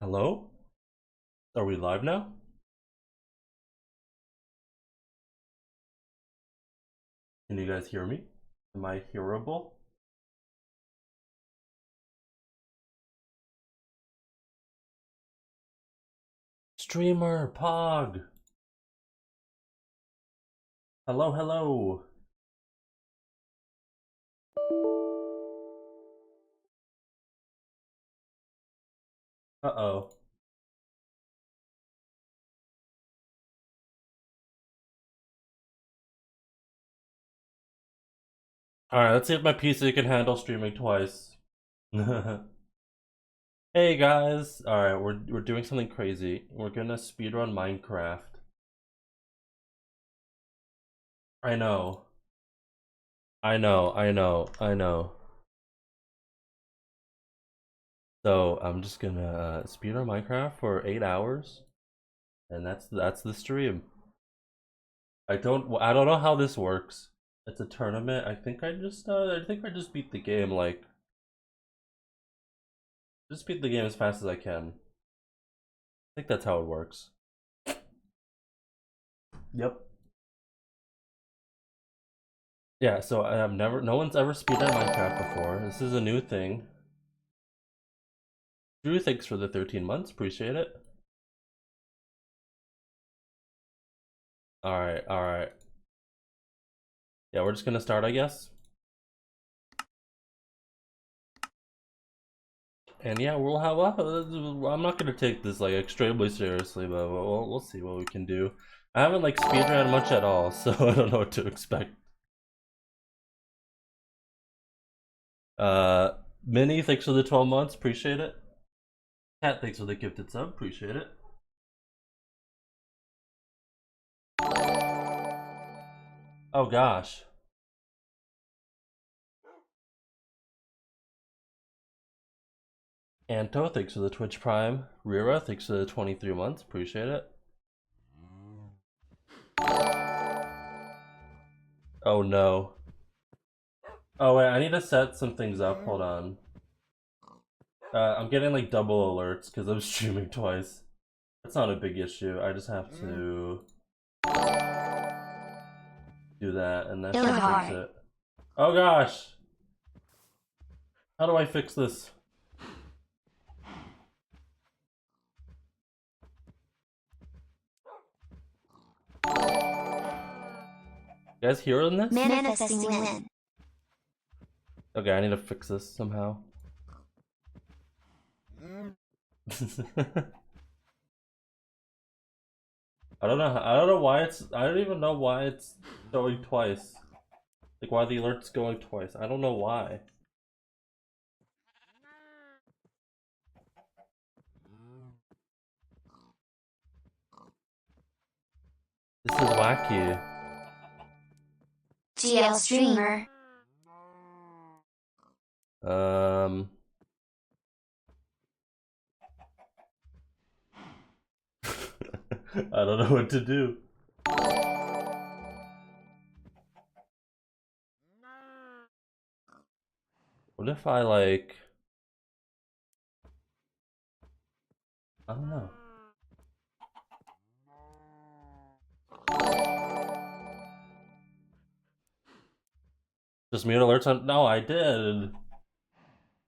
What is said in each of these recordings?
Hello? Are we live now? Can you guys hear me? Am I hearable? Streamer, Pog! Hello, hello! Uh-oh. Alright, let's see if my PC can handle streaming twice. Hey guys! Alright, we're doing something crazy. We're gonna speedrun Minecraft. I know. I know. So, I'm just gonna speedrun Minecraft for 8 hours. And that's the stream. I don't know how this works. It's a tournament. I think I just beat the game like just beat the game as fast as I can. I think that's how it works. Yep. Yeah, so no one's ever speedrun Minecraft before. This is a new thing. Drew, thanks for the 13 months, appreciate it. Alright. Yeah, we're just gonna start, I guess. And yeah, I'm not gonna take this like extremely seriously, but we'll see what we can do. I haven't like speedrun much at all, so I don't know what to expect. Minnie, thanks for the 12 months, appreciate it. Cat, thanks for the gifted sub, appreciate it. Oh gosh. Anto, thanks for the Twitch Prime. Rira, thanks for the 23 months, appreciate it. Oh no. Oh wait, I need to set some things up, hold on. I'm getting like double alerts because I'm streaming twice. That's not a big issue, I just have to do that and that should fix it. Oh gosh! How do I fix this? You guys hearing this? Manifesting win. Okay, I need to fix this somehow. I don't know why I don't even know why it's going twice. Like why the alert's going twice. I don't know why. This is wacky. GL streamer. I don't know what to do. What if I like... I don't know. Just mute alerts on... No, I did.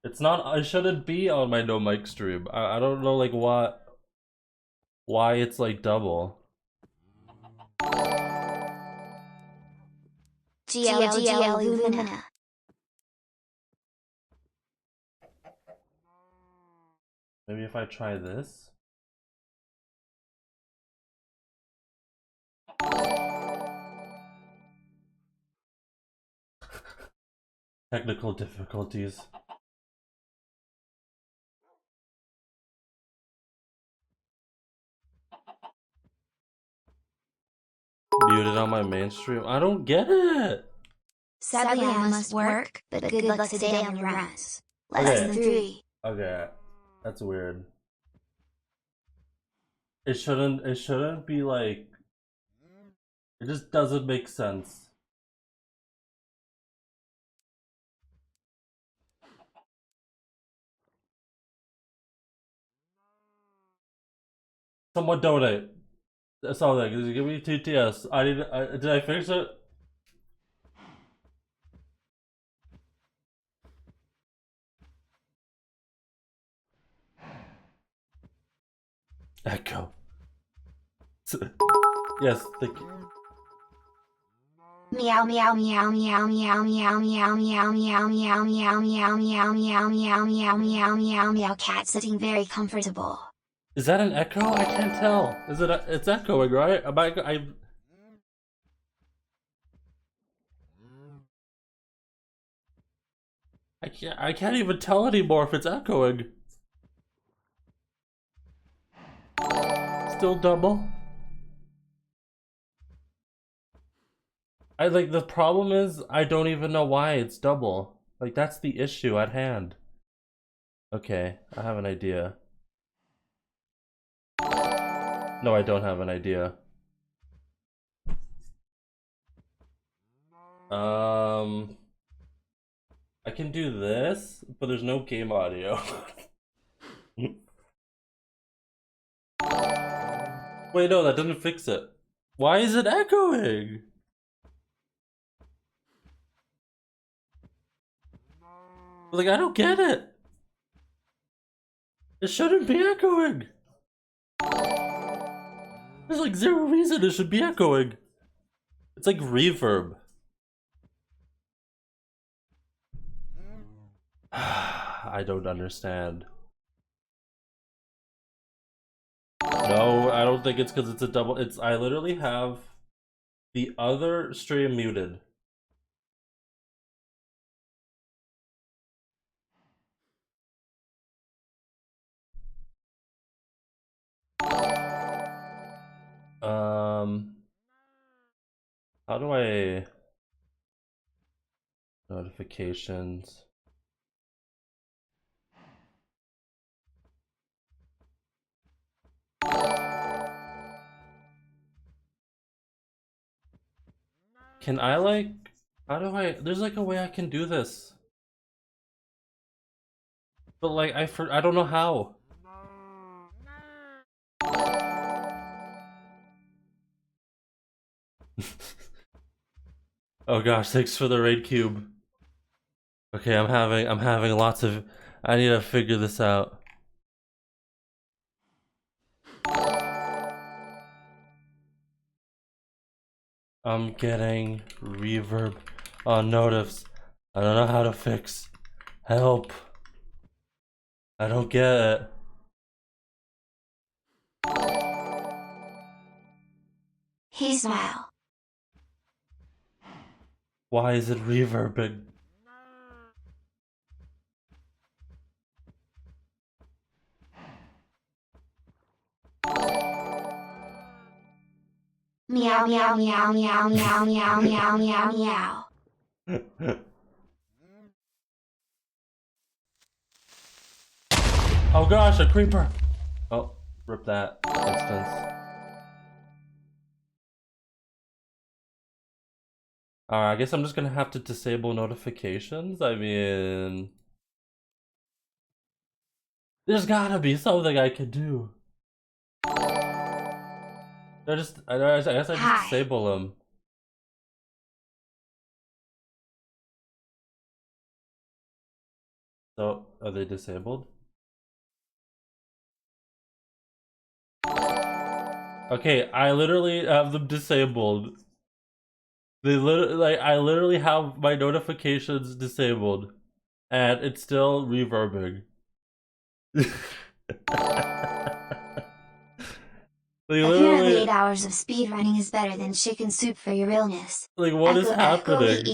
It's not... I shouldn't be on my no mic stream. I don't know like why it's like double. GL Illumina. Maybe if I try this. Technical difficulties. Muted on my main stream. I don't get it. Sadly, I must work, but good luck today on your runs. Lesson 3. Okay, that's weird. It shouldn't be like... It just doesn't make sense. Someone donate. Something. Give me TTS. Did I fix it? Echo. Yes, thank you. Meow meow meow meow meow meow meow meow meow meow meow meow meow meow meow meow meow meow meow. Cat sitting very comfortable. Is that an echo? I can't tell. Is it? It's echoing, right? I can't even tell anymore if it's echoing. Still double. The problem is I don't even know why it's double. Like that's the issue at hand. Okay, I have an idea. No, I don't have an idea. I can do this, but there's no game audio. Wait, no, that doesn't fix it. Why is it echoing? Like, I don't get it. It shouldn't be echoing. There's like zero reason it should be echoing. It's like reverb. I don't understand. No, I don't think it's because it's a double. I literally have the other stream muted. How do I notifications? Can I like, how do I, there's like a way I can do this. But like, I don't know how. Oh gosh, thanks for the raid cube. Okay, I'm having lots of, I need to figure this out. I'm getting reverb on notifs. I don't know how to fix. Help. I don't get it. He smile. Why is it reverbing? Meow meow meow meow meow meow meow meow meow. Oh gosh, a creeper! Oh, rip that instance. I guess I'm just gonna have to disable notifications. I mean, there's gotta be something I can do. I guess I just disable them. So, are they disabled? Okay, I literally have them disabled. I literally have my notifications disabled, and it's still reverbing. Apparently 8 hours of speedrunning is better than chicken soup for your illness. Like, what is happening?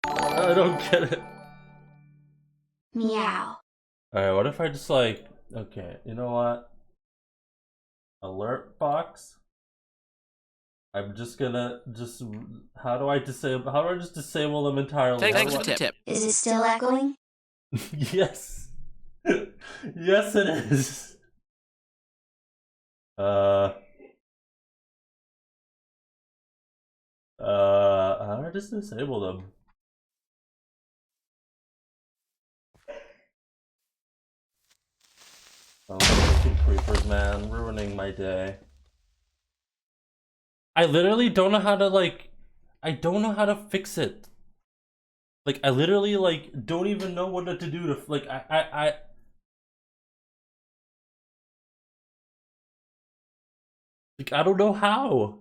I don't get it. Meow. Alright, what if I just like, okay, you know what? Alert box. I'm just gonna how do I just disable them entirely? Thanks for the tip. Is it still echoing? Yes. Yes it is. How do I just disable them? Oh, freaking creepers, man, ruining my day. I literally don't know how to, like, I don't know how to fix it. Like, I literally, like, don't even know what to do to, like, like, I don't know how.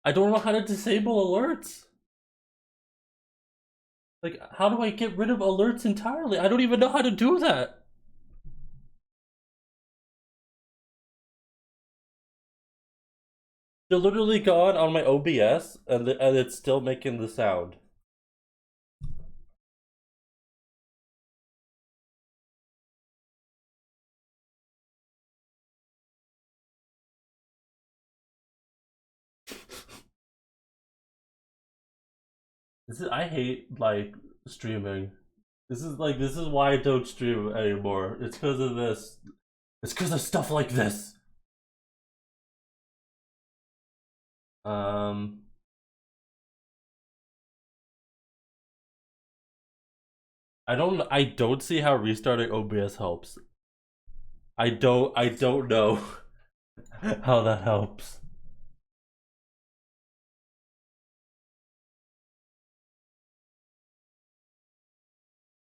I don't know how to disable alerts. Like, how do I get rid of alerts entirely? I don't even know how to do that. They're literally gone on my OBS, and it's still making the sound. I hate, like, streaming. This is why I don't stream anymore. It's because of this. It's because of stuff like this. Um, I don't see how restarting OBS helps. I don't know how that helps.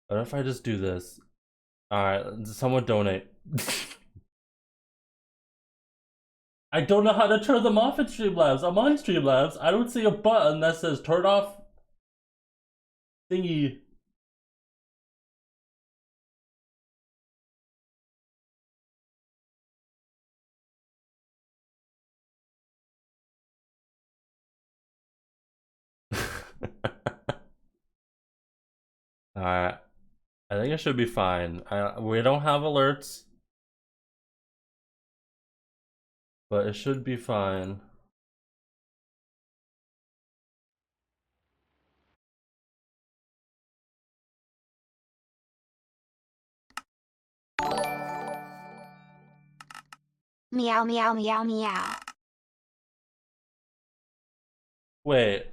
What if I just do this? Alright, someone donate. I don't know how to turn them off in Streamlabs. I'm on Streamlabs. I don't see a button that says turn off thingy. Alright. I think it should be fine. We don't have alerts, but it should be fine. Meow meow meow meow. Wait.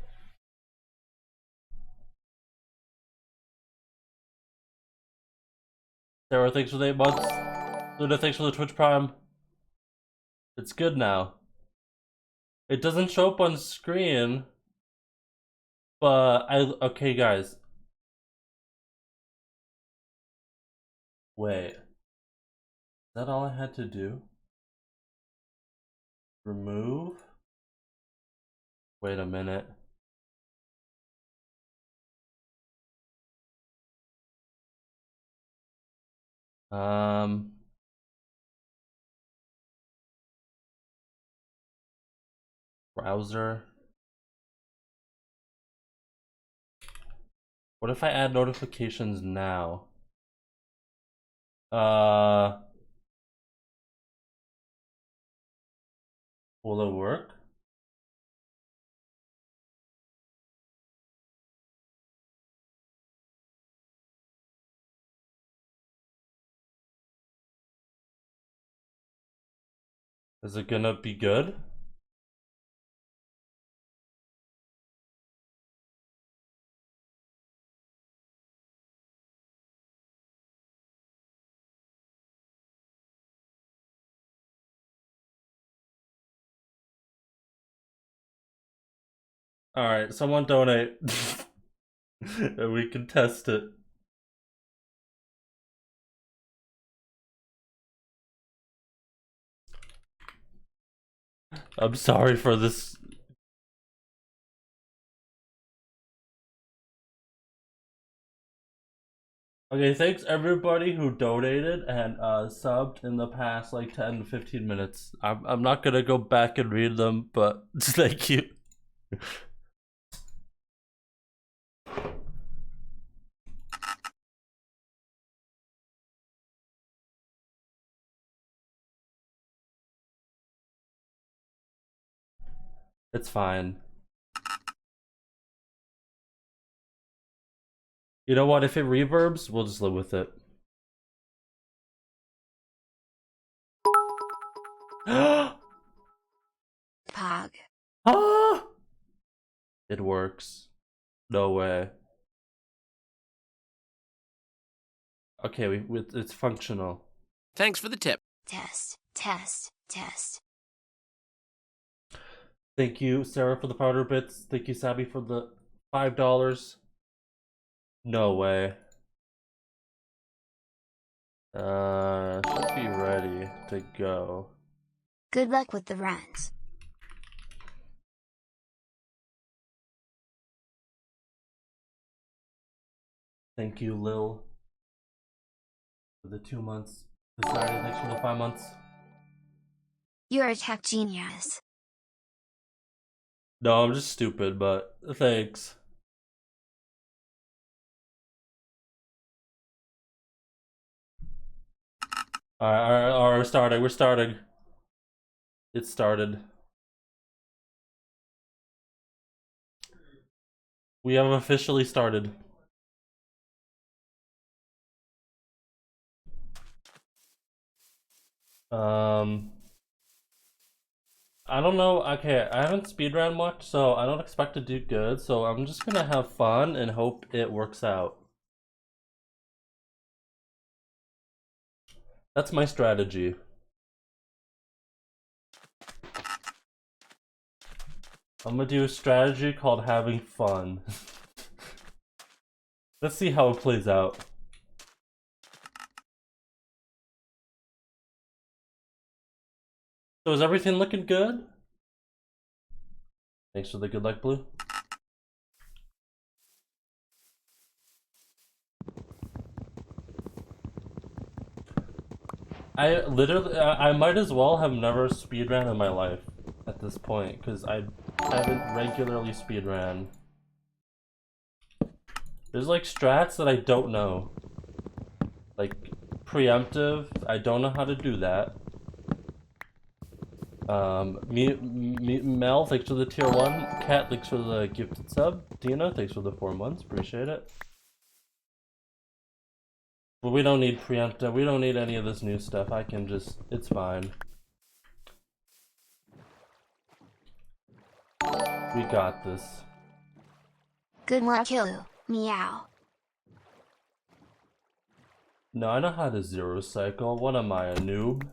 Sarah, thanks for the 8 months. Luna, thanks for the Twitch Prime. It's good now. It doesn't show up on screen, but okay, guys. Wait. Is that all I had to do? Remove? Wait a minute. Um, Browser. What if I add notifications now? Uh, will it work? Is it gonna be good? Alright, someone donate. And we can test it. I'm sorry for this. Okay, thanks everybody who donated and subbed in the past like 10 to 15 minutes. I'm not gonna go back and read them, but thank you. It's fine. You know what? If it reverbs, we'll just live with it. Pog. Ah! It works. No way. Okay, it's functional. Thanks for the tip. Test, test, test. Thank you, Sarah, for the powder bits. Thank you, Sabby, for the $5. No way. Should be ready to go. Good luck with the runs. Thank you, Lil, for the 2 months. Decided thanks for the 5 months. You're a tech genius. No, I'm just stupid, but thanks. Alright, we're starting. It started. We have officially started. I don't know, okay, I haven't speedrun much, so I don't expect to do good, so I'm just gonna have fun and hope it works out. That's my strategy. I'm gonna do a strategy called having fun. Let's see how it plays out. So is everything looking good? Thanks for the good luck, Blue. I might as well have never speedran in my life at this point, because I haven't regularly speedran. There's like strats that I don't know. Like preemptive, I don't know how to do that. Mel, thanks for the tier 1. Cat, thanks for the gifted sub. Dina, thanks for the 4 months, appreciate it. But we don't need preemptive, we don't need any of this new stuff. I can just, it's fine. We got this. Good luck, Killu. Meow. No, I know how to zero cycle. What am I, a noob?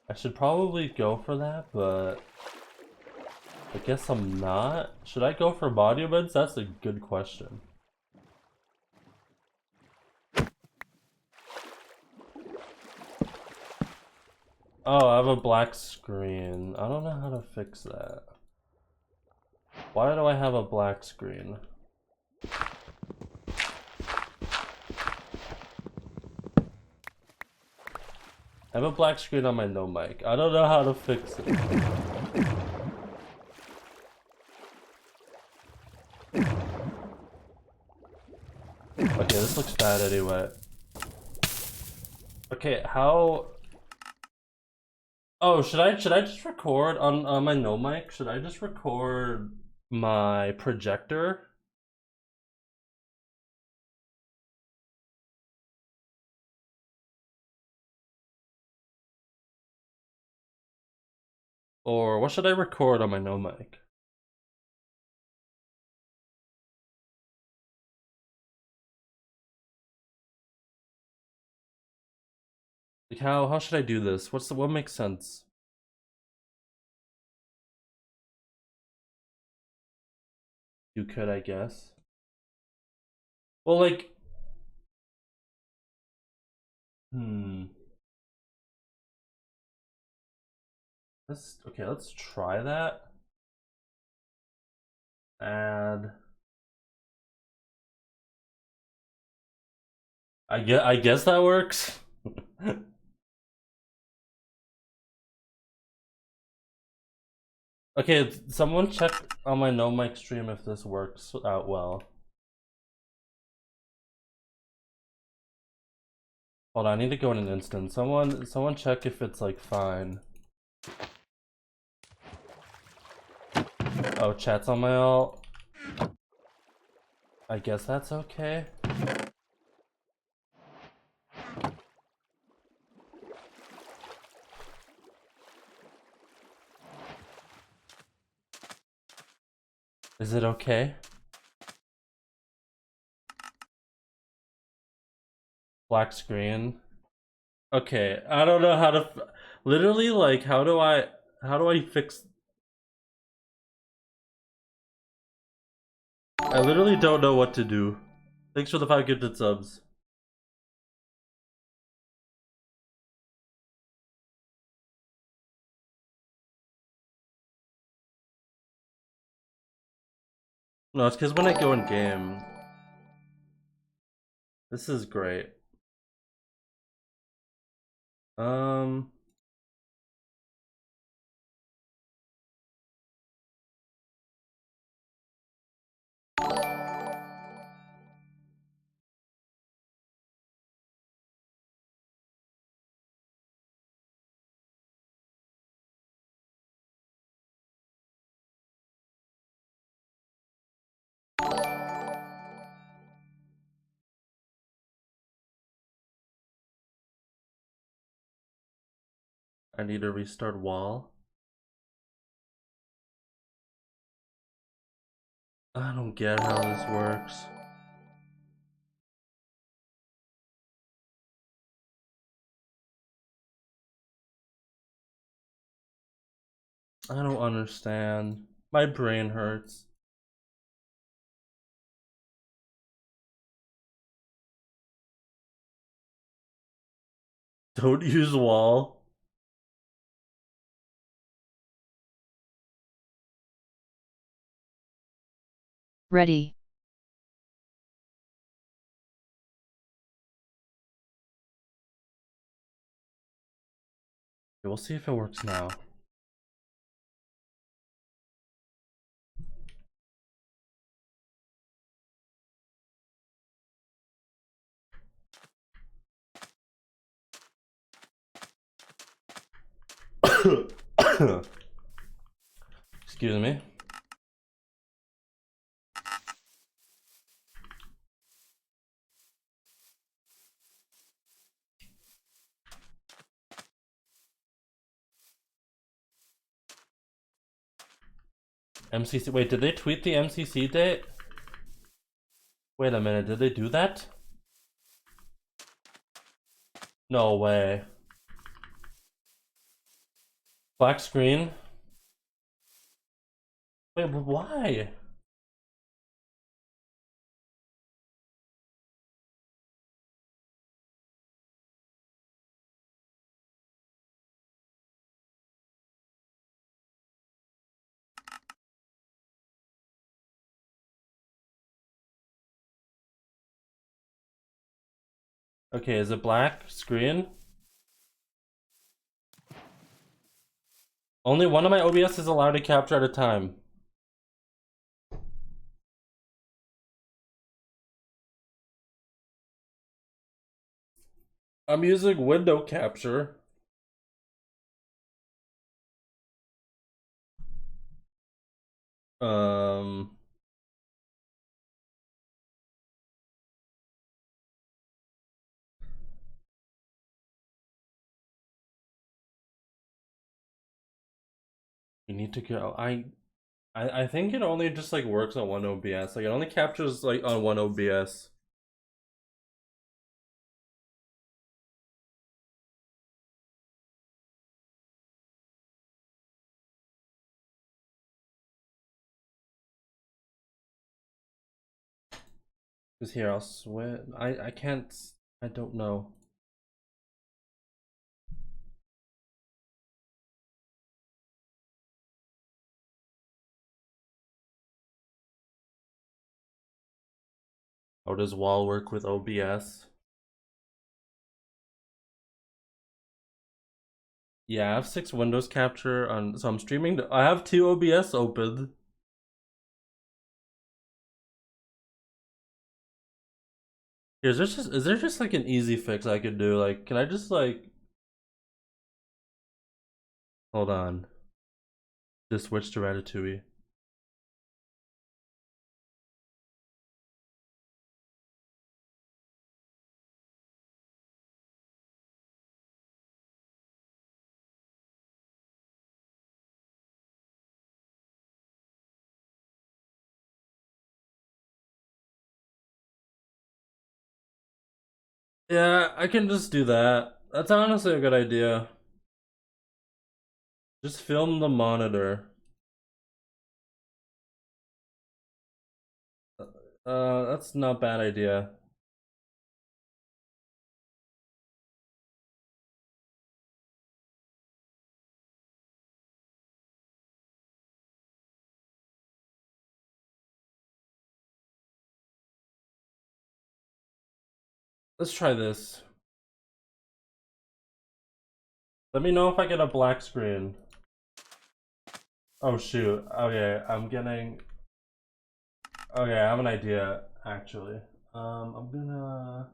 I should probably go for that, but I guess I'm not. Should I go for monuments? That's a good question. Oh, I have a black screen. I don't know how to fix that. Why do I have a black screen? I have a black screen on my no mic. I don't know how to fix it. Okay, this looks bad anyway. Okay, how... Oh, should I just record on my no mic? Should I just record my projector? Or what should I record on my no mic? Like how should I do this? What makes sense? You could, I guess. Well, like, let's try that. Add. I guess that works. Okay, someone check on my no mic stream if this works out well. Hold on, I need to go in an instant. Someone check if it's like fine. Oh, chat's on my alt. I guess that's okay. Is it okay? Black screen. Okay, I don't know how to literally like how do I fix I literally don't know what to do. Thanks for the 5 gifted subs. No, it's because when I go in game. This is great. Um I need to restart wall. I don't get how this works. I don't understand. My brain hurts. Don't use wall. Ready. We'll see if it works now. Excuse me. MCC. Wait, did they tweet the MCC date? Wait a minute, did they do that? No way. Black screen? Wait, but why? Okay, is it black screen? Only one of my OBS is allowed to capture at a time. I'm using window capture. Um, you need to go. I think it only just like works on one OBS. Like it only captures like on one OBS. Cause here I'll switch. I can't. I don't know. How does wall work with OBS? Yeah, I have 6 Windows capture on. So I'm streaming. I have 2 OBS open. Is there just like an easy fix I could do? Like, can I just like hold on? Just switch to Ratatouille. Yeah, I can just do that. That's honestly a good idea. Just film the monitor. That's not a bad idea. Let's try this. Let me know if I get a black screen. Oh shoot. Okay, I'm getting... Okay, I have an idea, actually. I'm gonna...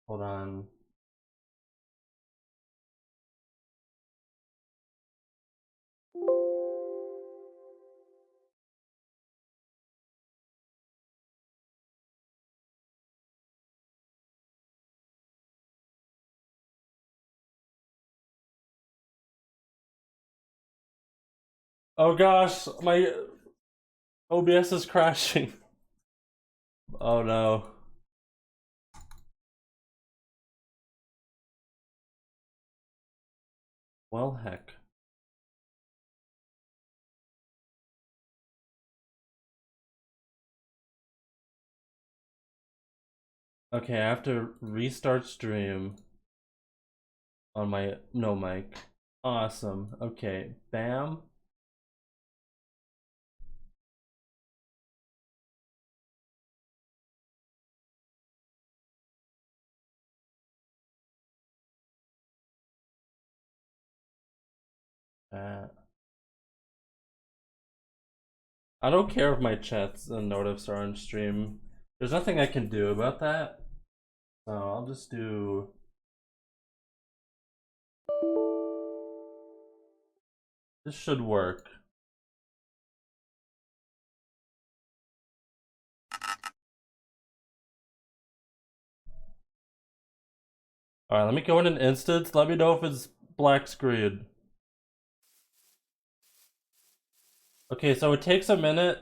Hold on. Oh gosh, my OBS is crashing. Oh no. Well, heck. Okay, I have to restart stream on my no mic. Awesome. Okay, bam. I don't care if my chats and notifs are on stream. There's nothing I can do about that. So I'll just do... This should work. Alright, let me go in an instance. Let me know if it's black screen. Okay, so it takes a minute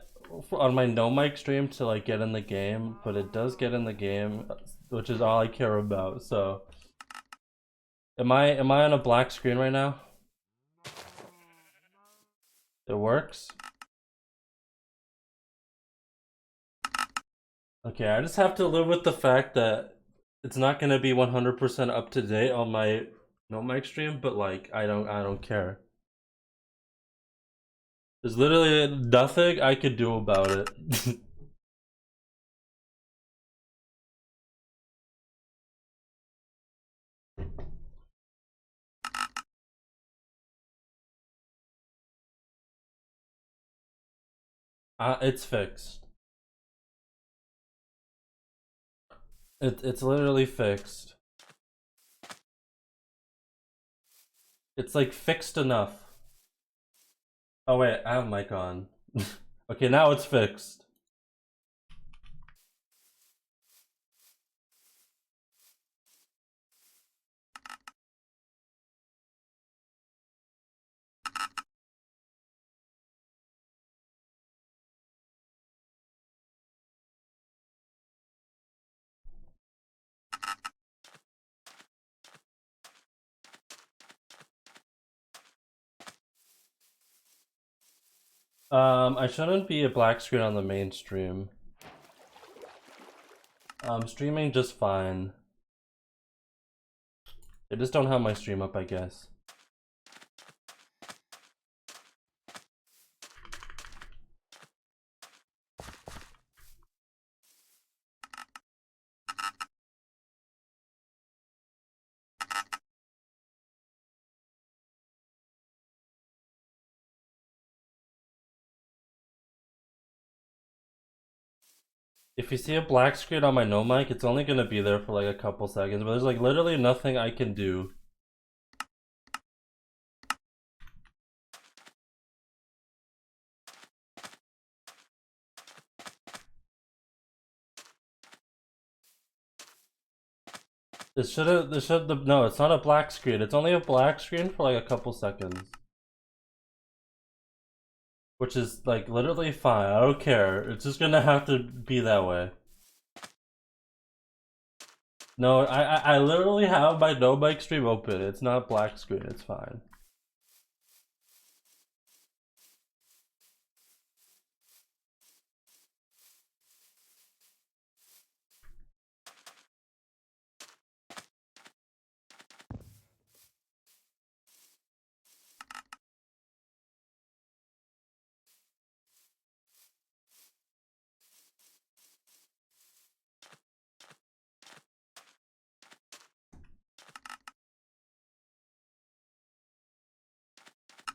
on my no mic stream to like get in the game, but it does get in the game, which is all I care about. So am I on a black screen right now? It works? Okay, I just have to live with the fact that it's not gonna be 100% up to date on my no mic stream, but like I don't care. There's literally nothing I could do about it. It's fixed. It's literally fixed. It's like fixed enough. Oh wait, I have mic on. Okay, now it's fixed. I shouldn't be a black screen on the main stream. Streaming just fine. They just don't have my stream up, I guess. If you see a black screen on my no mic, it's only gonna be there for like a couple seconds, but there's like literally nothing I can do. No, it's not a black screen. It's only a black screen for like a couple seconds. Which is like literally fine. I don't care. It's just gonna have to be that way. No, I literally have my no mic stream open. It's not black screen. It's fine.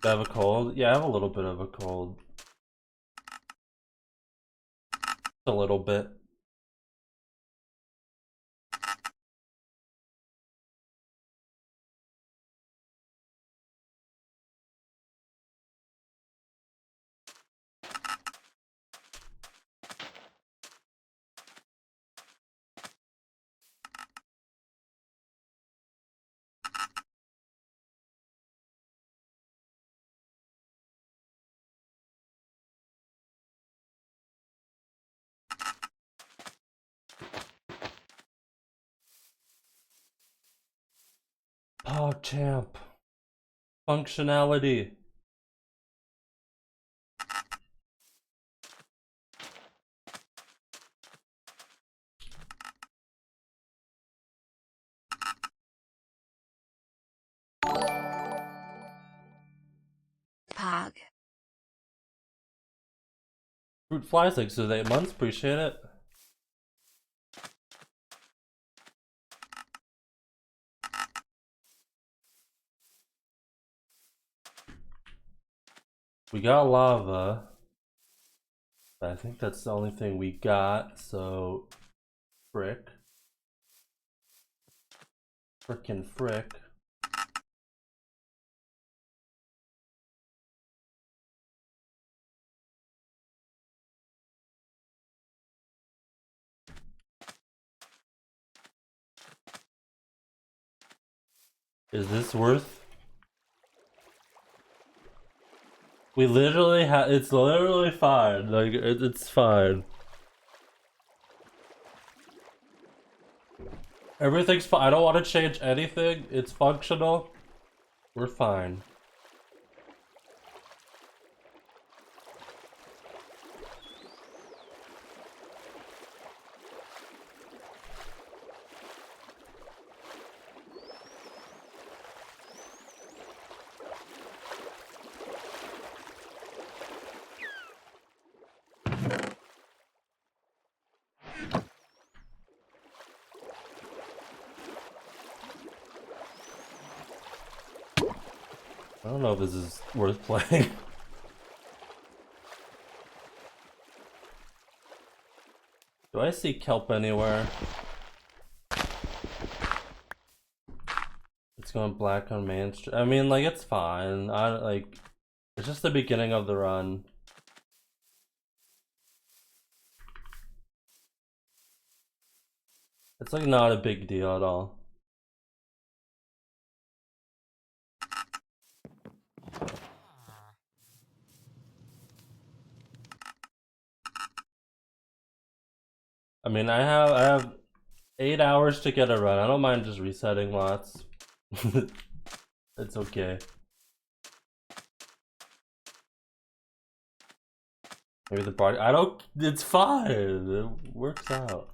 Do I have a cold? Yeah, I have a little bit of a cold. A little bit. Oh, champ. Functionality. Pog. Fruit flies like so 8 months. Appreciate it. We got lava. But I think that's the only thing we got, so frick. Frickin' frick. Is this worth? We literally have. It's literally fine. Like it's fine. Everything's fine. I don't want to change anything. It's functional. We're fine. I don't know if this is worth playing. Do I see kelp anywhere? It's going black on Main Street. I mean, like, it's fine. It's just the beginning of the run. It's like not a big deal at all. I mean, I have 8 hours to get a run. I don't mind just resetting lots. It's okay. Maybe the body. I don't. It's fine. It works out.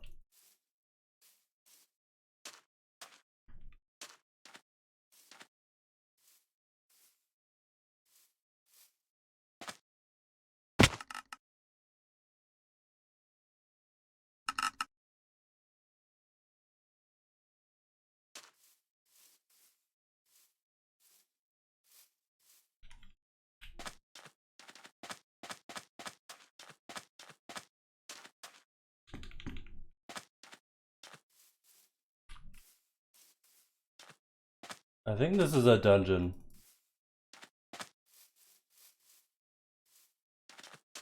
I think this is a dungeon.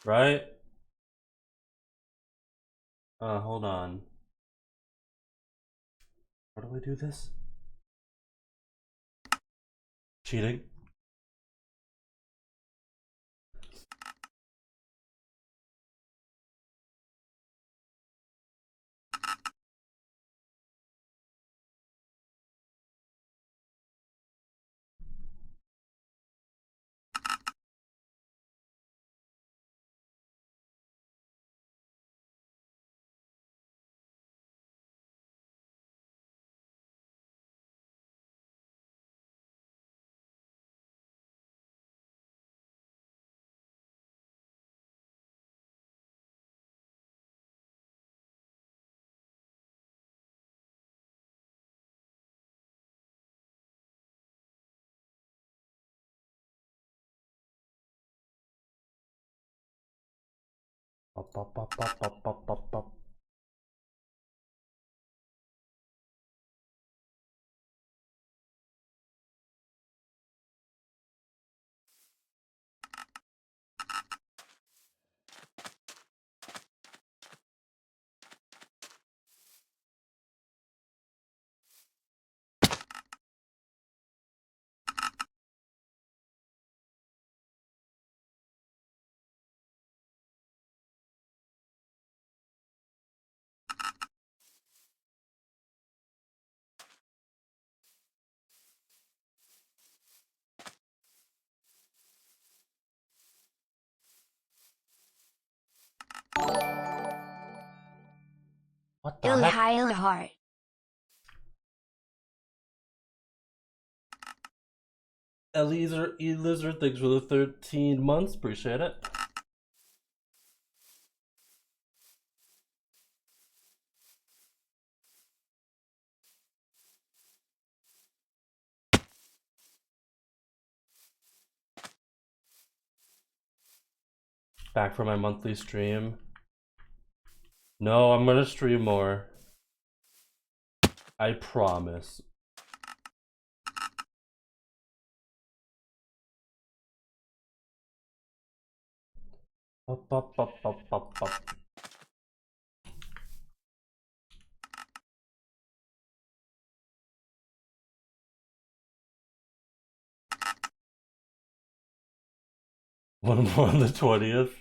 Right? Hold on. How do I do this? Cheating? Pop, pop, pop, pop, pop, pop, pop, pop. What the heck? Heart. Lizard, thanks for the 13 months. Appreciate it. Back for my monthly stream. No, I'm gonna stream more. I promise. Up, up, up, up, up, up. One more on the 20th.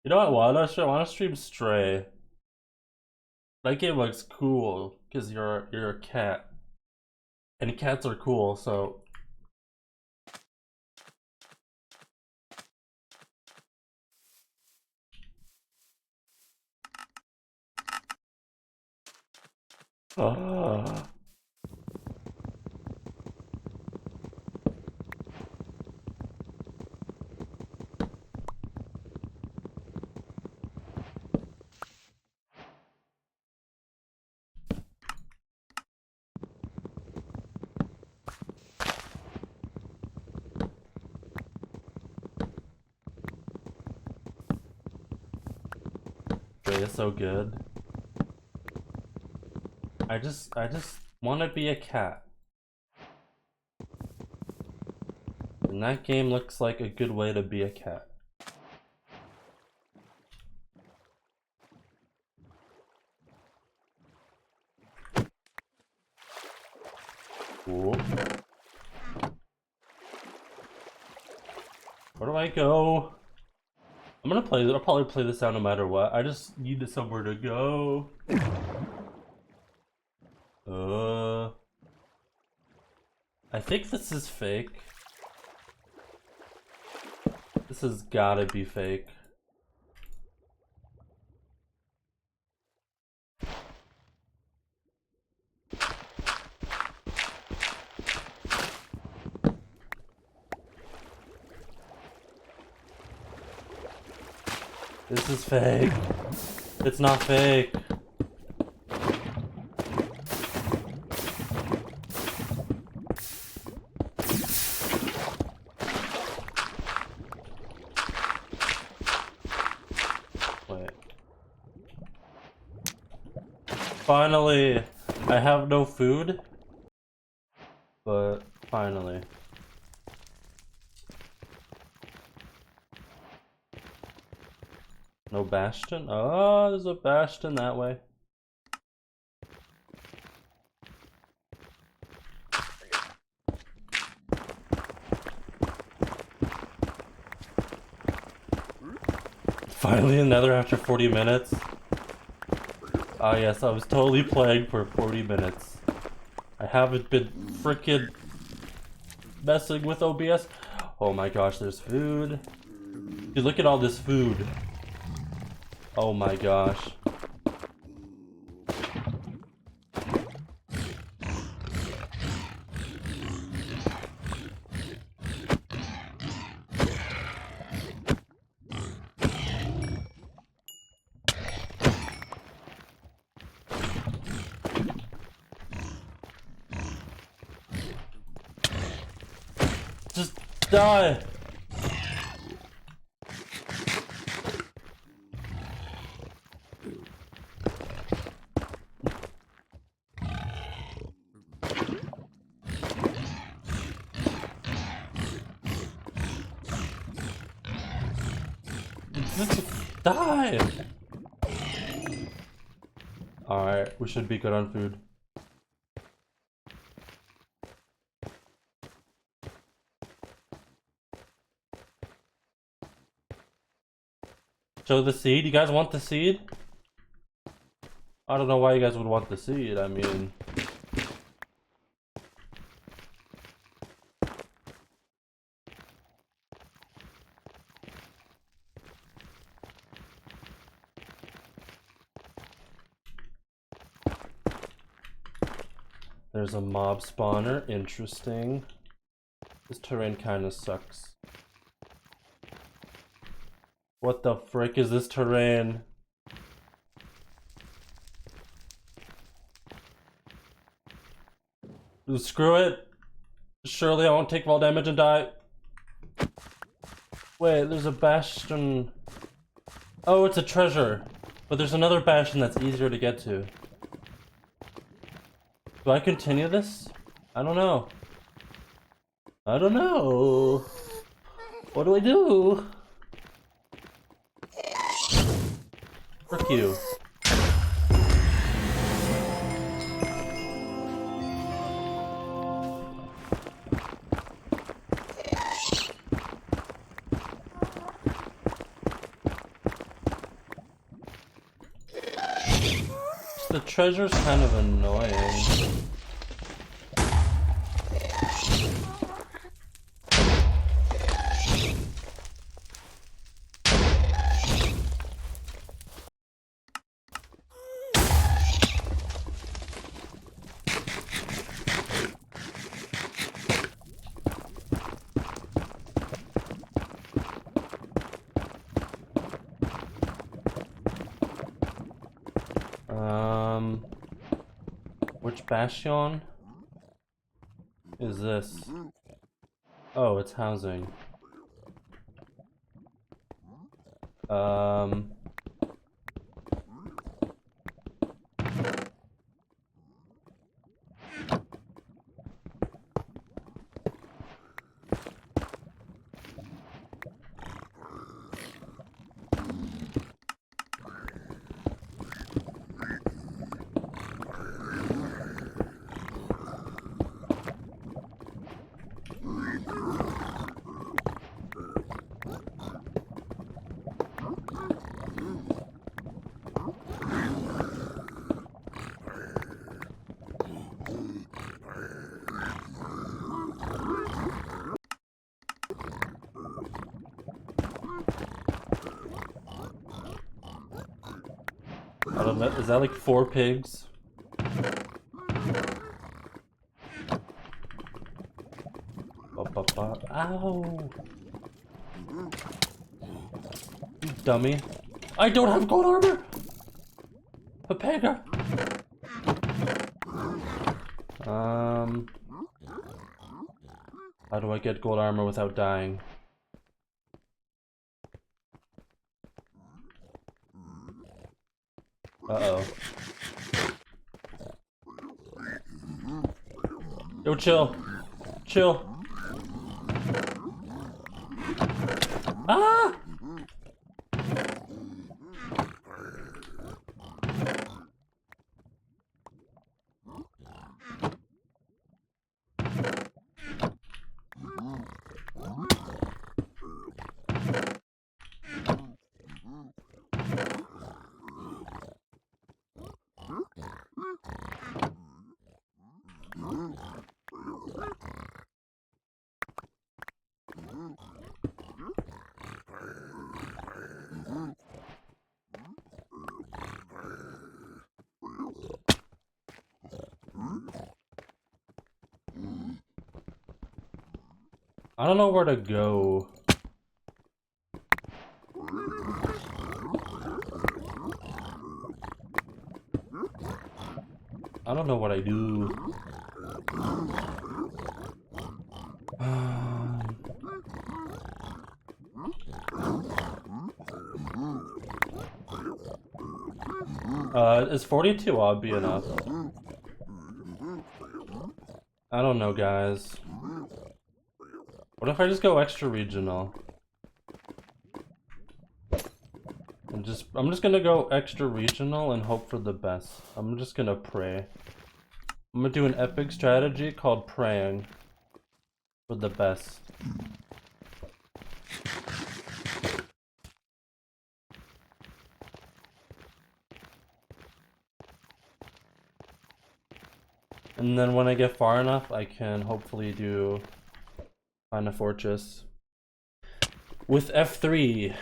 You know what? Why don't I want to stream Stray? That game looks cool because you're a cat, and cats are cool. So Stray is so good. I just want to be a cat. And that game looks like a good way to be a cat. Cool. Where do I go? I'll probably play this out no matter what. I just need somewhere to go. I think this is fake. This has gotta be fake. This is fake. It's not fake. Wait. Finally, I have no food, but finally. No Bastion? Oh, there's a Bastion that way. Finally in Nether after 40 minutes. Ah yes, I was totally playing for 40 minutes. I haven't been frickin' messing with OBS. Oh my gosh, there's food. Dude, look at all this food. Oh my gosh. Just die. Die! Alright, we should be good on food. Show the seed? You guys want the seed? I don't know why you guys would want the seed, I mean... There's a mob spawner, interesting. This terrain kinda sucks. What the frick is this terrain? Dude, screw it. Surely I won't take fall damage and die. Wait, there's a bastion. Oh, it's a treasure. But there's another bastion that's easier to get to. Do I continue this? I don't know. I don't know. What do I do? Frick you. The treasure's kind of annoying. Which Bastion is this? Oh, it's housing. I don't know, is that like 4 pigs? Ow! You dummy. I don't have gold armor! Papega! How do I get gold armor without dying? Uh-oh. Yo, chill. Chill. Ah! I don't know where to go. I don't know what I do. Is 42 odd be enough? I don't know, guys. What if I just go extra regional? I'm just gonna go extra regional and hope for the best. I'm just gonna pray. I'm gonna do an epic strategy called praying for the best. And then when I get far enough, I can hopefully find a fortress with F3.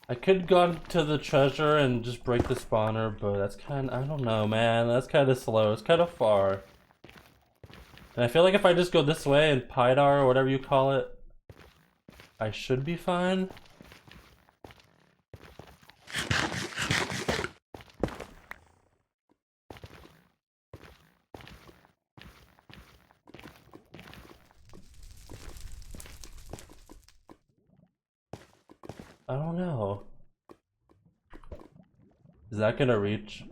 I could go to the treasure and just break the spawner, but that's kind of, I don't know, man. That's kind of slow. It's kind of far. And I feel like if I just go this way and Pydar or whatever you call it, I should be fine. I don't know. Is that gonna reach?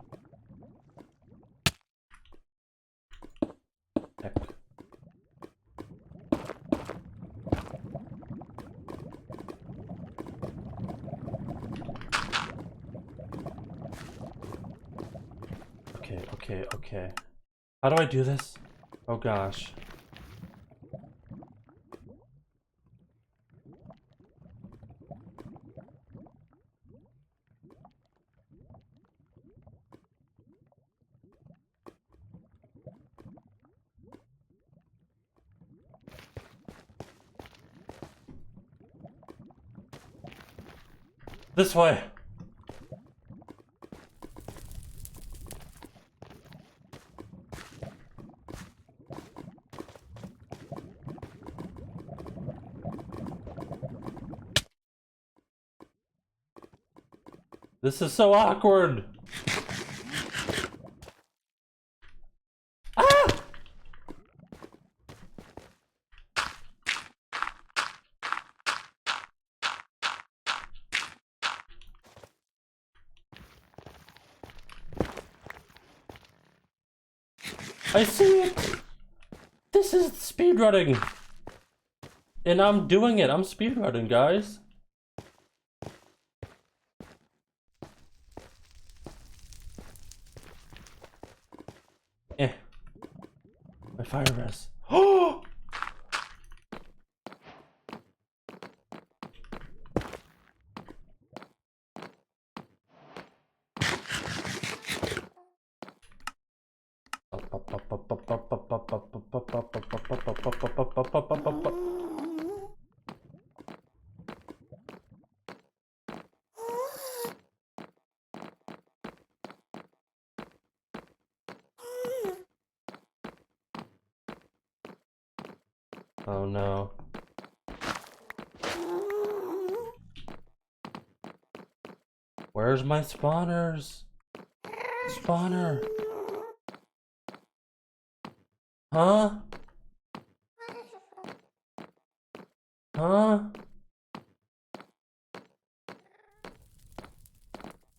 Heck. Okay. How do I do this? Oh gosh. This way! This is so awkward! Ah! I see it! This is speedrunning! And I'm doing it, I'm speedrunning, guys. My fire res. Oh! Oh no. Where's my spawners? Spawner. Huh? Huh?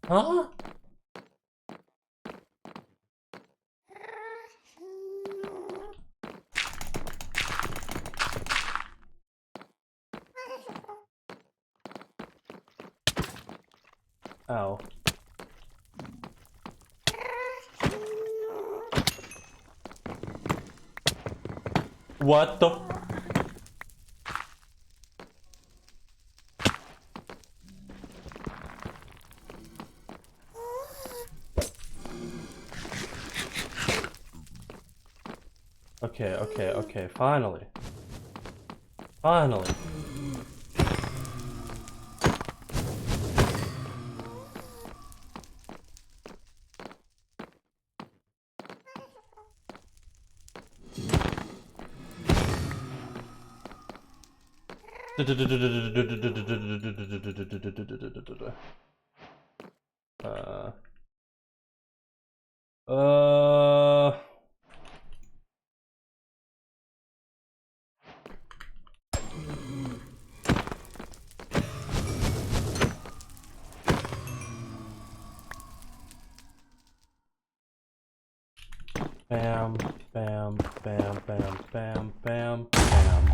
Huh? Ow. What the? Okay, finally. Finally. Uh Bam, bam, bam, bam, bam, bam, bam.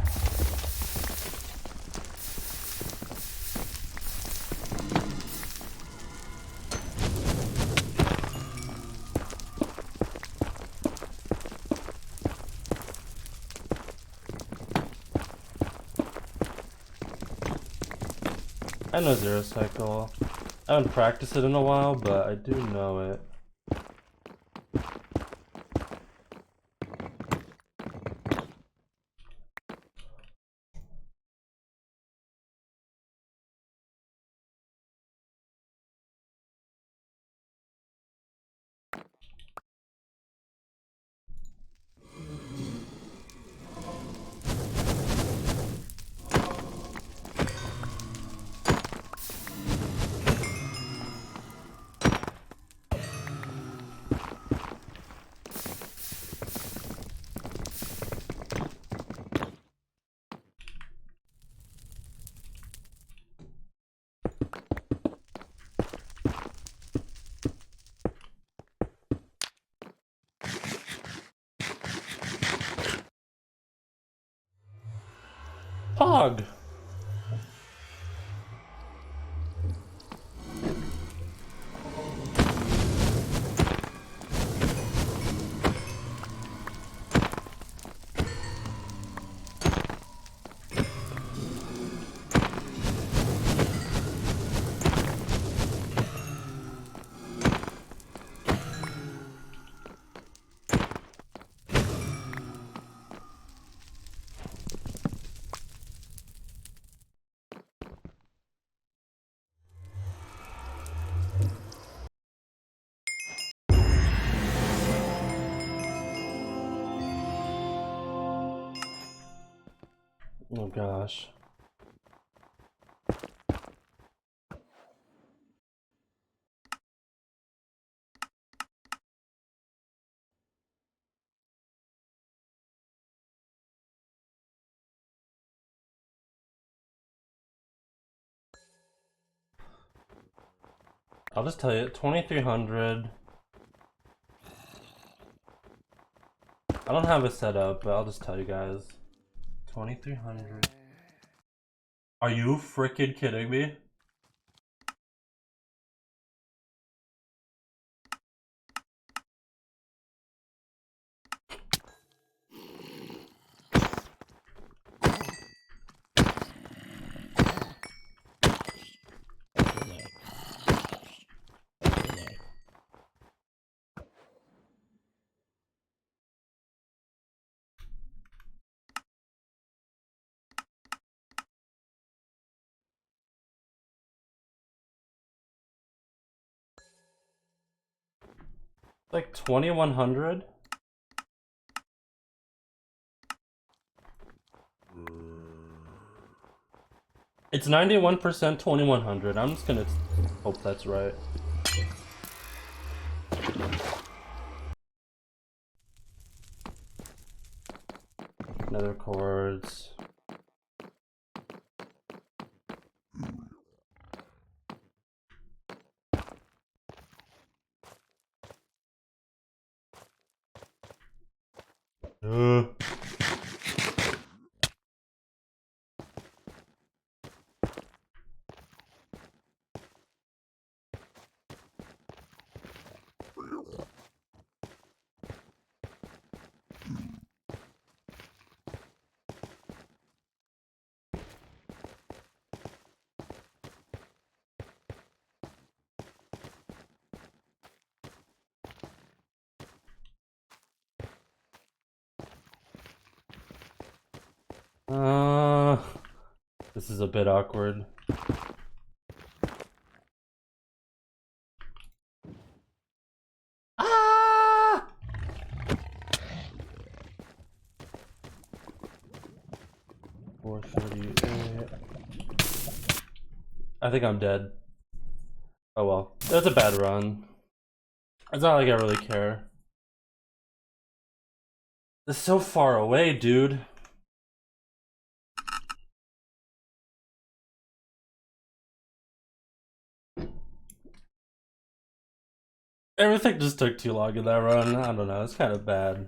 I know Zero Cycle. I haven't practiced it in a while, but I do know it. Pog! Oh gosh. I'll just tell you, 2300. I don't have it set up, but I'll just tell you guys. 2300. Are you freaking kidding me? Like 2100? It's 91% 2100. I'm just gonna hope that's right. Nether chords. This is a bit awkward. Ah! 438. I think I'm dead. Oh well. That's a bad run. It's not like I really care. It's so far away, dude. Everything just took too long in that run. I don't know, it's kind of bad.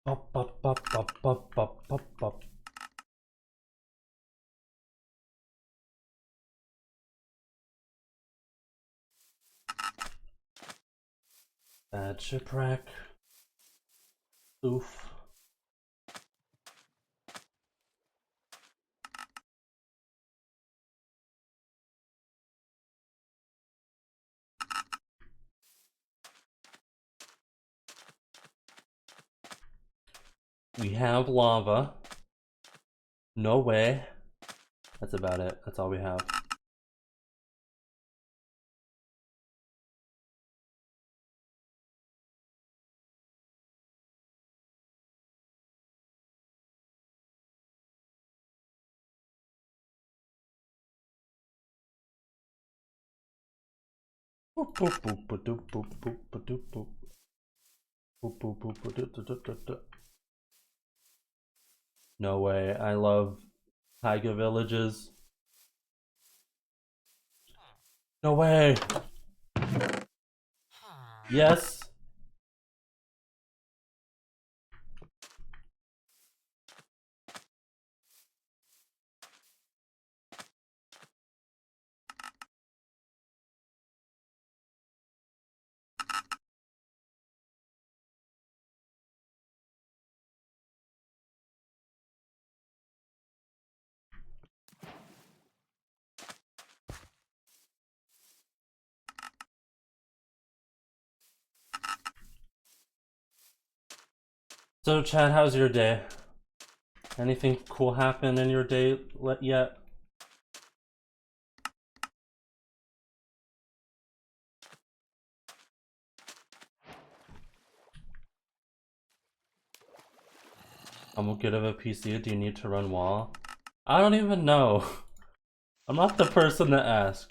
Bop, bop, bop, bop, bop, bop, bop, bop. Bad shipwreck. Oof. We have lava. No way. That's about it. That's all we have. Boop, boop, boop, boop, boop, boop, boop, boop, boop. Boop, boop, boop, boop, doop, doop, doop, doop. No way. I love taiga villages. No way. Yes. So, Chad, how's your day? Anything cool happen in your day yet? I'm good of a PC. Do you need to run wall? I don't even know. I'm not the person to ask.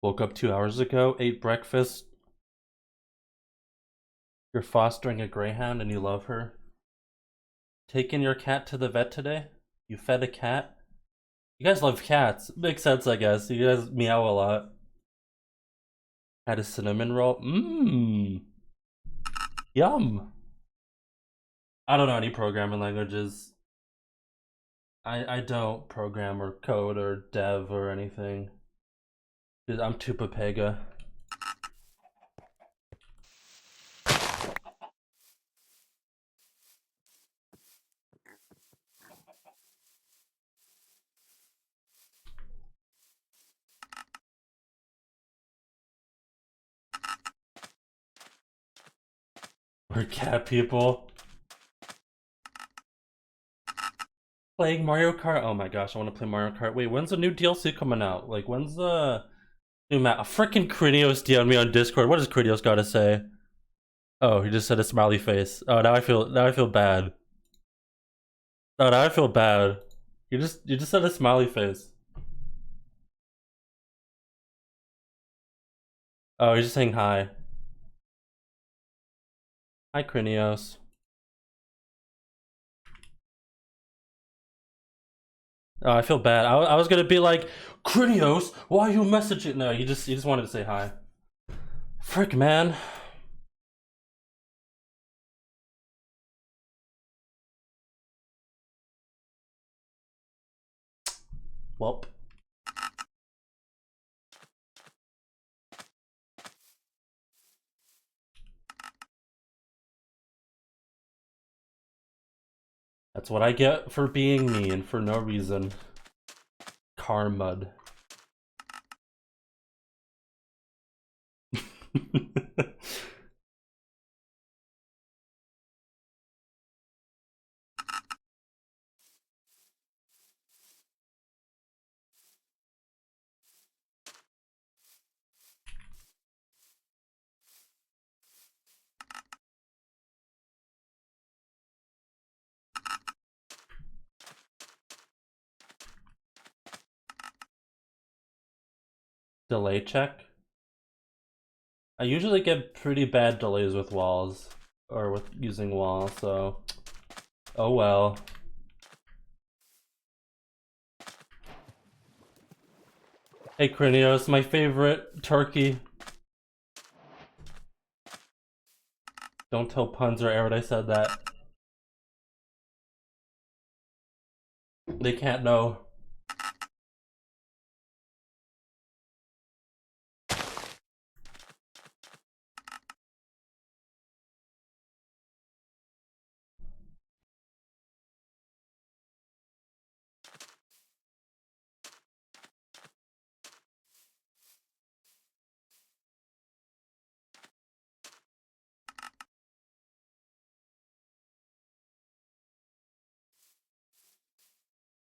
Woke up 2 hours ago, ate breakfast. You're fostering a greyhound and you love her. Taking your cat to the vet today? You fed a cat? You guys love cats. Makes sense, I guess. You guys meow a lot. Had a cinnamon roll? Mmm. Yum. I don't know any programming languages. I don't program or code or dev or anything. I'm too papega. We're cat people. Playing Mario Kart? Oh my gosh, I want to play Mario Kart. Wait, when's the new DLC coming out? Like, when's the new map? A freaking Krinios DM'd me on Discord. What does Krinios gotta say? Oh, he just said a smiley face. Oh, now I feel bad. Oh, now I feel bad. You just said a smiley face. Oh, he's just saying hi. Hi, Krinios. Oh, I feel bad. I was gonna be like, Krinios, why are you messaging? No, he just wanted to say hi. Frick, man. Welp. That's what I get for being mean for no reason. Car mud. Delay check. I usually get pretty bad delays with walls, or with using walls, so oh well. Hey Krinios, my favorite turkey. Don't tell Puns or Arid I said that. They can't know.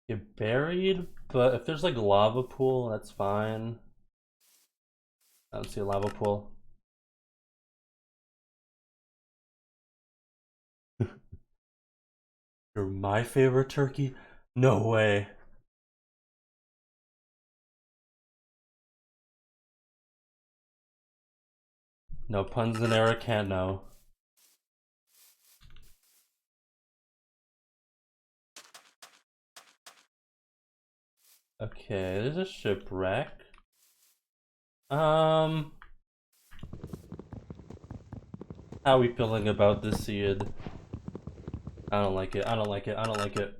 Get buried, but if there's like a lava pool, that's fine. I don't see a lava pool. You're my favorite turkey? No way. No, Puns and Era can't know. Okay, there's a shipwreck. How are we feeling about this seed? I don't like it, I don't like it, I don't like it.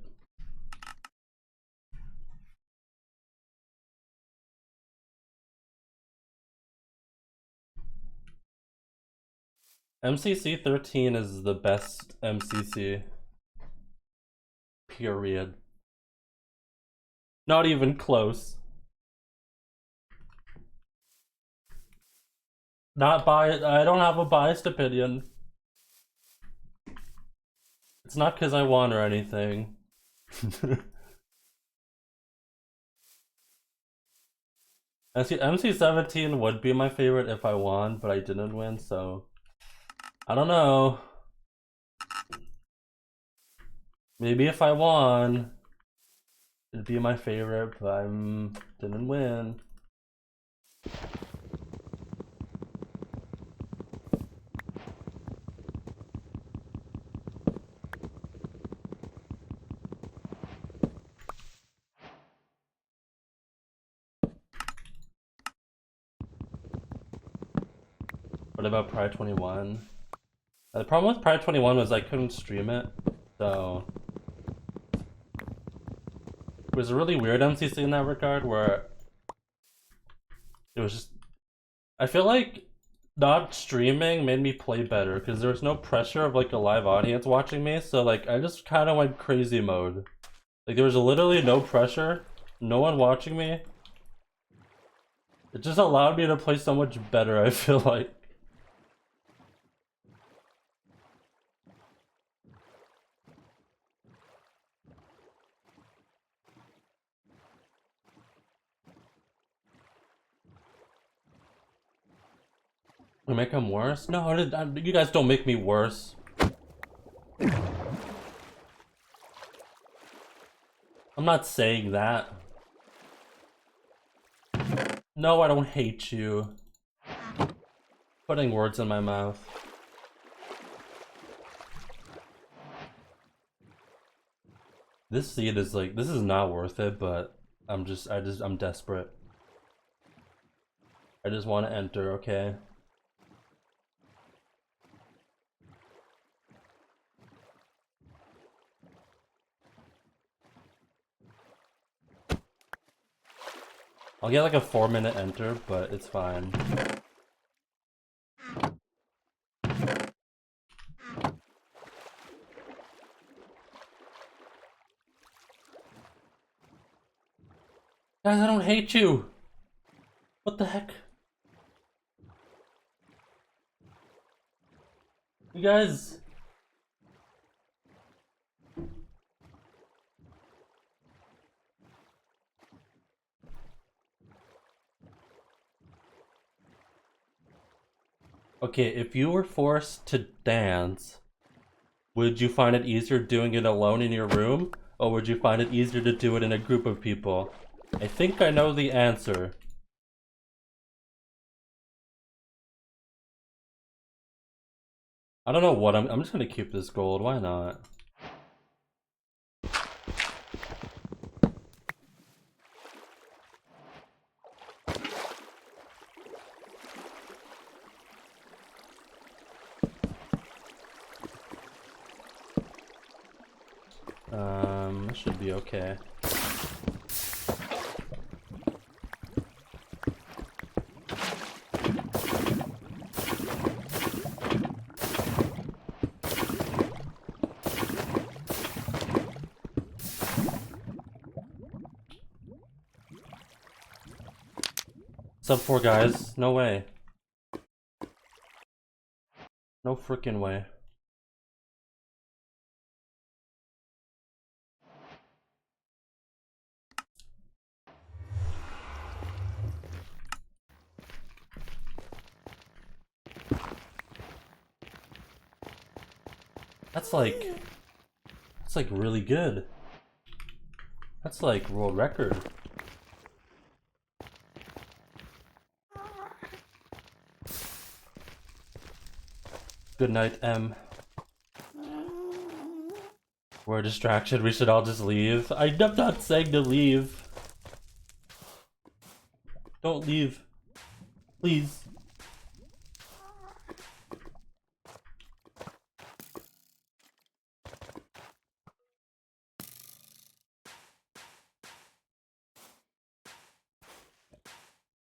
MCC 13 is the best MCC. Period. Not even close. Not biased. I don't have a biased opinion. It's not because I won or anything. MC17 would be my favorite if I won, but I didn't win, so I don't know. Maybe if I won, it'd be my favorite, but I didn't win. What about Pride 21? The problem with Pride 21 was I couldn't stream it, so it was a really weird MCC in that regard, where it was just, I feel like not streaming made me play better because there was no pressure of like a live audience watching me, so like I just kind of went crazy mode. Like there was literally no pressure, no one watching me. It just allowed me to play so much better, I feel like. We make them worse? No, you guys don't make me worse. I'm not saying that. No, I don't hate you. Putting words in my mouth. This seed is like, this is not worth it, but I'm desperate. I just want to enter, okay? I'll get like a 4-minute enter, but it's fine. Guys, I don't hate you! What the heck? You guys... Okay, if you were forced to dance, would you find it easier doing it alone in your room? Or would you find it easier to do it in a group of people? I think I know the answer. I don't know what I'm just gonna keep this gold, why not? This should be okay. Sub 4 guys, no way. No freaking way. That's like really good. That's like world record. Good night, M. We're a distraction, we should all just leave. I'm not saying to leave. Don't leave. Please.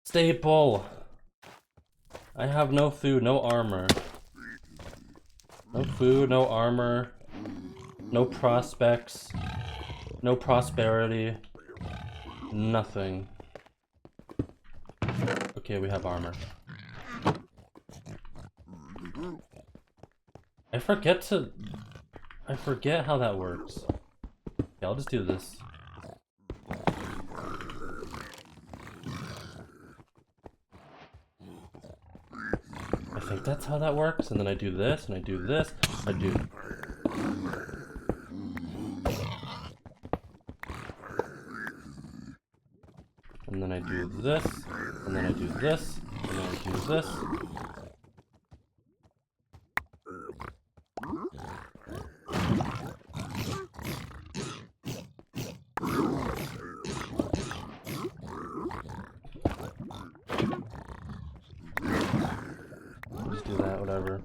Staple. I have no food, no armor. No food, no armor. No prospects. No prosperity. Nothing. Okay, we have armor. I forget how that works. Okay, I'll just do this. I think that's how that works, and then I do this, and I do this, I do... And then I do this, and then I do this, and then I do this. Just do that, whatever.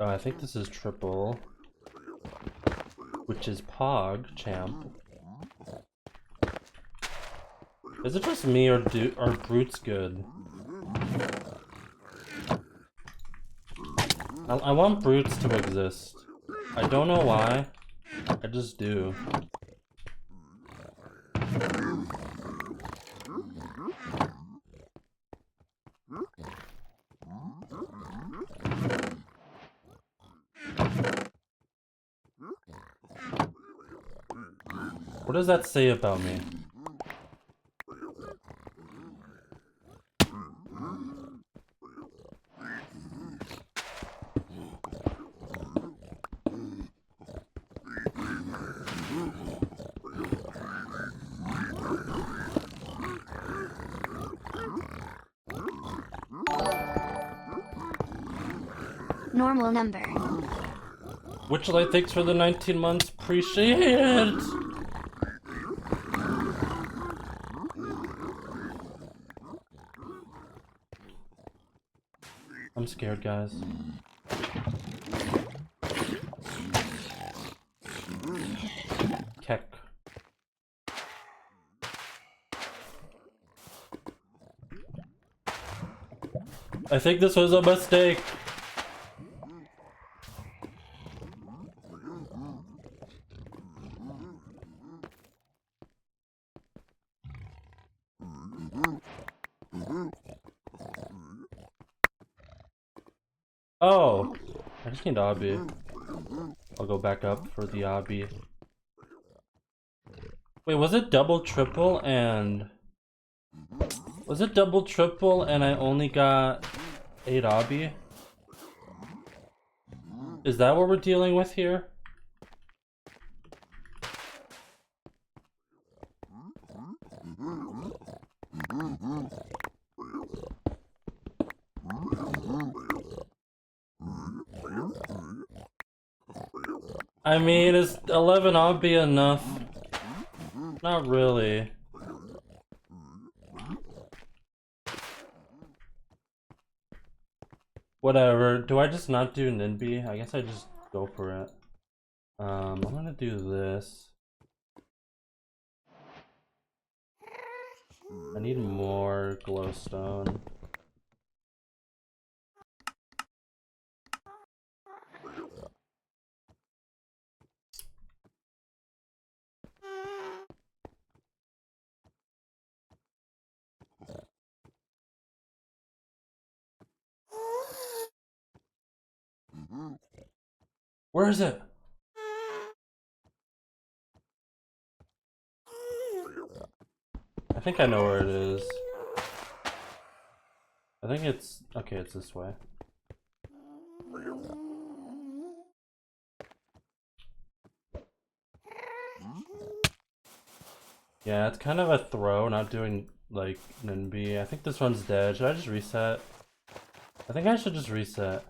Oh, I think this is triple, which is Pog Champ. Is it just me, or are brutes good? I want brutes to exist. I don't know why. I just do. What does that say about me? Normal number. Witchlight, thanks for the 19 months. Appreciate it. I'm scared, guys. Keck. I think this was a mistake. Oh, I just need Obby. I'll go back up for the obby. Wait, was it double triple and... Was it double triple and I only got 8 obby? Is that what we're dealing with here? I mean, is 11 obby enough? Not really. Whatever. Do I just not do Ninby? I guess I just go for it. I'm gonna do this. I need more glowstone. Where is it? I think I know where it is. I think it's... okay, it's this way. Yeah, it's kind of a throw, not doing, like, Ninby. I think this one's dead. Should I just reset? I think I should just reset.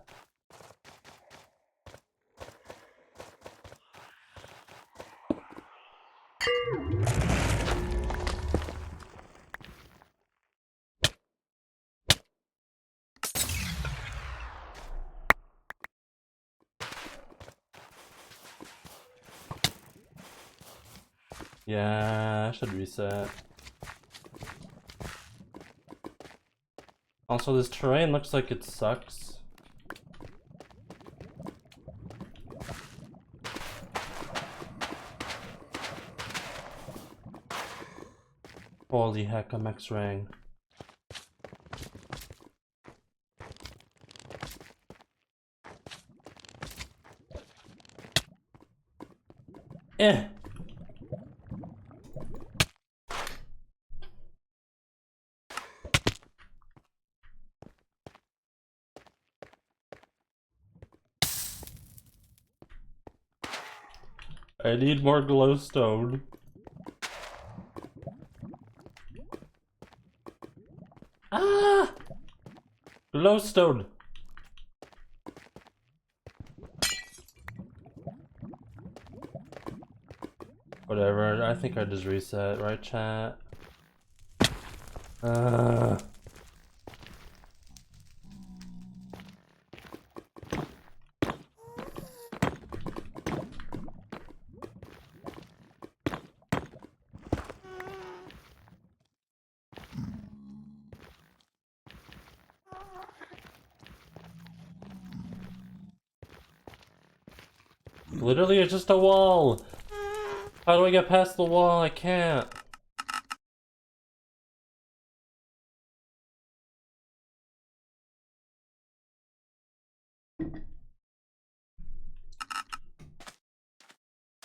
Yeah, I should reset. Also, this terrain looks like it sucks. Holy heck, I'm X-raying. Eh! I need more glowstone. Ah! Glowstone! Whatever, I think I just reset, right chat? Literally, it's just a wall! How do I get past the wall? I can't.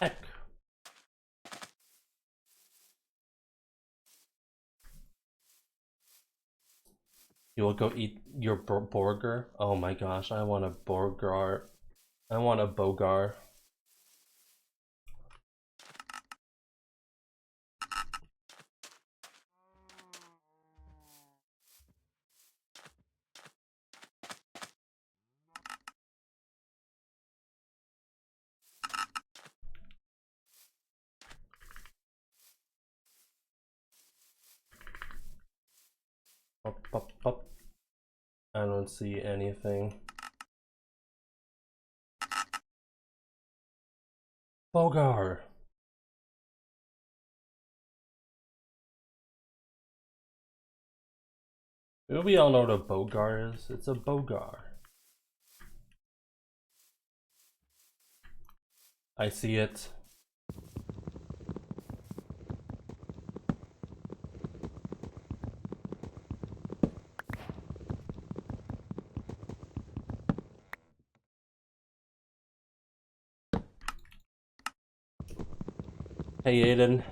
Heck. You will go eat your burger? Oh my gosh, I want a burger. I want a bogar. Up, up, up. I don't see anything. Bogar. Maybe we all know what a bogar is. It's a bogar. I see it. Hey Aiden.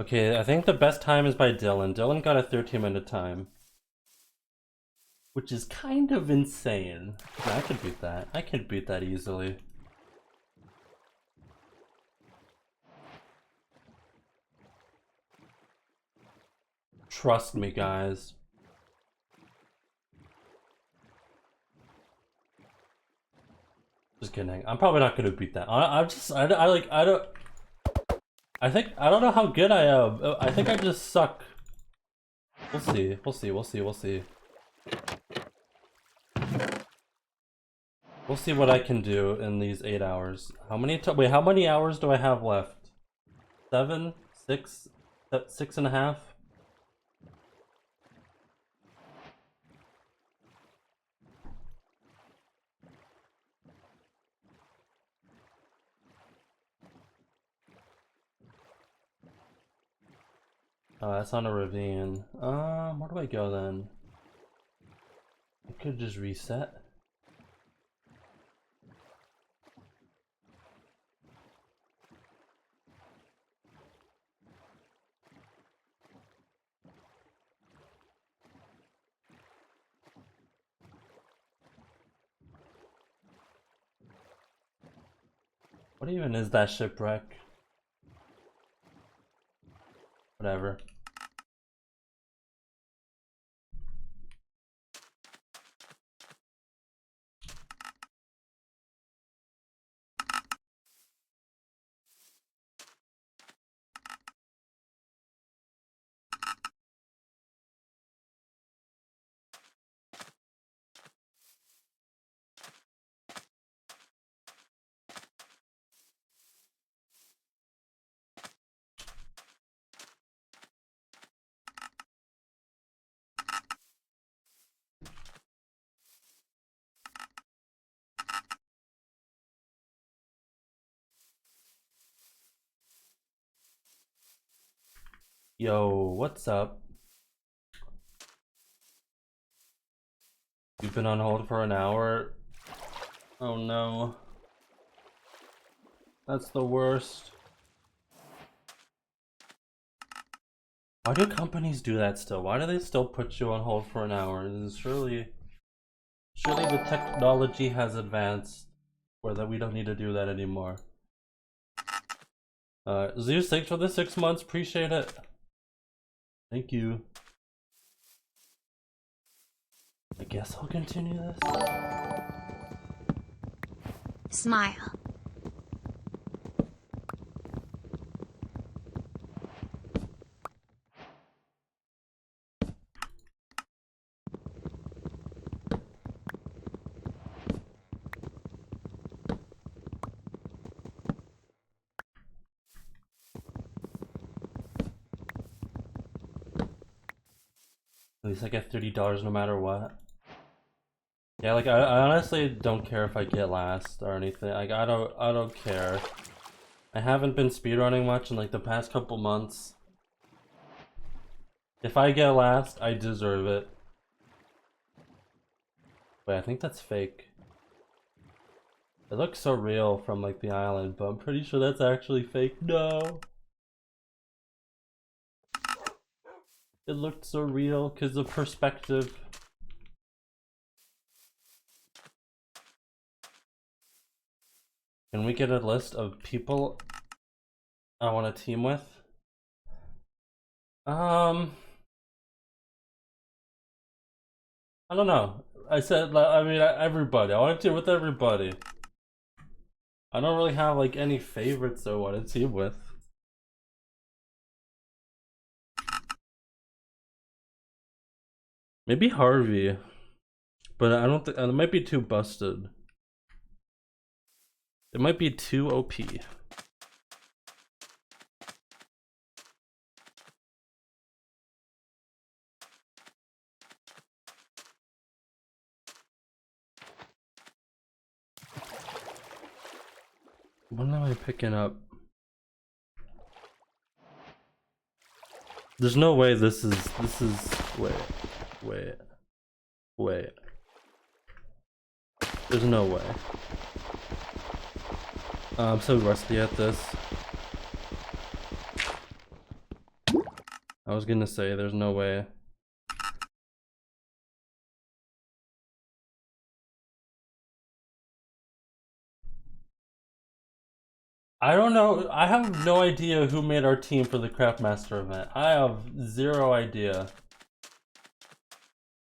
Okay, I think the best time is by Dylan. Dylan got a 13-minute time. Which is kind of insane. Yeah, I could beat that. I could beat that easily. Trust me, guys. Just kidding. I'm probably not gonna beat that. I don't know how good I am. I think I just suck. We'll see. We'll see. We'll see. We'll see. We'll see what I can do in these 8 hours. How many hours do I have left? 7? 6? 6.5? Oh, that's on a ravine. Where do I go then? I could just reset. What even is that shipwreck? Whatever. Yo, what's up? You've been on hold for an hour? Oh no. That's the worst. Why do companies do that still? Why do they still put you on hold for an hour? Surely the technology has advanced where that we don't need to do that anymore. Zeus, thanks for the 6 months. Appreciate it. Thank you. I guess I'll continue this. Smile. At least I get $30 no matter what. Yeah, like I honestly don't care if I get last or anything. Like I don't care. I haven't been speedrunning much in like the past couple months. If I get last, I deserve it. Wait, I think that's fake. It looks so real from like the island, but I'm pretty sure that's actually fake. No. It looked so real because of perspective. Can we get a list of people I want to team with? I don't know. I said, I mean, everybody. I want to team with everybody. I don't really have like any favorites I want to team with. Maybe Harvey, but I don't think it might be too busted. It might be too OP. What am I picking up? There's no way this is wait. Wait. There's no way. I'm so rusty at this. I was gonna say there's no way. I don't know. I have no idea who made our team for the Craftmaster event. I have zero idea.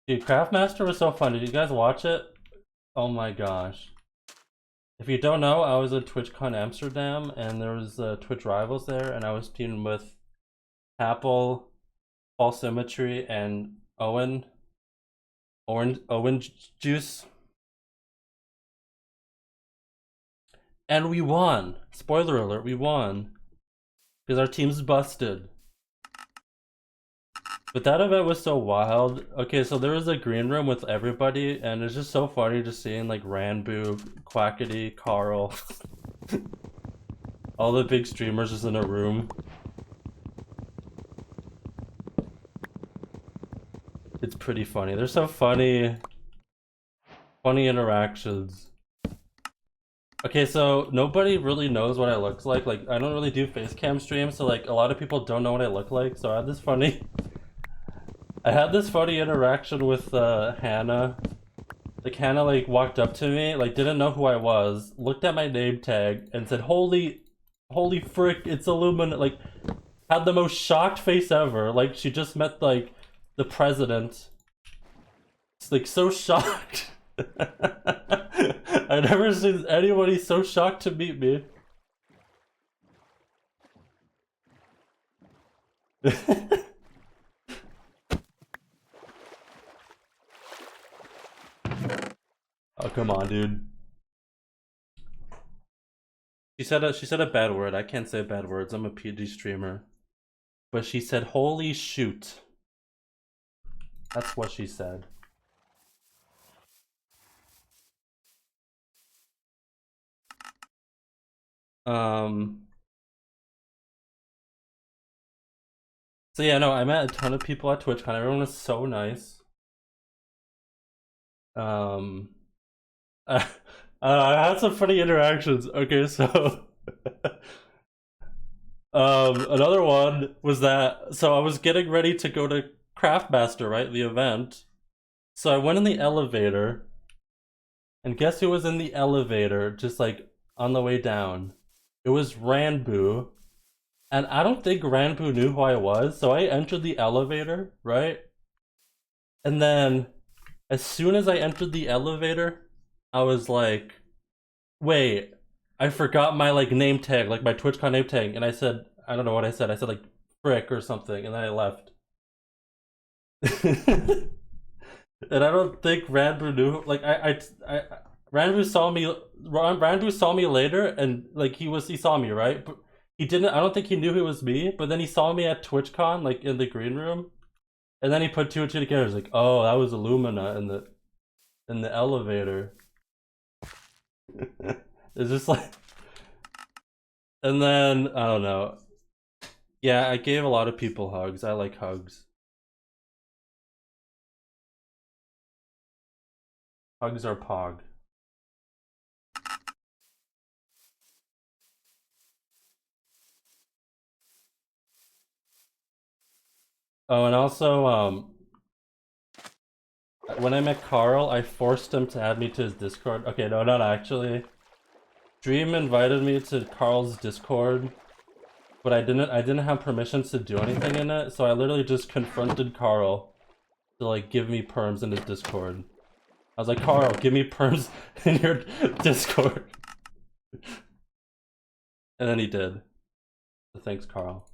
Dude, Craftmaster was so fun. Did you guys watch it? Oh my gosh. If you don't know, I was at Twitchcon Amsterdam and there was Twitch Rivals there, and I was teaming with Apple, False Symmetry, and Owen Juice. And we won. Spoiler alert, we won. Because our team's busted. But that event was so wild. Okay, so there was a green room with everybody, and it's just so funny just seeing like Ranboo, Quackity, Carl. All the big streamers just in a room. It's pretty funny. They're so funny. Funny interactions. Okay, so nobody really knows what I look like. Like, I don't really do face cam streams, so like a lot of people don't know what I look like. So I had this funny interaction with Hannah. Like, Hannah like walked up to me, like didn't know who I was, looked at my name tag, and said, "Holy frick, it's Illumina!" Like, had the most shocked face ever. Like she just met like the president. It's like so shocked. I've never seen anybody so shocked to meet me. Oh, come on, dude. She said a bad word. I can't say bad words. I'm a PG streamer. But she said, "Holy shoot." That's what she said. So yeah, no, I met a ton of people at TwitchCon. Everyone was so nice. I had some funny interactions. Okay, so another one was that, so I was getting ready to go to Craftmaster, right, the event. So I went in the elevator, and guess who was in the elevator, just like on the way down? It was Ranboo. And I don't think Ranboo knew who I was, so I entered the elevator, right? And then, as soon as I entered the elevator, I was like, wait, I forgot my like name tag, like my TwitchCon name tag, and I said, I don't know what I said like frick or something, and then I left. And I don't think Ranboo knew, like Ranboo saw me later, and like he saw me, right? But he didn't, I don't think he knew it was me, but then he saw me at TwitchCon, like in the green room, and then he put two and two together. He's like, oh, that was Illumina in the elevator. It's just like, and then I don't know. Yeah, I gave a lot of people hugs. I like hugs. Hugs are pog. Oh, and also, when I met Carl, I forced him to add me to his Discord. Okay, no, not actually. Dream invited me to Carl's Discord, but I didn't have permissions to do anything in it, so I literally just confronted Carl to like give me perms in his Discord. I was like, Carl, give me perms in your Discord. And then he did. So thanks, Carl.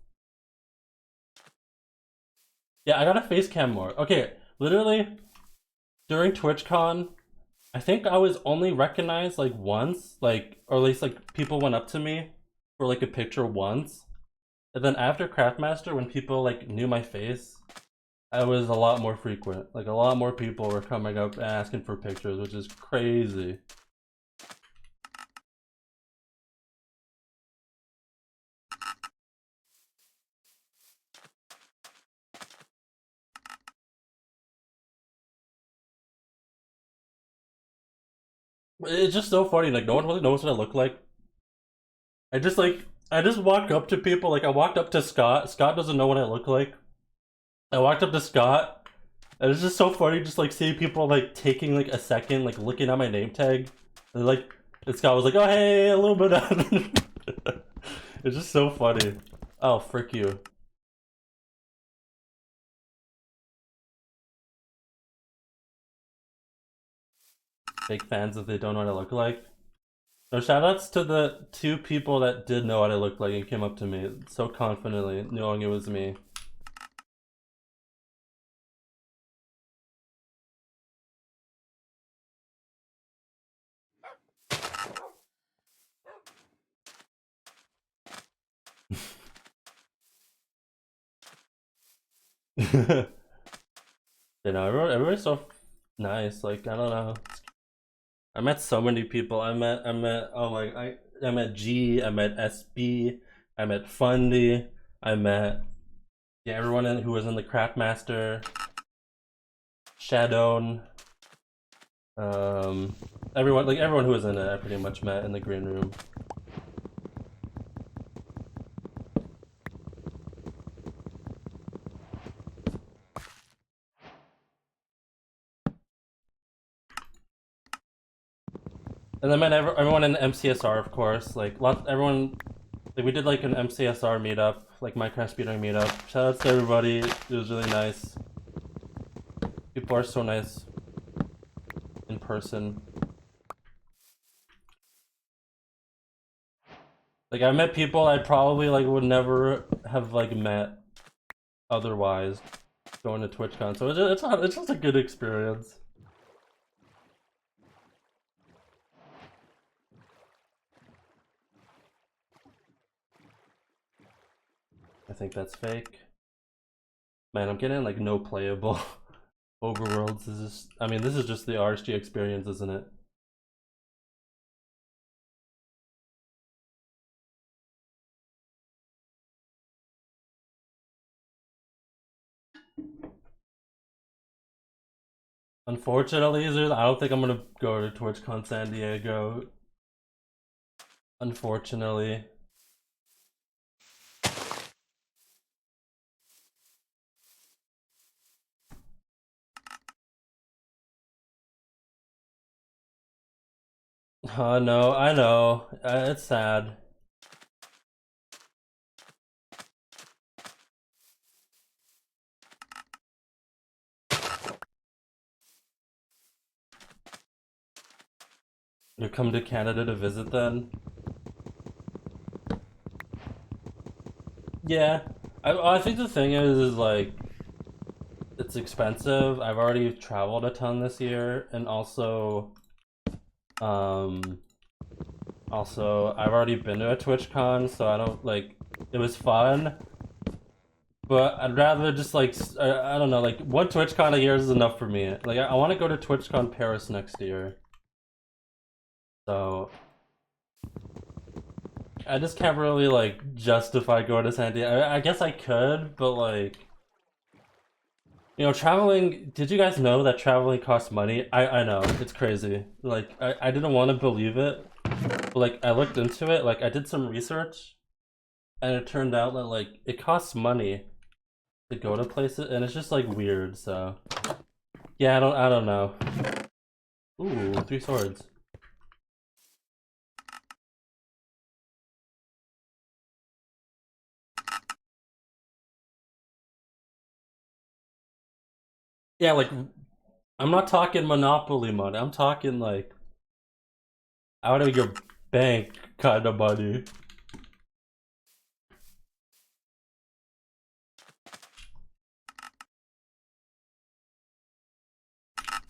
Yeah, I gotta face cam more. Okay, literally, during TwitchCon, I think I was only recognized like once, like, or at least like people went up to me for like a picture once. And then after Craftmaster, when people like knew my face, I was a lot more frequent. Like a lot more people were coming up and asking for pictures, which is crazy. It's just so funny. Like no one really knows what I look like. I just walk up to people. Like I walked up to Scott. Scott doesn't know what I look like. I walked up to Scott, and it's just so funny. Just like seeing people like taking like a second, like looking at my name tag, and like and Scott was like, "Oh hey, a little bit of." It's just so funny. Oh frick you. Fake fans if they don't know what I look like. No, shoutouts to the 2 people that did know what I looked like and came up to me so confidently, knowing it was me. You know, everyone's so nice. Like I don't know. I met so many people. Oh my, I met G. I met SB. I met Fundy. I met everyone who was in the Craftmaster. Shadowne. Everyone who was in it, I pretty much met in the green room. And I met everyone in the MCSR, of course. Like everyone. Like we did like an MCSR meetup, like Minecraft speedrun meetup. Shout out to everybody. It was really nice. People are so nice in person. Like I met people I probably like would never have like met otherwise going to TwitchCon. So it's just a good experience. I think that's fake. Man, I'm getting like no playable overworlds. This is just the RSG experience, isn't it? Unfortunately, I don't think I'm gonna go to TwitchCon San Diego. Unfortunately. No, I know. It's sad. You come to Canada to visit then? Yeah. I think the thing is like it's expensive. I've already traveled a ton this year, and also I've already been to a TwitchCon, so I don't like it was fun. But I'd rather just like I don't know, like one TwitchCon a year is enough for me. Like I want to go to TwitchCon Paris next year. So I just can't really like justify going to San Diego. I guess I could, but like traveling. Did you guys know that traveling costs money? I know it's crazy. Like I didn't want to believe it, but like I looked into it. Like I did some research, and it turned out that like it costs money to go to places, and it's just like weird. So yeah, I don't know. Ooh, 3 swords. Yeah, like I'm not talking Monopoly money. I'm talking like out of your bank kind of money.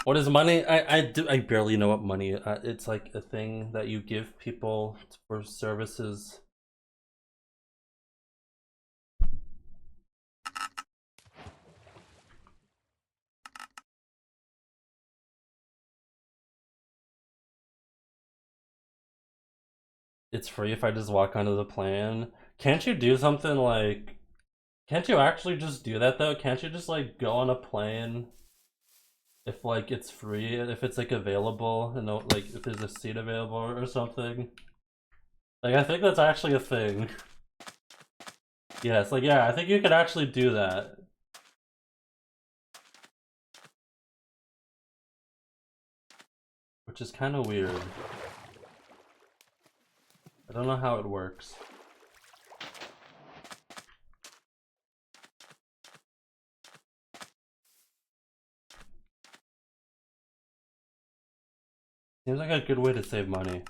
What is money? I barely know what money. It's like a thing that you give people for services. It's free if I just walk onto the plane. Can't you do something like? Can't you actually just do that though? Can't you just like go on a plane if like it's free, if it's like available, you know, like if there's a seat available or something. Like I think that's actually a thing. Yes, like yeah, I think you could actually do that. Which is kind of weird. I don't know how it works. Seems like a good way to save money.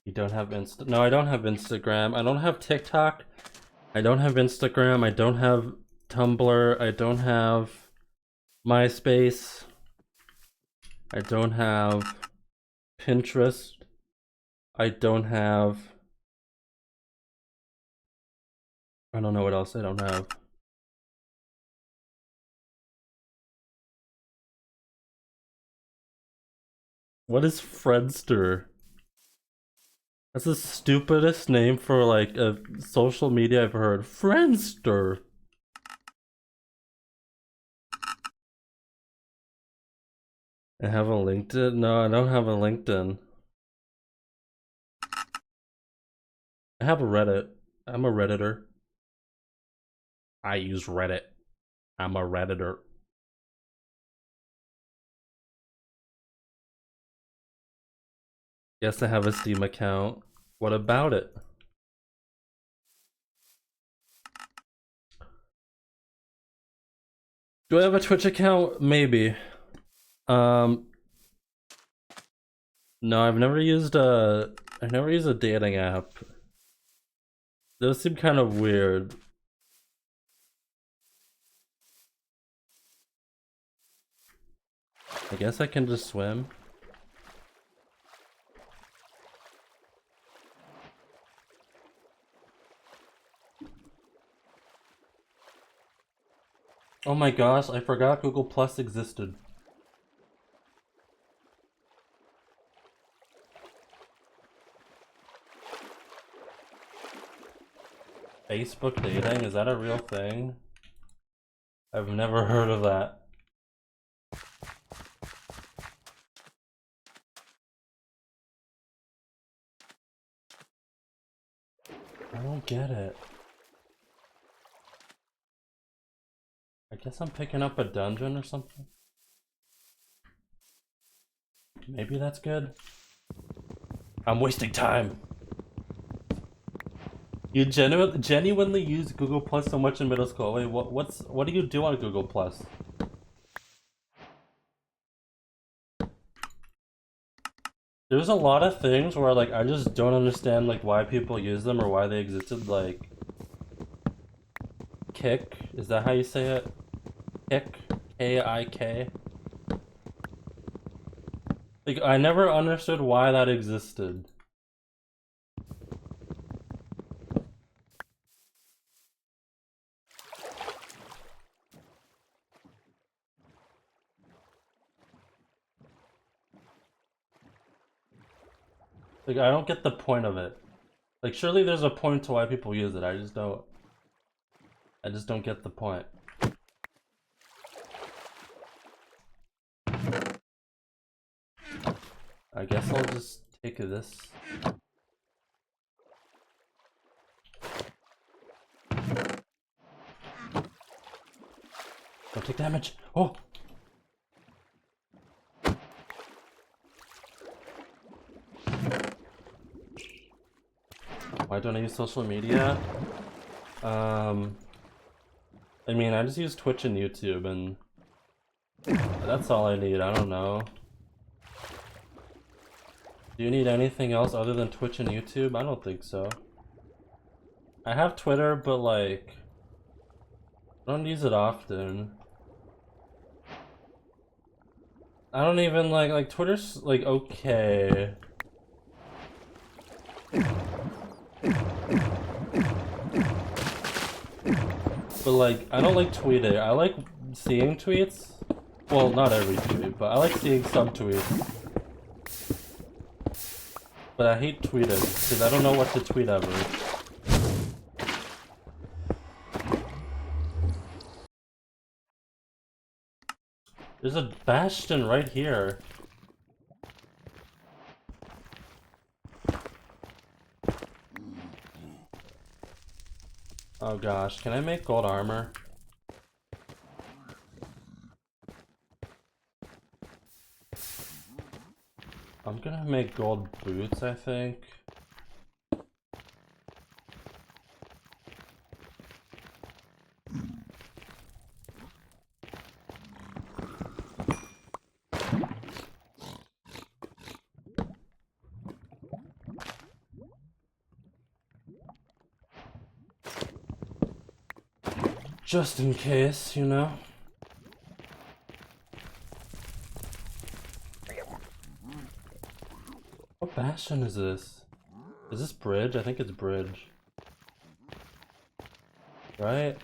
You don't have No, I don't have Instagram. I don't have TikTok. I don't have Instagram. I don't have Tumblr. I don't have MySpace. I don't have Pinterest. I don't have... I don't know what else I don't have. What is Friendster? That's the stupidest name for like a social media I've heard. Friendster. I have a LinkedIn? No, I don't have a LinkedIn. I have a Reddit. I'm a Redditor. I use Reddit. I'm a Redditor. Yes, I have a Steam account. What about it? Do I have a Twitch account? Maybe. No, I've never used a dating app. Those seem kind of weird. I guess I can just swim. Oh my gosh, I forgot Google Plus existed. Facebook dating? Is that a real thing? I've never heard of that. I don't get it. I guess I'm picking up a dungeon or something. Maybe that's good. I'm wasting time. You genuinely use Google Plus so much in middle school. Wait, what do you do on Google Plus? There's a lot of things where like I just don't understand like why people use them or why they existed. Like Kik, is that how you say it? Kik, K-I-K. Like I never understood why that existed. Like I don't get the point of it. Like surely there's a point to why people use it. I just don't get the point. I guess I'll just take this. Don't take damage. Oh! Why don't I use social media? I mean, I just use Twitch and YouTube, and that's all I need. I don't know. Do you need anything else other than Twitch and YouTube? I don't think so. I have Twitter, but like, I don't use it often. I don't even like Twitter's like okay. But like, I don't like tweeting. I like seeing tweets. Well, not every tweet, but I like seeing some tweets. But I hate tweeting, because I don't know what to tweet ever. There's a Bastion right here. Oh gosh, can I make gold armor? I'm gonna make gold boots, I think. Just in case, you know? What Bastion is this? Is this bridge? I think it's bridge. Right?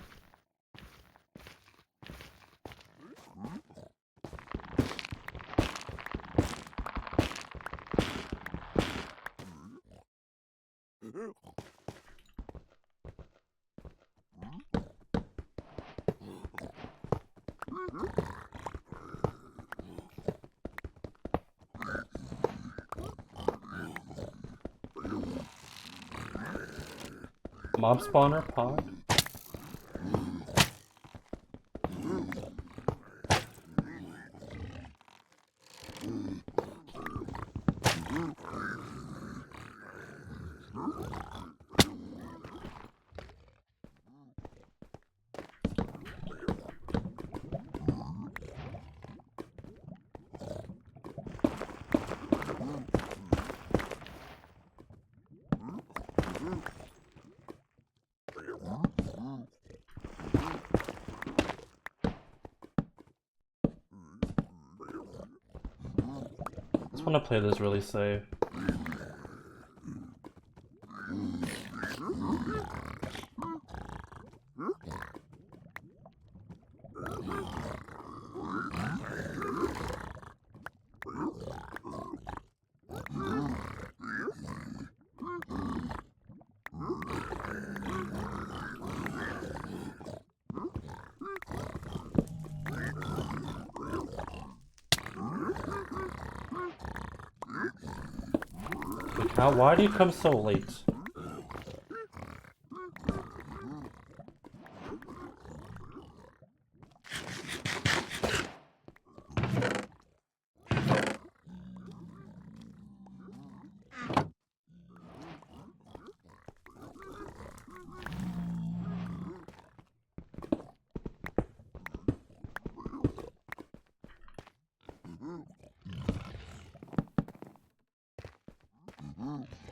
Mob spawner pod? I just want to play this really safe. Why do you come so late?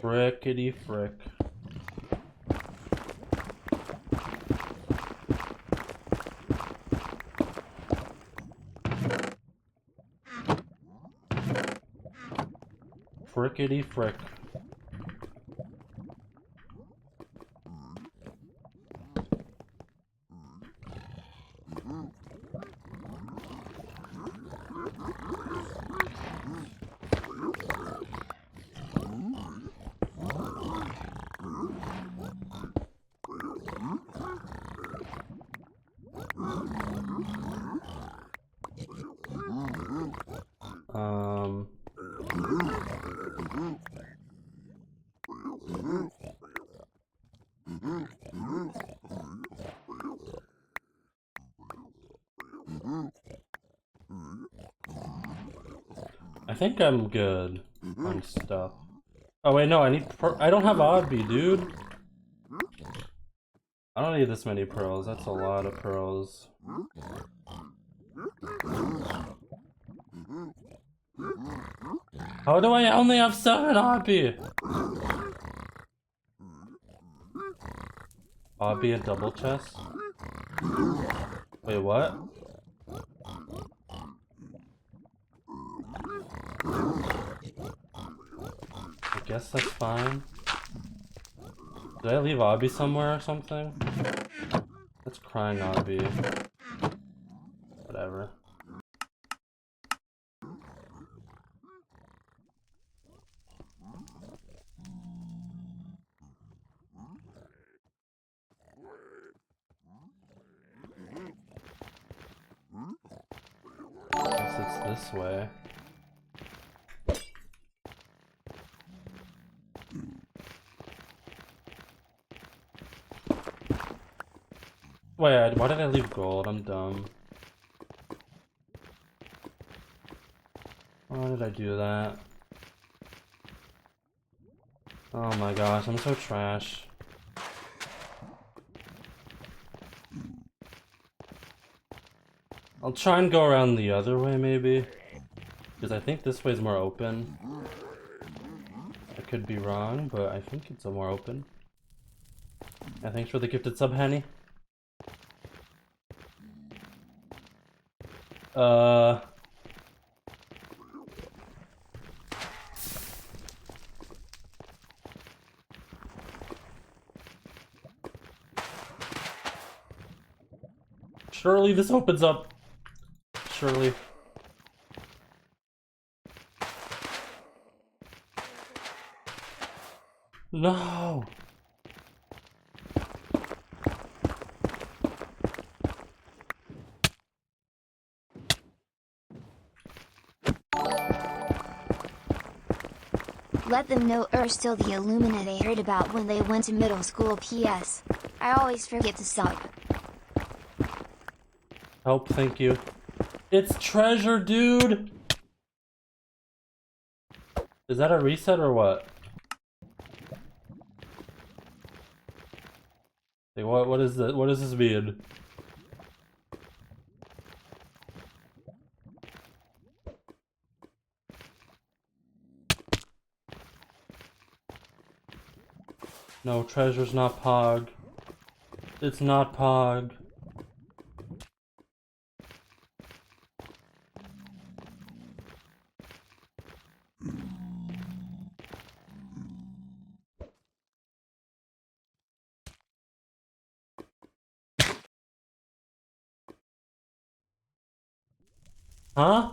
Frickety frick. Frickety frick. I think I'm good on stuff. Oh wait, no, I don't have Obby, dude. I don't need this many pearls. That's a lot of pearls. How do I only have 7 Obby? Obby and double chest? Wait, what? I guess that's fine. Did I leave Obby somewhere or something? That's crying obby. Whatever. Guess it's this way. Wait, why did I leave gold? I'm dumb. Why did I do that? Oh my gosh, I'm so trash. I'll try and go around the other way maybe, because I think this way is more open. I could be wrong, but I think it's more open. Yeah, thanks for the gifted sub, Henny. Surely this opens up. Surely. No! Let them know still the Illumina they heard about when they went to middle school. PS. I always forget to sub. Help, thank you. It's treasure, dude! Is that a reset or what? Hey, what is that? What does this mean? No, treasure's not Pog. It's not Pog. Huh?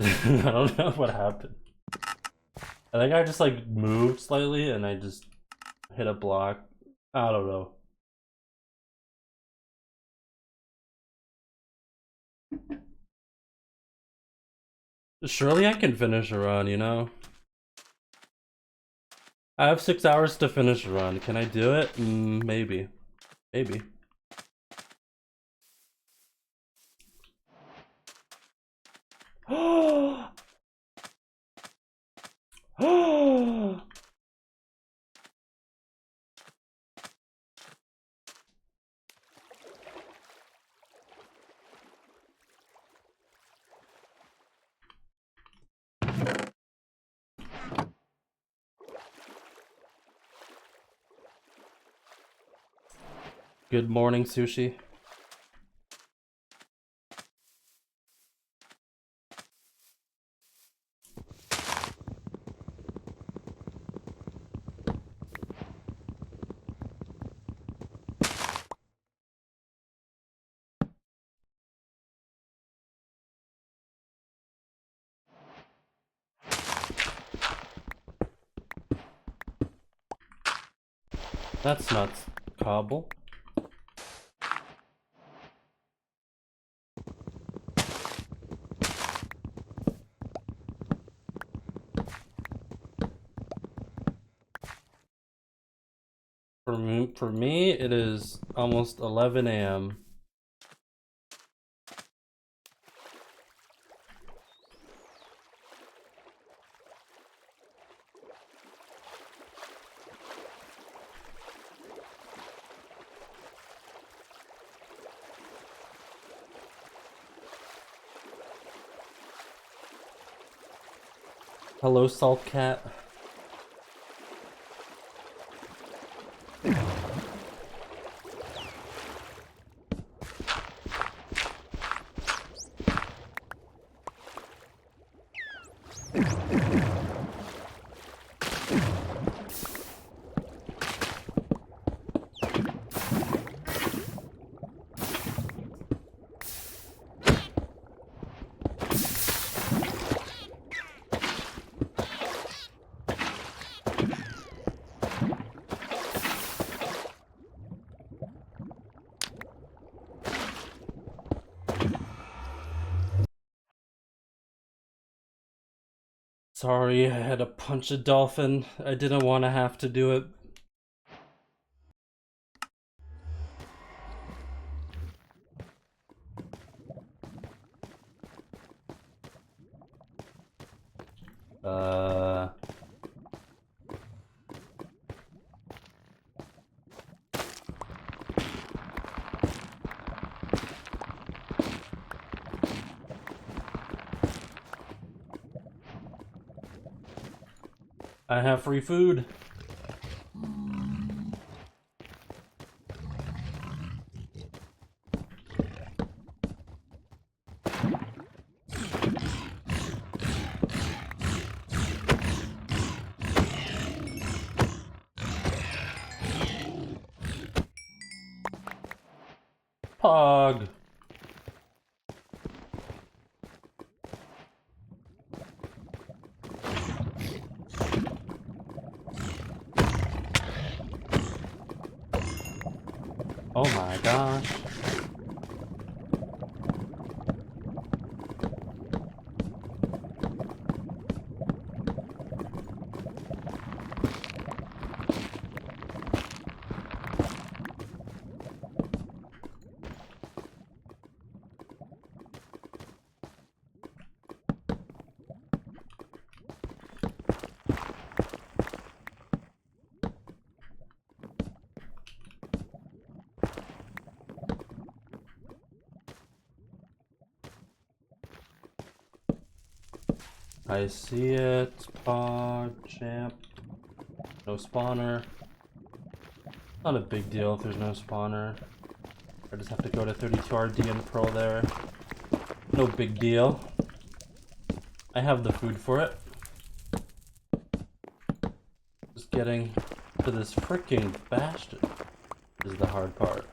I don't know what happened. I think I just like moved slightly and I just hit a block. I don't know. Surely I can finish a run, you know? I have 6 hours to finish a run. Can I do it? Maybe. Maybe. Good morning, Sushi. That's not cobble. For me, it is almost 11 a.m. Hello, Salt Cat. sorry I had to punch a dolphin. I didn't want to have to do it. I have free food. Pog. Oh my gosh. I see it. Pog, champ. No spawner. Not a big deal if there's no spawner. I just have to go to 32 RD and Pro there. No big deal. I have the food for it. Just getting to this freaking Bastion is the hard part.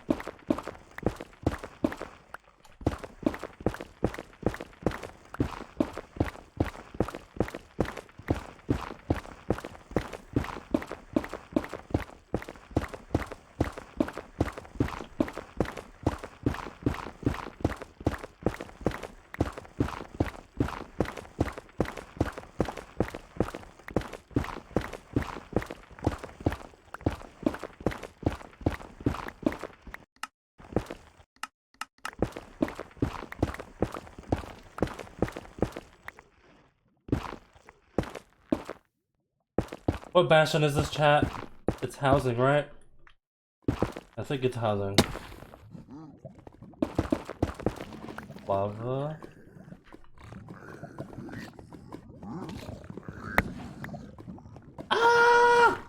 What Bastion is this, chat? It's housing, right? I think it's housing. Lava. Ah!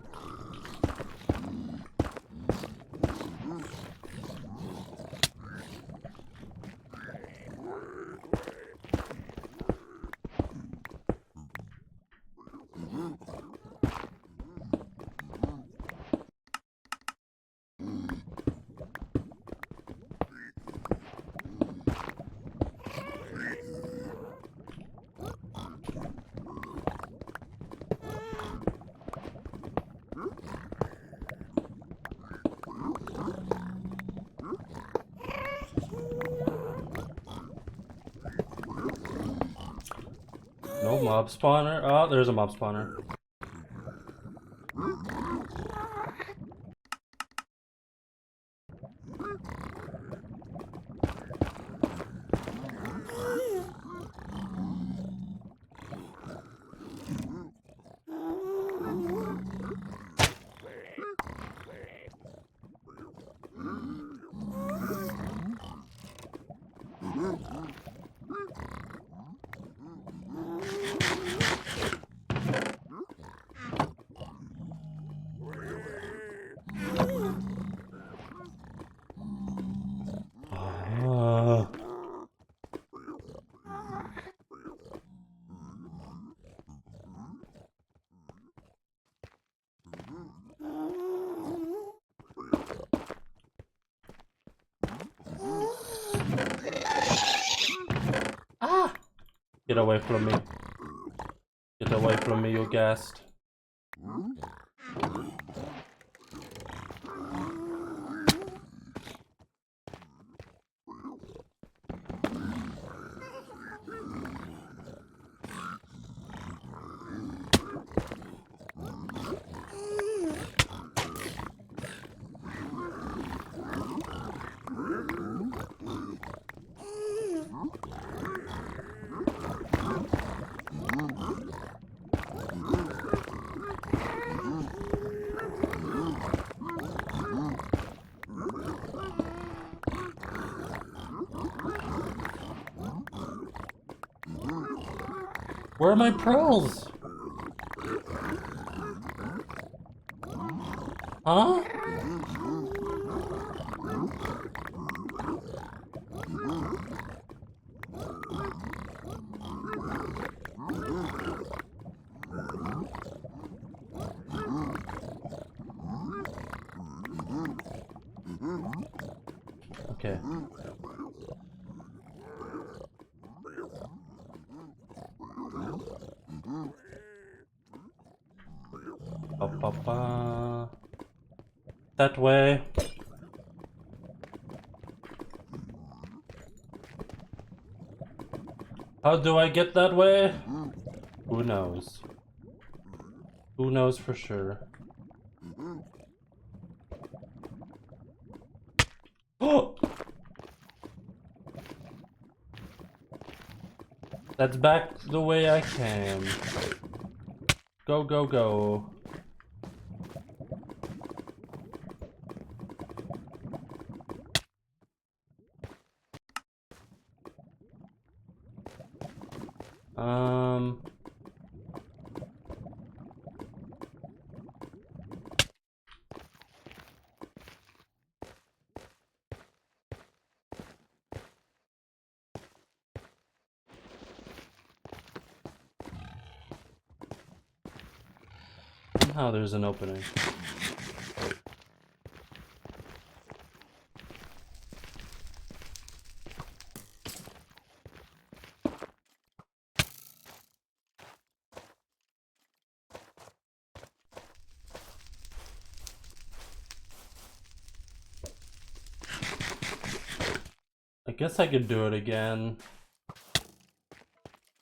No mob spawner. Oh, there's a mob spawner. Ah! Get away from me. Get away from me, you ghast. Where are my pearls? Huh? Okay. Ba-ba-ba. That way. How do I get that way? Who knows? Who knows for sure? Oh! That's back the way I came. Go, go, go. Somehow there's an opening. I guess I could do it again.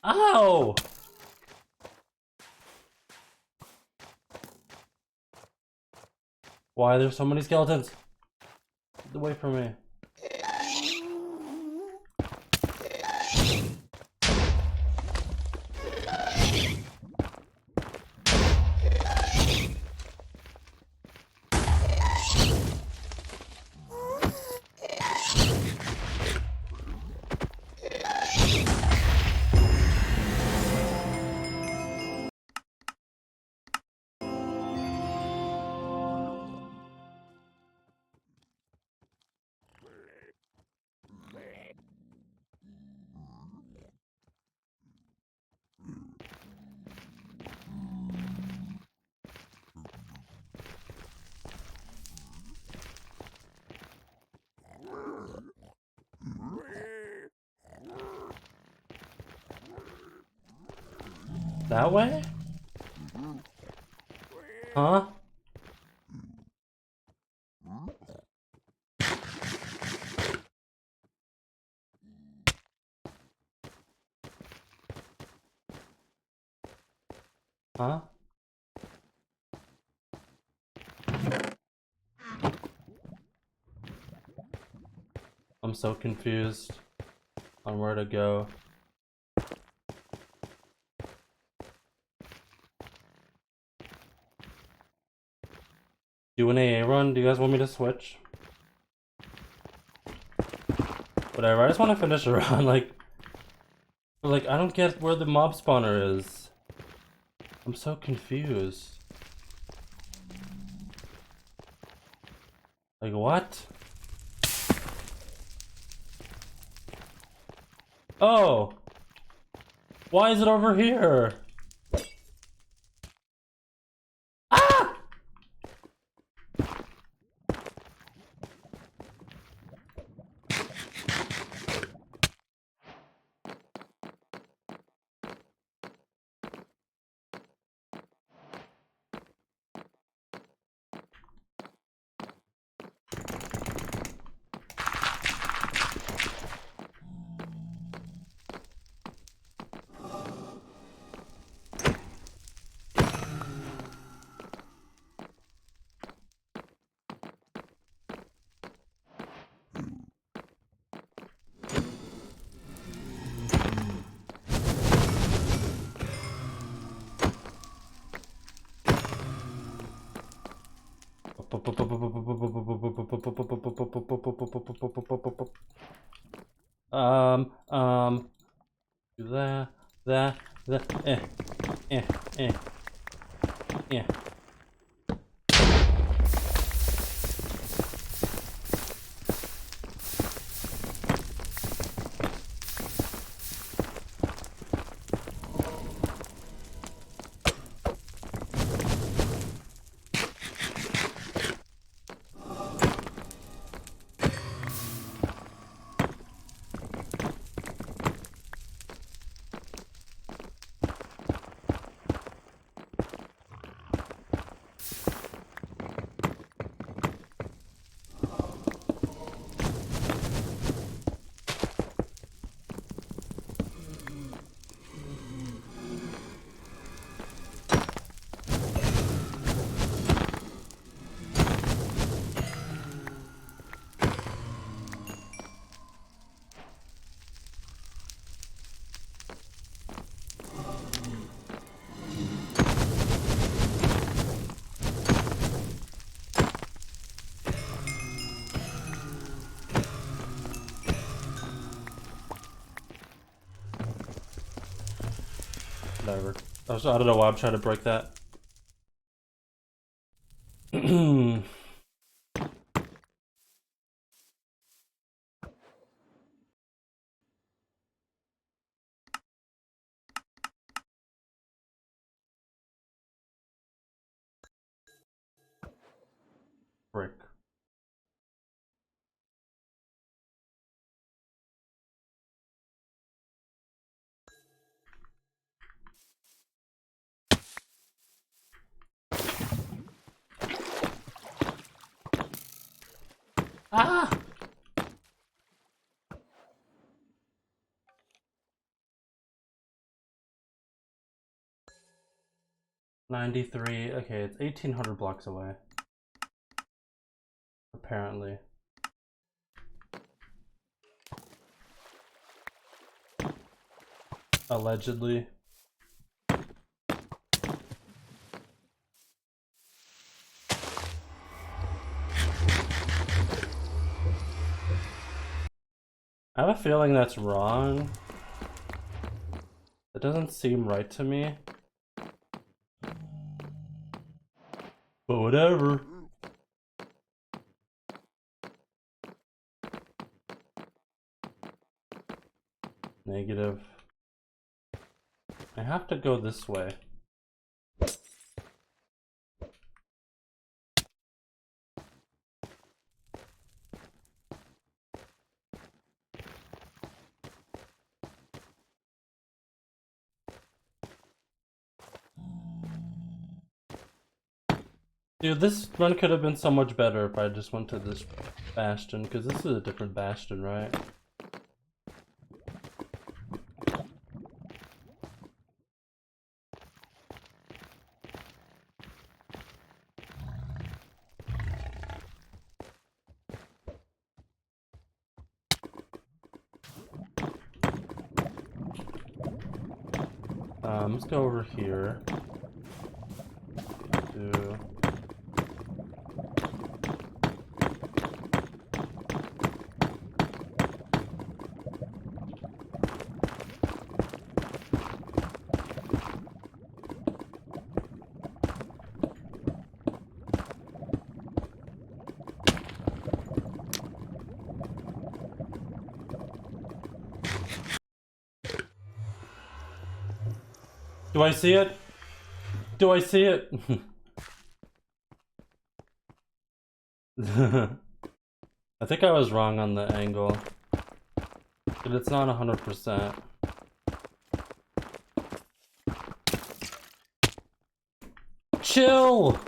Ow! Why are there so many skeletons? Get away from me. That way? Huh? Huh? I'm so confused on where to go. Do an AA run? Do you guys want me to switch? Whatever, I just want to finish a run, like I don't get where the mob spawner is. I'm so confused. Like, what? Oh! Why is it over here? Ah! Um, that, Yeah. Whatever. I don't know why I'm trying to break that. Brick. Ah! 93. Okay, it's 1,800 blocks away. Apparently. Allegedly. I have a feeling that's wrong. It doesn't seem right to me. But whatever. Negative. I have to go this way. Dude, this run could have been so much better if I just went to this Bastion, because this is a different Bastion, right? Let's go over here. To... Do I see it? Do I see it? I think I was wrong on the angle. But it's not 100%. Chill!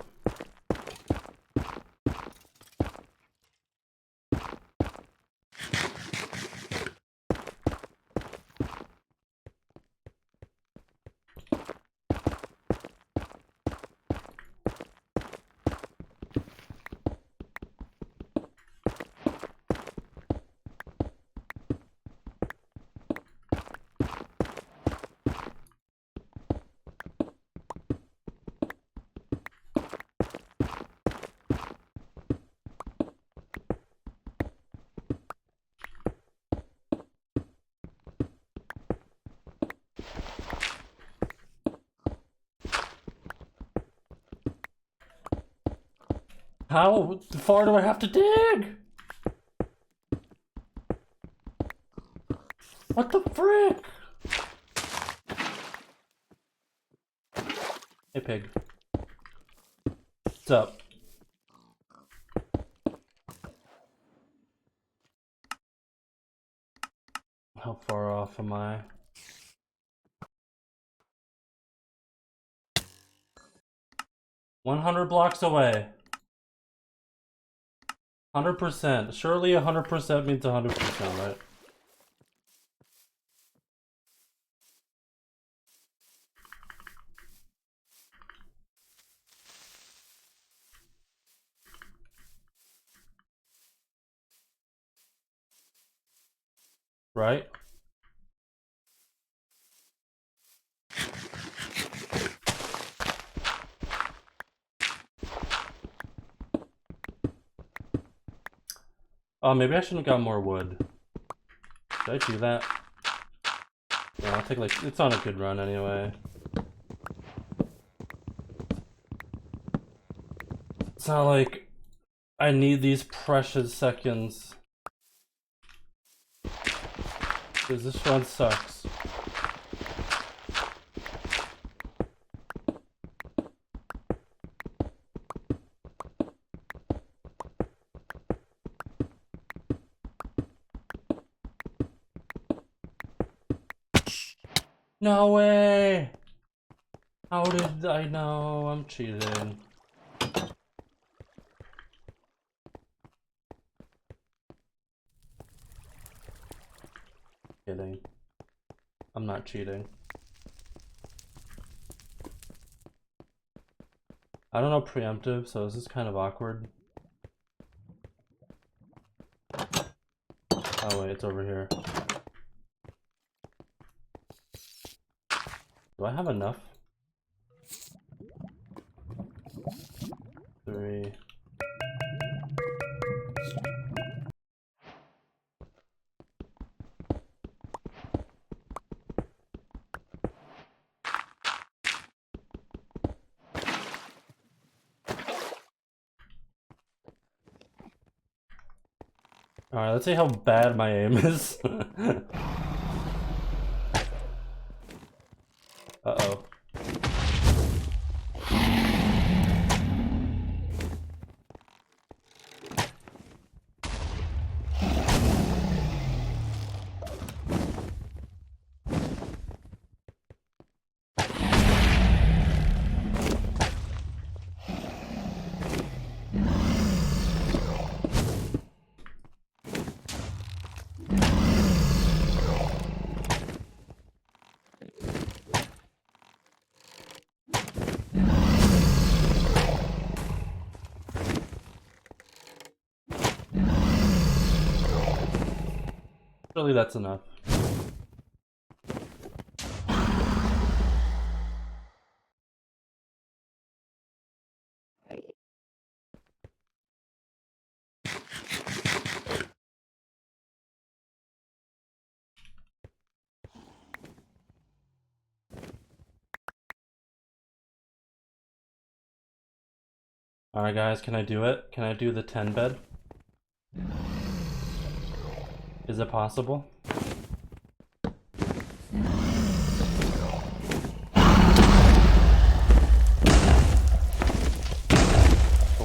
How far do I have to dig? What the frick? Hey pig. What's up? How far off am I? $100 blocks away. 100%. Surely 100% means 100%, right? Right? Oh, maybe I shouldn't have got more wood. Did I do that? Yeah, I'll take like, it's on a good run anyway. It's not like I need these precious seconds. Because this run sucks. No way! How did I know? I'm cheating. Kidding. I'm not cheating. I don't know preemptive, so this is kind of awkward. Oh wait, it's over here. Do I have enough? 3. Alright, let's see how bad my aim is. Uh-oh. Surely that's enough. Alright guys, can I do it? Can I do the 10 bed? Is it possible?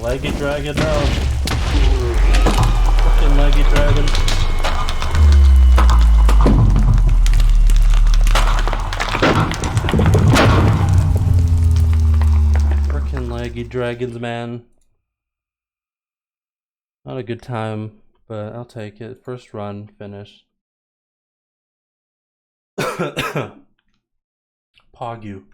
Leggy dragon down. Fucking leggy dragon. Frickin' leggy dragons, man. Not a good time, but I'll take it. First run, finish. Pog you.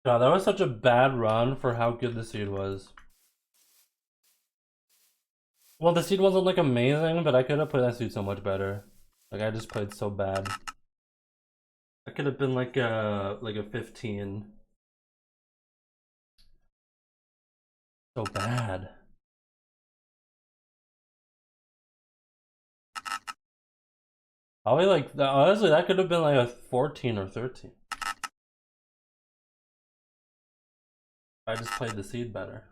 God, that was such a bad run for how good the seed was. Well, the seed wasn't like amazing, but I could have played that seed so much better. Like I just played so bad. I could have been like a 15. So bad. Probably like, honestly, that could have been like a 14 or 13. I just played the seed better.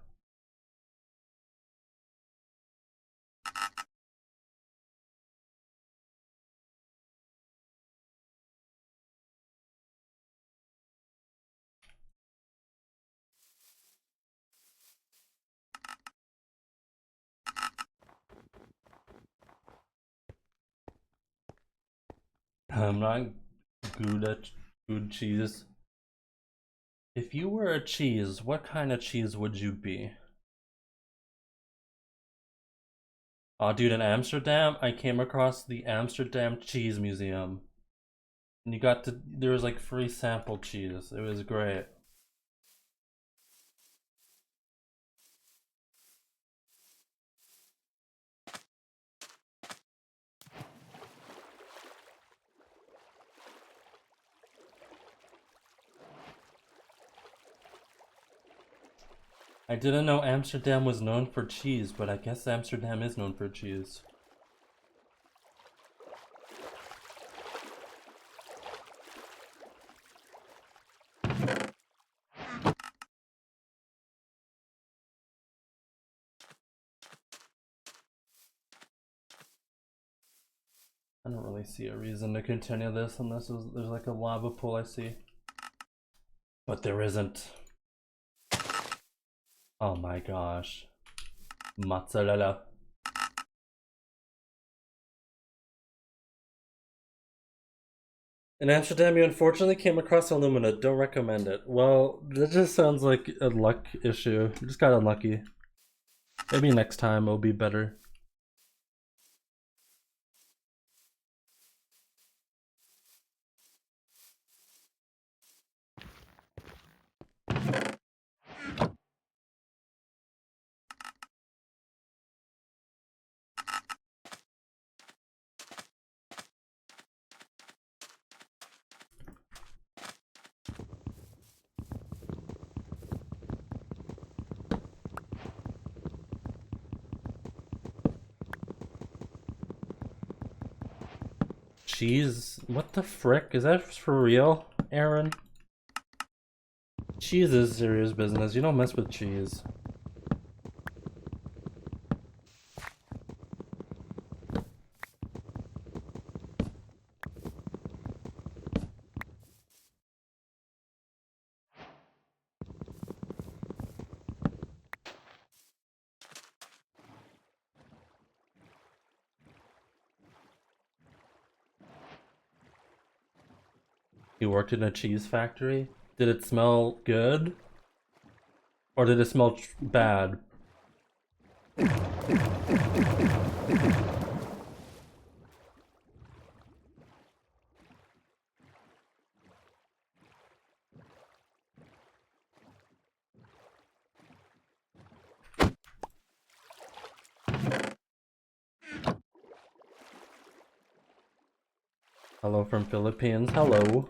I'm not good at good cheese. If you were a cheese, what kind of cheese would you be? Oh, dude, in Amsterdam, I came across the Amsterdam Cheese Museum. And you got to, there was like free sample cheese. It was great. I didn't know Amsterdam was known for cheese, but I guess Amsterdam is known for cheese. I don't really see a reason to continue this unless there's like a lava pool I see. But there isn't. Oh my gosh. Mozzarella. In Amsterdam, you unfortunately came across Illumina. Don't recommend it. Well, that just sounds like a luck issue. You just got unlucky. Maybe next time it'll be better. Cheese? What the frick? Is that for real, Aaron? Cheese is serious business. You don't mess with cheese. You worked in a cheese factory? Did it smell good? Or did it smell bad? Hello from Philippines. Hello.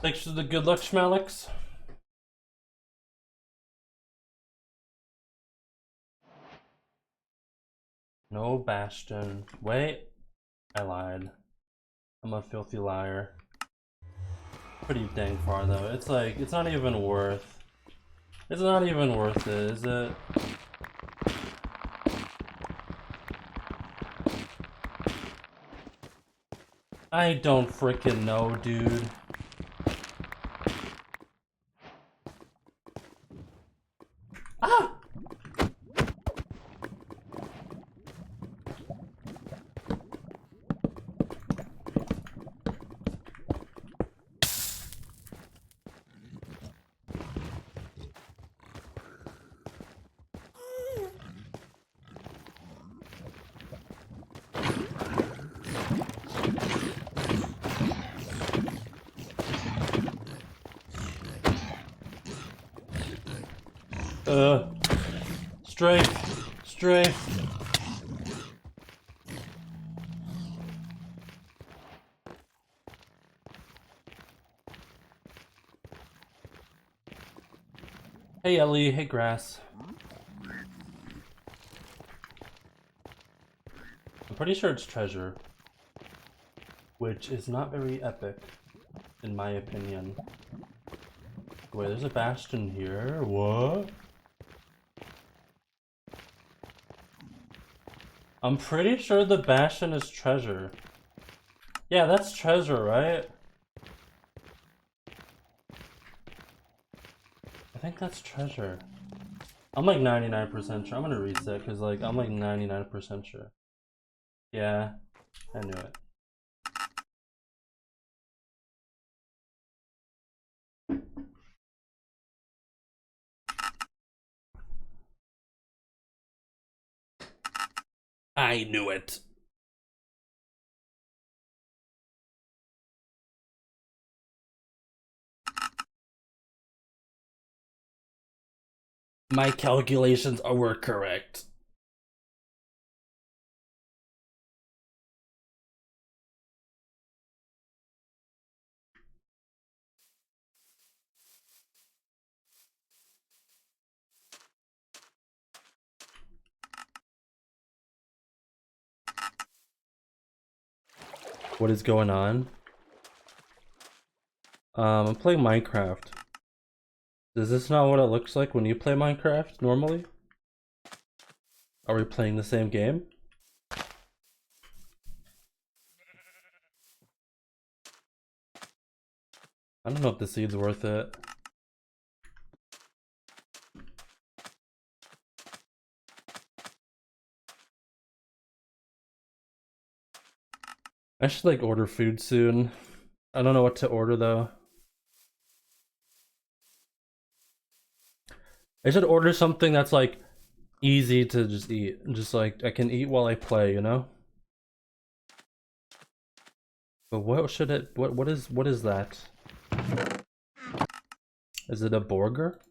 Thanks for the good luck, Schmalix. No Bastion. Wait, I lied. I'm a filthy liar. Pretty dang far though. It's like, it's not even worth. It's not even worth it, is it? I don't frickin' know, dude. Ah! Strafe. Strafe. Hey Ellie, hey Grass. I'm pretty sure it's treasure, which is not very epic, in my opinion. Wait, there's a Bastion here. What? I'm pretty sure the Bastion is treasure. Yeah, that's treasure, right? I think that's treasure. I'm like 99% sure. I'm gonna reset because like I'm like 99% sure. Yeah, I knew it. I knew it. My calculations were correct. What is going on? I'm playing Minecraft. Is this not what it looks like when you play Minecraft normally? Are we playing the same game? I don't know if the seed's worth it. I should like order food soon. I don't know what to order though. I should order something that's like easy to just eat. Just like I can eat while I play, you know? But what should it what is that? Is it a burger?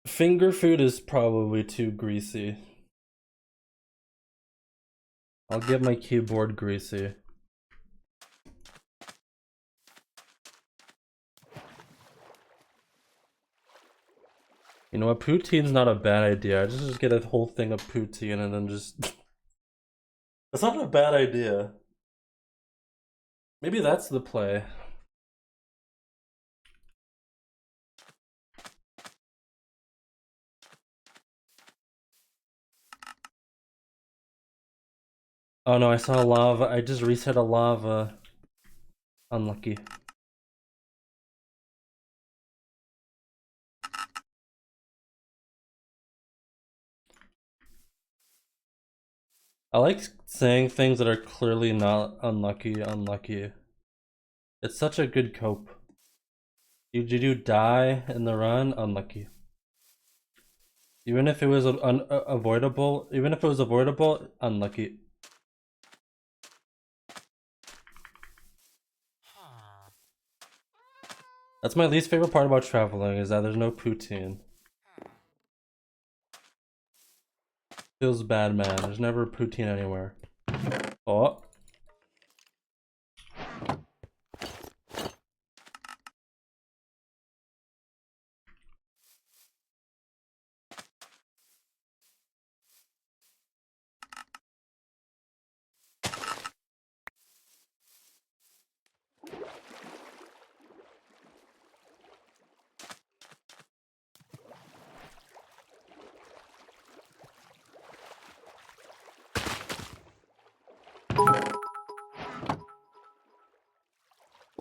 Finger food is probably too greasy. I'll get my keyboard greasy. You know what? Poutine's not a bad idea. I just get a whole thing of poutine and then just. That's not a bad idea. Maybe that's the play. Oh no, I saw lava. I just reset a lava. Unlucky. I like saying things that are clearly not unlucky, unlucky. It's such a good cope. Did you die in the run? Unlucky. Even if it was avoidable, unlucky. That's my least favorite part about traveling, is that there's no poutine. Feels bad, man. There's never poutine anywhere. Oh.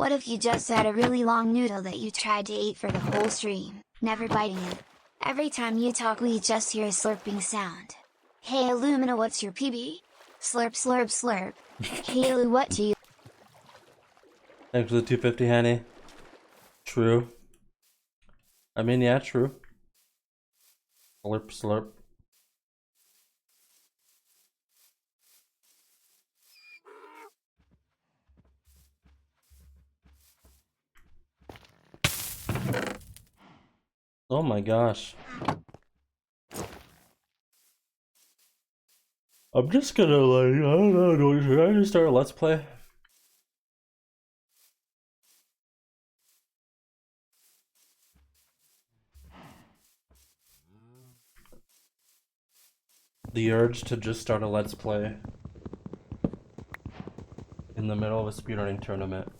What if you just had a really long noodle that you tried to eat for the whole stream, never biting it? Every time you talk we just hear a slurping sound. Hey Illumina, what's your PB? Slurp slurp slurp. Hey Illu, what do you— Thanks for the 250, Hanny. True. I mean, yeah, true. Slurp, slurp. Oh my gosh. I'm just gonna like, I don't know, should I just start a let's play? The urge to just start a let's play in the middle of a speedrunning tournament.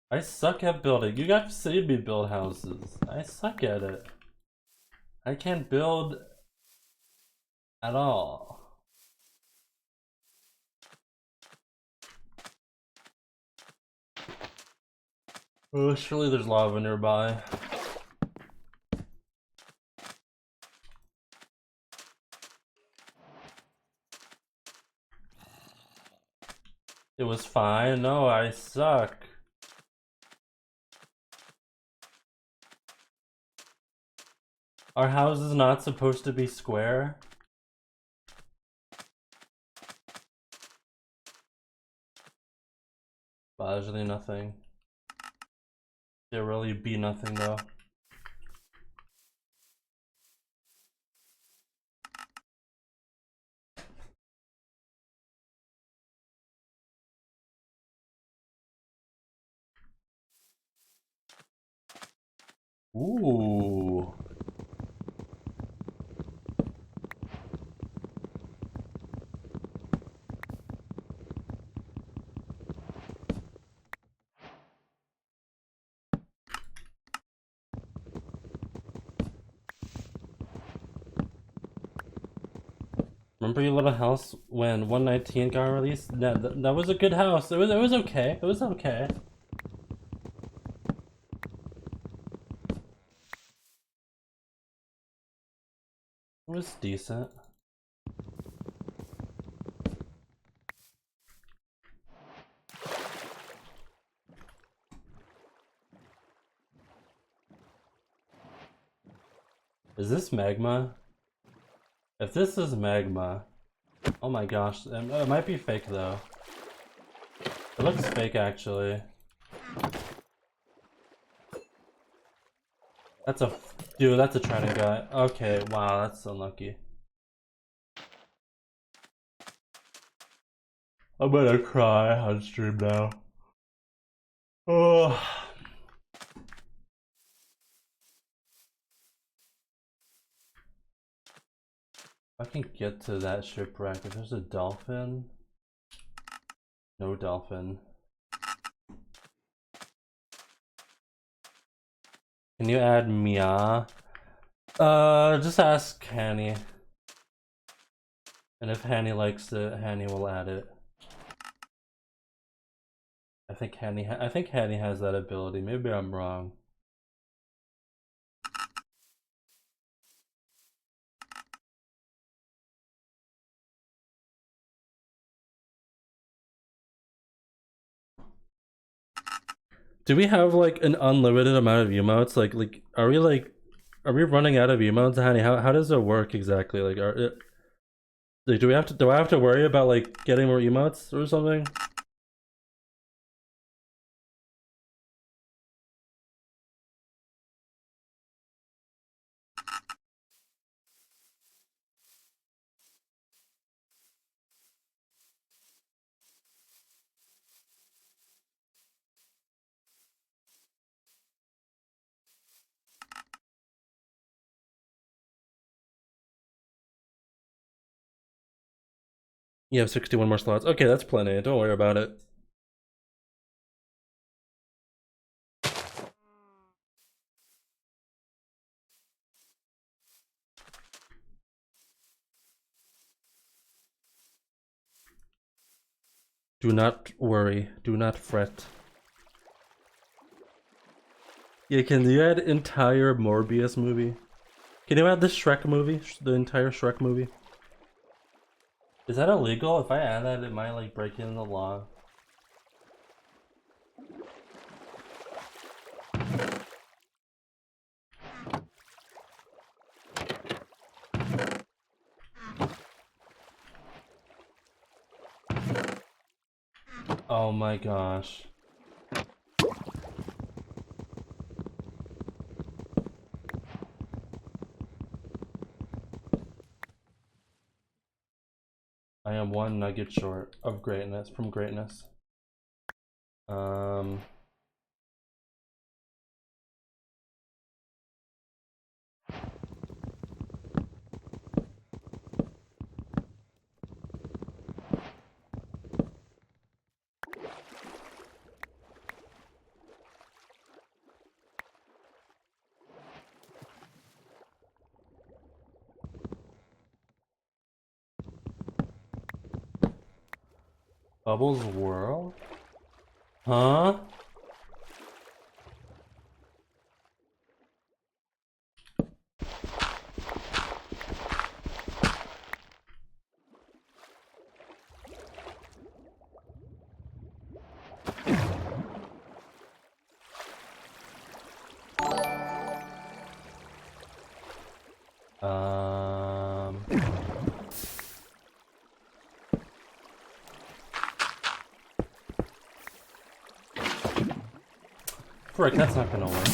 I suck at building. You guys see me build houses. I suck at it. I can't build at all. Oh, surely there's lava nearby. It was fine. No, I suck. Our house is not supposed to be square. But there's really nothing. There really be nothing though. Ooh. Remember your little house when 119 got released? That was a good house. It was okay. It was okay. It was decent. Is this magma? If this is magma, oh my gosh, it might be fake though. It looks fake actually. Dude, that's a training guy. Okay, wow, that's unlucky. I'm gonna cry on stream now. Oh. I can get to that shipwreck. If there's a dolphin. No dolphin. Can you add Mia? Just ask Hanny. And if Hanny likes it, Hanny will add it. I think Hanny has that ability. Maybe I'm wrong. Do we have like an unlimited amount of emotes? Like are we running out of emotes, Hanny? How does it work exactly? Like like, do I have to worry about like getting more emotes or something? You have 61 more slots. Okay, that's plenty. Don't worry about it. Do not worry. Do not fret. Yeah, can you add entire Morbius movie? Can you add the Shrek movie? The entire Shrek movie? Is that illegal? If I add that, it might like break in the law. Oh my gosh. I am one nugget short of greatness, from greatness. Bubbles World? Huh? Frick, that's not gonna work.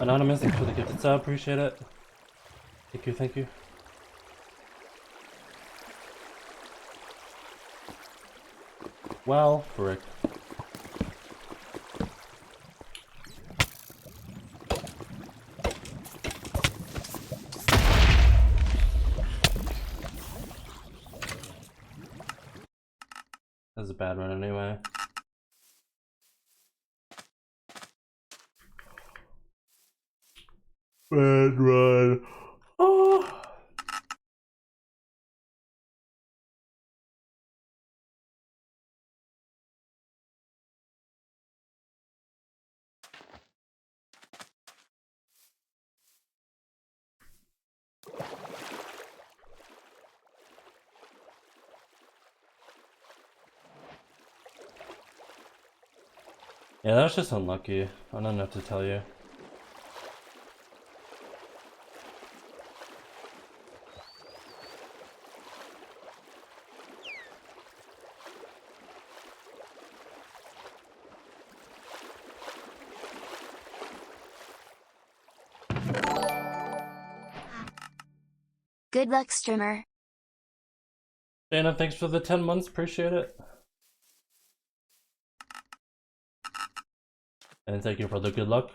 Anonymous, thanks for the gifted sub, appreciate it. Thank you, thank you. Well, frick. That's a bad run anyway. Bad run. Oh. Yeah, that was just unlucky. I don't know what to tell you. Good luck, streamer. Dana, thanks for the 10 months, appreciate it. And thank you for the good luck.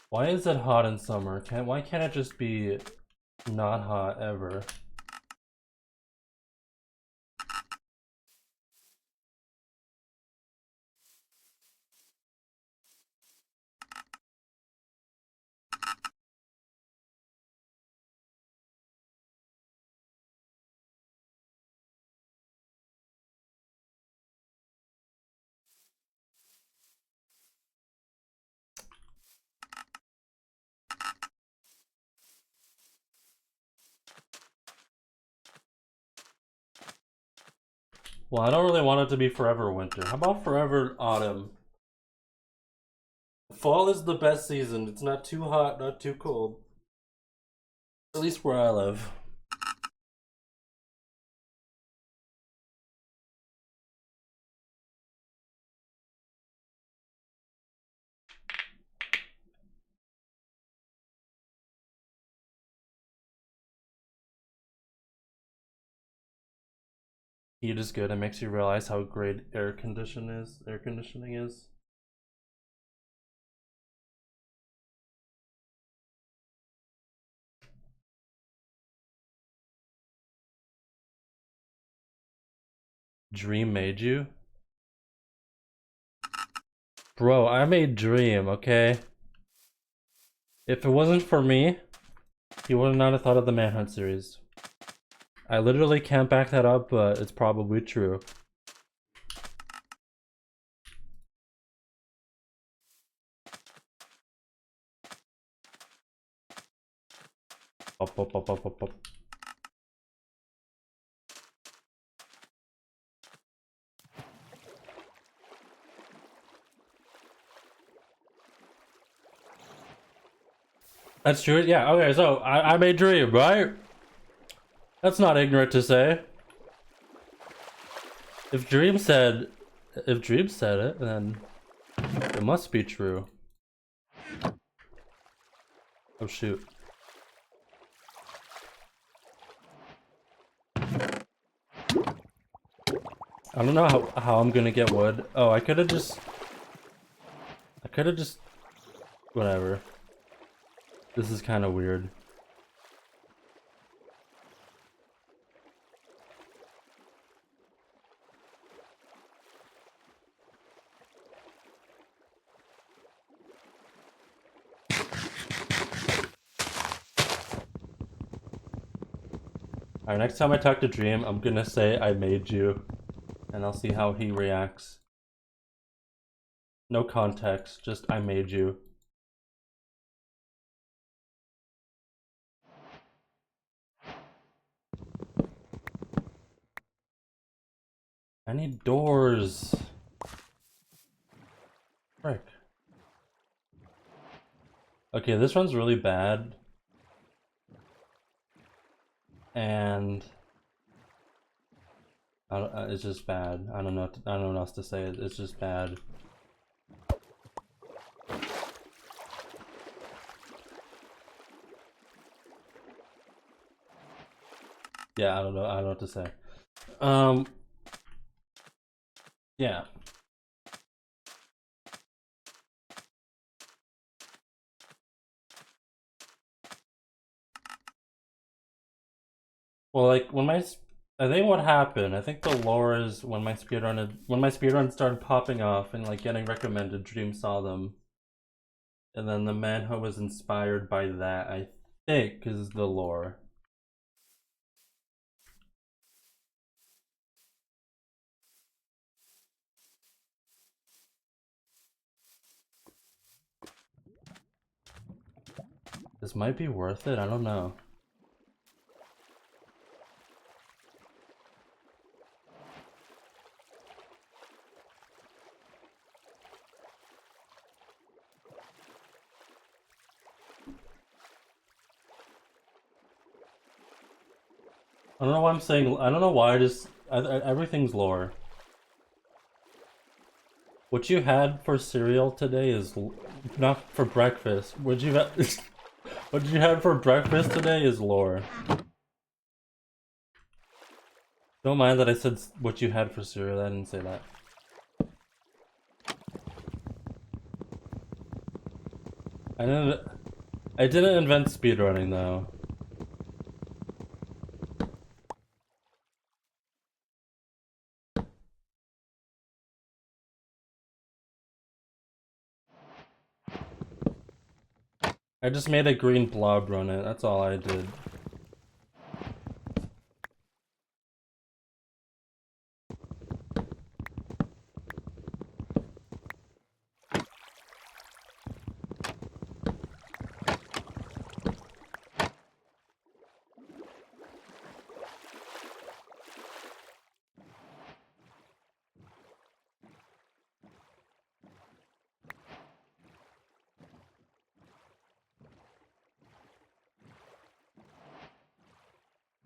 Why is it hot in summer? Why can't it just be not hot ever? Well, I don't really want it to be forever winter. How about forever autumn? Fall is the best season. It's not too hot, not too cold. At least where I live. heat is good. It makes you realize how great air conditioning is. Dream made you? Bro, I made Dream, okay? If it wasn't for me, he would not have thought of the Manhunt series. I literally can't back that up, but it's probably true. Up. That's true. Yeah. Okay. So I made Dream, right? That's not ignorant to say. If Dream said it, then it must be true. Oh shoot. I don't know how I'm gonna get wood. Oh, I could have just whatever. This is kind of weird. Alright, next time I talk to Dream, I'm gonna say I made you. And I'll see how he reacts. No context, just I made you. I need doors. Frick. Okay, this one's really bad. And it's just bad. I don't know what else to say. It's just bad. Yeah, I don't know what to say. Yeah. Well, like I think what happened, I think the lore is when my speedrun started popping off and like getting recommended, Dream saw them. And then the manhunt was inspired by that, I think, is the lore. This might be worth it, I don't know. I don't know why I'm saying, I don't know why everything's lore. What you had for cereal today is not for breakfast. What you had for breakfast today is lore. Don't mind that I said what you had for cereal, I didn't say that. I didn't invent speedrunning though. I just made a green blob run it, that's all I did.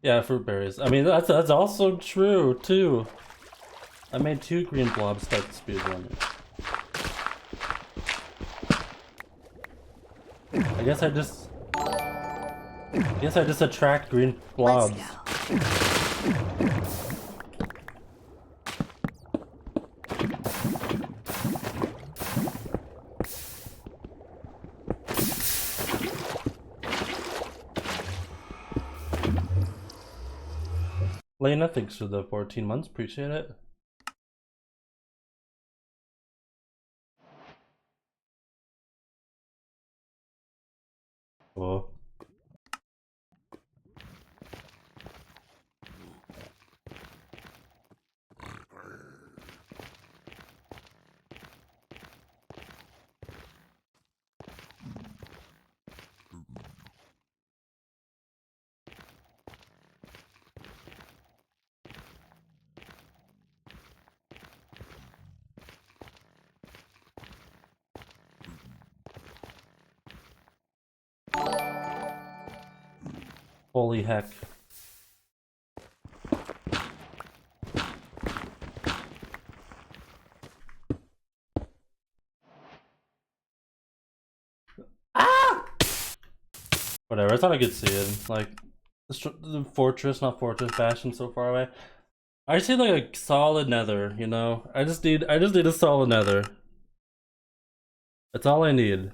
Yeah, fruit berries. I mean, that's also true too. I made 2 green blobs start the speedrunning. I guess I just attract green blobs. Let's go. Lena, thanks for the 14 months. Appreciate it. Cool. Holy heck. Ah! Whatever, I thought I could see it. Like, the fortress, not fortress, Bastion so far away. I just need like a solid nether, you know? I just need a solid nether. That's all I need.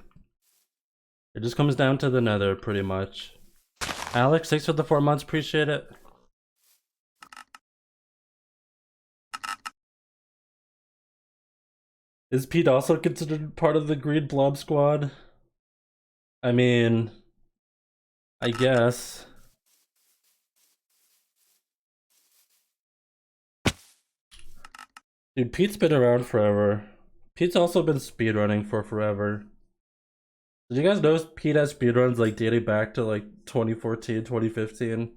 It just comes down to the nether, pretty much. Alex, thanks for the 4 months, appreciate it. Is Pete also considered part of the Green Blob Squad? I mean, I guess. Dude, Pete's been around forever. Pete's also been speedrunning for forever. Did you guys know Pete has speedruns like dating back to like 2014, 2015?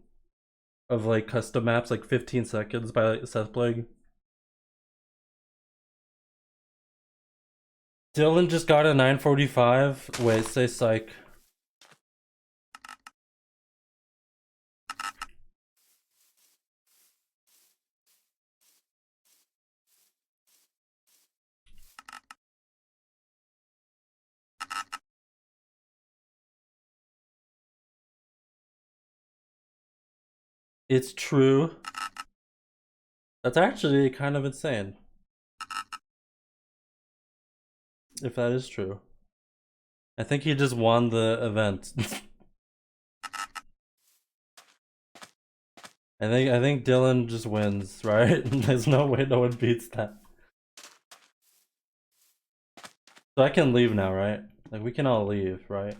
Of like custom maps, like 15 seconds by like, Seth Plague. Dylan just got a 945. Wait, say psych. It's true. That's actually kind of insane. If that is true. I think he just won the event. I think Dylan just wins, right? There's no way no one beats that. So I can leave now, right? Like we can all leave, right?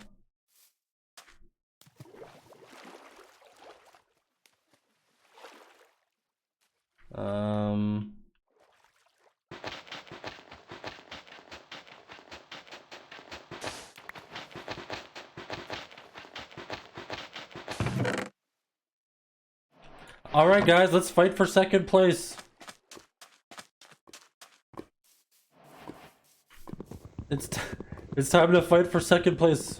Alright guys, let's fight for second place. It's time to fight for second place.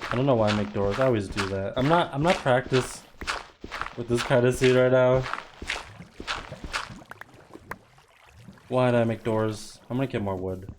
I don't know why I make doors. I always do that. I'm not practiced with this kind of scene right now. Why did I make doors? I'm gonna get more wood.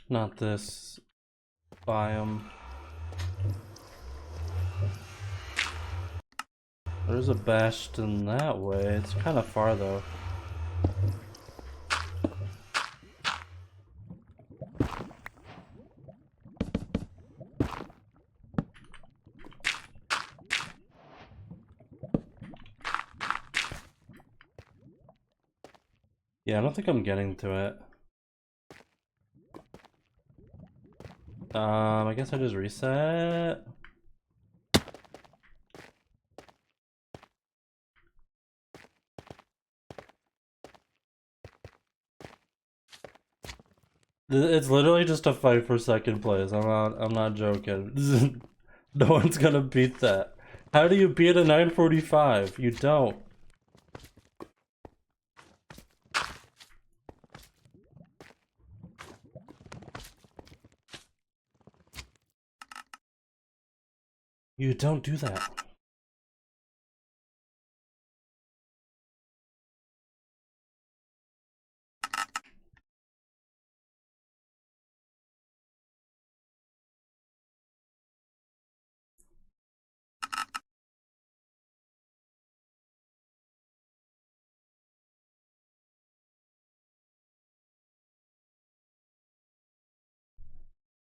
Not this biome. There's a Bastion that way. It's kind of far though. Yeah, I don't think I'm getting to it. I guess I just reset. It's literally just a fight for second place. I'm not joking. No one's gonna beat that. How do you beat a 945? You don't. You don't do that.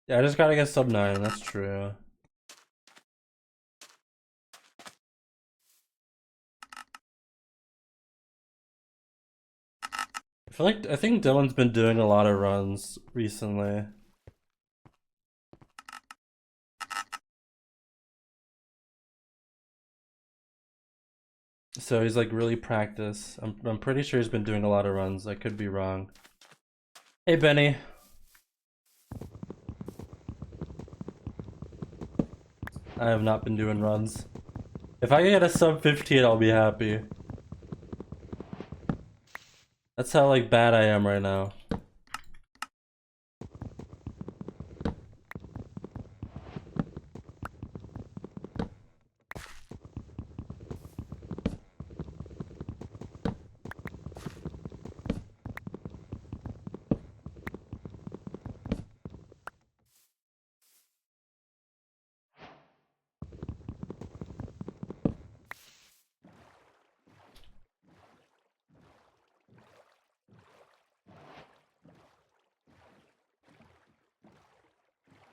Yeah, I just gotta get sub 9, that's true. I think Dylan's been doing a lot of runs recently. So he's like really practiced. I'm pretty sure he's been doing a lot of runs. I could be wrong. Hey Benny. I have not been doing runs. If I get a sub 15, I'll be happy. That's how like bad I am right now.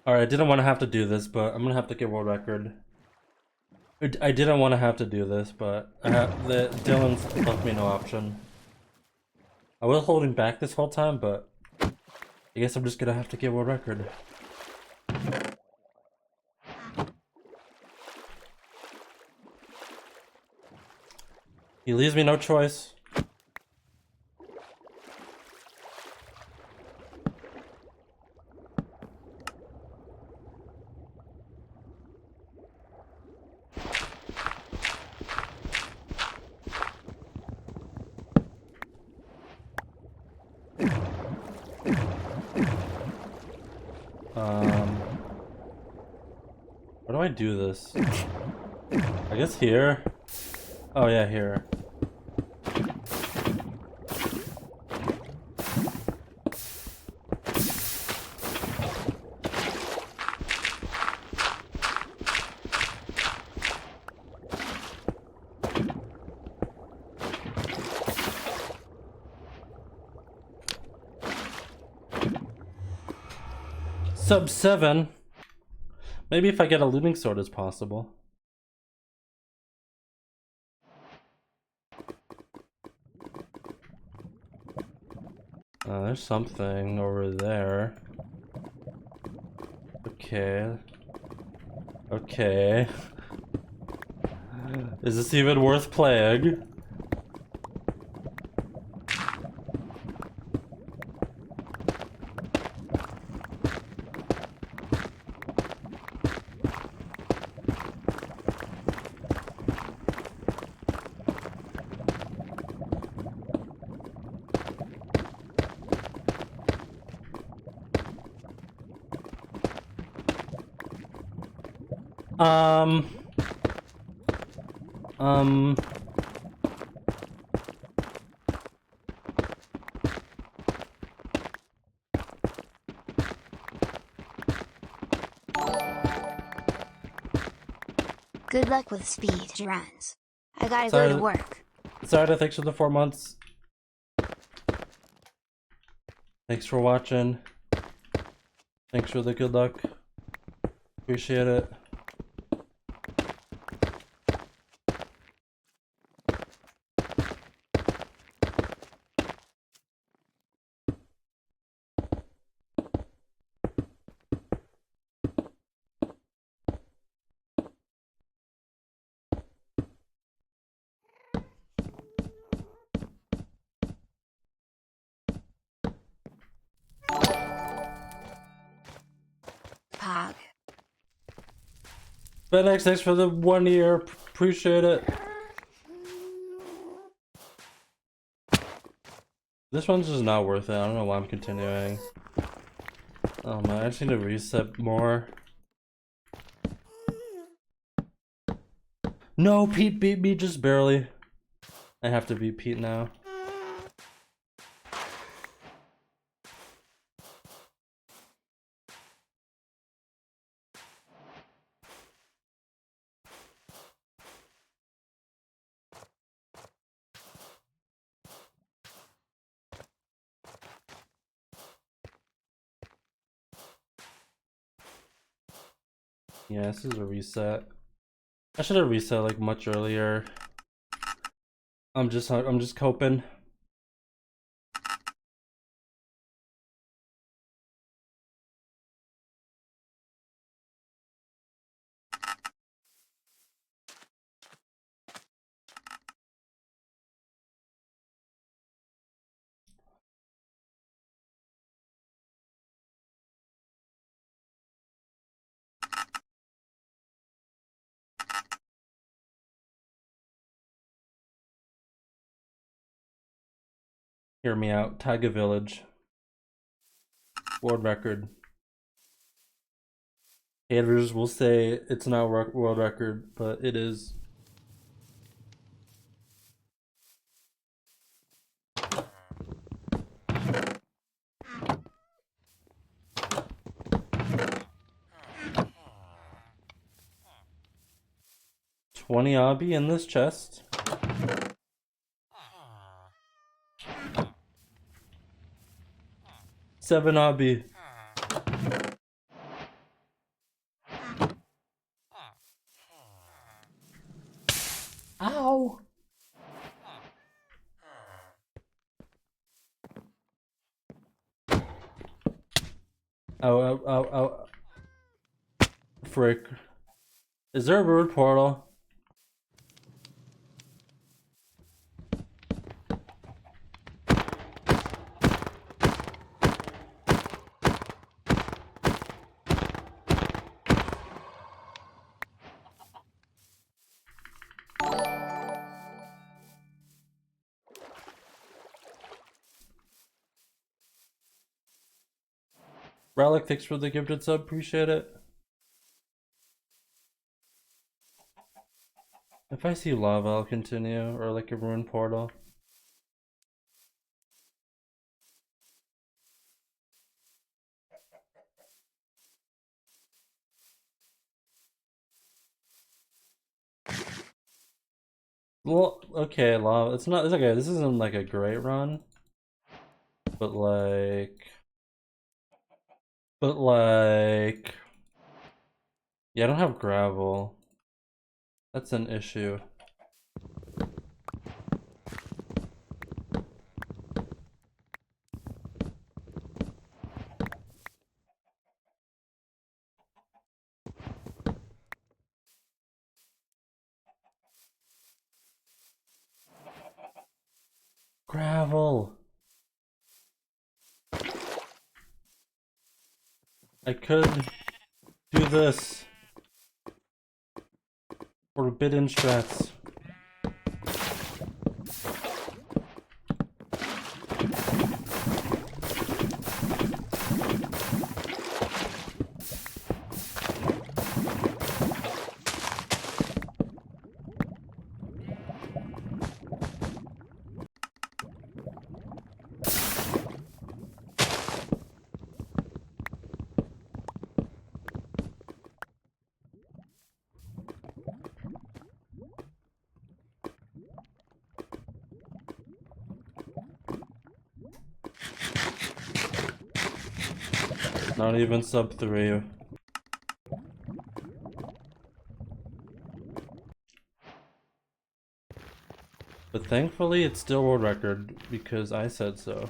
Alright, I didn't want to have to do this, but I'm gonna have to get world record. I didn't want to have to do this, but Dylan's left me no option. I was holding back this whole time, but I guess I'm just gonna have to get world record. He leaves me no choice. Where do I do this? I guess here? Oh yeah, here. Sub 7? Maybe if I get a looting sword is possible. There's something over there. Okay. Okay. Is this even worth playing? Good luck with speed runs. I gotta go to work. Sorry, thanks for the 4 months. Thanks for watching. Thanks for the good luck. Appreciate it. FedEx, thanks for the 1 year. Appreciate it. This one's just not worth it. I don't know why I'm continuing. Oh man, I just need to reset more. No, Pete beat me just barely. I have to beat Pete now. Yeah, this is a reset. I should have reset like much earlier. I'm just coping. Hear me out. Taiga Village. World record. Haters will say it's not world record, but it is. $20 obby in this chest. $7 obby. Ow! Oh. Frick. Is there a road portal? Relic, thanks for the gifted sub, appreciate it. If I see lava, I'll continue, or like a ruined portal. Well, okay, lava. It's okay. This isn't like a great run, but yeah, I don't have gravel. That's an issue. Gravel. I could do this. Forbidden strats. Not even sub 3. But thankfully it's still world record because I said so.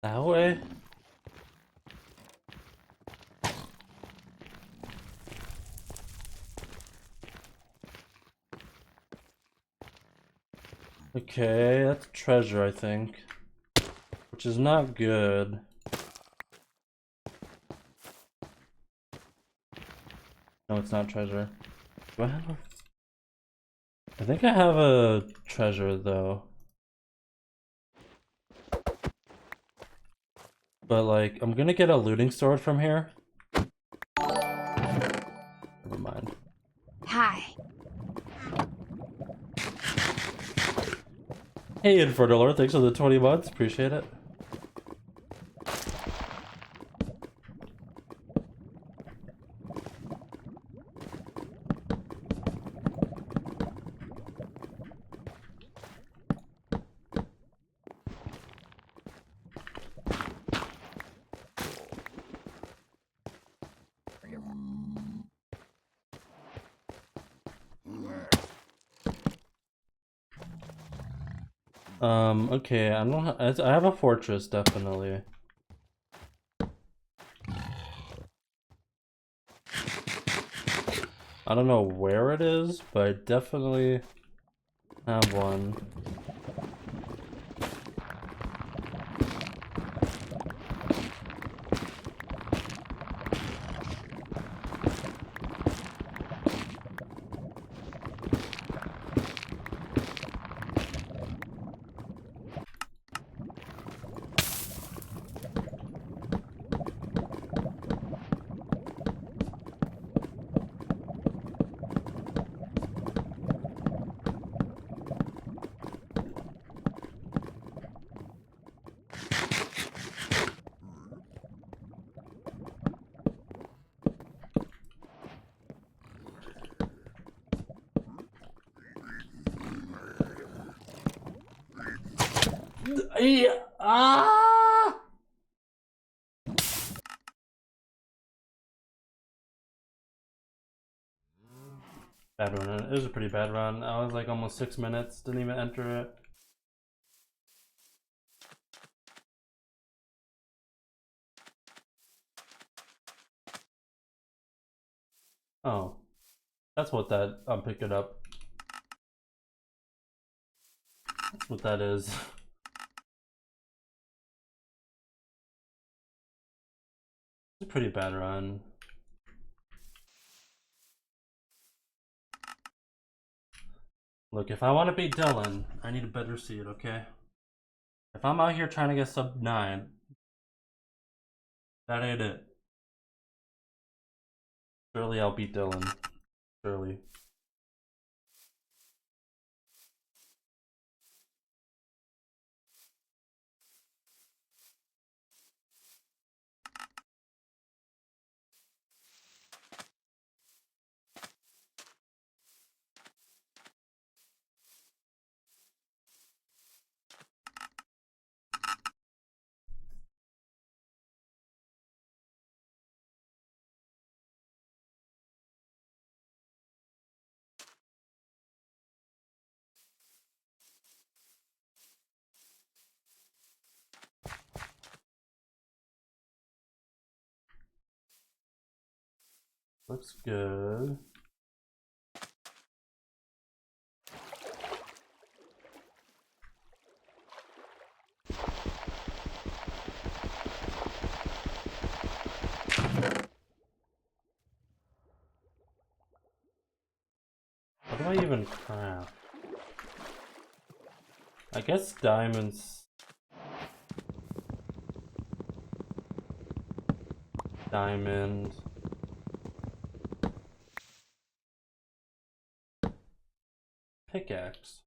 That way? Okay, that's treasure, I think. Which is not good. No, it's not treasure. Do I have a... I think I have a treasure, though. But, like, I'm gonna get a looting sword from here. Never mind. Hi. Hey, Inferno Lord, thanks for the 20 months. Appreciate it. Okay, I don't I have a fortress, definitely. I don't know where it is, but I definitely have one. Ah! Bad run. It was a pretty bad run. I was like almost 6 minutes, didn't even enter it. Oh, that's what that I'm picking up. That's what that is. It's a pretty bad run. Look, if I want to beat Dylan, I need a better seed, okay? If I'm out here trying to get sub 9, that ain't it. Surely I'll beat Dylan. Surely. Looks good. What do I even craft? I guess diamonds. Diamond. Pickaxe.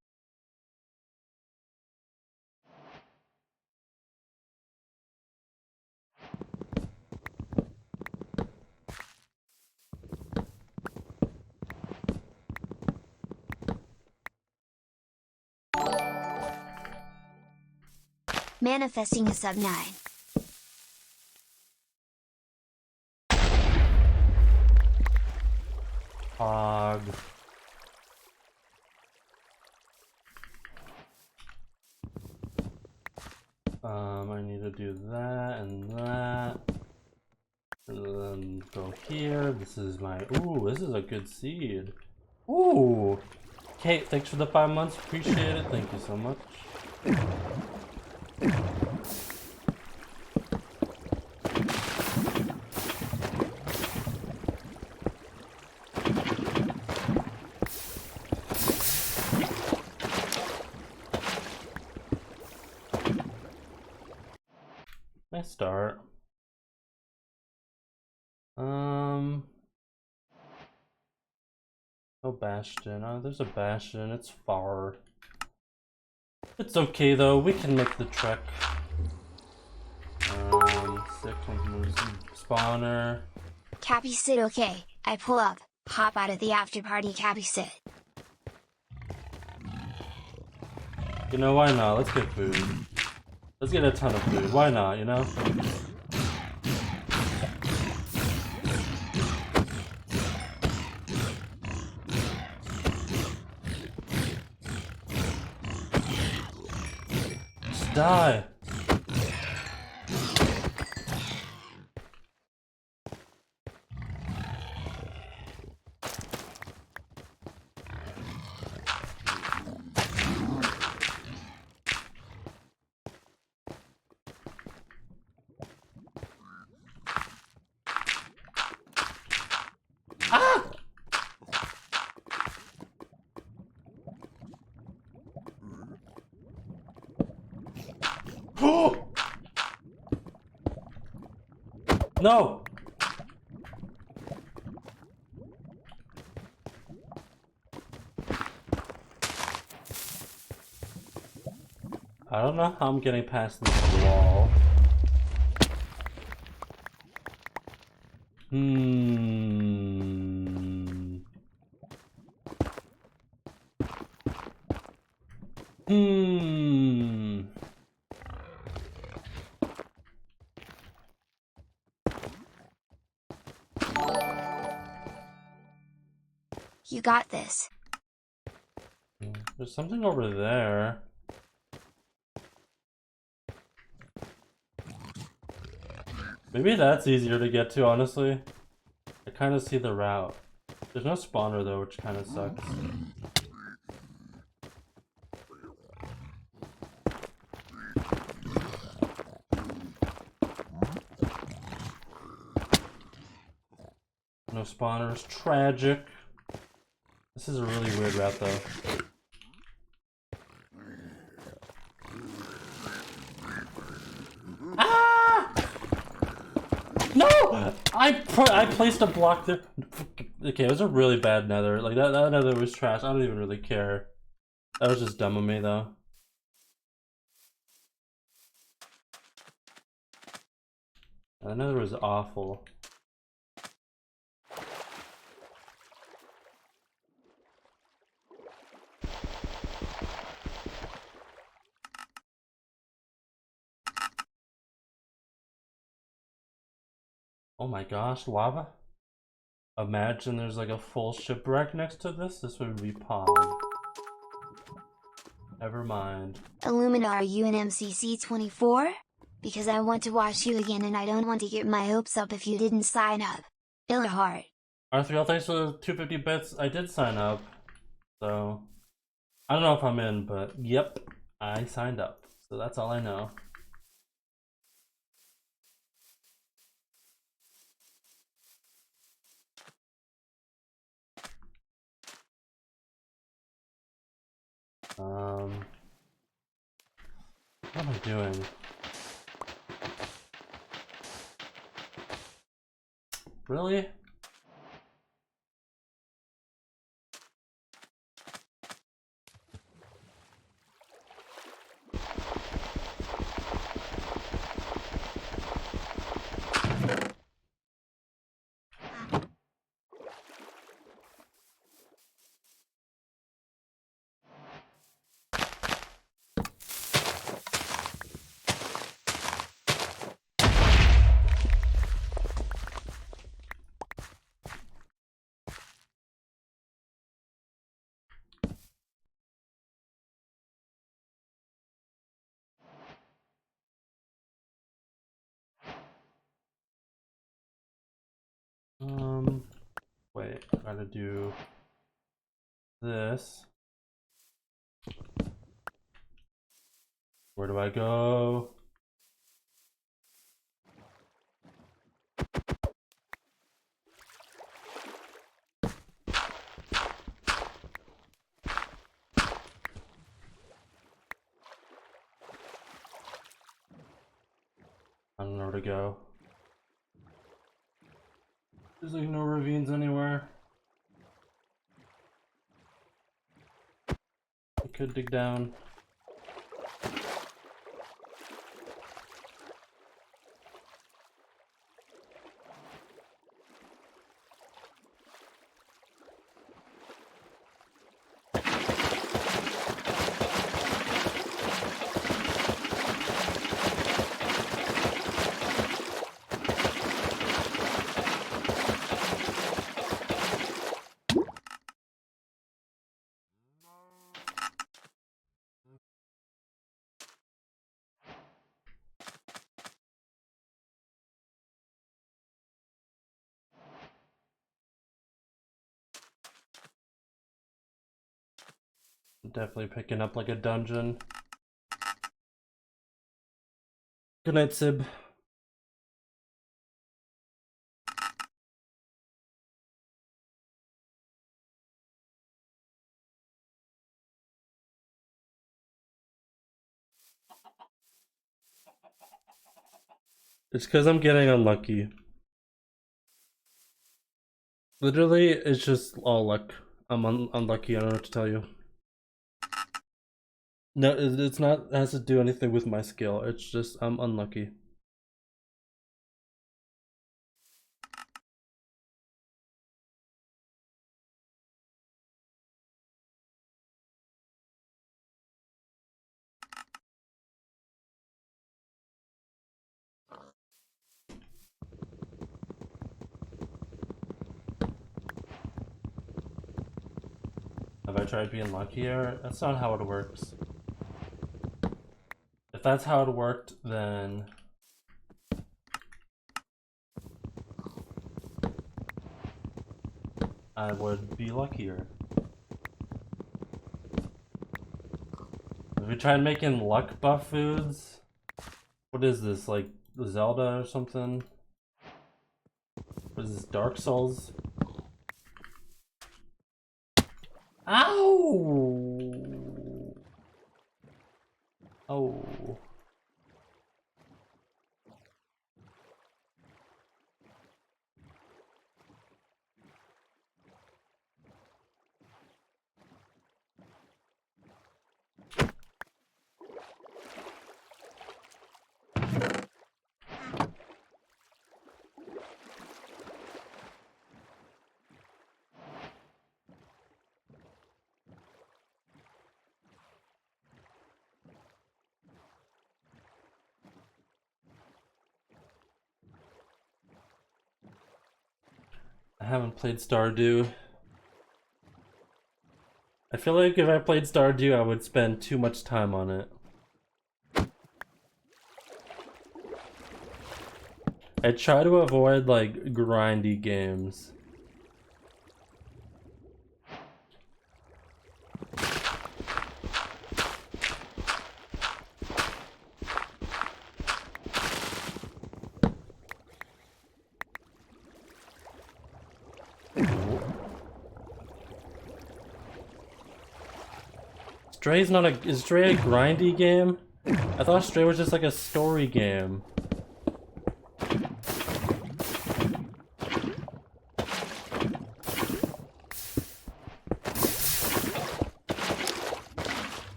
Manifesting a sub 9. Hog. I need to do that and that. And then go here. This is my... Ooh, this is a good seed. Ooh! Kate, thanks for the 5 months. Appreciate it. Thank you so much. Nice start. No Bastion. Oh, there's a Bastion. It's far. It's okay though. We can make the trek. 6 spawner. Cappy sit okay, I pull up, hop out of the after party Cappy sit. You know, why not? Let's get food. Let's get a ton of food. Why not, you know? Just die. No! I don't know how I'm getting past this wall. You got this. There's something over there. Maybe that's easier to get to, honestly. I kind of see the route. There's no spawner though, which kind of sucks. No spawners. Tragic. This is a really weird route though. Ah! No! I placed a block there. Okay, it was a really bad nether. Like that nether was trash. I don't even really care. That was just dumb of me though. That nether was awful. Oh my gosh, lava? Imagine there's like a full shipwreck next to this. This would be pog. Never mind. Illumina, are you an MCC 24? Because I want to watch you again and I don't want to get my hopes up if you didn't sign up. Illerheart. R3L, thanks for the 250 bits. I did sign up. So, I don't know if I'm in, but yep, I signed up. So that's all I know. What am I doing? Really? Wait, I gotta do this. Where do I go? I don't know where to go. There's like no ravines anywhere. I could dig down. Definitely picking up like a dungeon. Good night, Sib. It's because I'm getting unlucky. Literally, it's just all luck. I'm unlucky. I don't know what to tell you. No, it's not. It has to do anything with my skill. It's just I'm unlucky. Have I tried being luckier? That's not how it works. If that's how it worked, then I would be luckier. If we tried making luck buff foods, what is this, like Zelda or something? What is this, Dark Souls? Ow! Oh. I haven't played Stardew. I feel like if I played Stardew, I would spend too much time on it. I try to avoid like grindy games. Stray's not a— is Stray a grindy game? I thought Stray was just like a story game.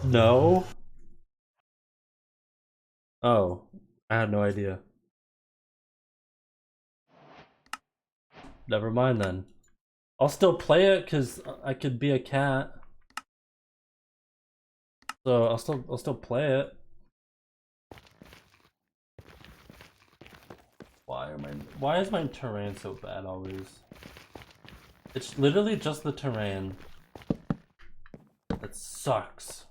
No? Oh, I had no idea. Never mind then. I'll still play it because I could be a cat. So I'll still play it. Why is my terrain so bad always? It's literally just the terrain that sucks.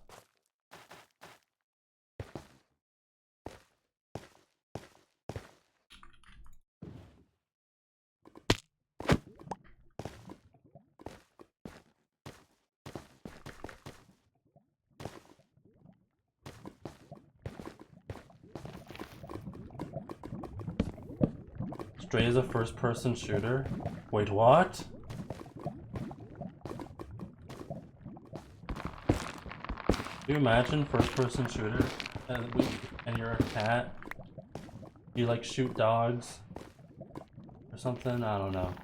Stray is a first-person shooter? Wait, what? Can you imagine first-person shooter and you're a cat? You like shoot dogs or something? I don't know.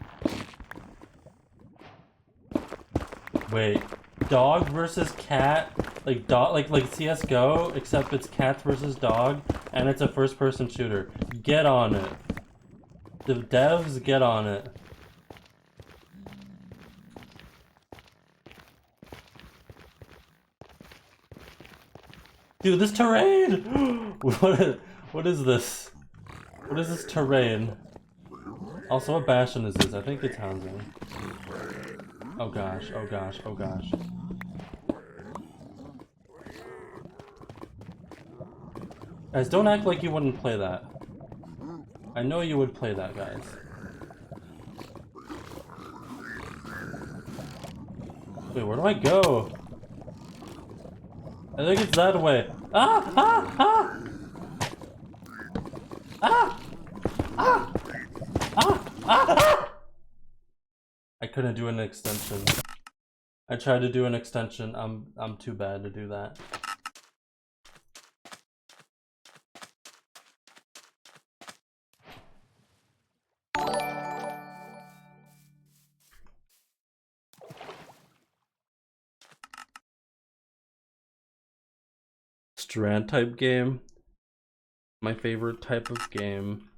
Wait, dog versus cat? Like dog, like CS:GO, except it's cats versus dog, and it's a first-person shooter. Get on it. The devs, get on it. Dude, this terrain! What is this? What is this terrain? Also, what Bastion is this? I think it's housing. Oh gosh, oh gosh, oh gosh. Guys, don't act like you wouldn't play that. I know you would play that, guys. Wait, where do I go? I think it's that way. Ah! Ah! Ah! Ah! Ah! Ah! Ah! I couldn't do an extension. I tried to do an extension. I'm too bad to do that. Strand type game. My favorite type of game.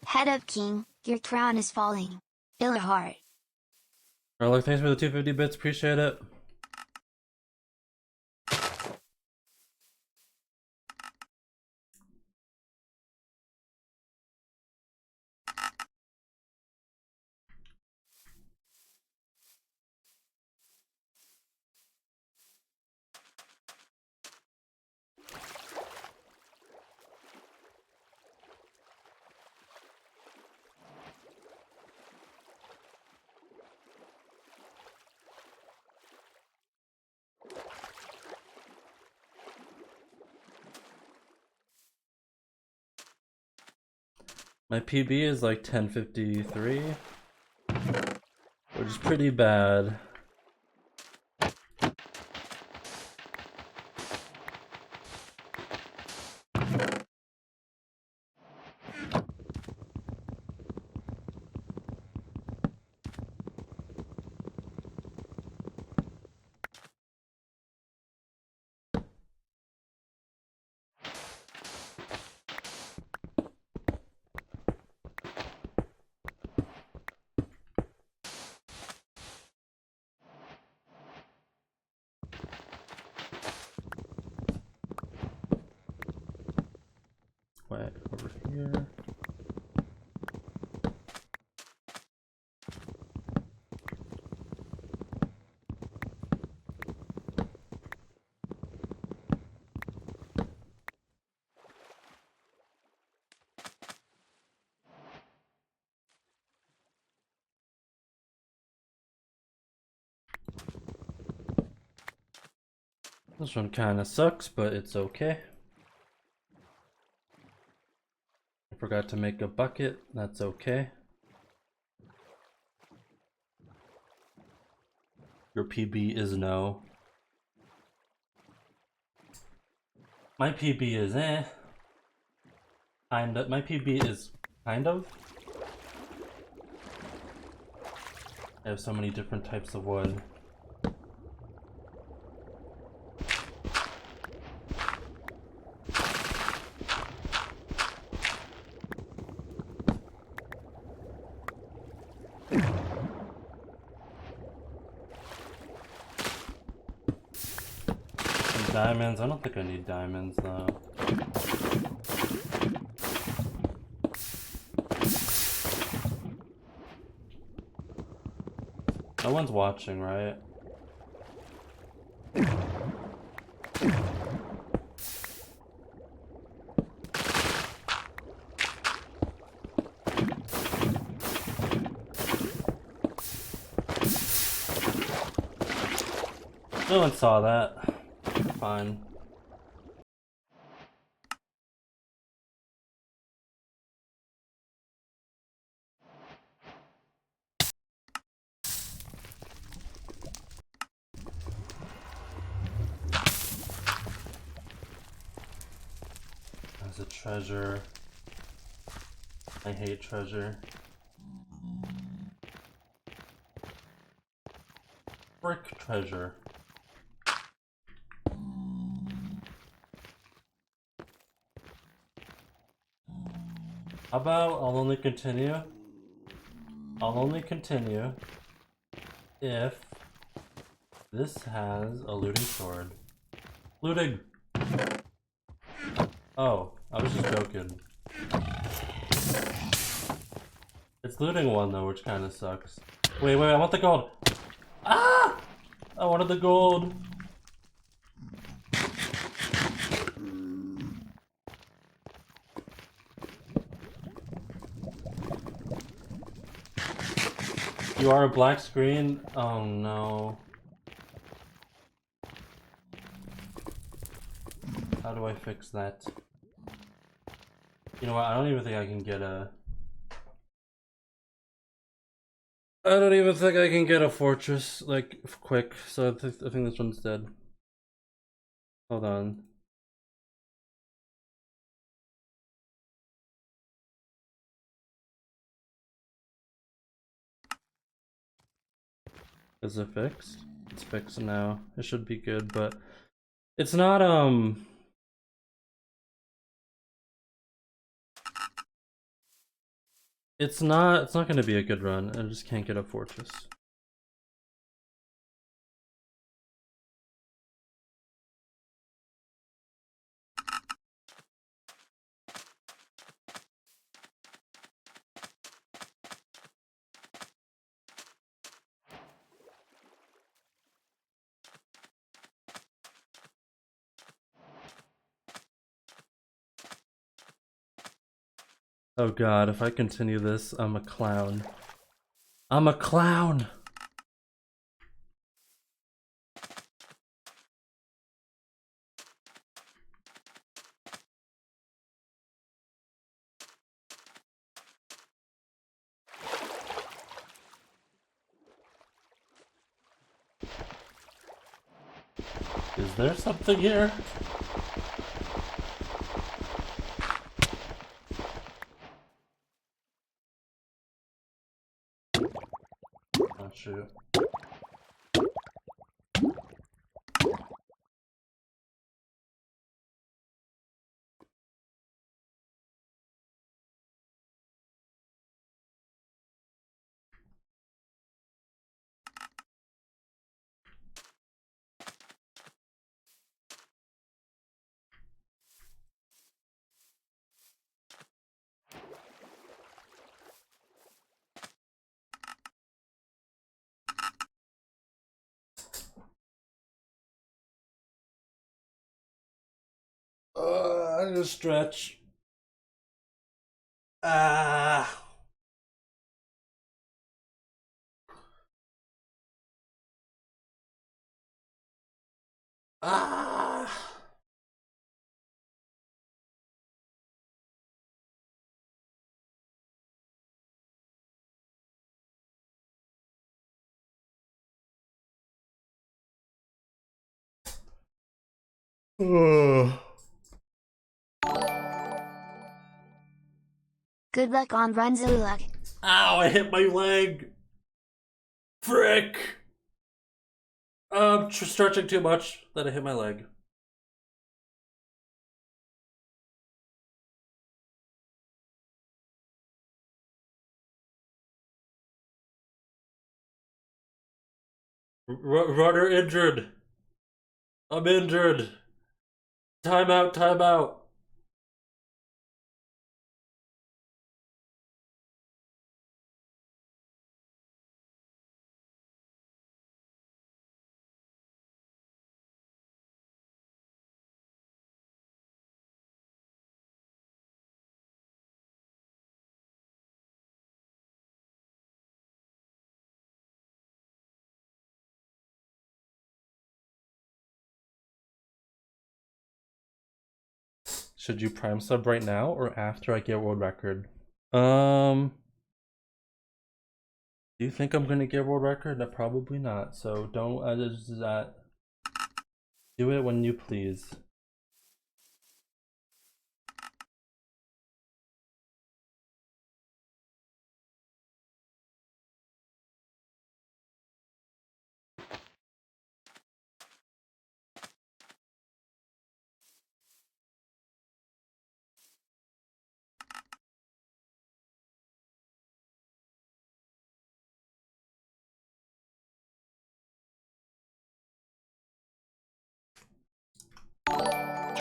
Head up, King. Your crown is falling. Illahart. Alright, thanks for the 250 bits. Appreciate it. My PB is like 1053, which is pretty bad. Wait, over here. This one kind of sucks, but it's okay. I forgot to make a bucket. That's okay. Your PB is no. My PB is eh. Kind of. My PB is kind of. I have so many different types of wood. Diamonds? I don't think I need diamonds though. No one's watching, right? No one saw that. Fine. There's a treasure. I hate treasure. Brick treasure. How about I'll only continue? I'll only continue if this has a looting sword. Looting! Oh, I was just joking. It's looting one though, which kind of sucks. Wait, I want the gold! Ah! I wanted the gold! You are a black screen? Oh no. How do I fix that? You know what, I don't even think I can get a... I don't even think I can get a fortress, like, quick, so I think this one's dead. Hold on. Is it fixed? It's fixed now. It should be good, but... It's not, it's not gonna be a good run. I just can't get a fortress. Oh god, if I continue this, I'm a clown. I'm a clown! Is there something here? Oh shoot. I just stretch. Ah. Ah. Ugh. Good luck on run, Zuluk. Ow, I hit my leg. Frick. Stretching too much. Then I hit my leg. Runner injured. I'm injured. Time out, time out. Should you prime sub right now or after I get world record? Do you think I'm gonna get world record? No, probably not. So don't do it when you please.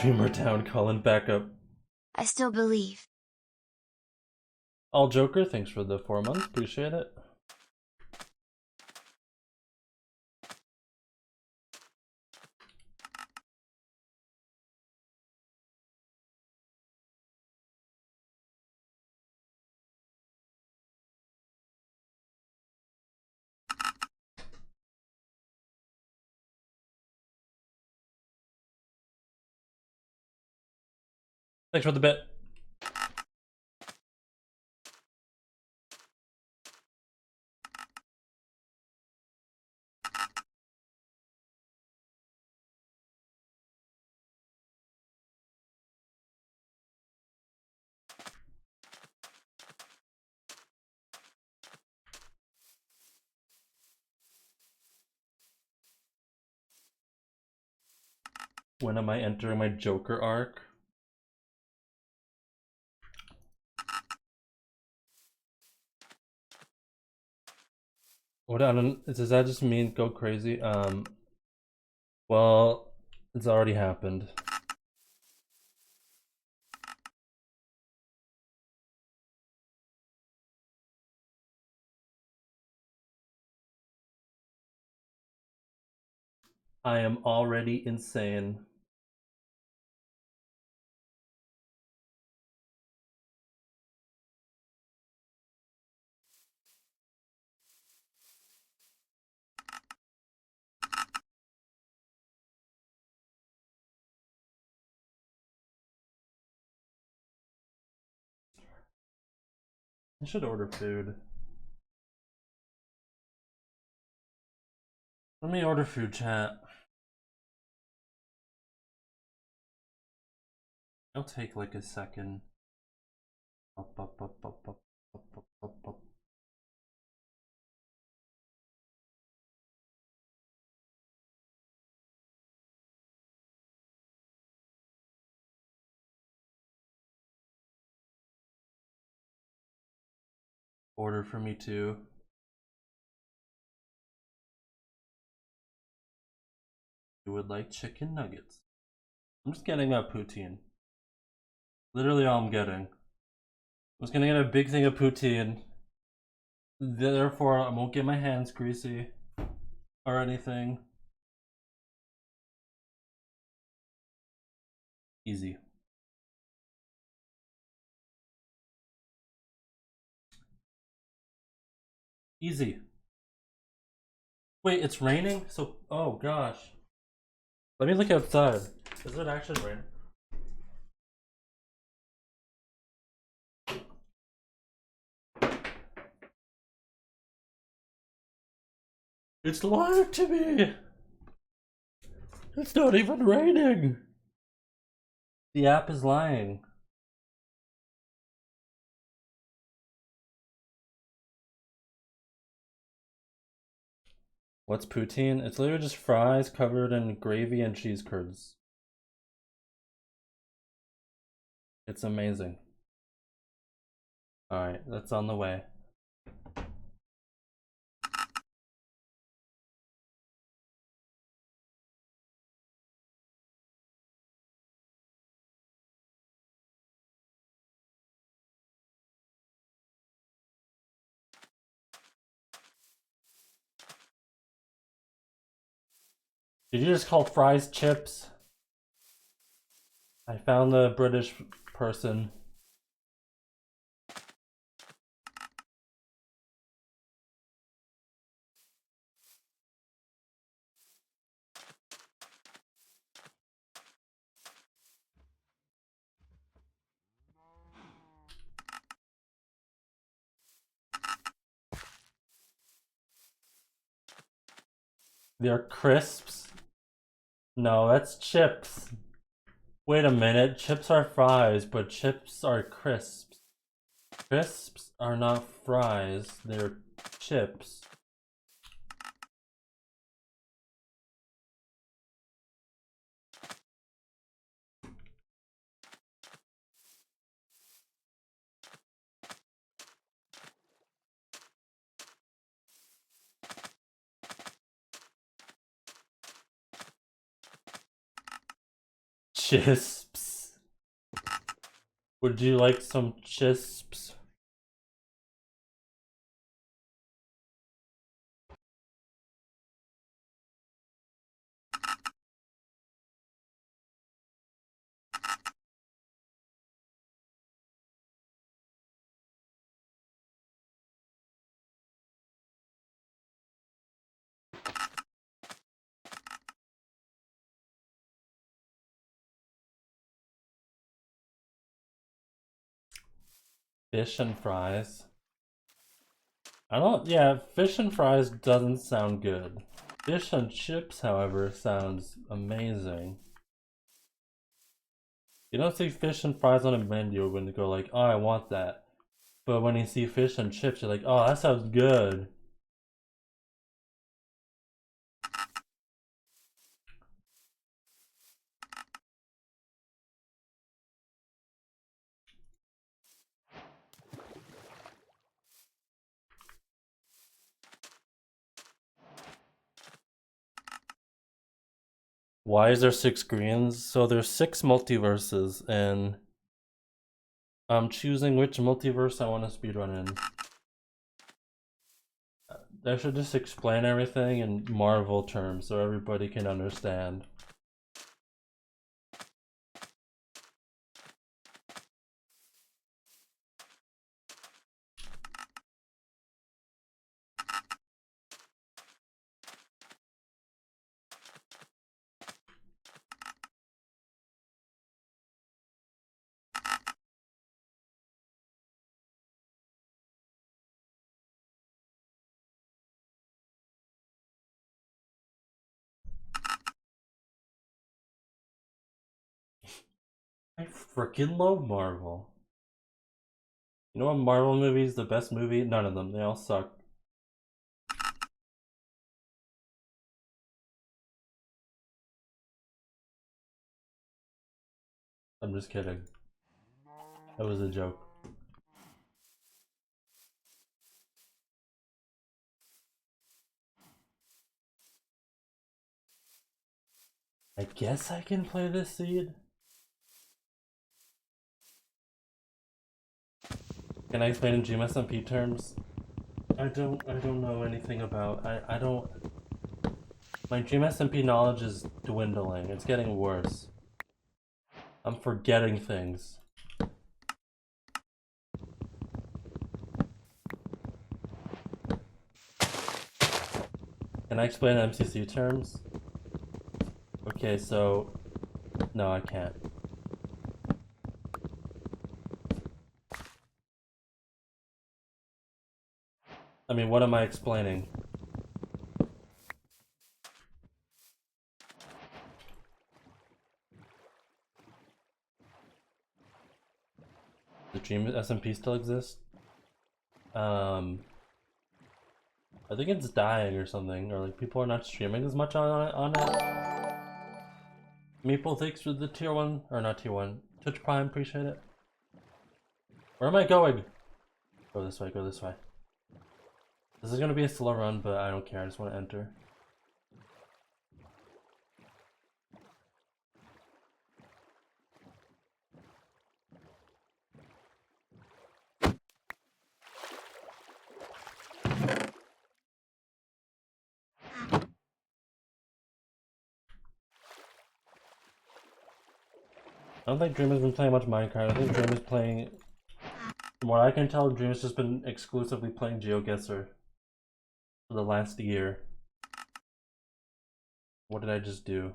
Dreamer Town calling back up. I still believe. All Joker, thanks for the 4 months. Appreciate it. Thanks for the bit. When am I entering my Joker arc? What I don't does that just mean go crazy? Well, it's already happened. I am already insane. I should order food. Let me order food, chat. It'll take like a second. Up, up, up, up, up, up, up, up, up. Order for me too. You would like chicken nuggets. I'm just getting that poutine. Literally all I'm getting. I was gonna get a big thing of poutine. Therefore, I won't get my hands greasy or anything. Easy. Easy. Wait, it's raining? So, oh gosh. Let me look outside. Is it actually raining? It's lying to me! It's not even raining! The app is lying. What's poutine? It's literally just fries covered in gravy and cheese curds. It's amazing. Alright, that's on the way. Did you just call fries chips? I found the British person. They're crisps. No, that's chips. Wait a minute. Chips are fries, but chips are crisps. Crisps are not fries. They're chips. Chisps. Would you like some chisps? Fish and fries. I don't, yeah, fish and fries doesn't sound good. Fish and chips, however, sounds amazing. You don't see fish and fries on a menu when you go like, oh, I want that. But when you see fish and chips, you're like, oh, that sounds good. Why is there 6 screens? So there's 6 multiverses, and I'm choosing which multiverse I want to speedrun in. I should just explain everything in Marvel terms so everybody can understand. I freaking love Marvel. You know what Marvel movie is the best movie? None of them. They all suck. I'm just kidding. That was a joke. I guess I can play this seed. Can I explain in GMSMP terms? I don't know anything about I don't my GMSMP knowledge is dwindling. It's getting worse. I'm forgetting things. Can I explain MCC terms? Okay, so no, I can't. I mean, what am I explaining? Does Dream SMP still exist? I think it's dying or something, or like people are not streaming as much on it. Maple, thanks for the tier 1, or not tier 1. Twitch Prime, appreciate it. Where am I going? Go this way, go this way. This is gonna be a slow run, but I don't care, I just want to enter. I don't think Dream has been playing much Minecraft. I think Dream is playing... From what I can tell, Dream has just been exclusively playing GeoGuessr for the last year. What did I just do?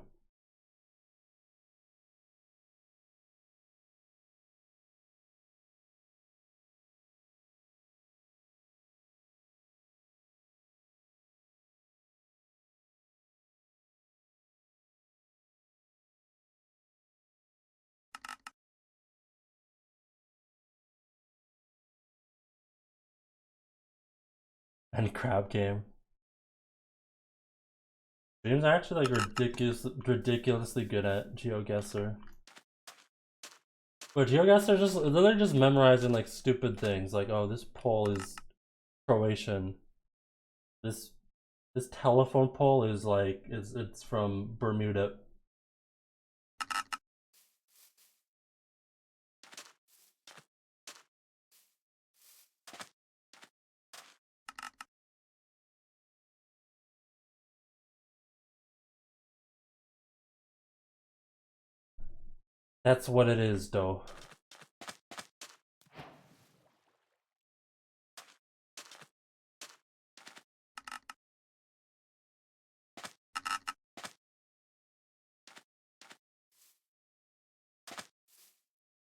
And crab game. James are actually like ridiculously good at GeoGuessr. But GeoGuessr just literally just memorizing like stupid things like, oh, this pole is Croatian. This telephone pole is like it's from Bermuda. That's what it is, though.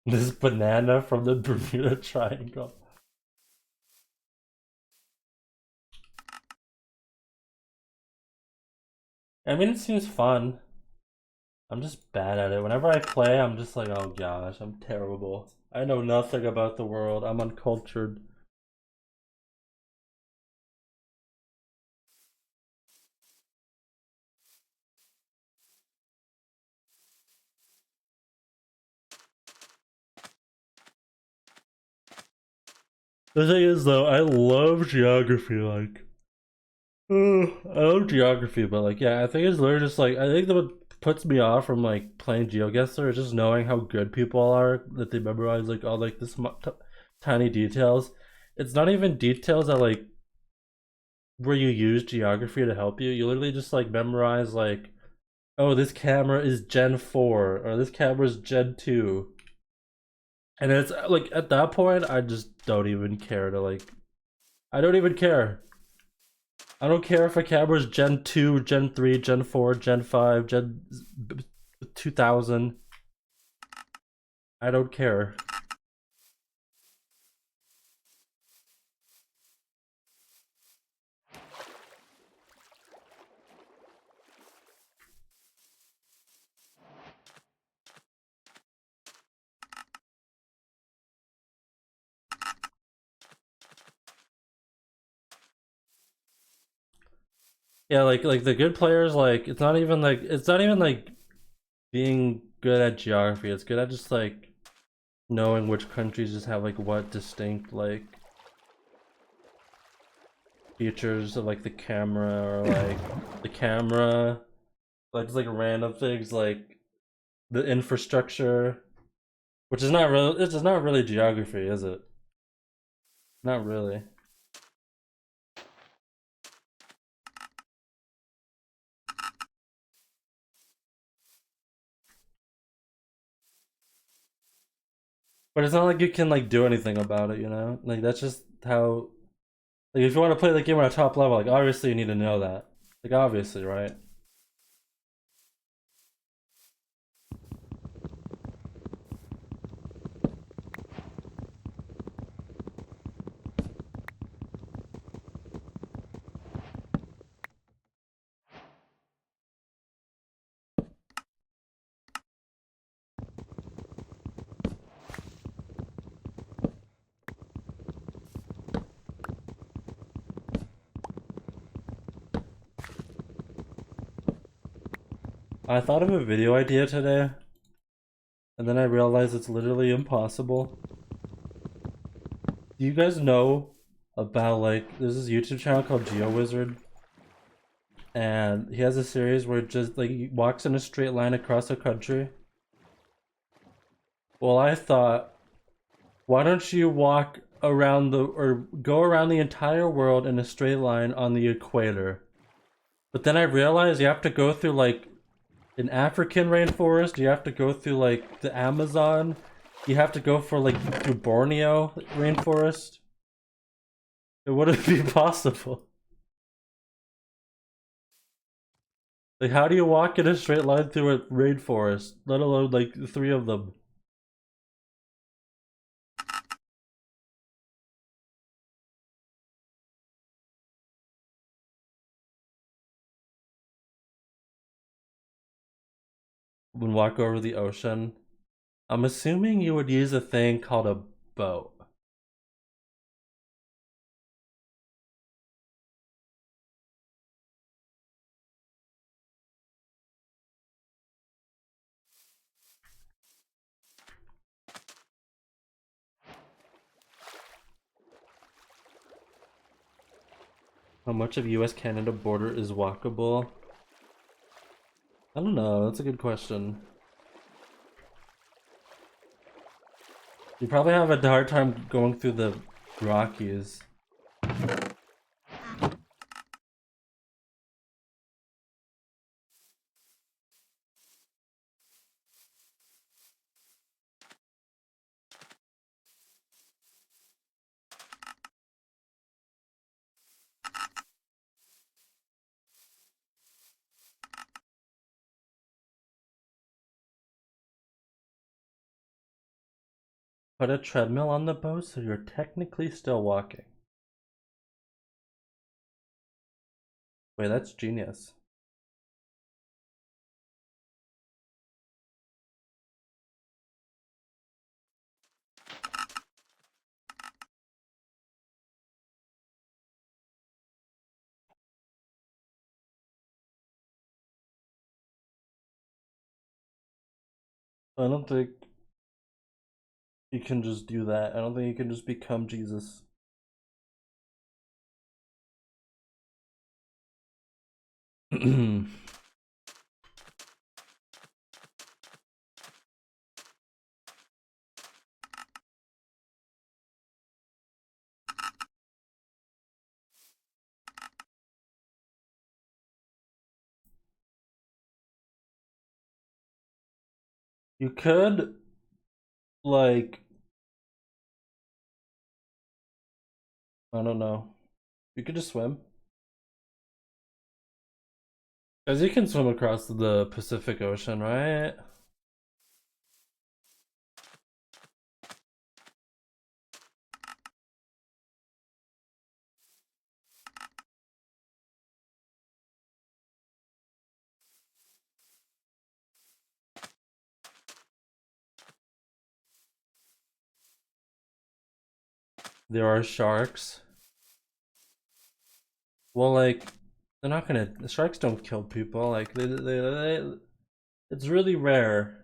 This banana from the Bermuda Triangle. I mean, it seems fun. I'm just bad at it. Whenever I play, I'm just like, oh gosh, I'm terrible. I know nothing about the world. I'm uncultured. The thing is, though, I love geography. Like, I love geography, but like, yeah, I think it's literally just like I think that what puts me off from like playing GeoGuessr is just knowing how good people are that they memorize like all like this tiny details. It's not even details that like where you use geography to help you. You literally just like memorize like, oh, this camera is Gen 4 or this camera is Gen 2. And it's like at that point I just don't even care to like I don't even care. I don't care if a camera's Gen 2, Gen 3, Gen 4, Gen 5, Gen 2000. I don't care. Yeah, like the good players, like it's not even like being good at geography. It's good at just like knowing which countries just have like what distinct like features of like the camera or like the camera, like just like random things like the infrastructure, which is not really it's just not really geography, is it? Not really. But it's not like you can like do anything about it, you know? Like that's just how like if you want to play the game on a top level, like obviously you need to know that. Like obviously, right? I thought of a video idea today, and then I realized it's literally impossible. Do you guys know about like there's this YouTube channel called GeoWizard, and he has a series where it just like he walks in a straight line across a country. Well, I thought, why don't you walk around the or go around the entire world in a straight line on the equator? But then I realized you have to go through like an African rainforest, you have to go through like the Amazon, you have to go for like through Borneo rainforest. It wouldn't be possible. Like, how do you walk in a straight line through a rainforest, let alone like three of them? Would walk over the ocean. I'm assuming you would use a thing called a boat. How much of US-Canada border is walkable? I don't know, that's a good question. You probably have a hard time going through the Rockies. Put a treadmill on the boat so you're technically still walking. Wait, that's genius. I don't think you can just do that. I don't think you can just become Jesus. You could, like, I don't know. You could just swim. Because you can swim across the Pacific Ocean, right? There are sharks. Well, like, they're not gonna. The sharks don't kill people. Like, it's really rare.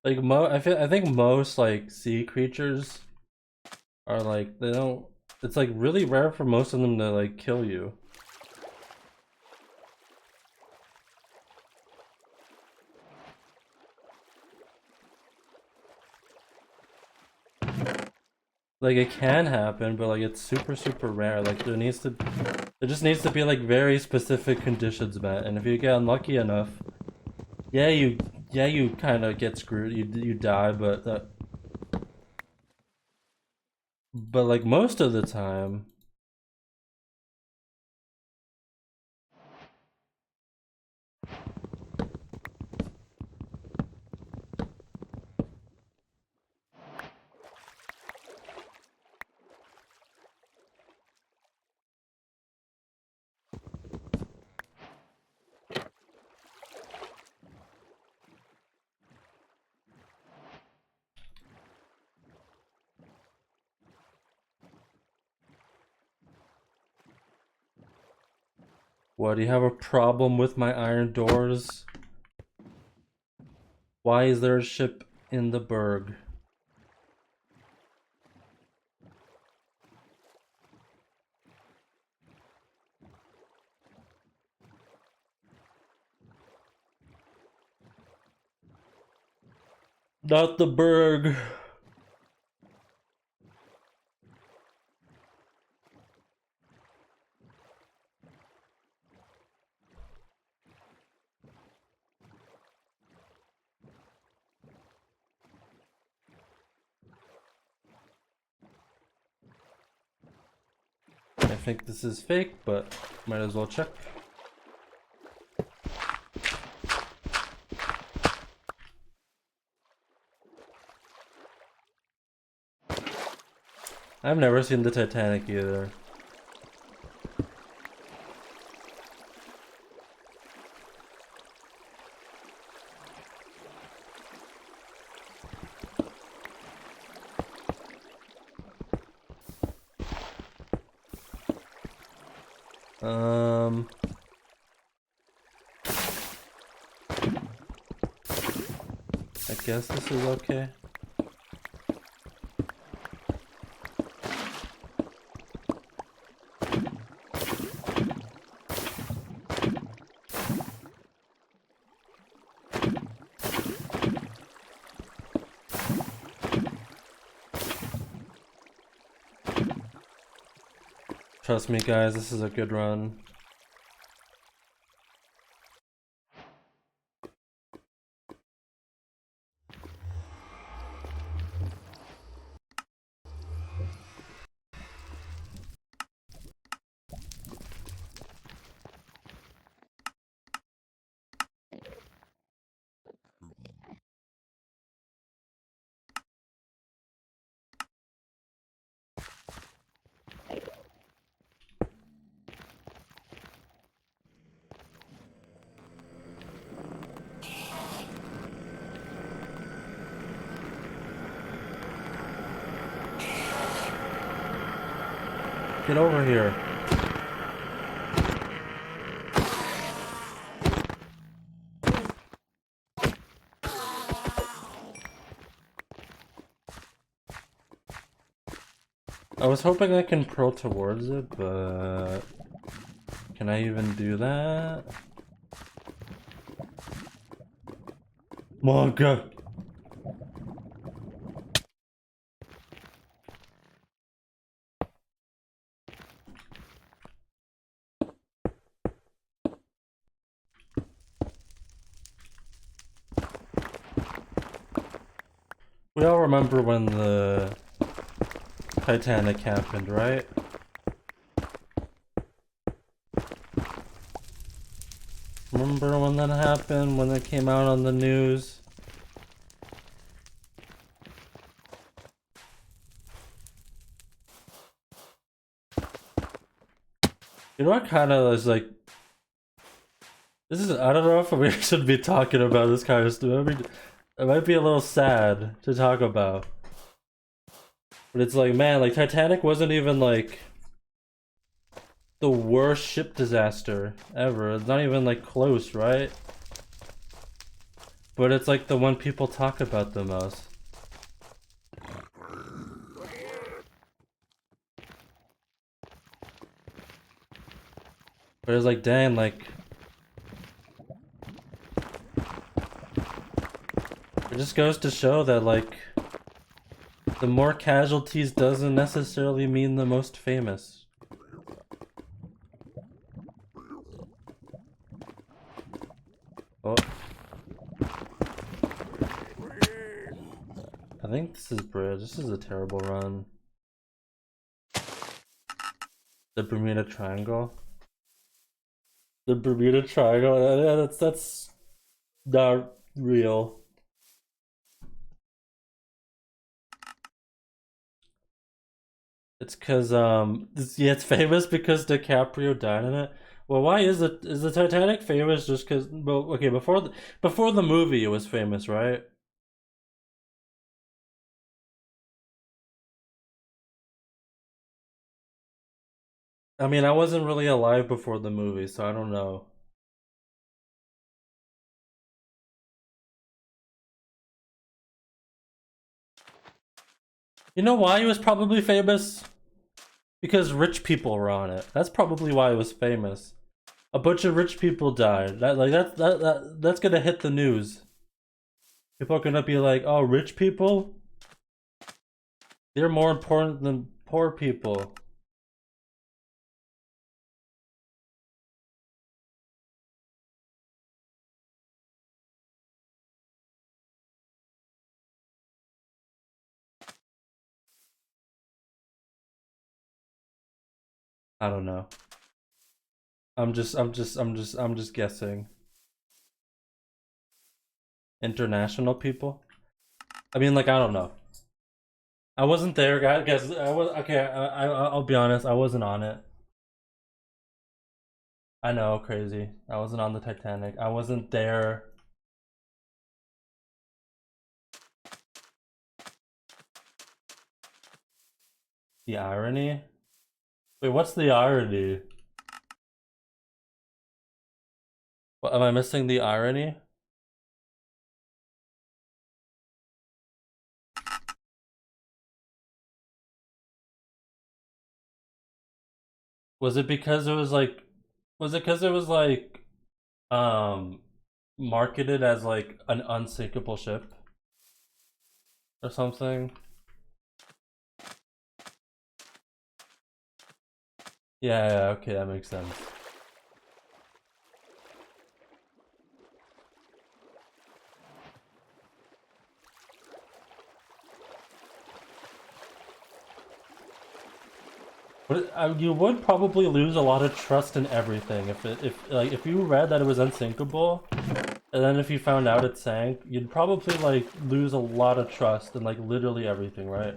Like, I think most, like, sea creatures are, like, they don't. It's, like, really rare for most of them to, like, kill you. Like, it can happen, but, like, it's super rare. Like, there just needs to be, like, very specific conditions met, and if you get unlucky enough, yeah, you kind of get screwed. You die, but like most of the time, what, do you have a problem with my iron doors? Why is there a ship in the berg? Not the berg. I think this is fake, but might as well check. I've never seen the Titanic either. Um. I guess this is okay. Trust me, guys, this is a good run. Get over here. I was hoping I can pro towards it, but can I even do that? Oh god. We all remember when the Titanic happened, right? Remember when that happened, when it came out on the news? You know what kind of is like, this is, I don't know if we should be talking about this kind of stuff. It might be a little sad to talk about. But it's like, man, like Titanic wasn't even like the worst ship disaster ever. It's not even like close, right? But it's like the one people talk about the most. But it's like, dang, like it just goes to show that like the more casualties doesn't necessarily mean the most famous. Oh. I think this is bridge. This is a terrible run. The Bermuda Triangle. The Bermuda Triangle. Yeah, that's not real. It's cause yeah, it's famous because DiCaprio died in it. Well, why is it? Is the Titanic famous just cause? Well, okay, before the movie, it was famous, right? I mean, I wasn't really alive before the movie, so I don't know. You know why it was probably famous? Because rich people were on it. That's probably why it was famous. A bunch of rich people died. That's gonna hit the news. People are gonna be like, "Oh, rich people? They're more important than poor people." I don't know. I'm just guessing. International people? I mean, like, I don't know. I wasn't there, guys. I was okay. I'll be honest. I wasn't on it. I know, crazy. I wasn't on the Titanic. I wasn't there. The irony? Wait, what's the irony? Am I missing the irony? Was it because it was like, was it because it was like, um, marketed as like an unsinkable ship or something? Yeah, okay, that makes sense. But you would probably lose a lot of trust in everything if you read that it was unsinkable, and then if you found out it sank, you'd probably like lose a lot of trust in like literally everything, right?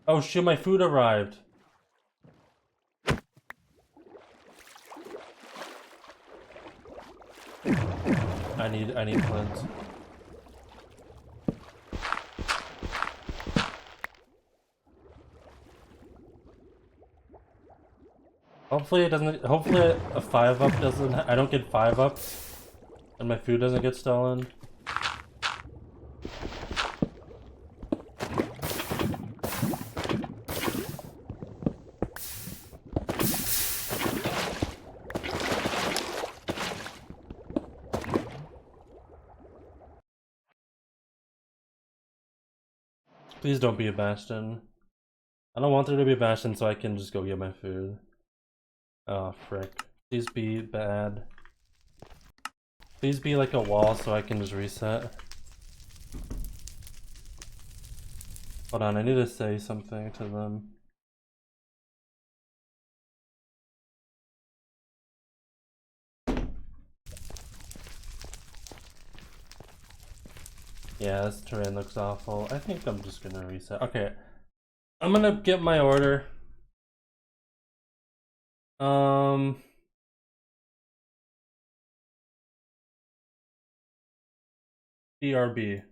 Oh shit, my food arrived. I need flint. Hopefully it doesn't. Hopefully a 5-up doesn't. I don't get 5-ups, and my food doesn't get stolen. Please don't be a Bastion. I don't want there to be a Bastion so I can just go get my food. Oh frick. Please be bad. Please be like a wall so I can just reset. Hold on, I need to say something to them. Yeah, this terrain looks awful. I think I'm just gonna reset. Okay. I'm gonna get my order. BRB.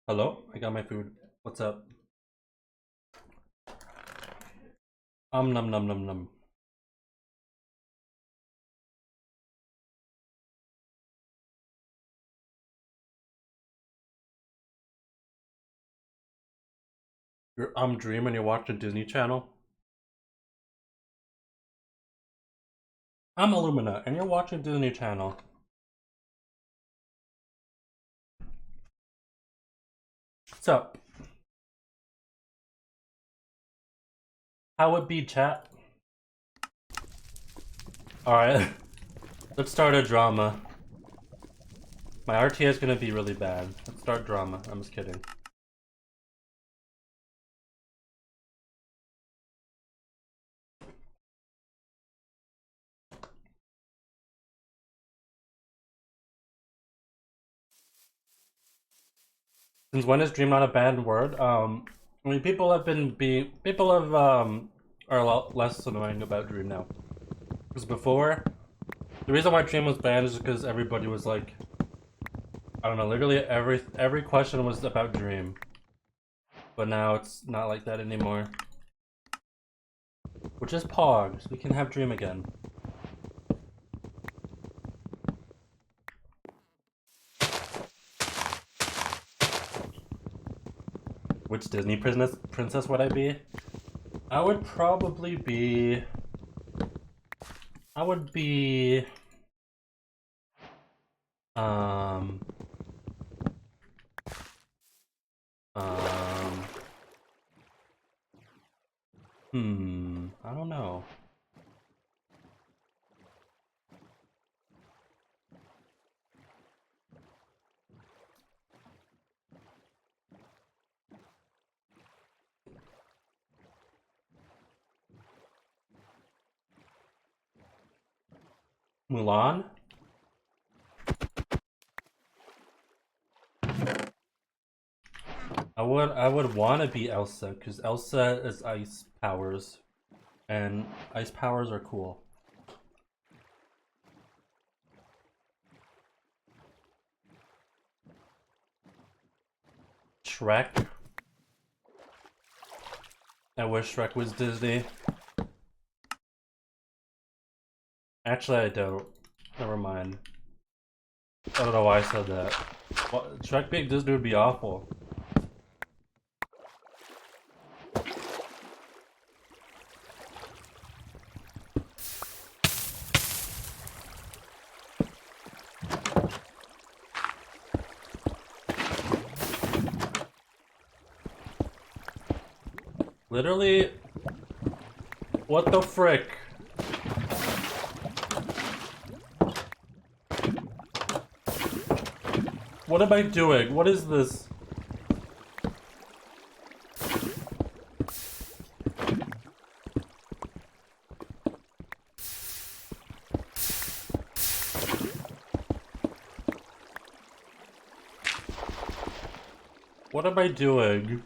Hello? I got my food. What's up? Num num num num. You're Dream and you watch the Disney Channel? I'm Illumina and you're watching Disney Channel. What's up? How it be, chat? Alright, let's start a drama. My RTA is gonna be really bad. Let's start drama. I'm just kidding. Since when is dream not a bad word? I mean, people have are a lot less annoying about dream now. Because before, the reason why dream was banned is because everybody was like, I don't know, literally every question was about dream. But now it's not like that anymore. Which is pogs. We can have dream again. Which Disney princess would I be? I would probably be... I would be... Um... I don't know. Mulan? I would want to be Elsa because Elsa is ice powers, and ice powers are cool. Shrek. I wish Shrek was Disney. Actually, I don't. Never mind. I don't know why I said that. Shrek being Disney would be awful. Literally, what the frick? What am I doing? What is this? What am I doing?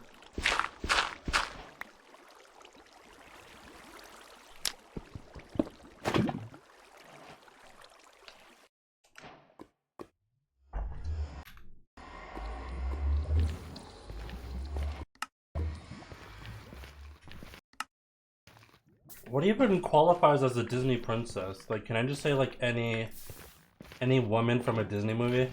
What even qualifies as a Disney princess? Like, can I just say like any woman from a Disney movie?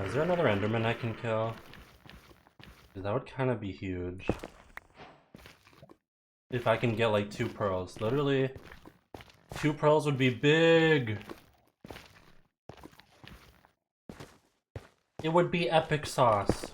Is there another Enderman I can kill? That would kind of be huge. If I can get like 2 pearls. Literally, 2 pearls would be big! It would be epic sauce.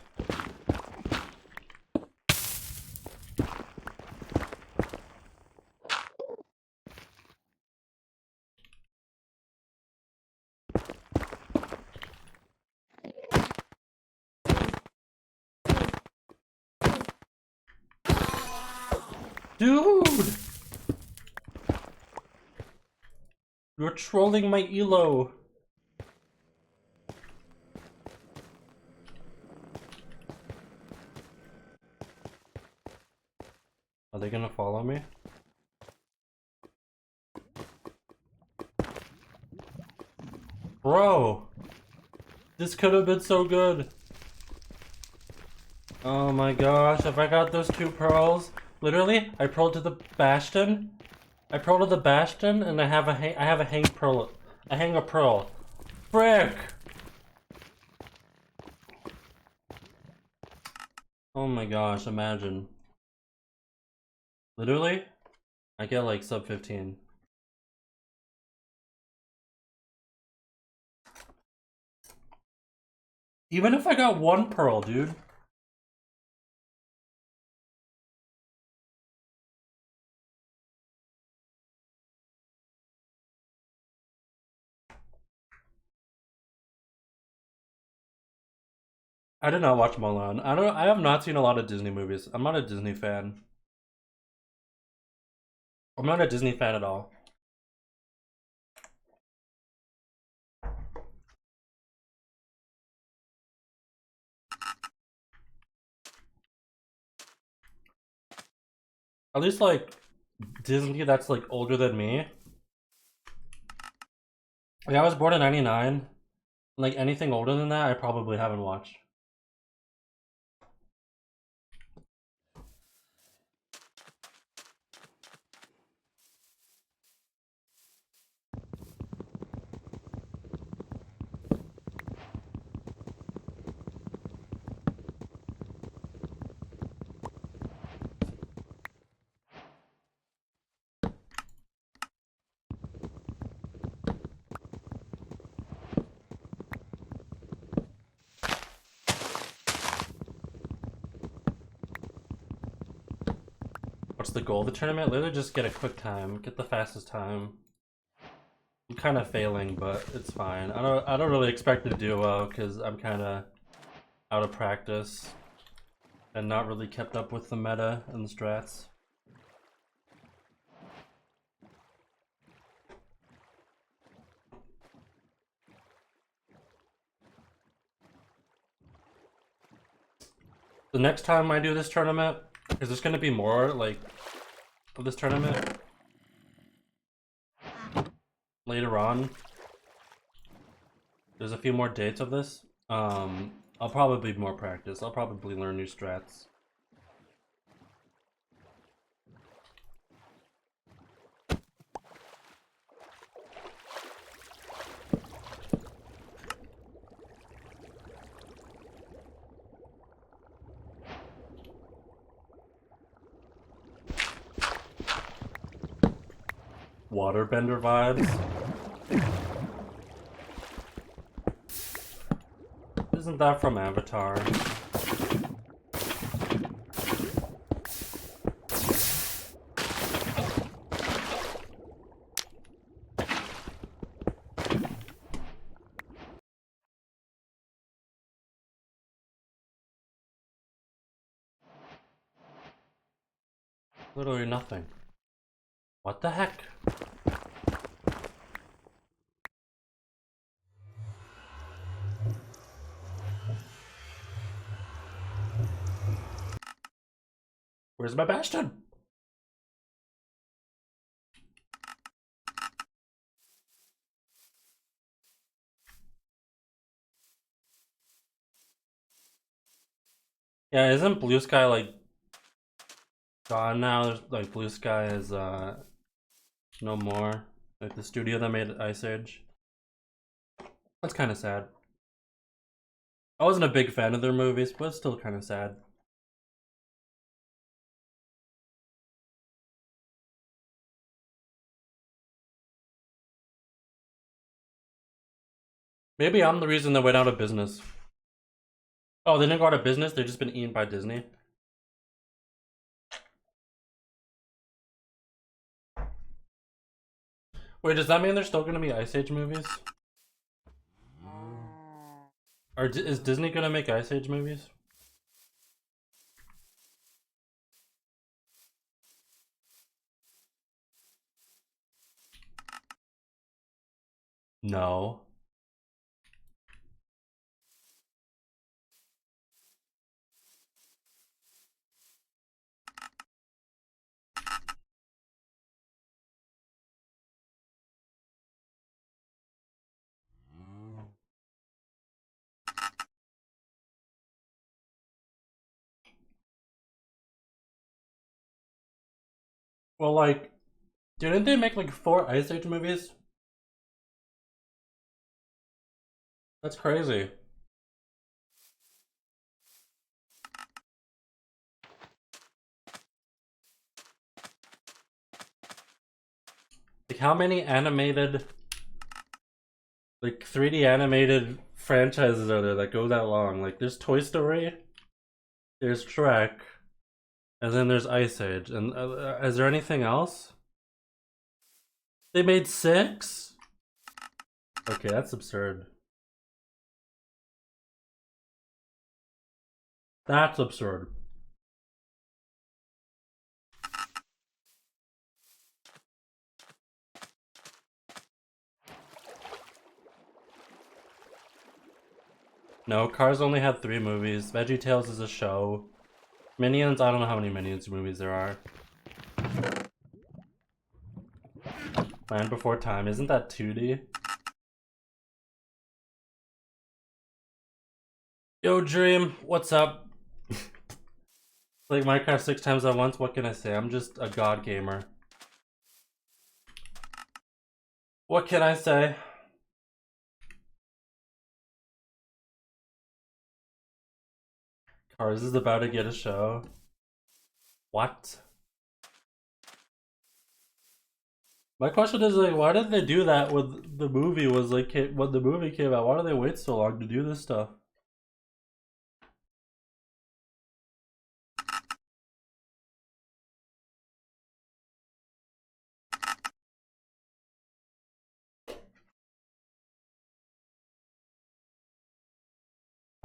Dude! You're trolling my elo. they gonna follow me? Bro! This could have been so good! Oh my gosh, if I got those 2 pearls, literally, I pearled to the Bastion. I pearled to the Bastion, and I have a hang pearl. I hang a pearl. Frick! Oh my gosh, imagine. Literally, I get like sub 15. Even if I got 1 pearl, dude. I did not watch Mulan. I have not seen a lot of Disney movies. I'm not a Disney fan. I'm not a Disney fan at all. At least like Disney that's like older than me. Like I was born in 99. Like anything older than that I probably haven't watched. What's the goal of the tournament? Literally just get a quick time, get the fastest time. I'm kind of failing, but it's fine. I don't really expect to do well because I'm kind of out of practice and not really kept up with the meta and the strats. The next time I do this tournament, is this going to be more like of this tournament later on? There's a few more dates of this. I'll probably more practice. I'll probably learn new strats. Waterbender vibes. Isn't that from Avatar? Literally nothing. What the heck? Where's my Bastion? Yeah, isn't Blue Sky like gone now? There's, like Blue Sky is no more. Like the studio that made Ice Age. That's kind of sad. I wasn't a big fan of their movies, but it's still kind of sad. Maybe I'm the reason they went out of business. Oh, they didn't go out of business? They've just been eaten by Disney? Wait, does that mean there's still gonna be Ice Age movies? Or is Disney gonna make Ice Age movies? No. Well, like, didn't they make like 4 Ice Age movies? That's crazy. Like, how many animated, like 3D animated franchises are there that go that long? Like, there's Toy Story, there's Shrek, and then there's Ice Age. And is there anything else? They made 6? Okay, that's absurd. That's absurd. No, Cars only had 3 movies. VeggieTales is a show. Minions, I don't know how many Minions movies there are. Land Before Time, isn't that 2D? Yo, Dream, what's up? Like Minecraft 6 times at once, what can I say? I'm just a god gamer. What can I say? Cars is about to get a show. What? My question is, like, why did they do that when the movie was like, when the movie came out? Why do they wait so long to do this stuff?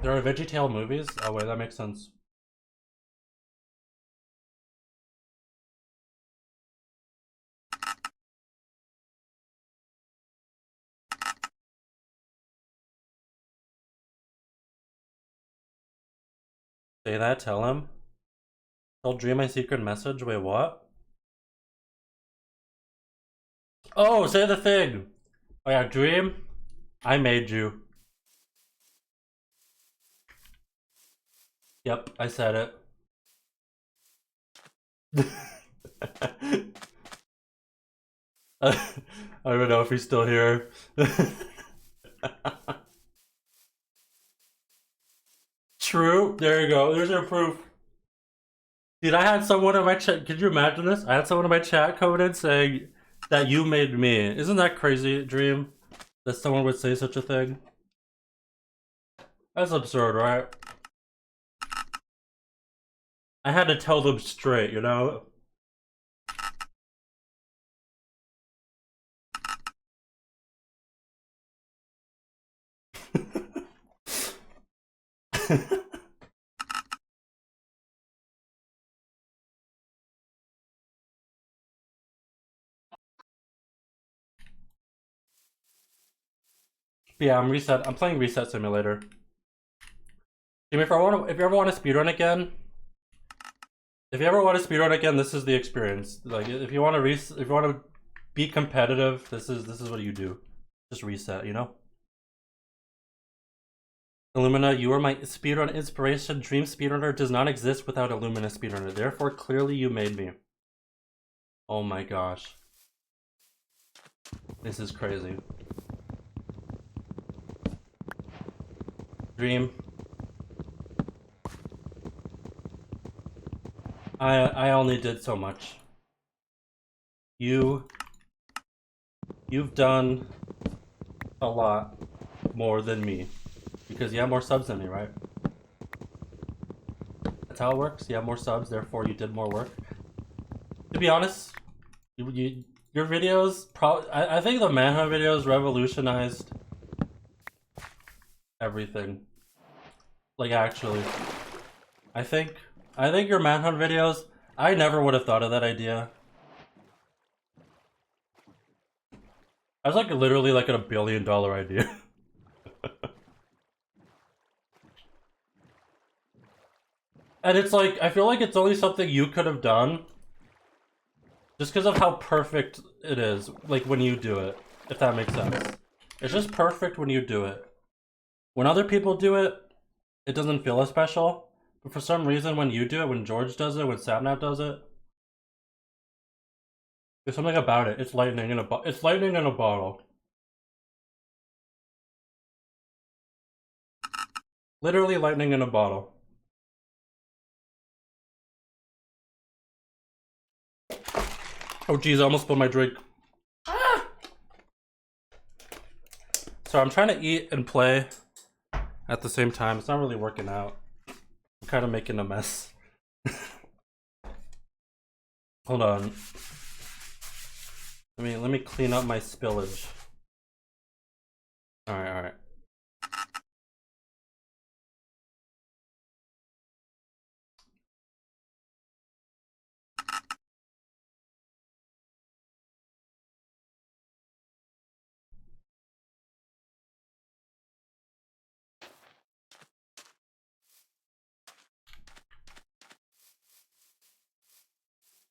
There are VeggieTale movies? Oh wait, that makes sense. Say that, tell him. Tell Dream my secret message, wait, what? Oh, say the thing! Oh yeah, Dream, I made you. Yep, I said it. I don't know if he's still here. True, there you go, there's your proof. Dude, I had someone in my chat, could you imagine this? I had someone in my chat coming in saying that you made me. Isn't that crazy, Dream? That someone would say such a thing? That's absurd, right? I had to tell them straight, you know? Yeah, I'm playing Reset Simulator. Jimmy, if you ever want to speedrun again, this is the experience. Like, if you want to be competitive, this is what you do. Just reset, you know? Illumina, you are my speedrun inspiration. Dream speedrunner does not exist without Illumina speedrunner. Therefore, clearly you made me. Oh my gosh. This is crazy. Dream. I only did so much. You've done a lot more than me. Because you have more subs than me, right? That's how it works. You have more subs, therefore you did more work. To be honest, your videos, I think the Manhunt videos revolutionized everything. Like, actually. I think your Manhunt videos, I never would have thought of that idea. I was like literally like a $1 billion idea. And it's like, I feel like it's only something you could have done just because of how perfect it is, like when you do it, if that makes sense. It's just perfect when you do it. When other people do it, it doesn't feel as special. But for some reason, when you do it, when George does it, when Sapnap does it, There's something about it. It's lightning in a it's lightning in a bottle. Literally lightning in a bottle. Oh geez, I almost spilled my drink. Ah! So I'm trying to eat and play at the same time. It's not really working out. I'm kind of making a mess. Hold on. Let me clean up my spillage. Alright.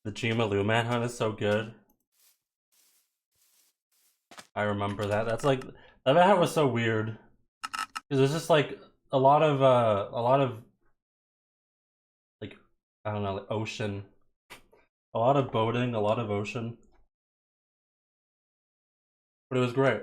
The Illumina hunt is so good. I remember that. That's like that hunt was so weird. Because there's just like a lot of like I don't know, like ocean. A lot of boating, a lot of ocean. But it was great.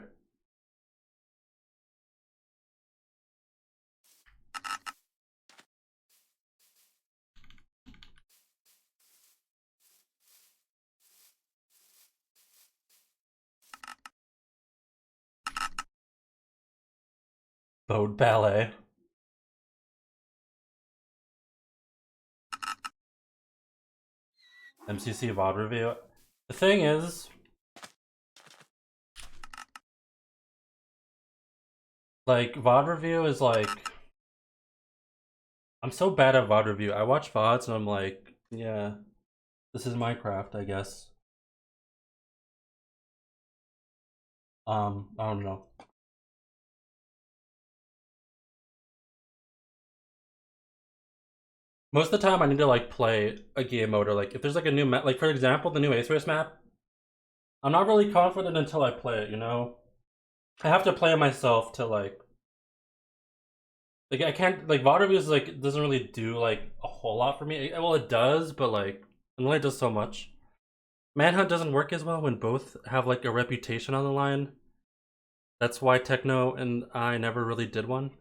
Boat ballet. MCC VOD review. The thing is, like, VOD review is like, I'm so bad at VOD review. I watch VODs and I'm like, yeah, this is Minecraft, I guess. I don't know. Most of the time I need to like play a game mode, or like if there's like a new map, like for example, the new Ace Race map, I'm not really confident until I play it, you know? I have to play it myself to like I can't, like, VOD reviews, like, it doesn't really do like a whole lot for me. Well, it does, but like it only does so much. Manhunt doesn't work as well when both have like a reputation on the line. That's why Techno and I never really did one.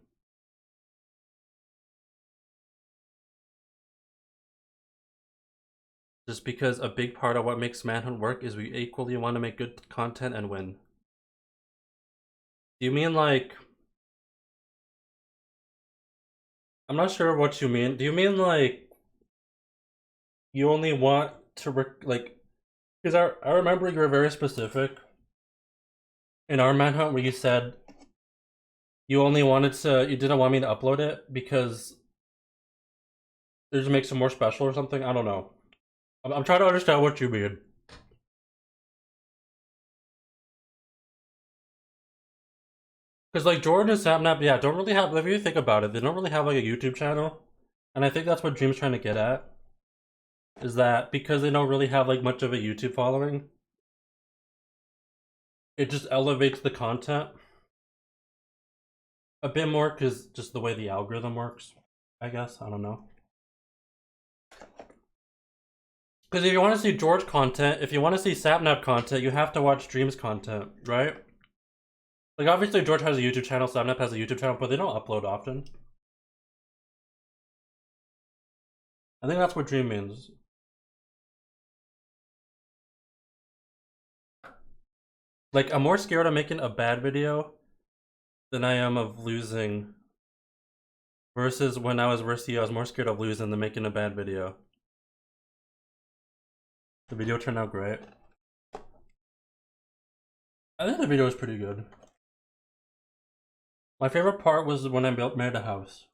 Just because a big part of what makes Manhunt work is we equally want to make good content and win. Do you mean like... I'm not sure what you mean. Do you mean like you only want to like... Because I remember you were very specific in our Manhunt where you said you only wanted to... You didn't want me to upload it because it just makes it more special or something? I don't know. I'm trying to understand what you mean. Because like Jordan and Sapnap, yeah, don't really have, if you think about it, they don't really have like a YouTube channel. And I think that's what Dream's trying to get at. Is that because they don't really have like much of a YouTube following, it just elevates the content a bit more because just the way the algorithm works, I guess. I don't know. Because if you want to see George content, if you want to see Sapnap content, you have to watch Dream's content, right? Like obviously George has a YouTube channel, Sapnap has a YouTube channel, but they don't upload often. I think that's what Dream means. Like, I'm more scared of making a bad video than I am of losing. Versus when I was versus you, I was more scared of losing than making a bad video. The video turned out great. I think the video was pretty good. My favorite part was when I made a house.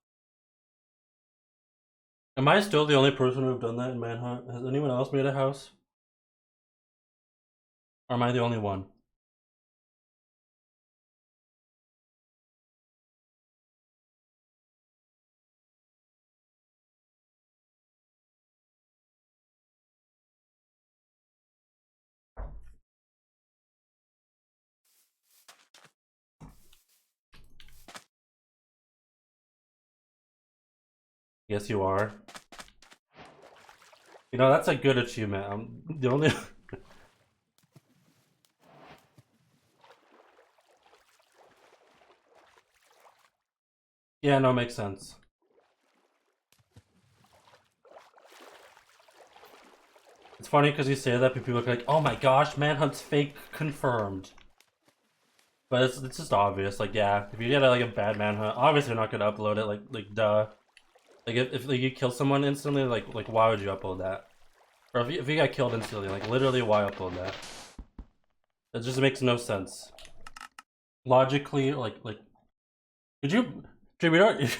Am I still the only person who've done that in Manhunt? Has anyone else made a house? Or am I the only one? Yes, you are. You know, that's a good achievement. I'm the only Yeah, no, makes sense. It's funny because you say that, people look like, oh my gosh, Manhunt's fake confirmed. But it's just obvious, like, yeah, if you get like a bad Manhunt, obviously you're not gonna upload it, like duh. Like, if like, you kill someone instantly, like why would you upload that? Or if you got killed instantly, like, literally why upload that? It just makes no sense. Logically, like, could you, dude, we don't,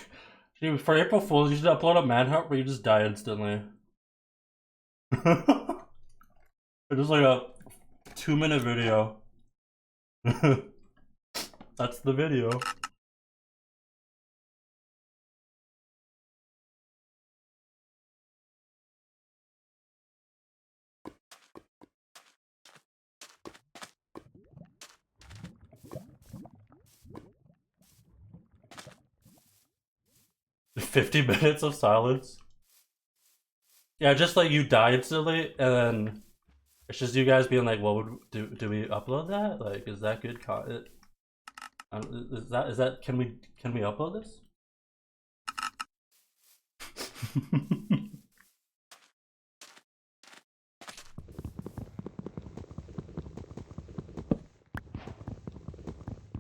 dude, for April Fools, you should upload a Manhunt where you just die instantly. Just like a 2-minute video. That's the video. $50 of silence. Yeah, just like you die instantly, and then it's just you guys being like, "Well, do we upload that? Like, is that good content? Is that can we upload this?"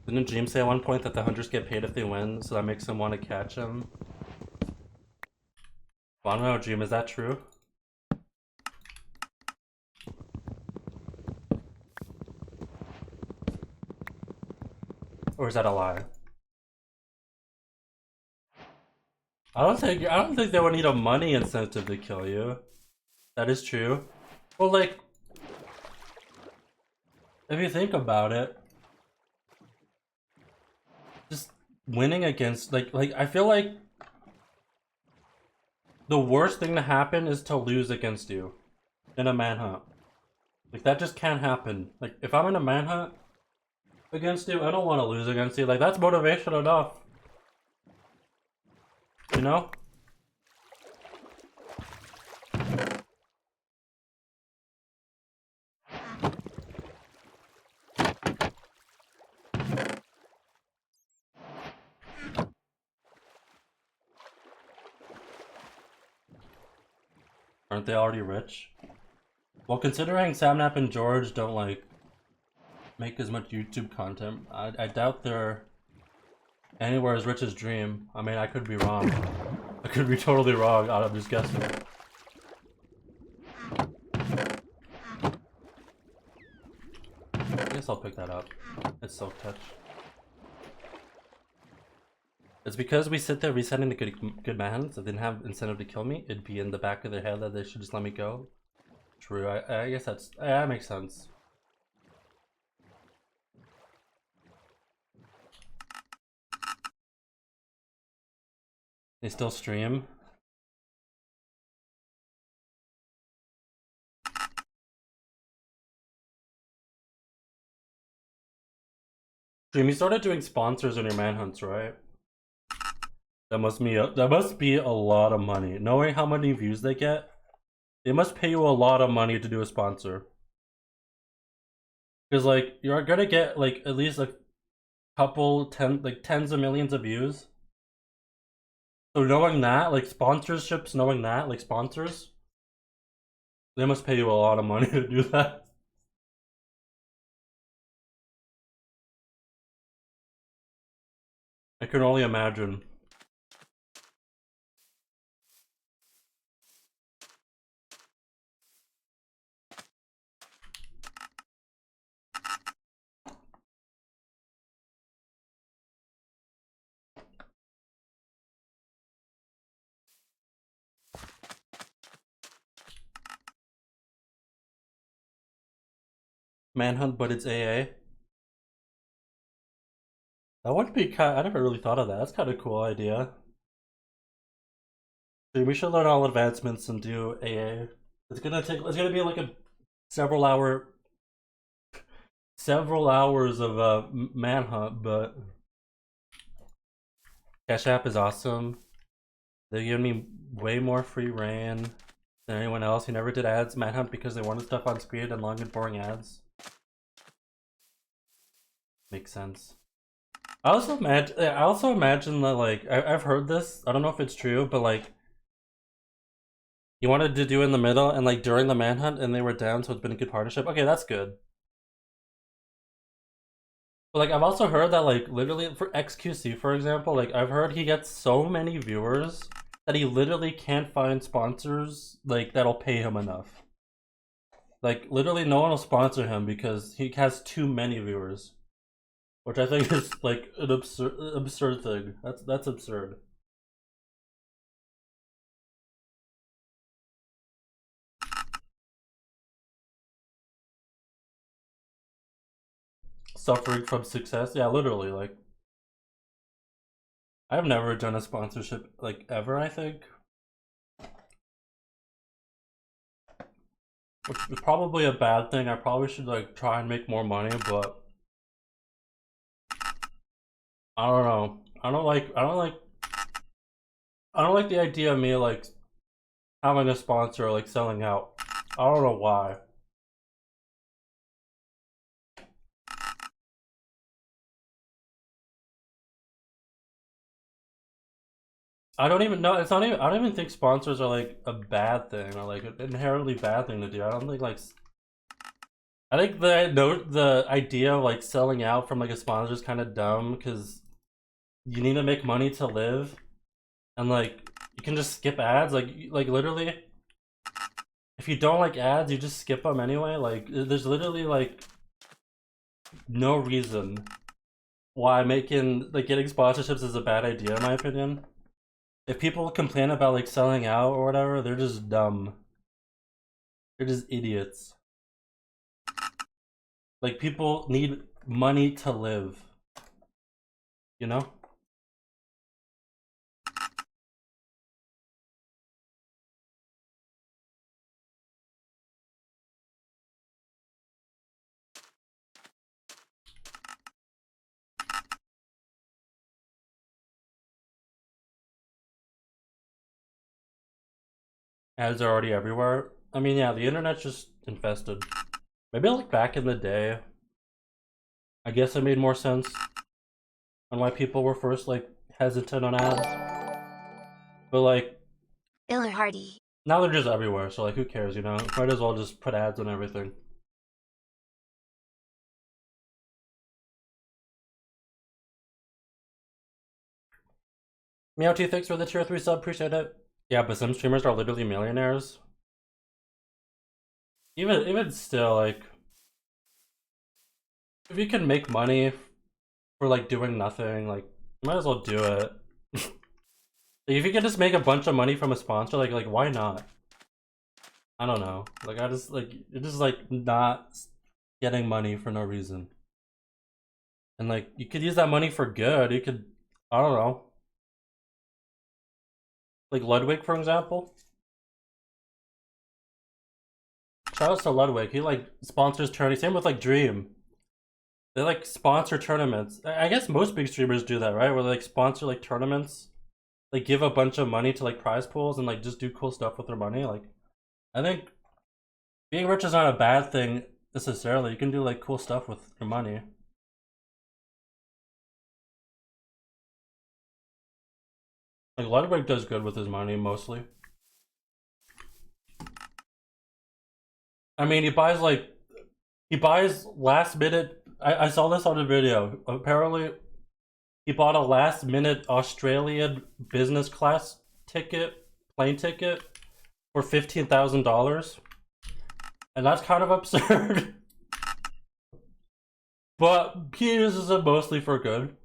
Didn't James say at one point that the hunters get paid if they win, so that makes them want to catch him? I don't know, Jim, is that true? Or is that a lie? I don't think they would need a money incentive to kill you. That is true. Well, like, if you think about it, just winning against like I feel like the worst thing to happen is to lose against you in a manhunt. Like, that just can't happen. Like, if I'm in a manhunt against you, I don't want to lose against you. Like, that's motivation enough. You know? Aren't they already rich? Well, considering Samnap and George don't, like, make as much YouTube content, I doubt they're anywhere as rich as Dream. I mean, I could be wrong. I could be totally wrong. I'm just guessing. I guess I'll pick that up. It's Silk Touch. It's because we sit there resetting the good mans that didn't have incentive to kill me. It'd be in the back of their head that they should just let me go. True. I guess that makes sense. They still stream. Dream, you started doing sponsors on your manhunts, right? That must be a lot of money. Knowing how many views they get, they must pay you a lot of money to do a sponsor. Because, like, you're gonna get like at least a couple tens of millions of views. So knowing that, like, sponsorships, knowing that, like, sponsors, they must pay you a lot of money to do that. I can only imagine. Manhunt, but it's AA. That would be I never really thought of that. That's kind of a cool idea. Dude, we should learn all advancements and do AA. It's gonna be like a several hours of manhunt, but Cash App is awesome. They give me way more free reign than anyone else who never did ads. Manhunt because they wanted stuff on screen and long and boring ads. Makes sense. I also imagine that like I've heard this. I don't know if it's true, but like you wanted to do in the middle and like during the manhunt and they were down, so it's been a good partnership. Okay, that's good. But like I've also heard that like literally for XQC for example, like I've heard he gets so many viewers that he literally can't find sponsors like that'll pay him enough. Like literally no one will sponsor him because he has too many viewers, which I think is like an absurd thing. That's absurd. Suffering from success, yeah, literally. Like I've never done a sponsorship like ever. I think, which is probably a bad thing. I probably should like try and make more money, but I don't know. I don't like the idea of me like having a sponsor or, like selling out. I don't know why. I don't even know. It's not even. I don't even think sponsors are like a bad thing or like an inherently bad thing to do. I don't think like. I think the idea of like selling out from like a sponsor is kind of dumb because you need to make money to live, and like you can just skip ads. Like literally, if you don't like ads, you just skip them anyway. Like there's literally like no reason why making like getting sponsorships is a bad idea in my opinion. If people complain about like selling out or whatever, they're just dumb. They're just idiots. Like people need money to live, you know? Ads are already everywhere. I mean, yeah, the internet's just infested. Maybe like back in the day, I guess it made more sense on why people were first like hesitant on ads. But like Iller Hardy. now they're just everywhere, so like who cares, you know? Might as well just put ads on everything. Meow T, thanks for the tier 3 sub, appreciate it. Yeah, but some streamers are literally millionaires. Even still, like if you can make money for like doing nothing, like you might as well do it. If you can just make a bunch of money from a sponsor, like why not? I don't know. Like I just like you're just like not getting money for no reason. And like you could use that money for good. You could I don't know. Like Ludwig for example. Shout out to Ludwig. He like sponsors tournaments. Same with like Dream. They like sponsor tournaments. I guess most big streamers do that, right? Where they like sponsor like tournaments. Like give a bunch of money to like prize pools and like just do cool stuff with their money. Like I think being rich is not a bad thing necessarily. You can do like cool stuff with your money. Like Ludwig does good with his money mostly. I mean, he buys last minute. I saw this on a video. Apparently, he bought a last minute Australian business class plane ticket for $15,000, and that's kind of absurd. But he uses it mostly for good.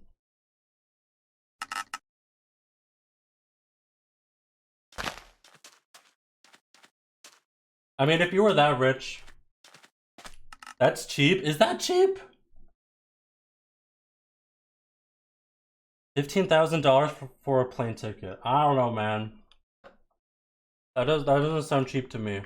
I mean, if you were that rich, that's cheap. Is that cheap? $15,000 for a plane ticket. I don't know, man. That doesn't sound cheap to me.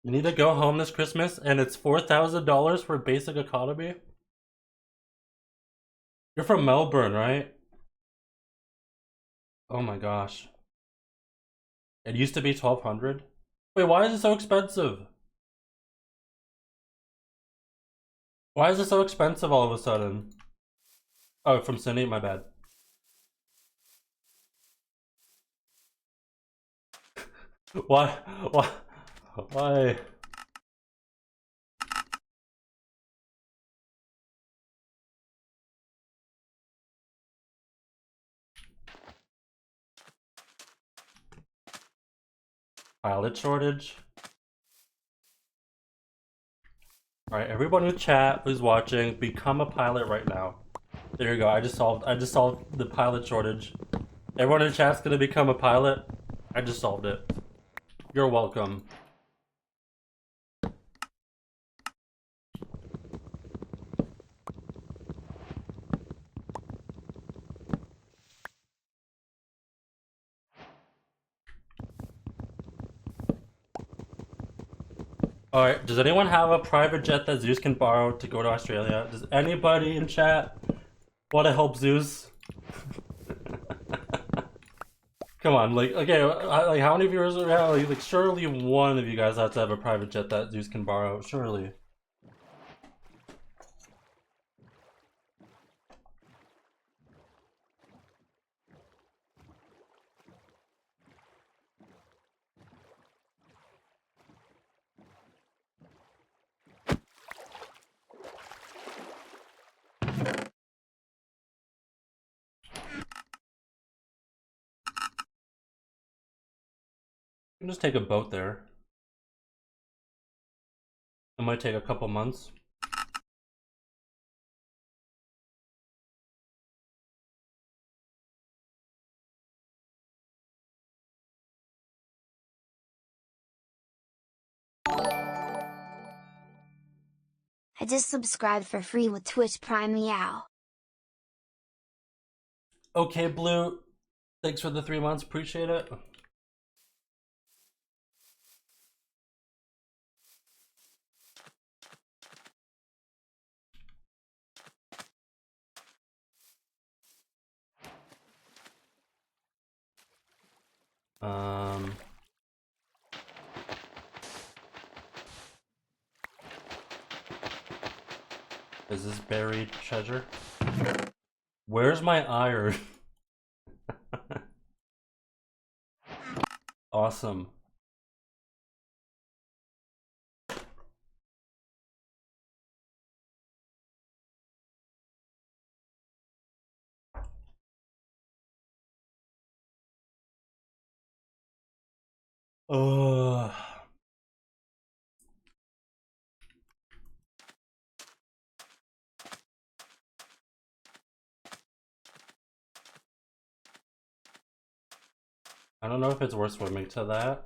You need to go home this Christmas, and it's $4,000 for basic economy. You're from Melbourne, right? Oh my gosh. It used to be 1200. Wait, why is it so expensive? Why is it so expensive all of a sudden? Oh, from Sydney, my bad. Why? Why? Why? Pilot shortage? Alright, everyone who chat, who's watching, become a pilot right now. There you go, I just solved the pilot shortage. Everyone in chat's gonna become a pilot. I just solved it. You're welcome. Alright, does anyone have a private jet that Zeus can borrow to go to Australia? Does anybody in chat want to help Zeus? Come on, like, okay, like how many viewers are we have? Like, surely one of you guys have to have a private jet that Zeus can borrow, surely. You can just take a boat there. It might take a couple months. I just subscribed for free with Twitch Prime Meow. Okay, Blue. Thanks for the 3 months, appreciate it. Is this buried treasure? Where's my iron? Awesome. Ugh. I don't know if it's worth swimming to that.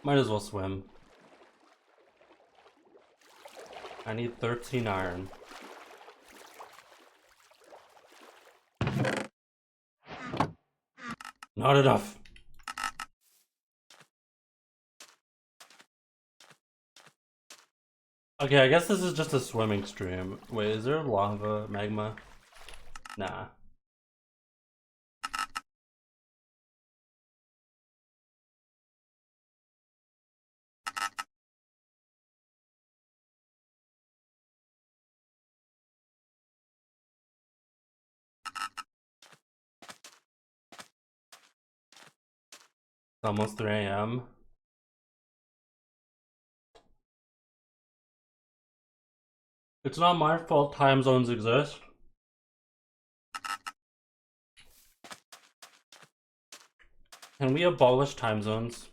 Might as well swim. I need 13 iron. Not enough. Okay, I guess this is just a swimming stream. Wait, is there lava, magma? Nah. It's almost 3 a.m. It's not my fault time zones exist. Can we abolish time zones?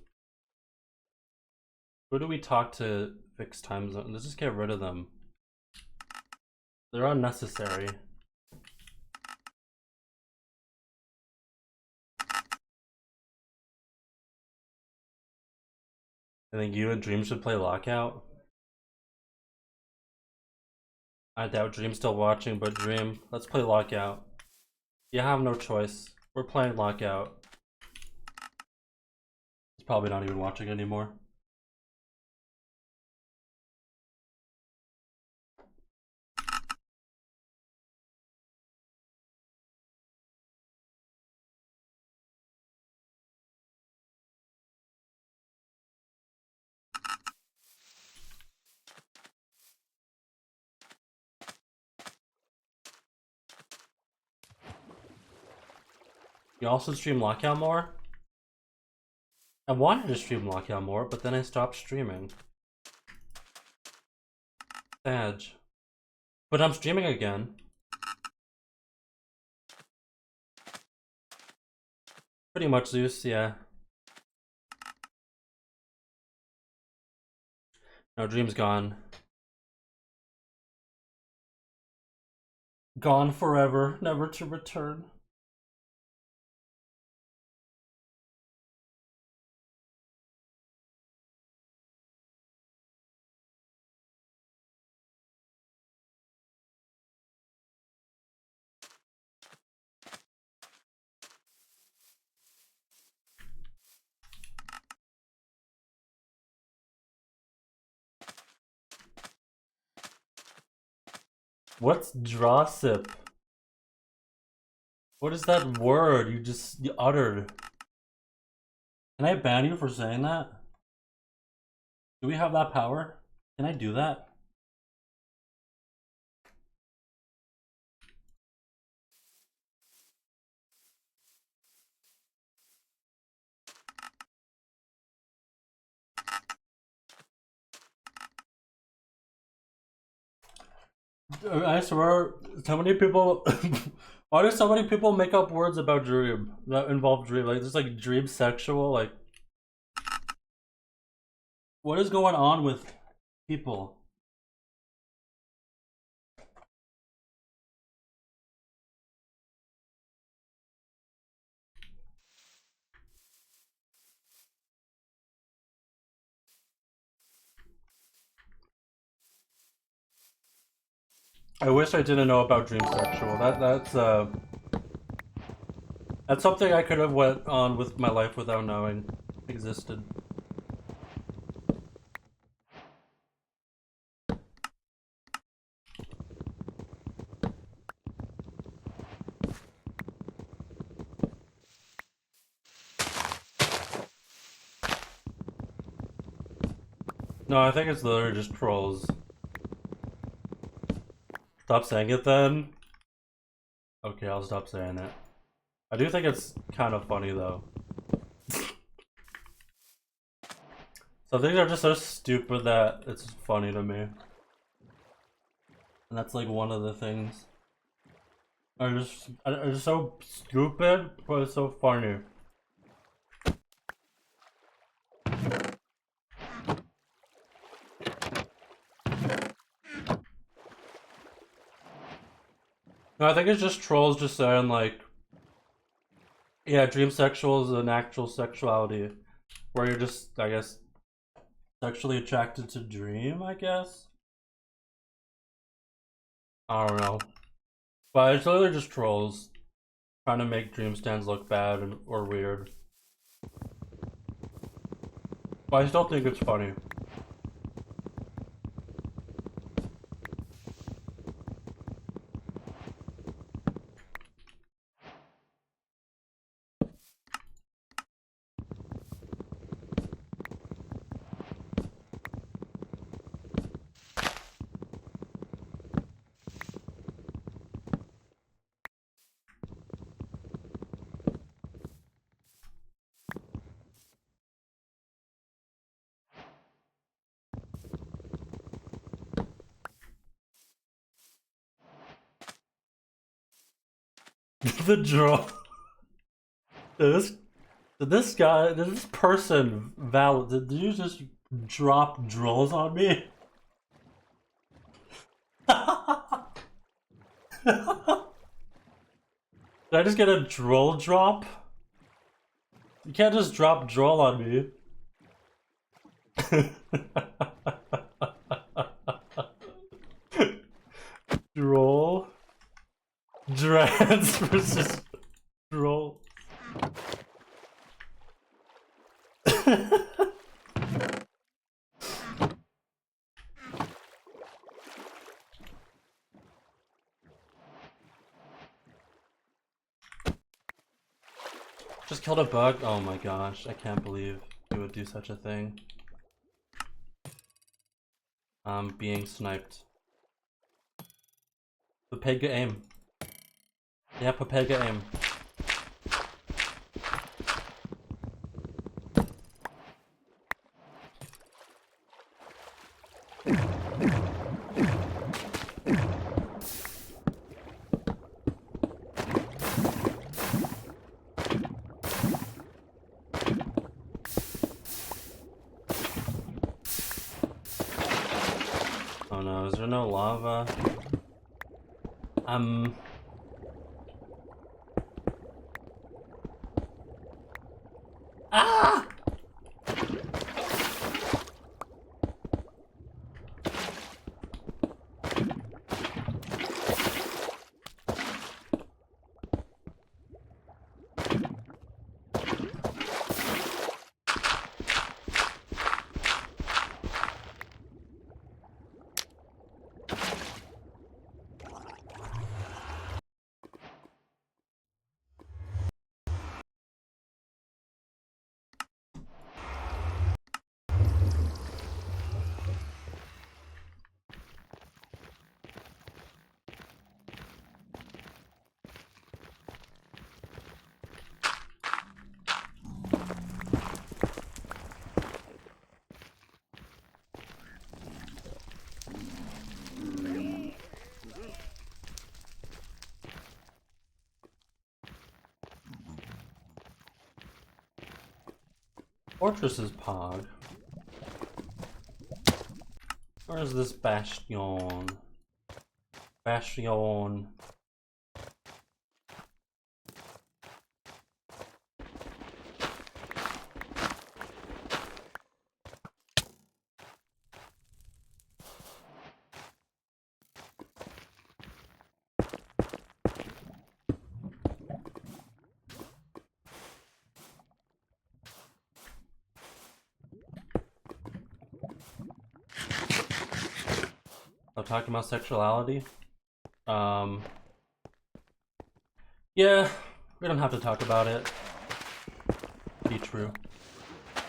Who do we talk to fix time zones? Let's just get rid of them. They're unnecessary. I think you and Dream should play Lockout. I doubt Dream's still watching, but Dream, let's play Lockout. You have no choice. We're playing Lockout. He's probably not even watching anymore. You also stream Lockout more? I wanted to stream Lockout more, but then I stopped streaming. Sad. But I'm streaming again. Pretty much Zeus, yeah. No, Dream's gone. Gone forever, never to return. What's Drossip? What is that word you uttered? Can I ban you for saying that? Do we have that power? Can I do that? I swear, so many people. Why do so many people make up words about Dream that involve Dream? Like, there's like Dream sexual. Like, what is going on with people? I wish I didn't know about Dream sexual. That's something I could have went on with my life without knowing existed. No, I think it's literally just trolls. Stop saying it then. Okay, I'll stop saying it. I do think it's kind of funny though. Some things are just so stupid that it's funny to me. And that's like one of the things. Are just so stupid, but it's so funny. No, I think it's just trolls just saying like, yeah, dream sexual is an actual sexuality where you're just, I guess, sexually attracted to Dream, I guess? I don't know. But it's literally just trolls trying to make Dream stands look bad or weird. But I still think it's funny. The draw. Did this person, did you just drop drolls on me? Did I just get a droll drop? You can't just drop droll on me. Plants versus troll. Just killed a bug? Oh my gosh, I can't believe he would do such a thing. I'm being sniped. Papega aim. Yeah, Papega aim. Oh no, is there no lava? Ah! Fortress is Pog. Where's this Bastion? Bastion. I'm talking about sexuality. Yeah, we don't have to talk about it. Be true. I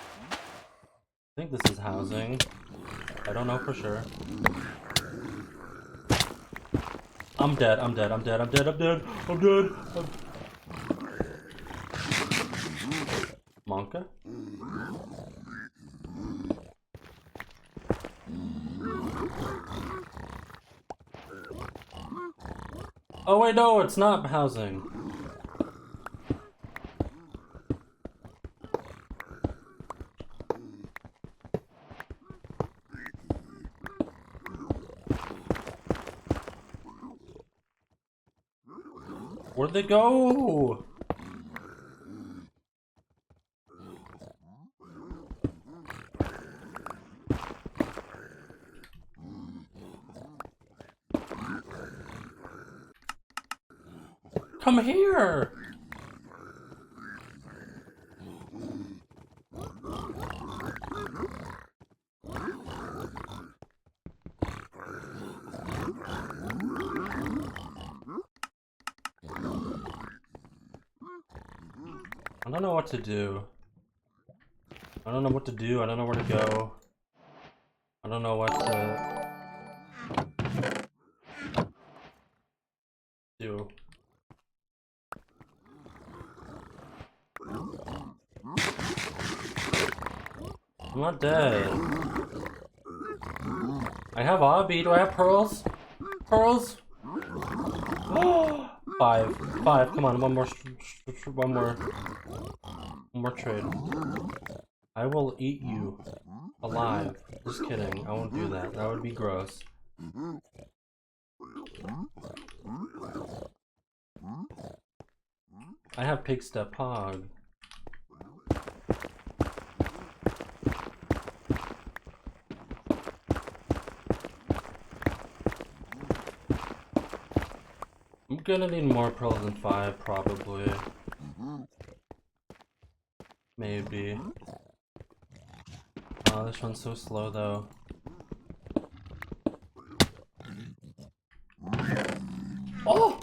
think this is housing. I don't know for sure. I'm dead, I'm dead, I'm dead, I'm dead, I'm dead, I'm dead. Monka? Oh wait, no, it's not housing. Where'd they go? Come here! I don't know what to do. I don't know what to do. I don't know where to go. I don't know what to do. I'm not dead. I have obby. Do I have pearls? Pearls? Five. Come on, one more trade. I will eat you alive. Just kidding. I won't do that. That would be gross. I have pig step hog. I'm gonna need more pearls than 5, probably. Maybe. Oh, this one's so slow though. Oh!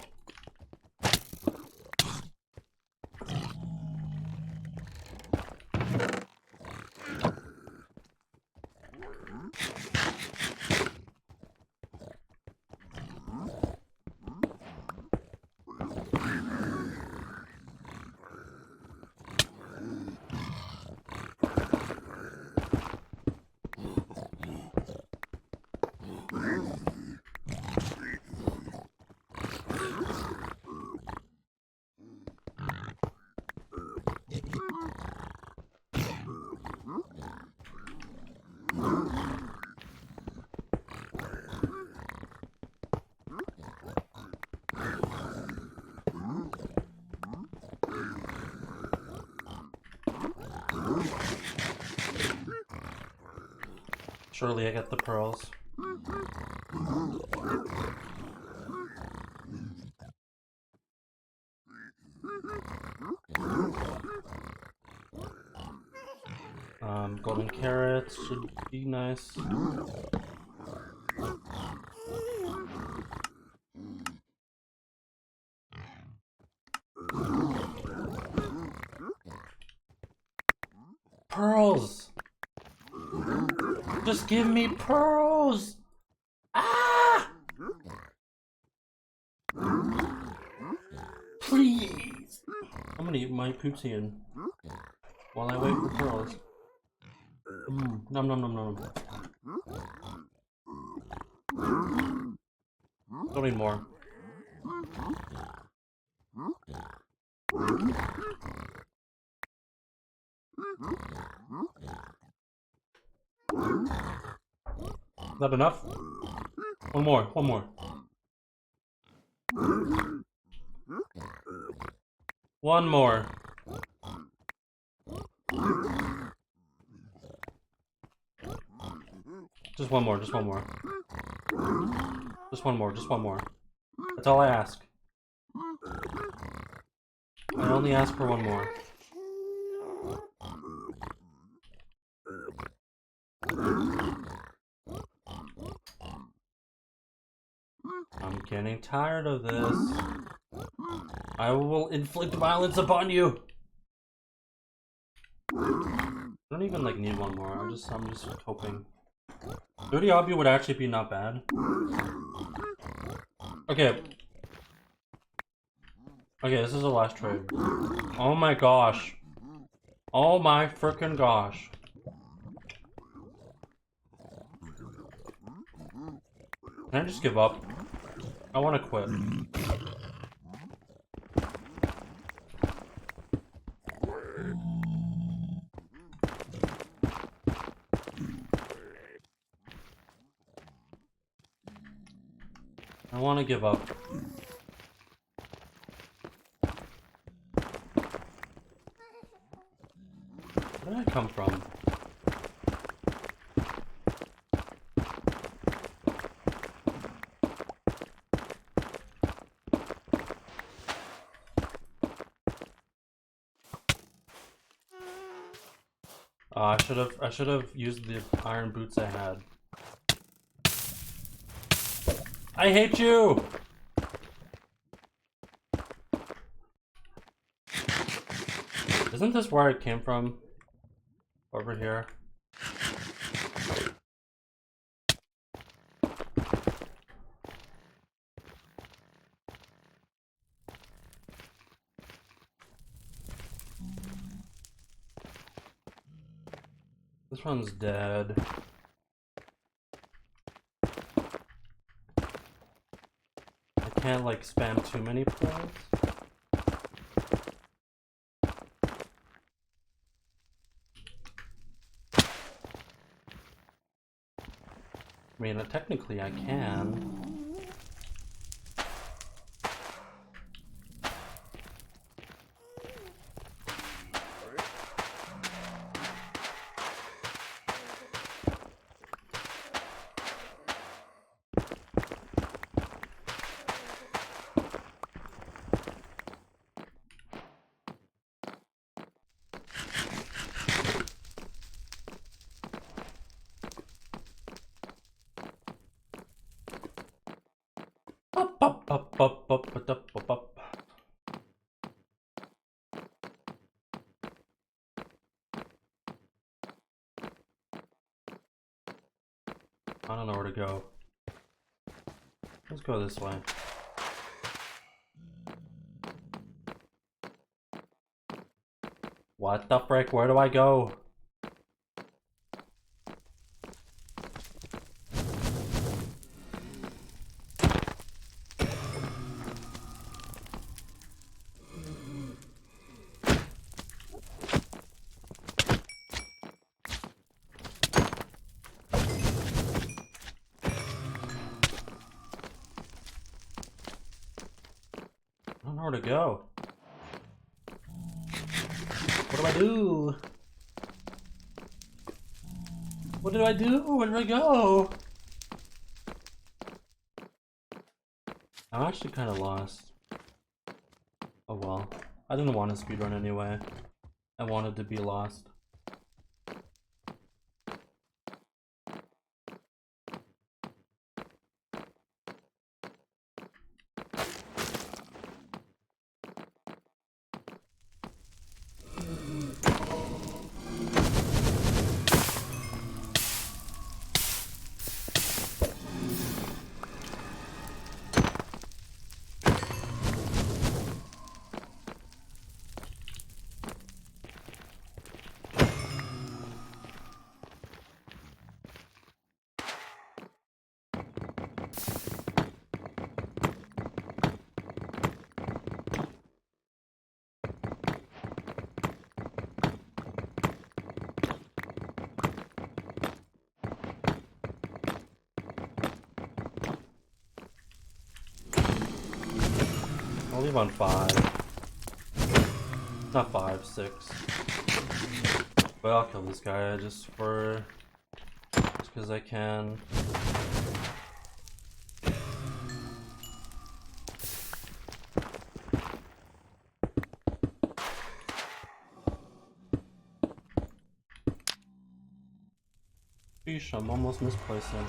Surely I get the pearls. Golden carrots should be nice. Pearls! Just give me pearls! Ah! Please! I'm gonna eat my poutine while I wait for pearls. Nom nom nom nom. Don't need more. Not enough? One more, one more. One more. Just one more, just one more. Just one more, just one more. That's all I ask. I only ask for one more. I'm getting tired of this. I will inflict violence upon you. I don't even like need one more. I'm just hoping. 30 obby would actually be not bad. Okay. Okay, this is the last trade. Oh my gosh. Oh my frickin' gosh. Can I just give up? I want to quit. I want to give up. Where did I come from? I should have used the iron boots I had. I hate you! Isn't this where I came from? Over here. This one's dead. I can't like spam too many pulls. I mean, technically I can. Up, up, up, up, up, up, up. I don't know where to go. Let's go this way. What the frick? Where do I go? I don't know where to go. What do I do? What did I do? Where did I go? I'm actually kind of lost. Oh well. I didn't want to speedrun anyway. I wanted to be lost. I'll leave on 5. Not 5, 6. But I'll kill this guy just because I can. Sheesh, I'm almost misplacing.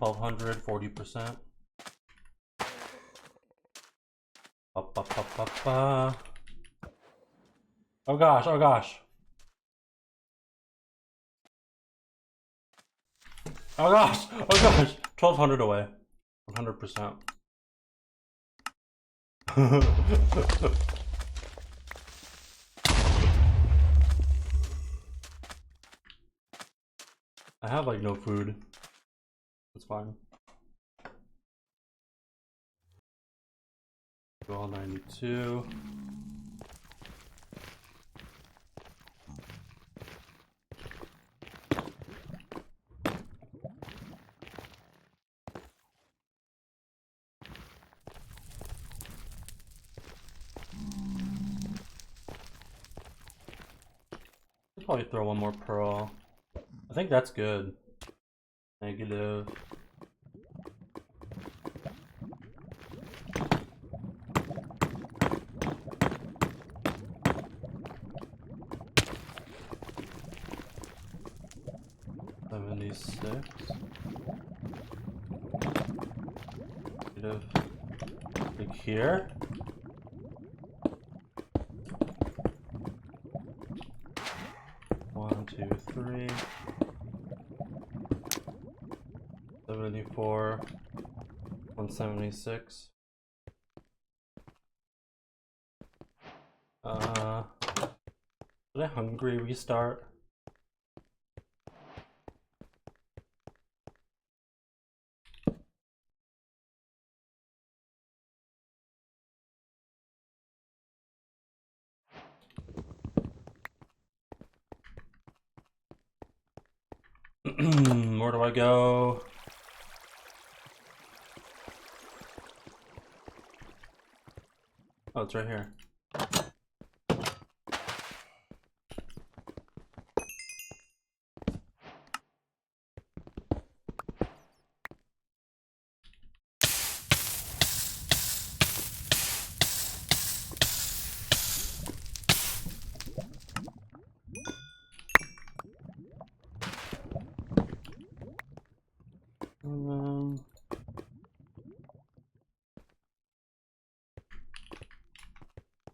$1,240%. Up, up, up, up, Oh gosh, oh gosh. Oh gosh, oh gosh. 1,200 away. 100%. I have like no food. It's fine. Go all 92. I'll probably throw one more pearl. I think that's good. Negative. Negative. Like here. One, two, three. 74. 176. Did I hungry restart? Where do I go? Oh, it's right here.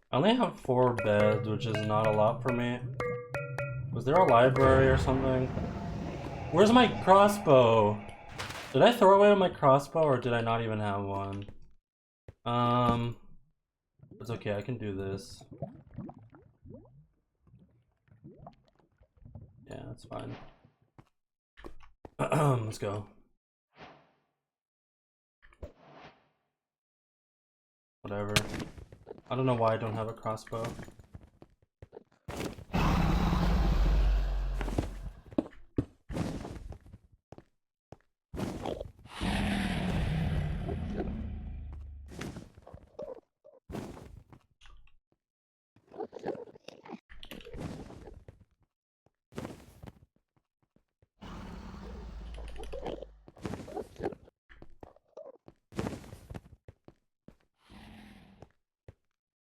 I only have 4 beds, which is not a lot for me. Was there a library or something? Where's my crossbow? Did I throw away my crossbow or did I not even have one? It's okay, I can do this. Yeah, that's fine. Let's go. Whatever. I don't know why I don't have a crossbow.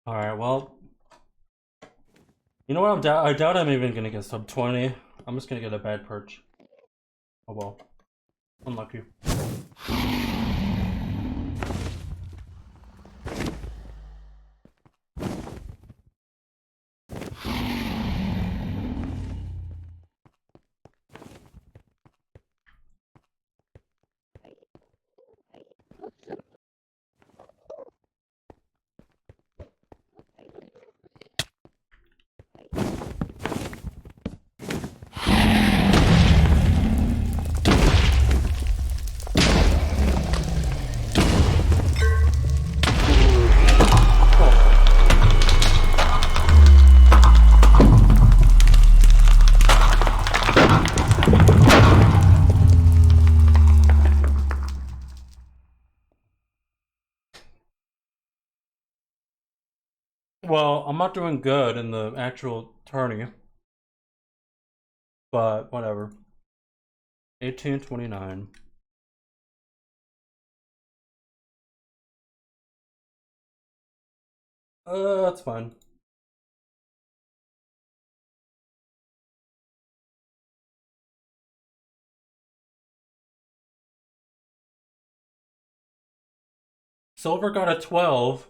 Alright, well. You know what? I doubt I'm even gonna get sub 20. I'm just gonna get a bad perch. Oh well. Unlucky. Well, I'm not doing good in the actual tourney. But whatever. 1829. That's fine. Silver got a 12.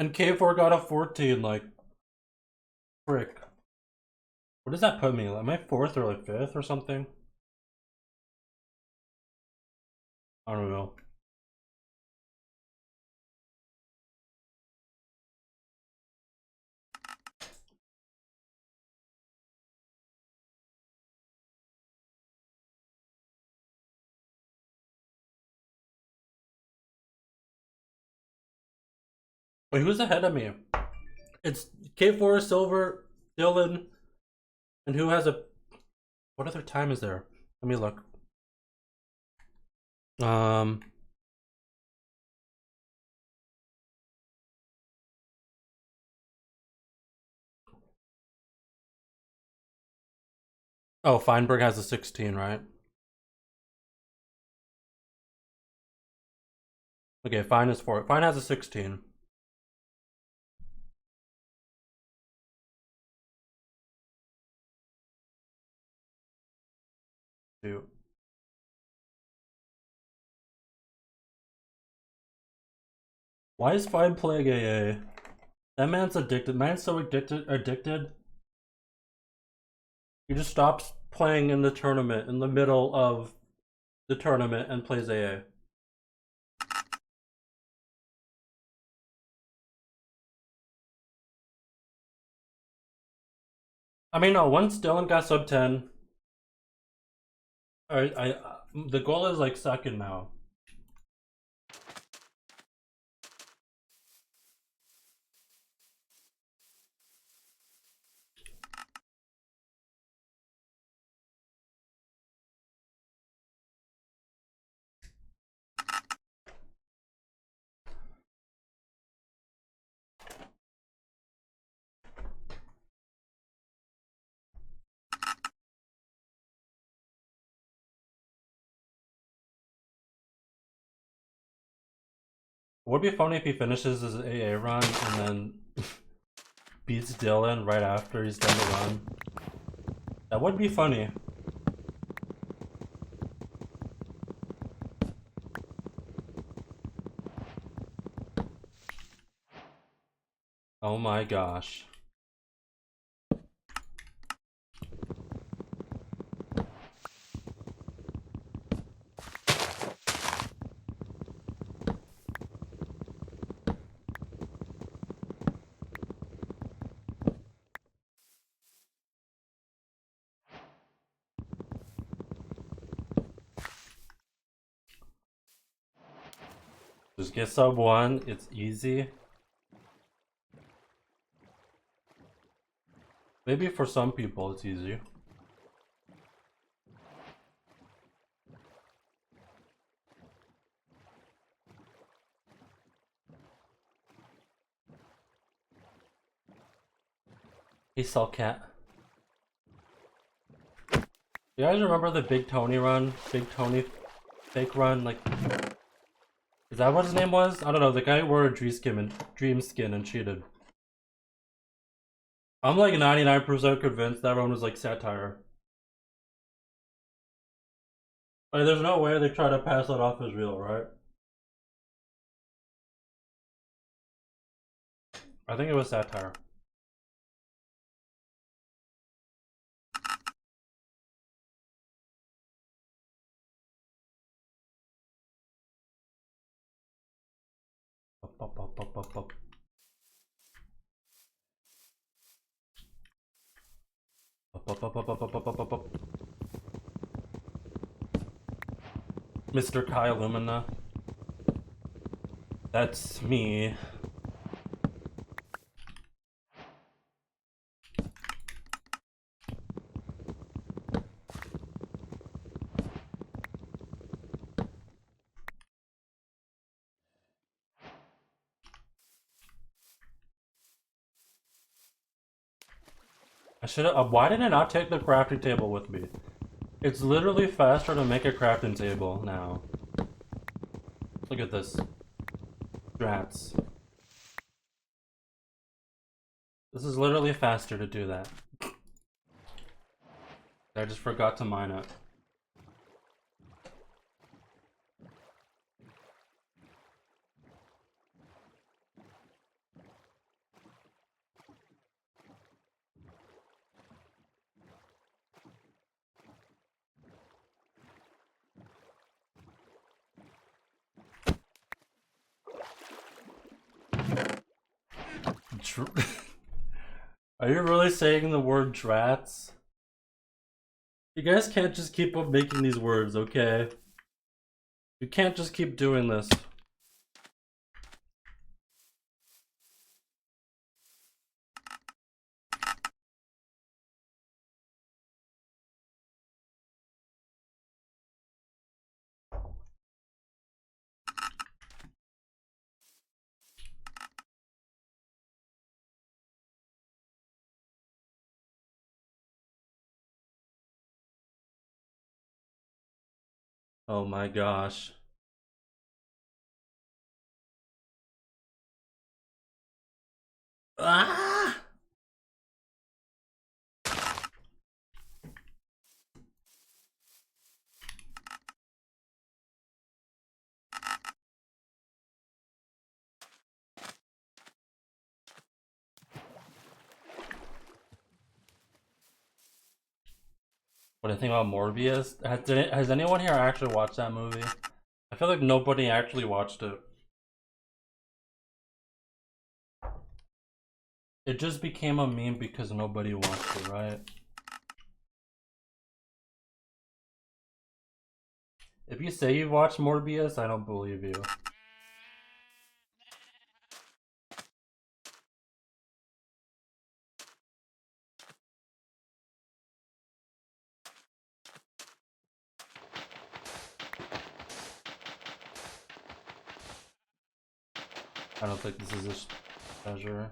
And K4 got a 14, like. Frick. Where does that put me? Am I 4th or like 5th or something? I don't know. Wait, who's ahead of me? It's K4, Silver, Dylan, and who has a... What other time is there? Let me look. Oh, Feinberg has a 16, right? Okay, Fine is 4. Fine has a 16. Two. Why is Fine playing AA? That man's addicted. Man's so addicted. He just stops playing in the tournament in the middle of the tournament and plays AA. I mean, no, once Dylan got sub 10, the goal is like second now. It would be funny if he finishes his AA run and then beats Dylan right after he's done the run. That would be funny. Oh my gosh. Just get sub 1, it's easy. Maybe for some people it's easy. Hey Sulcat. You guys remember the Big Tony run? Big Tony fake run? Like, is that what his name was? I don't know, the guy who wore a dream skin and cheated. I'm like 99% convinced that one was like satire. Like, there's no way they try to pass that off as real, right? I think it was satire. Up. Up. Mr. Kai Illumina. That's me. I should have. Why did I not take the crafting table with me? It's literally faster to make a crafting table now. Look at this. Drats. This is literally faster to do that. I just forgot to mine it. Are you really saying the word drats? You guys can't just keep up making these words, okay? You can't just keep doing this. Oh my gosh. Ah! What do you think about Morbius? Has anyone here actually watched that movie? I feel like nobody actually watched it. It just became a meme because nobody watched it, right? If you say you watched Morbius, I don't believe you. I don't think this is a treasure.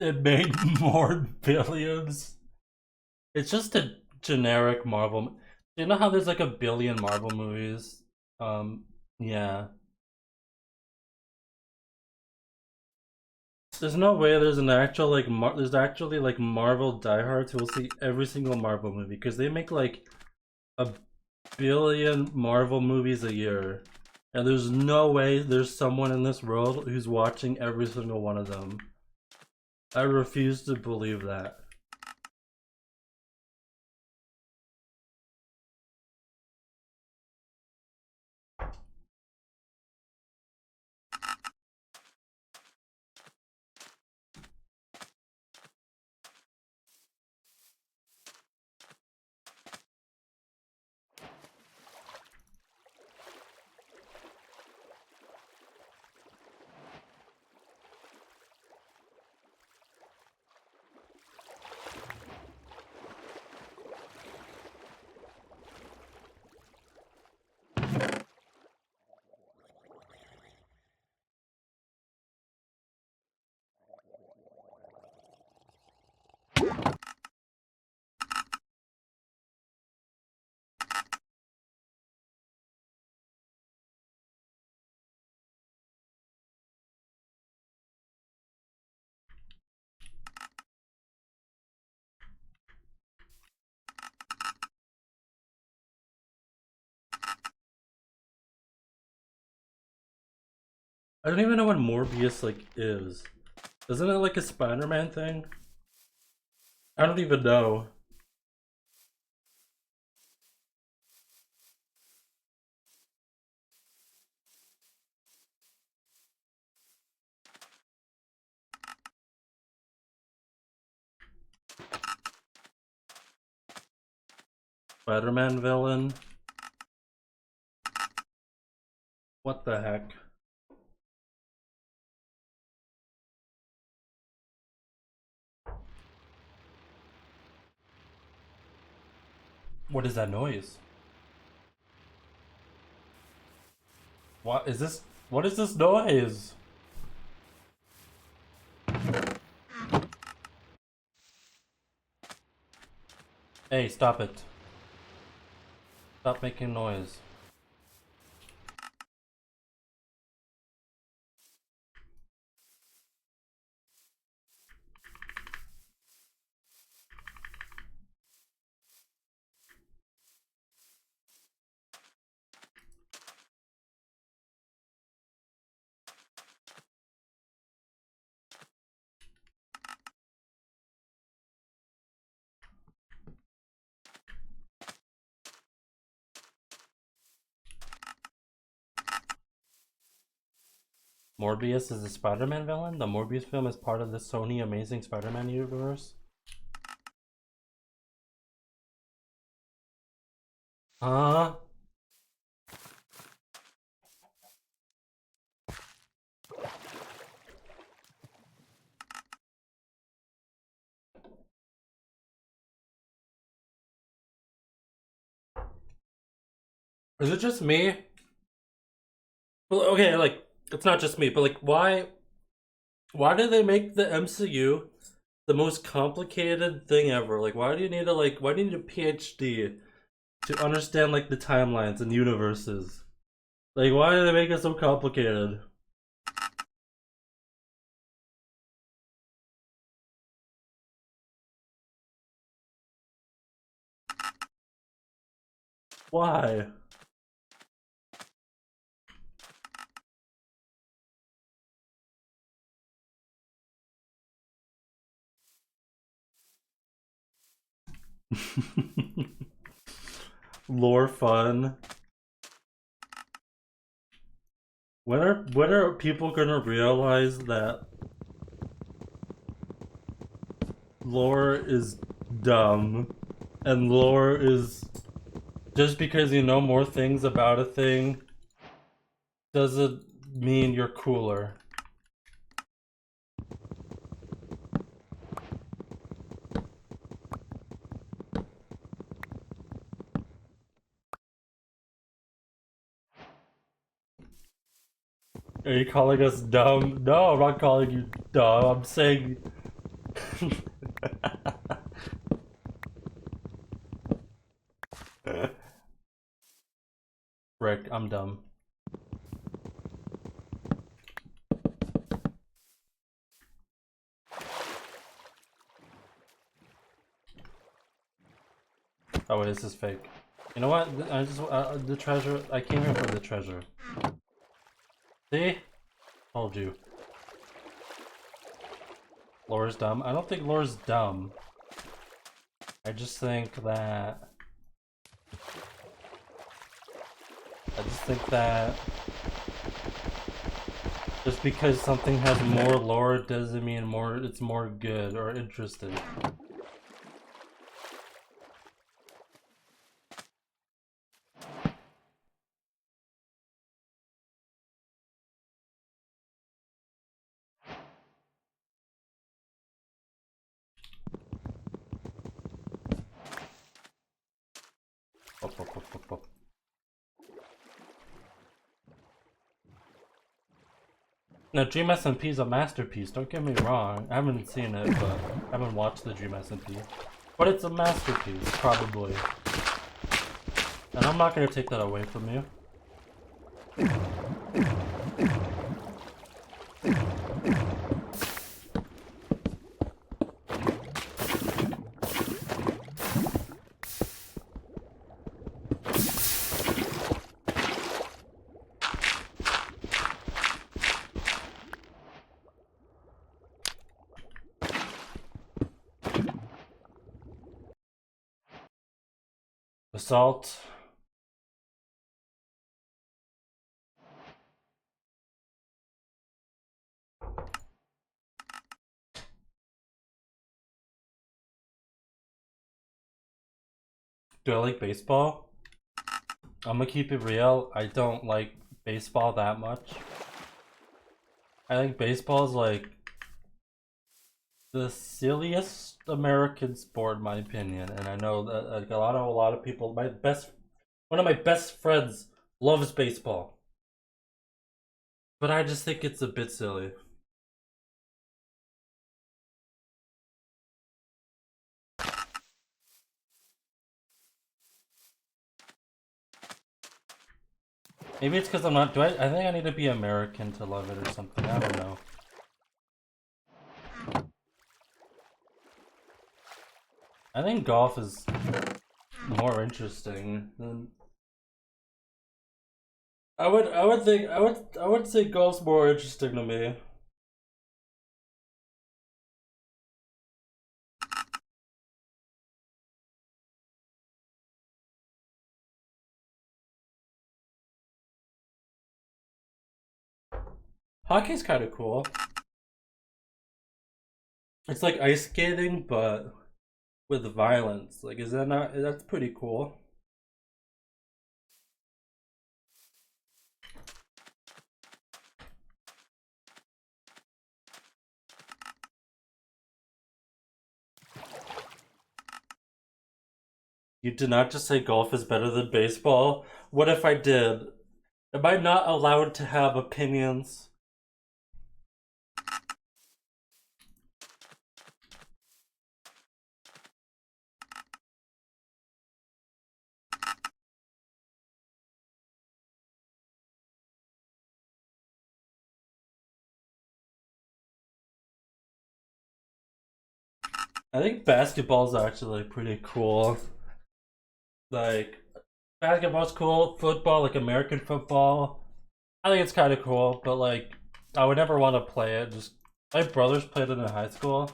It made more billions. It's just a generic Marvel. You know how there's like a billion Marvel movies? Yeah. There's no way there's an actual like there's actually like Marvel diehards who will see every single Marvel movie because they make like a billion Marvel movies a year, and there's no way there's someone in this world who's watching every single one of them. I refuse to believe that. I don't even know what Morbius like is. Isn't it like a Spider-Man thing? I don't even know. Spider-Man villain? What the heck? What is that noise? What is this? What is this noise? Hey, stop it. Stop making noise. Morbius is a Spider-Man villain? The Morbius film is part of the Sony Amazing Spider-Man universe? Huh? Is it just me? Well, okay, like, it's not just me, but like, why did they make the MCU the most complicated thing ever? Like, why do you need why do you need a PhD to understand like the timelines and universes? Like, why do they make it so complicated? Why? Lore fun. When are people gonna realize that lore is dumb and lore is just because you know more things about a thing doesn't mean you're cooler. Are you calling us dumb? No, I'm not calling you dumb. I'm saying Rick, I'm dumb. Oh wait, this is fake. You know what? I just the treasure. I came here for the treasure. See? Told you. Laura's dumb. I don't think Laura's dumb. I just think that. Just because something has more lore doesn't mean it's more good or interesting. Up, up, up, up, up. Now, Dream SMP is a masterpiece, don't get me wrong. I haven't seen it, but I haven't watched the Dream SMP. But it's a masterpiece, probably. And I'm not gonna take that away from you. Assault. Do I like baseball? I'm gonna keep it real. I don't like baseball that much. I think baseball is like the silliest American sport in my opinion, and I know that like, a lot of people. One of my best friends loves baseball, but I just think it's a bit silly. Maybe it's because I'm not. I think I need to be American to love it or something. I don't know. I think golf is more interesting than. I would say golf's more interesting to me. Hockey's kind of cool. It's like ice skating, but with violence. Like, is that not? That's pretty cool. You did not just say golf is better than baseball. What if I did? Am I not allowed to have opinions? I think basketball's actually pretty cool. Like, basketball's cool. Football, like American football, I think it's kind of cool. But like, I would never want to play it. Just my brothers played it in high school,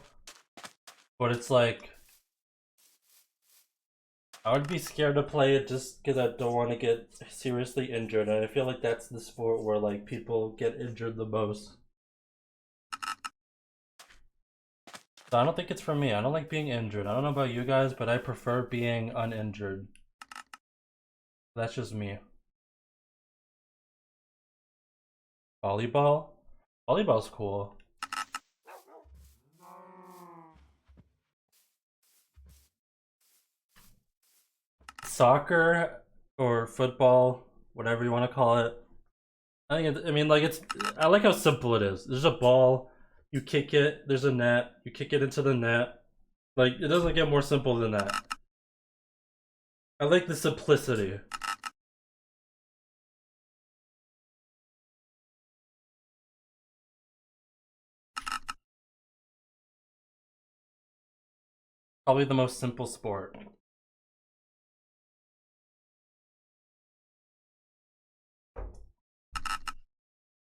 but it's like I would be scared to play it just because I don't want to get seriously injured. And I feel like that's the sport where like people get injured the most. So I don't think it's for me. I don't like being injured. I don't know about you guys, but I prefer being uninjured. That's just me. Volleyball? Volleyball's cool. Soccer or football, whatever you want to call it. I mean, like I like how simple it is. There's a ball, you kick it, there's a net, you kick it into the net. Like, it doesn't get more simple than that. I like the simplicity. Probably the most simple sport.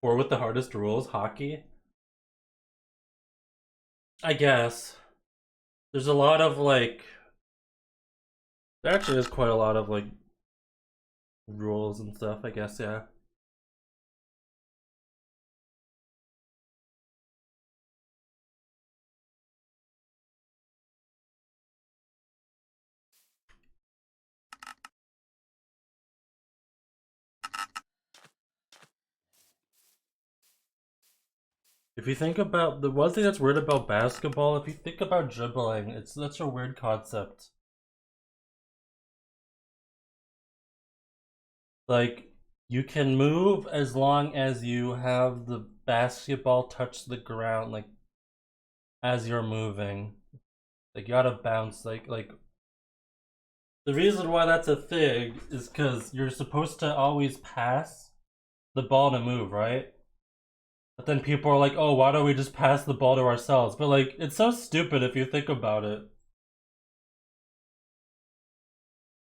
Or with the hardest rules, hockey. I guess. There's a lot of like there actually is quite a lot of like rules and stuff, I guess, yeah. If you think about the one thing that's weird about basketball, if you think about dribbling, it's such a weird concept. Like, you can move as long as you have the basketball touch the ground, like, as you're moving. Like, you gotta bounce, like, the reason why that's a thing is because you're supposed to always pass the ball to move, right? But then people are like, oh, why don't we just pass the ball to ourselves? But, like, it's so stupid if you think about it.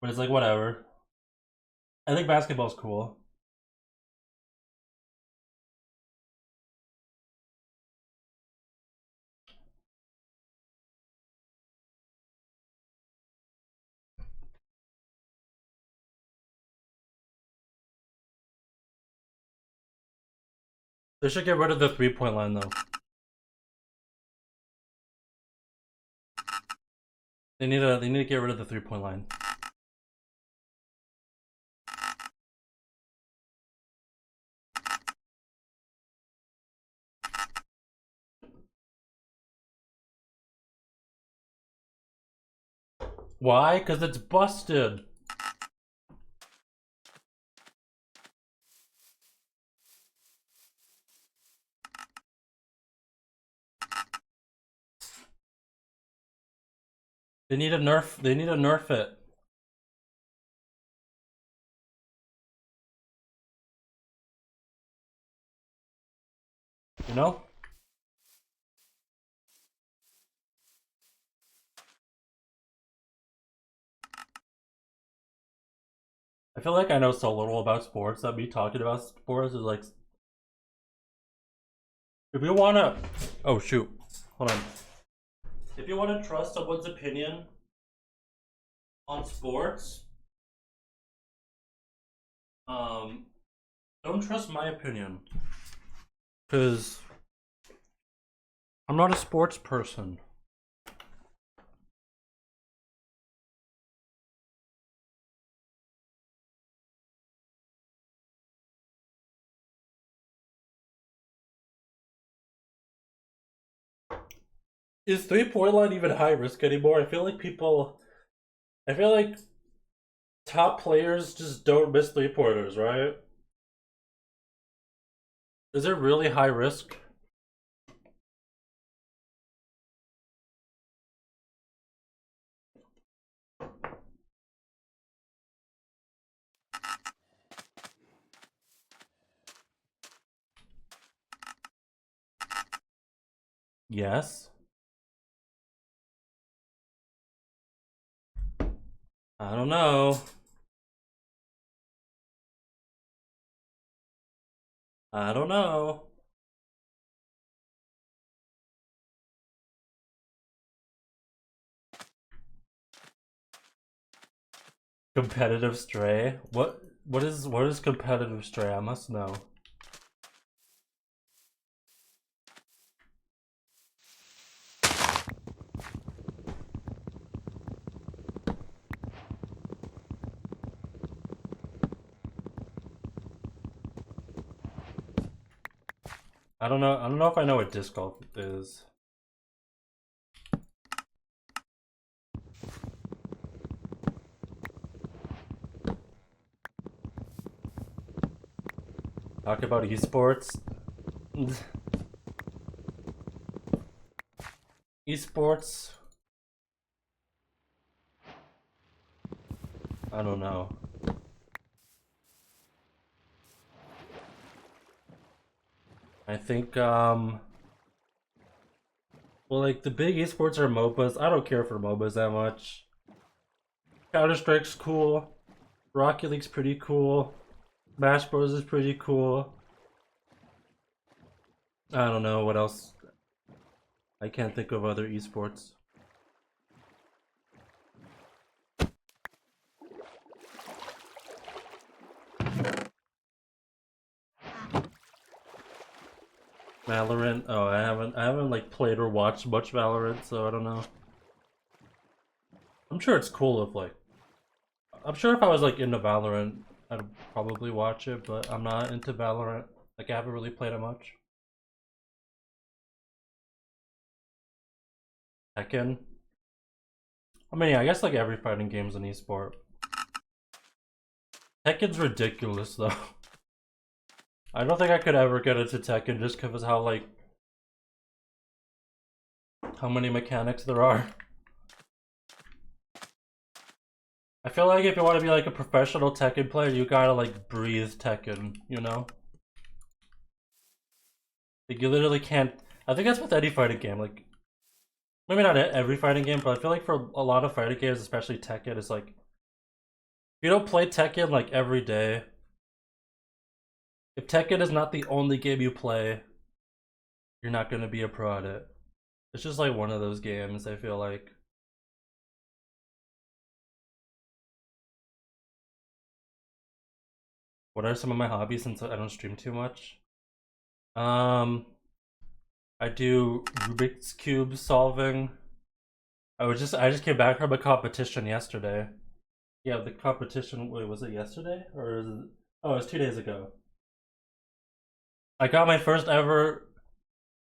But it's like, whatever. I think basketball's cool. They should get rid of the 3-point line, though. They need to get rid of the 3-point line. Why? Because it's busted. They need to nerf it. You know? I feel like I know so little about sports that me talking about sports is like, if you wanna, oh shoot, hold on. If you wanna trust someone's opinion on sports, don't trust my opinion, because I'm not a sports person. Is 3-point line even high risk anymore? I feel like top players just don't miss 3-pointers, right? Is it really high risk? Yes. I don't know. I don't know. Competitive stray? What is competitive stray? I must know. I don't know if I know what disc golf is. Talk about esports. Esports. I don't know. I think well, like the big esports are MOBAs. I don't care for MOBAs that much. Counter-Strike's cool. Rocket League's pretty cool. Smash Bros is pretty cool. I don't know what else. I can't think of other esports. Valorant? Oh, I haven't like played or watched much Valorant, so I don't know. I'm sure it's cool if like, I'm sure if I was like into Valorant, I'd probably watch it, but I'm not into Valorant. Like I haven't really played it much. Tekken? I mean, yeah, I guess like every fighting game's an esport. Tekken's ridiculous though. I don't think I could ever get into Tekken just because of how like how many mechanics there are. I feel like if you want to be like a professional Tekken player, you gotta like breathe Tekken, you know? Like you literally can't. I think that's with any fighting game. Like maybe not every fighting game, but I feel like for a lot of fighting games, especially Tekken, it's like if you don't play Tekken like every day, if Tekken is not the only game you play, you're not gonna be a pro at it. It's just like one of those games, I feel like. What are some of my hobbies since I don't stream too much? I do Rubik's Cube solving. I just came back from a competition yesterday. Yeah, the competition, wait, was it yesterday? Or is it, oh, it was 2 days ago. I got my first ever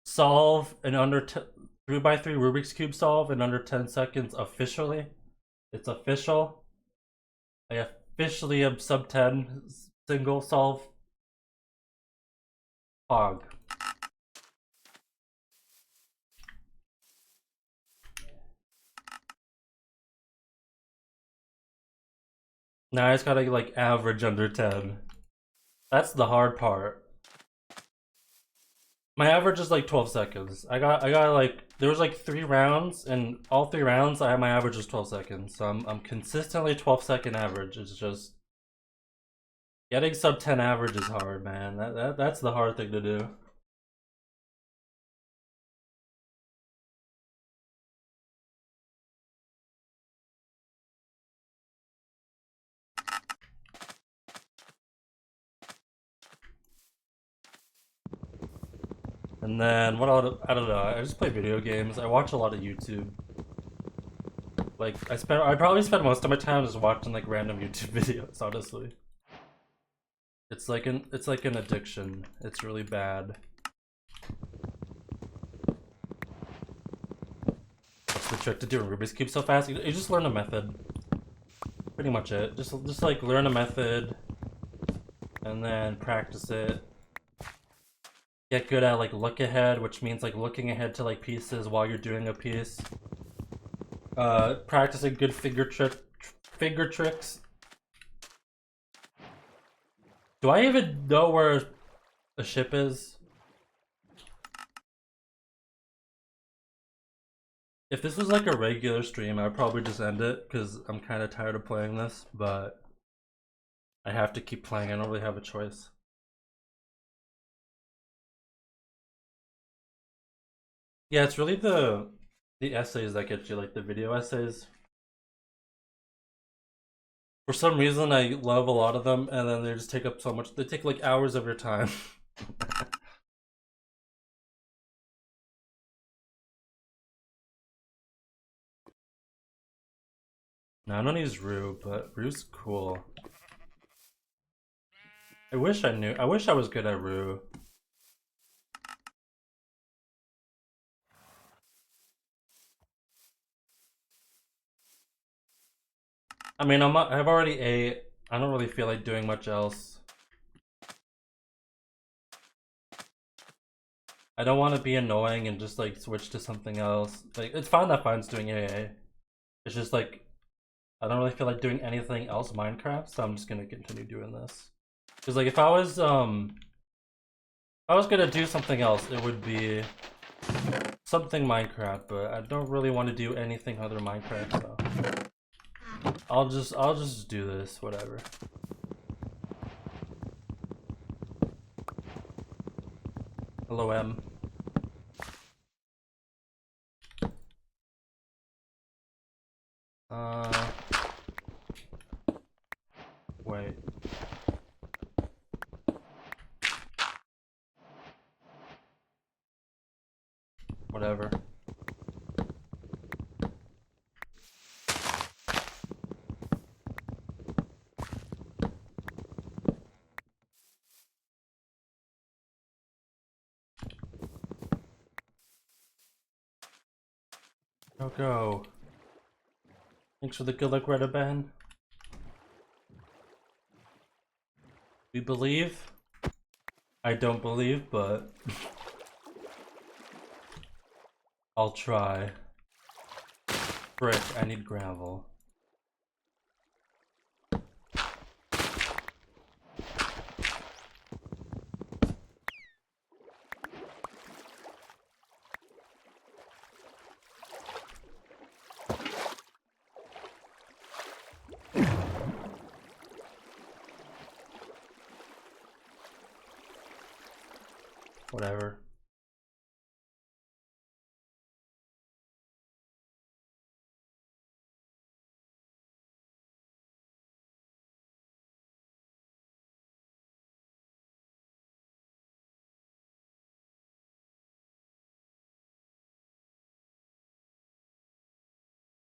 solve in under 3x3 Rubik's Cube solve in under 10 seconds officially. It's official. I officially am sub 10 single solve. Hog. Now I just gotta like average under 10. That's the hard part. My average is like 12 seconds. I got like there was like 3 rounds, and all 3 rounds my average was 12 seconds. So I'm consistently 12-second average. It's just getting sub 10 average is hard, man. That's the hard thing to do. And then what else? I don't know. I just play video games. I watch a lot of YouTube. Like I probably spend most of my time just watching like random YouTube videos, honestly. It's like an addiction. It's really bad. What's the trick to doing Rubik's Cube so fast? You just learn a method. Pretty much it. Just like learn a method and then practice it. Get good at like look ahead, which means like looking ahead to like pieces while you're doing a piece. Practicing good finger tricks. Do I even know where a ship is? If this was like a regular stream, I'd probably just end it because I'm kind of tired of playing this, but I have to keep playing. I don't really have a choice. Yeah, it's really the essays that get you, like the video essays. For some reason, I love a lot of them, and then they just take up so much. They take like hours of your time. No, I don't use Rue, but Rue's cool. I wish I was good at Rue. I mean, I've already ate. I don't really feel like doing much else. I don't want to be annoying and just like switch to something else. Like, it's fine that Fine's doing AA. It's just like, I don't really feel like doing anything else Minecraft, so I'm just gonna continue doing this. Cause like if I was gonna do something else, it would be something Minecraft, but I don't really want to do anything other Minecraft, so I'll just do this, whatever. Hello, M. Wait. Whatever. Go. Thanks for the good luck, Reddit ban. We believe. I don't believe, but I'll try. Frick, I need gravel. Whatever.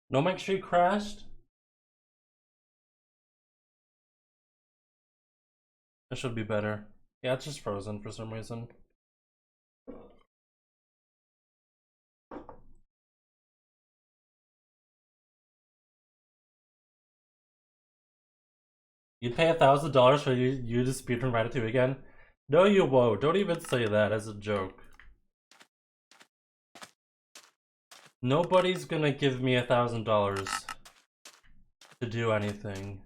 No Mike Street crashed? It should be better. Yeah, it's just frozen for some reason. You'd pay $1,000 for you to speedrun Ratatouille again? No, you won't. Don't even say that as a joke. Nobody's gonna give me $1,000 to do anything.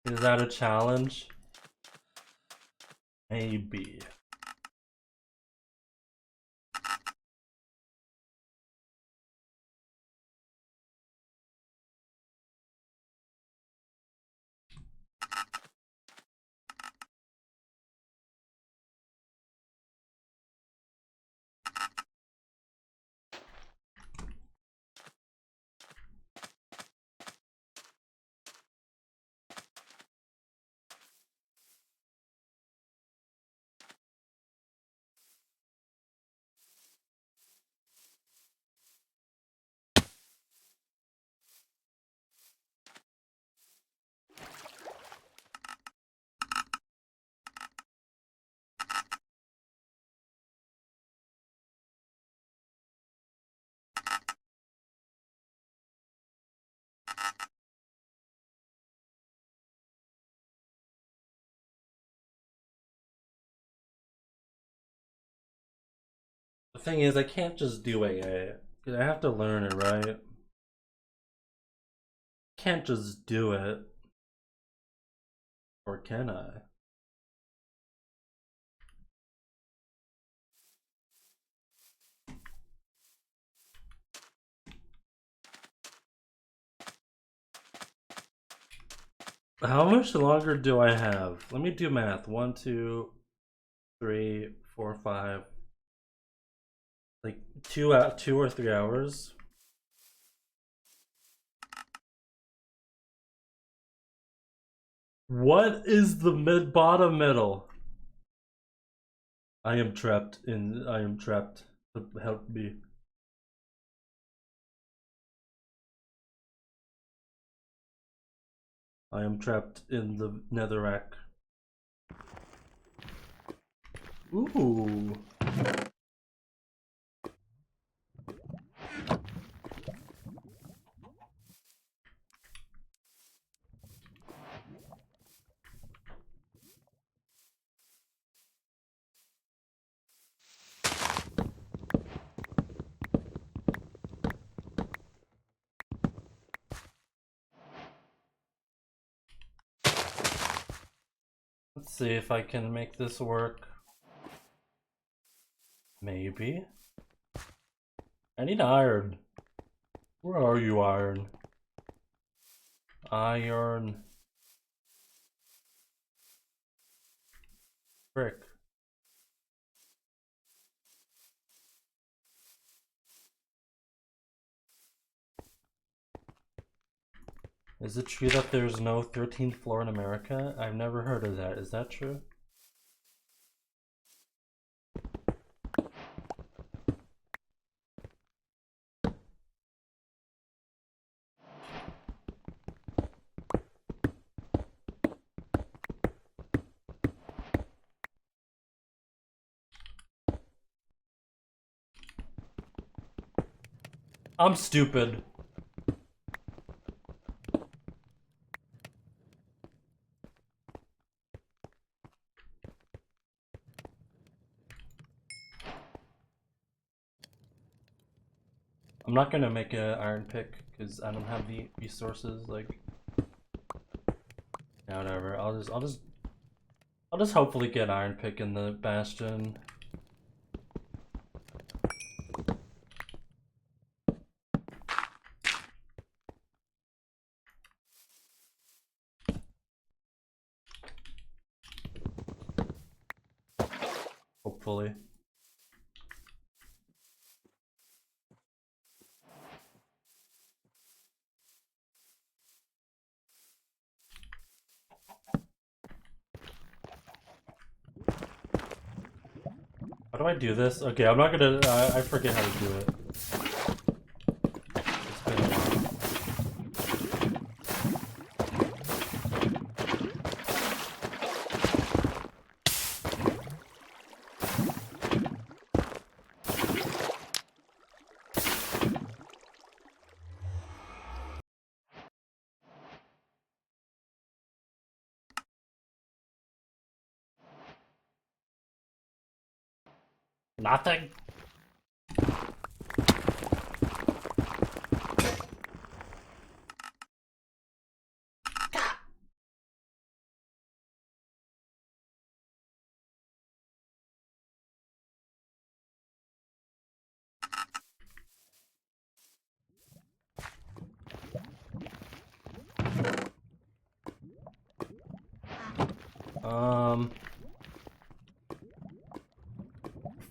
Is that a challenge? Maybe. The thing is, I can't just do AA. I have to learn it, right? Can't just do it. Or can I? How much longer do I have? Let me do math. 1, 2, 3, 4, 5. Like 2 or 3 hours. What is the bottom middle? I am trapped. Help me. I am trapped in the netherrack. Ooh. Let's see if I can make this work. Maybe. I need iron. Where are you, iron? Iron. Frick. Is it true that there's no 13th floor in America? I've never heard of that. Is that true? I'm stupid. I'm not gonna make an iron pick because I don't have the resources. Like, yeah, whatever. I'll just hopefully get iron pick in the Bastion. Hopefully. How do I do this? Okay, I'm not gonna. I forget how to do it. It's been a while. Nothing.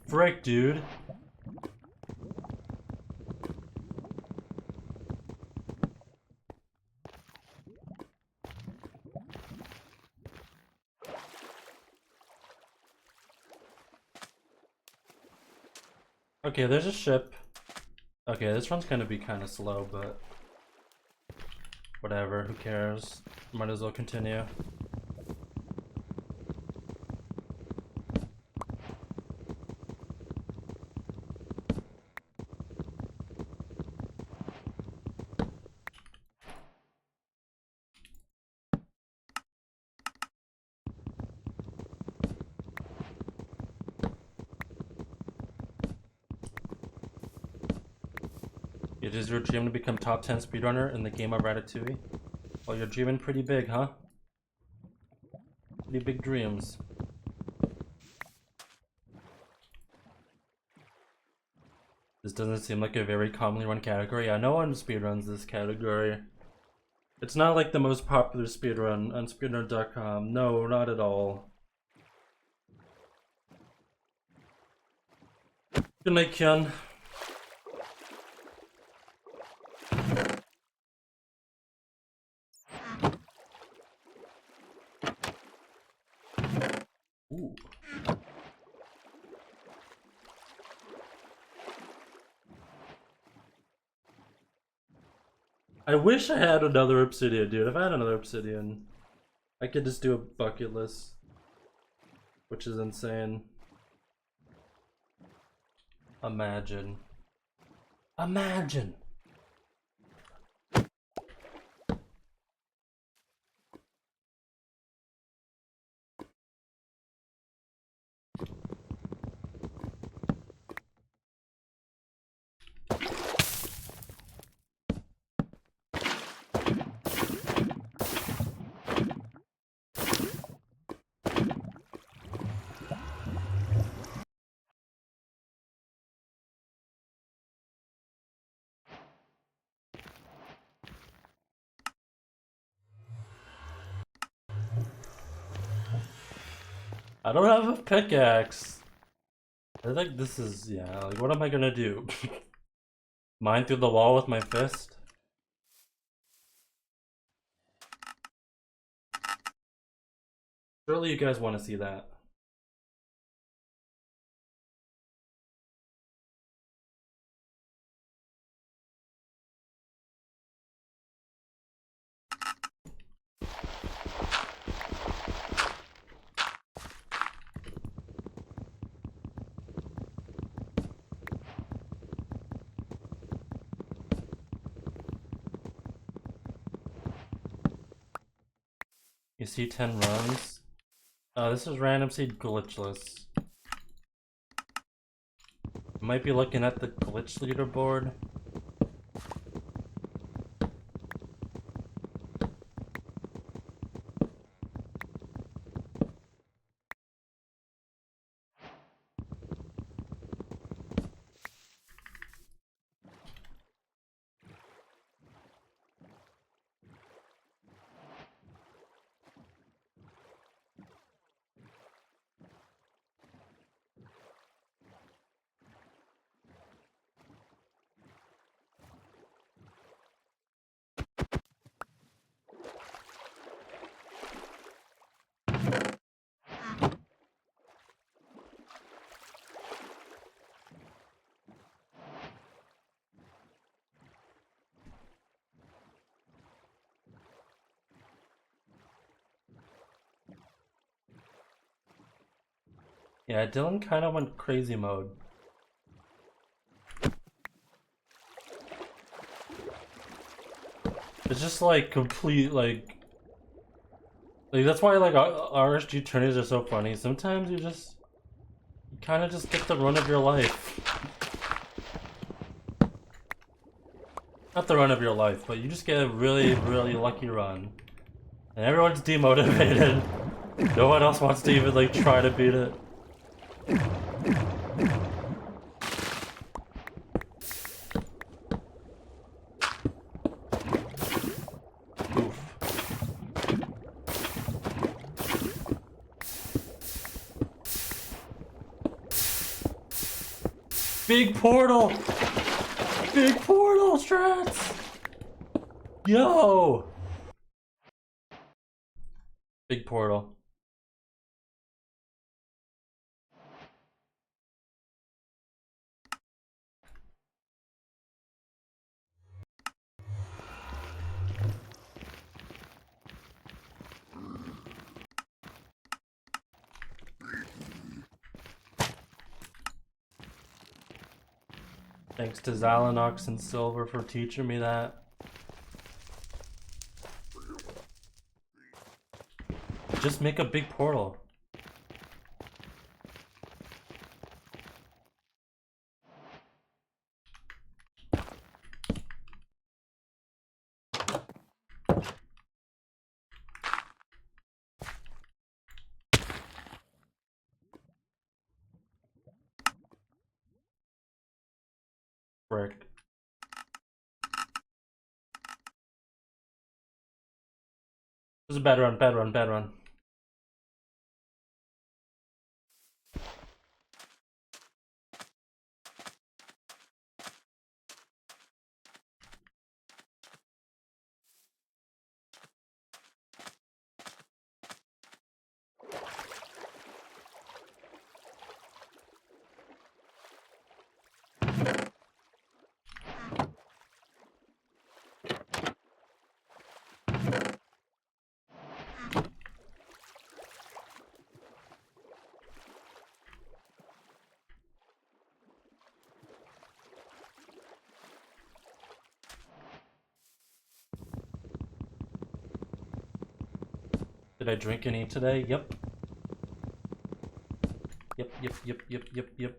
Frick, dude. Okay, there's a ship. Okay, this run's gonna be kind of slow, but whatever, who cares? Might as well continue. It is your dream to become top 10 speedrunner in the game of Ratatouille? Well, you're dreaming pretty big, huh? Pretty big dreams. This doesn't seem like a very commonly run category. I know one speedruns this category. It's not like the most popular speedrun on speedrun.com. No, not at all. Good night, Kyun. Ooh. I wish I had another obsidian, dude. If I had another obsidian, I could just do a bucket list, which is insane. Imagine. Imagine! I don't have a pickaxe. I think this is, yeah, like, what am I gonna do? Mine through the wall with my fist? Surely you guys want to see that. You see 10 runs? This is random seed glitchless. Might be looking at the glitch leaderboard. Yeah, Dylan kind of went crazy mode. It's just like complete like that's why like RSG tourneys are so funny. Sometimes you kind of just get the run of your life. Not the run of your life, but you just get a really lucky run, and everyone's demotivated. No one else wants to even like try to beat it. Big portal! Big portal strats! Yo! Big portal. Thanks to Zalanox and Silver for teaching me that. Just make a big portal. Frick. This is a bad run, bad run, bad run. Did I drink any today? Yep. Yep.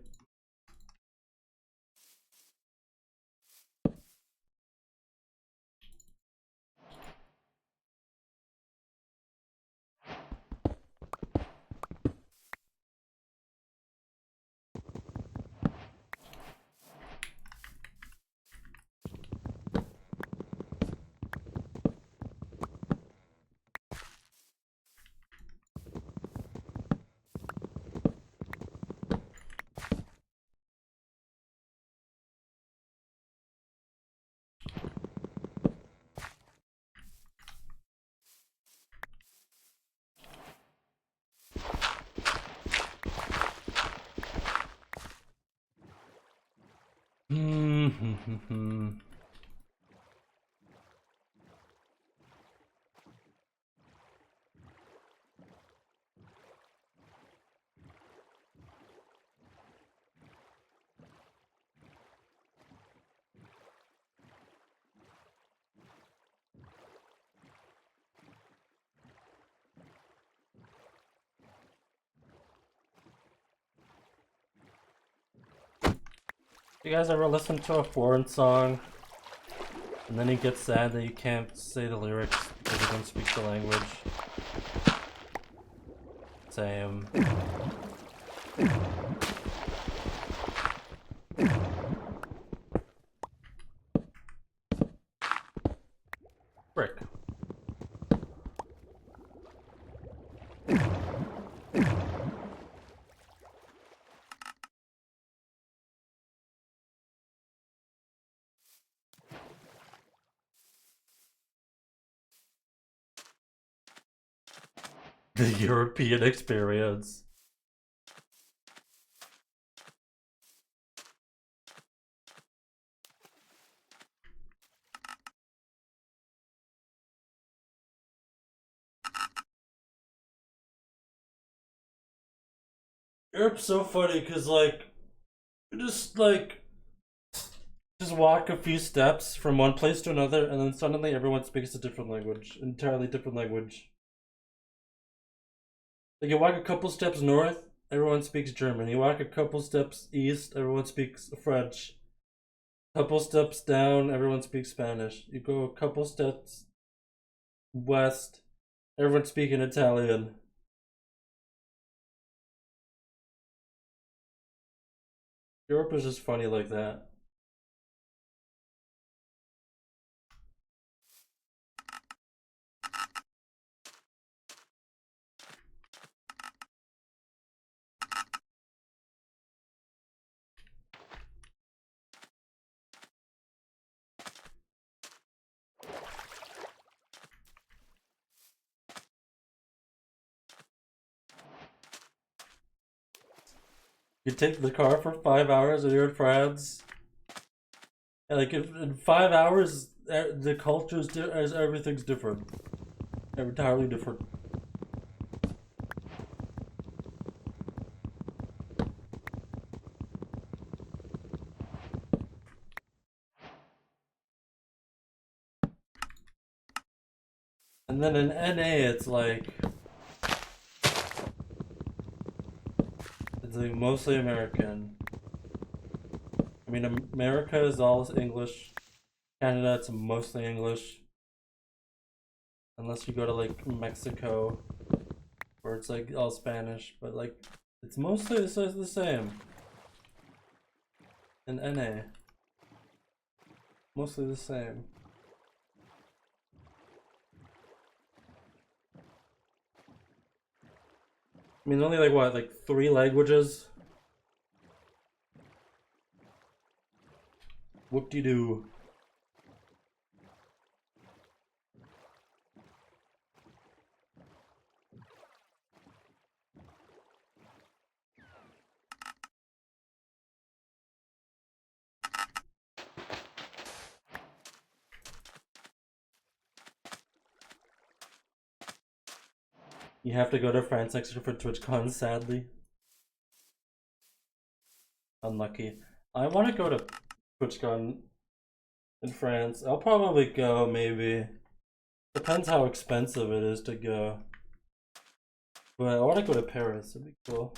You guys ever listen to a foreign song and then you get sad that you can't say the lyrics because you don't speak the language? Same. Frick. The European experience. Europe's so funny because, like, just walk a few steps from one place to another, and then suddenly everyone speaks a different language, entirely different language. Like, you walk a couple steps north, everyone speaks German. You walk a couple steps east, everyone speaks French. Couple steps down, everyone speaks Spanish. You go a couple steps west, everyone's speaking Italian. Europe is just funny like that. You take the car for 5 hours and you're in France. And like in 5 hours, the culture's everything's different, entirely different. And then in NA, it's like mostly American. I mean, America is all English. Canada, it's mostly English. Unless you go to like Mexico, where it's like all Spanish, but like it's mostly the same. In NA, mostly the same. I mean, only like what, like 3 languages? Whoop-de-doo. You have to go to France next year for Twitchcon, sadly. Unlucky. I want to go to Twitchcon in France. I'll probably go, maybe. Depends how expensive it is to go. But I want to go to Paris. It'd be cool.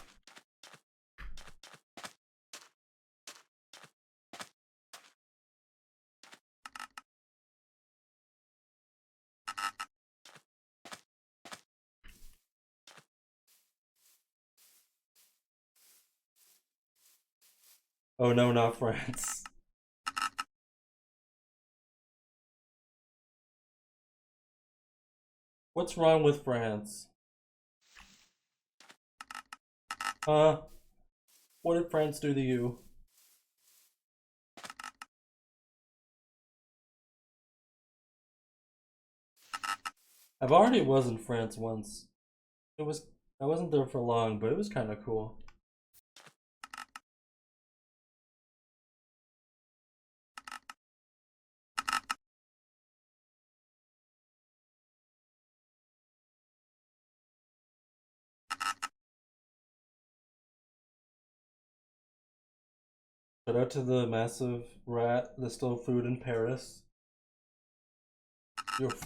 Oh no, not France. What's wrong with France? Huh? What did France do to you? I've already was in France once. I wasn't there for long, but it was kind of cool. Shout out to the massive rat that stole food in Paris.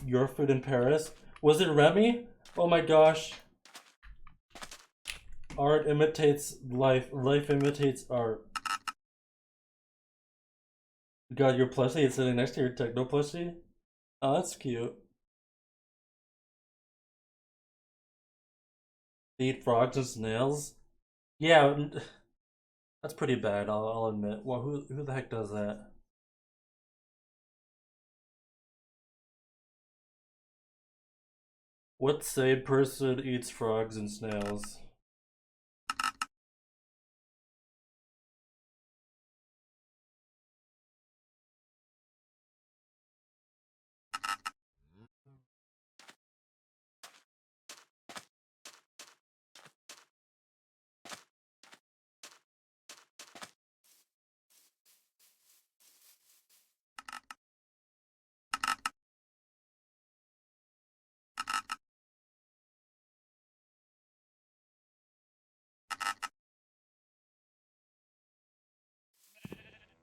Your food in Paris? Was it Remy? Oh my gosh. Art imitates life. Life imitates art. God, your plushie is sitting next to your techno plushie? Oh, that's cute. Eat frogs and snails? Yeah, that's pretty bad, I'll admit. Well, who the heck does that? What sane person eats frogs and snails?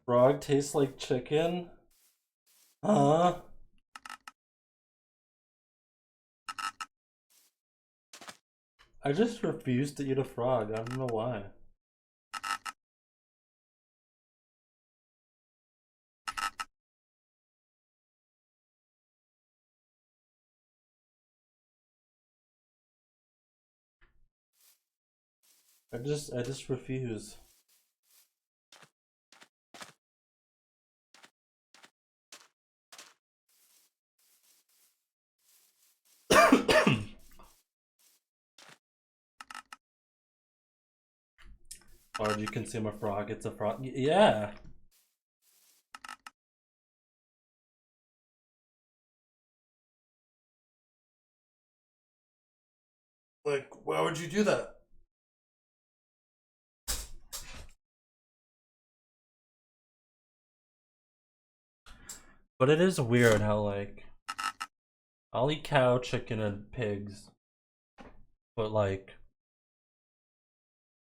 Frog tastes like chicken? Huh? I just refuse to eat a frog. I don't know why. I just refuse. Why would you consume a frog? It's a frog. Yeah. Like, why would you do that? But it is weird how, like, I'll eat cow, chicken, and pigs. But, like,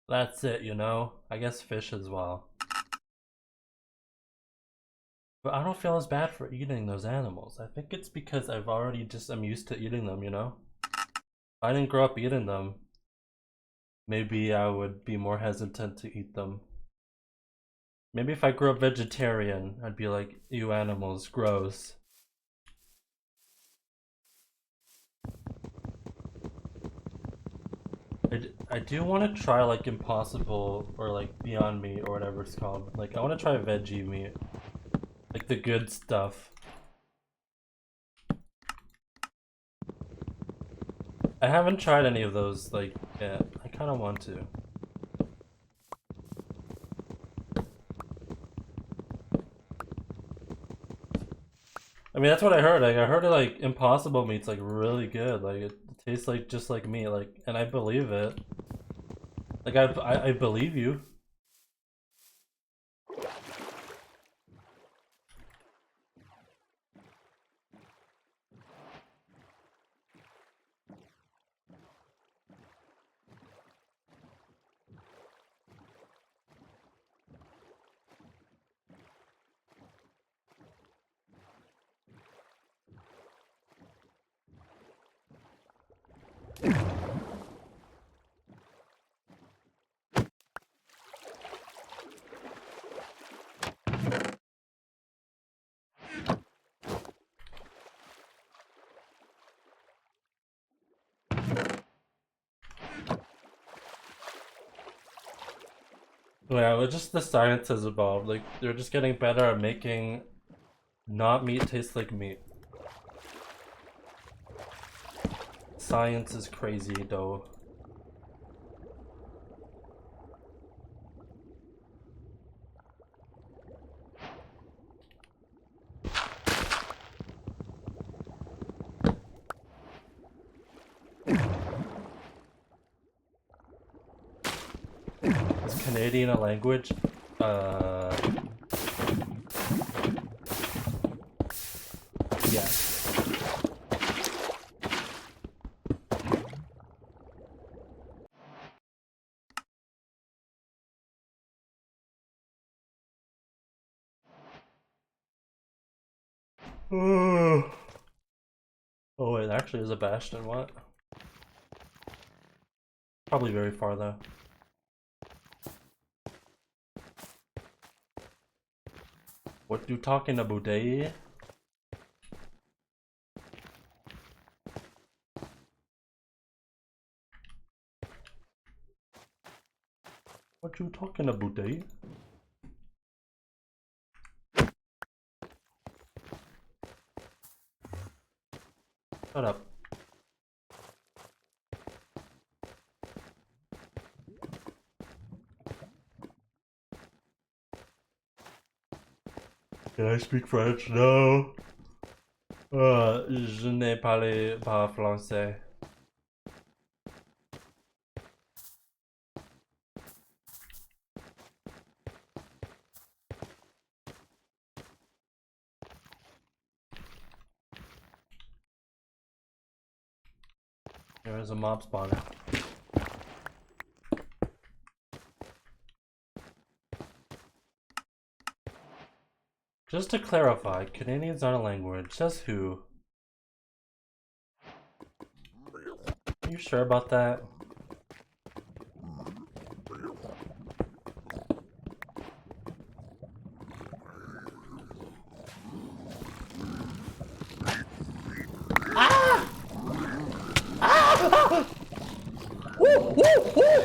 that's it, you know? I guess fish as well. But I don't feel as bad for eating those animals. I think it's because I'm used to eating them, you know? If I didn't grow up eating them, maybe I would be more hesitant to eat them. Maybe if I grew up vegetarian, I'd be like, ew, animals, gross. I do want to try like Impossible or like Beyond Meat or whatever it's called. Like I want to try veggie meat, like the good stuff. I haven't tried any of those like yet. I kind of want to. I mean that's what I heard. Like I heard it like Impossible Meat's like really good. Like it tastes like just like meat. Like and I believe it. Like I believe you. Yeah, well, just the science has evolved. Like they're just getting better at making not meat taste like meat. Science is crazy though. Is Canadian a language? Yes. Oh wait, actually is a Bastion, what? Probably very far though. What you talking about, eh? What you talking about, eh? Shut up. Can I speak French? No. Je n'ai parlé pas français. There is a mob spawner. Just to clarify, Canadian's not a language. Says who? Are you sure about that? Ah! Ah! Woo! Woo! Woo!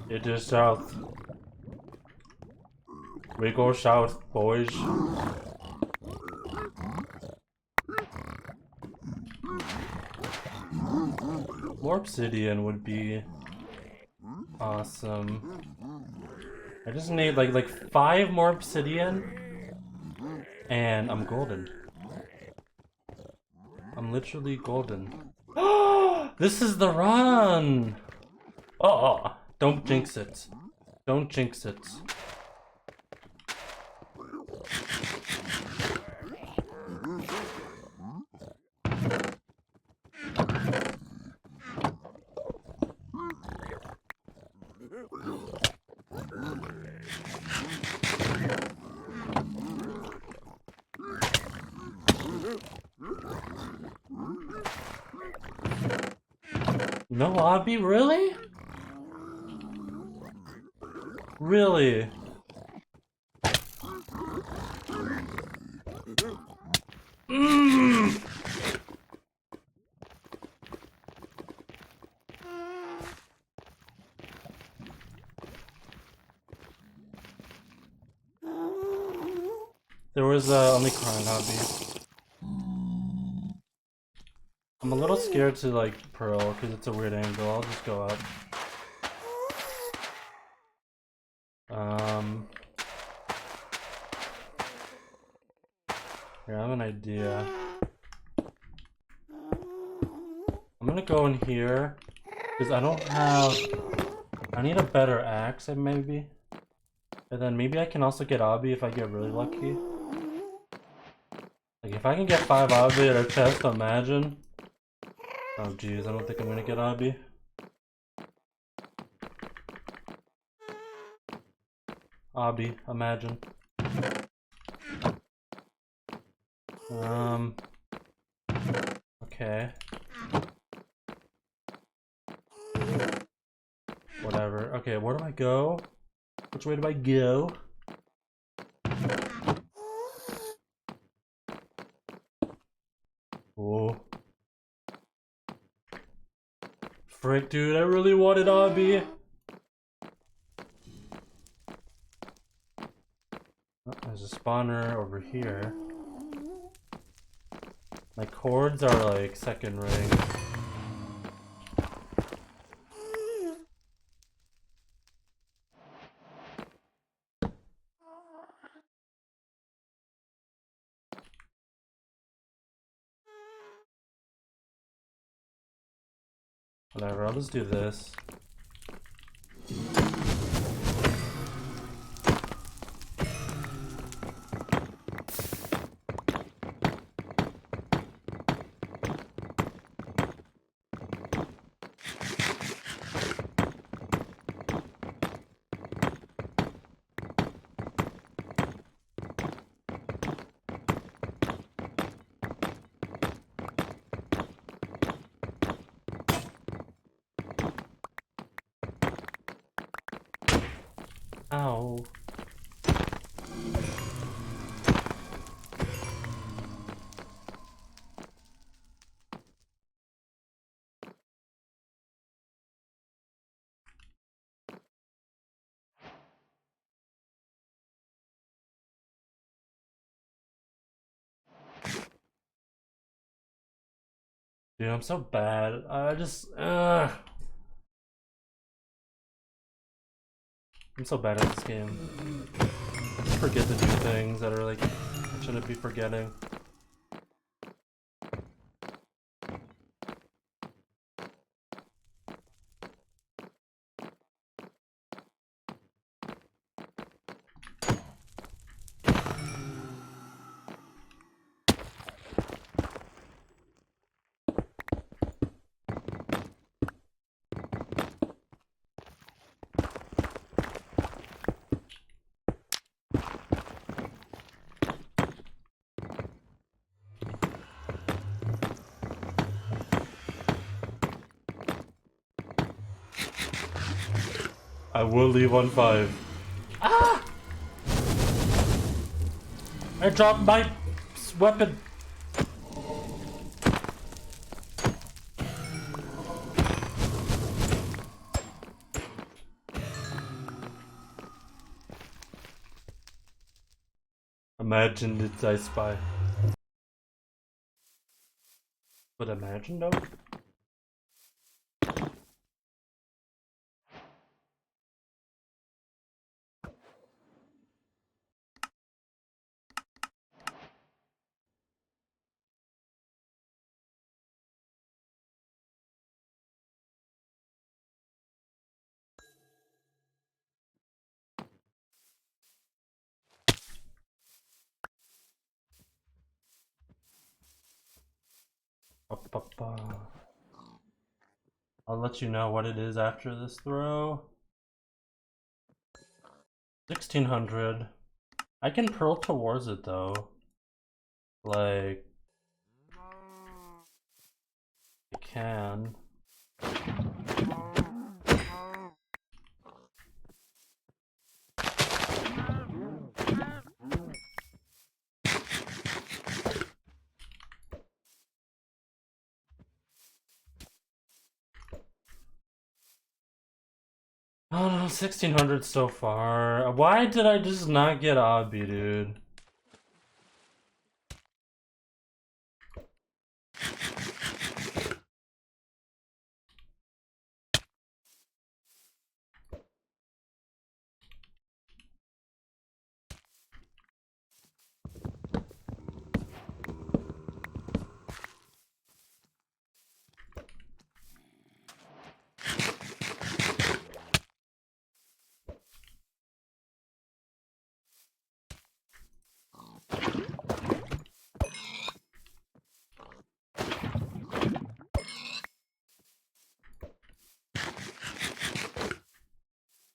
It is south. We go south, boys. More obsidian would be awesome. I just need like 5 more obsidian and I'm golden. I'm literally golden. This is the run! Oh, don't jinx it. Don't jinx it. No lobby? Really? Really? There was only crying hobby. I'm a little scared to like pearl because it's a weird angle. I'll just go up. Here, I have an idea. I'm gonna go in here because I don't have. I need a better axe, maybe. And then maybe I can also get obby if I get really lucky. Like if I can get 5 obby at a chest, imagine. Oh geez, I don't think I'm gonna get obby. Obby, imagine. Okay. Whatever. Okay, where do I go? Which way do I go? frick, dude, I really wanted Obby. Oh, there's a spawner over here. My cords are like second ring. Whatever, I'll just do this. Ow. Dude, I'm so bad. I just, I'm so bad at this game. I just forget to do things that are like, I shouldn't be forgetting. I will leave on 5. Ah! I dropped my weapon. Imagine it's I Spy. But imagine though? I'll let you know what it is after this throw. 1600. I can pearl towards it though. Like, I can. Oh no, 1600 so far. Why did I just not get Obby, dude?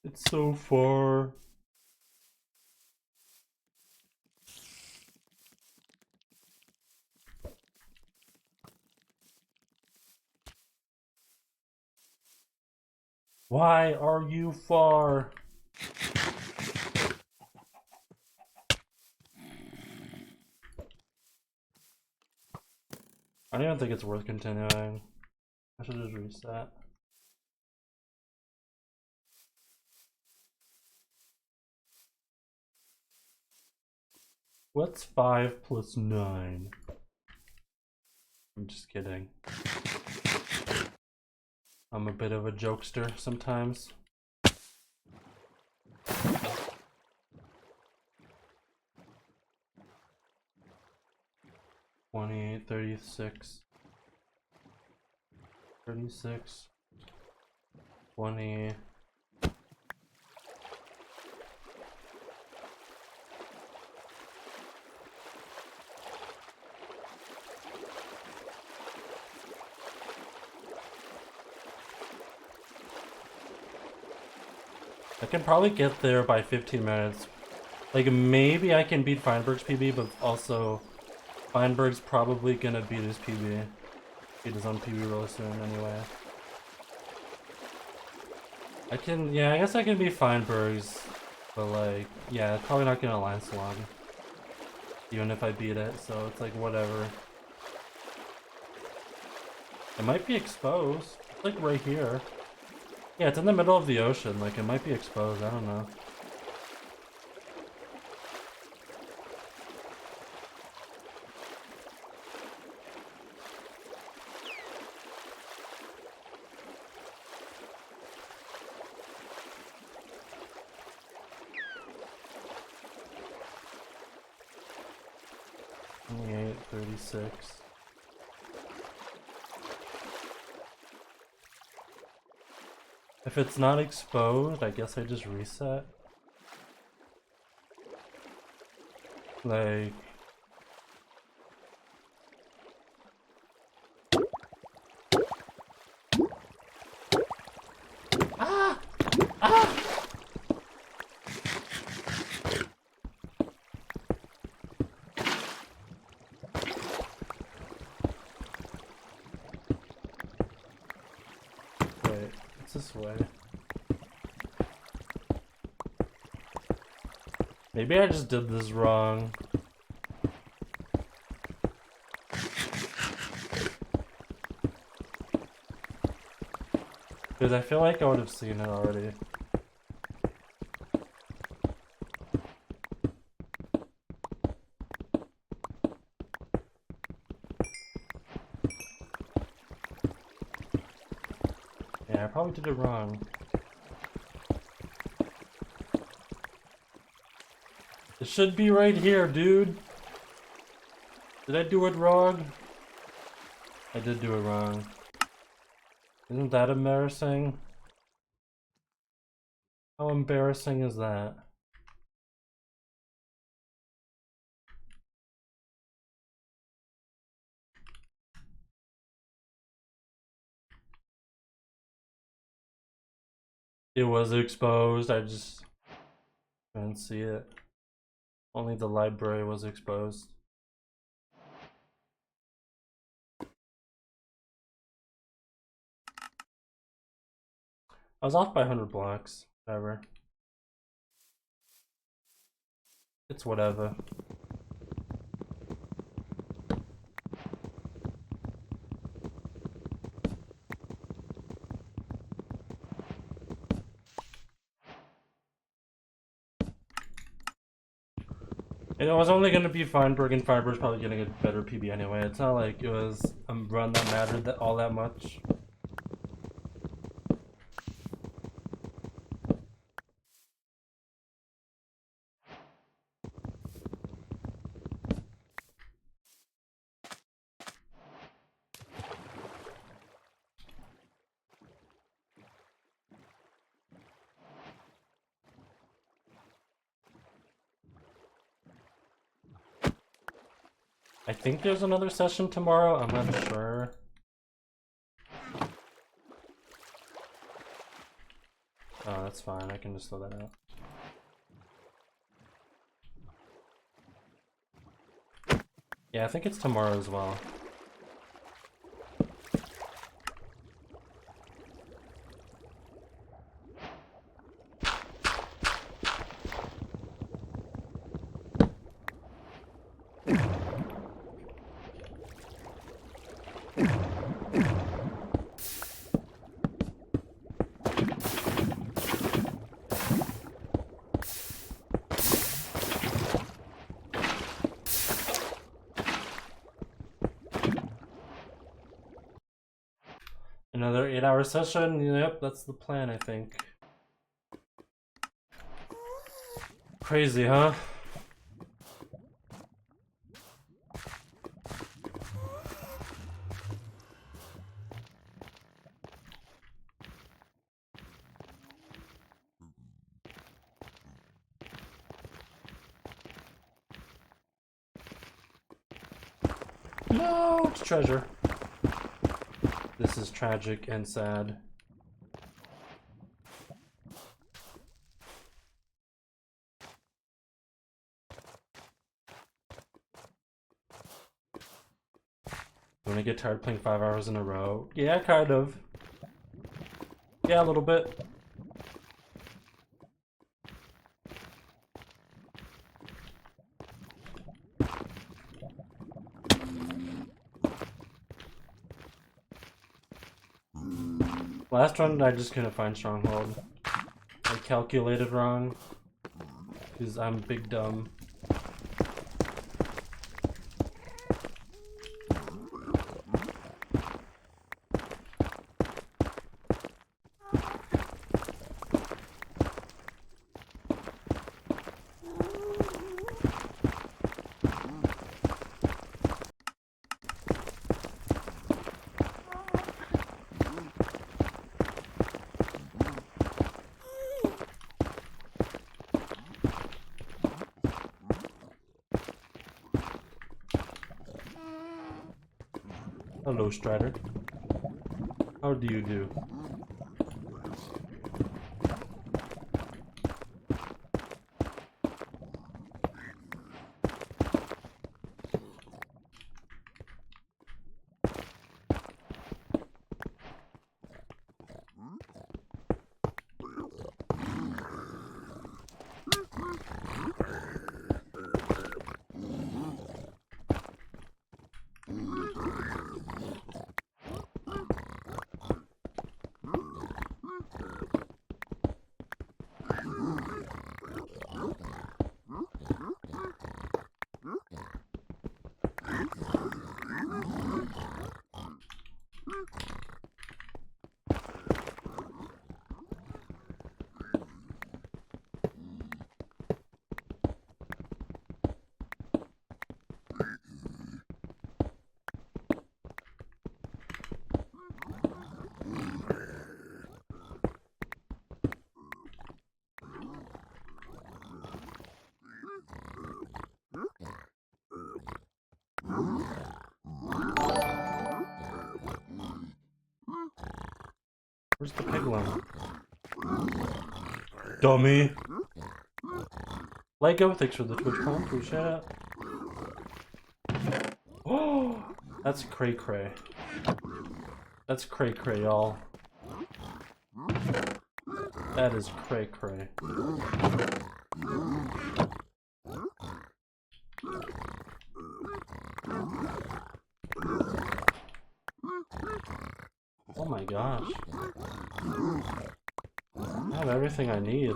It's so far. Why are you far? I don't even think it's worth continuing. I should just reset. What's 5 plus 9? I'm just kidding. I'm a bit of a jokester sometimes. 28, 36, 36, 20. I can probably get there by 15 minutes. Like, maybe I can beat Feinberg's PB, but also Feinberg's probably gonna beat his PB. Beat his own PB really soon anyway. I guess I can beat Feinberg's, but like, yeah, it's probably not gonna last long. Even if I beat it, so it's like, whatever. It might be exposed. It's like right here. Yeah, it's in the middle of the ocean, like it might be exposed, I don't know. $28, 36. If it's not exposed, I guess I just reset. Like... Ah! Ah! Wait, it's this way. Maybe I just did this wrong. Because I feel like I would have seen it already. Yeah, I probably did it wrong. It should be right here, dude. Did I do it wrong? I did do it wrong. Isn't that embarrassing? How embarrassing is that? It was exposed, I just couldn't see it. Only the library was exposed. I was off by 100 blocks, whatever. It's whatever. And it was only going to be Feinberg, and Feinberg's probably getting a better PB anyway. It's not like it was a run that mattered all that much. I think there's another session tomorrow, I'm not sure. Oh, that's fine, I can just throw that out. Yeah, I think it's tomorrow as well. Another 8-hour session. Yep, that's the plan, I think. Crazy, huh? No, it's treasure. This is tragic and sad. When I get tired playing 5 hours in a row? Yeah, kind of. Yeah, a little bit. Last run, I just couldn't find stronghold. I calculated wrong. Because I'm big dumb. Hello, Strider. How do you do? Where's the piglin? Dummy! Lego, thanks for the Twitchcon, appreciate it. Oh, that's cray cray. That's cray cray, y'all. That is cray cray. Oh my gosh. I have everything I need.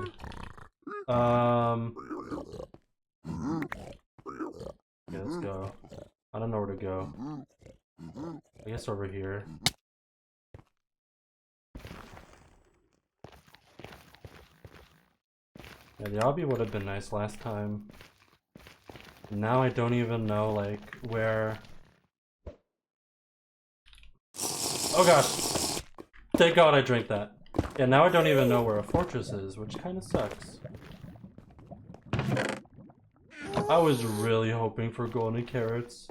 Okay, let's go. I don't know where to go. I guess over here. Yeah, the obby would have been nice last time. Now I don't even know, like, where... Oh gosh! Thank God I drank that. Yeah, now I don't even know where a fortress is, which kind of sucks. I was really hoping for golden carrots.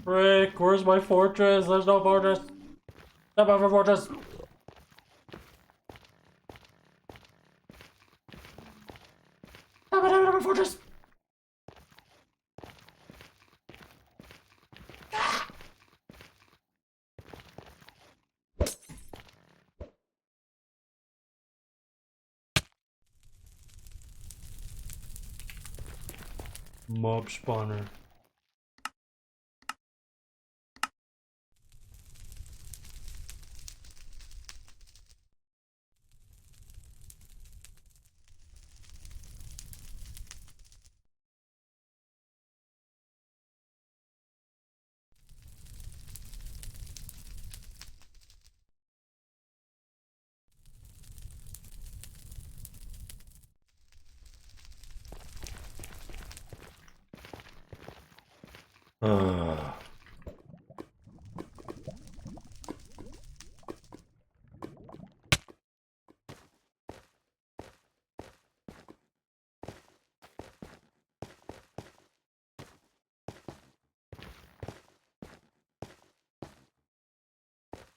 Frick, where's my fortress? There's no fortress. Step out for fortress. Step out for fortress. Mob spawner.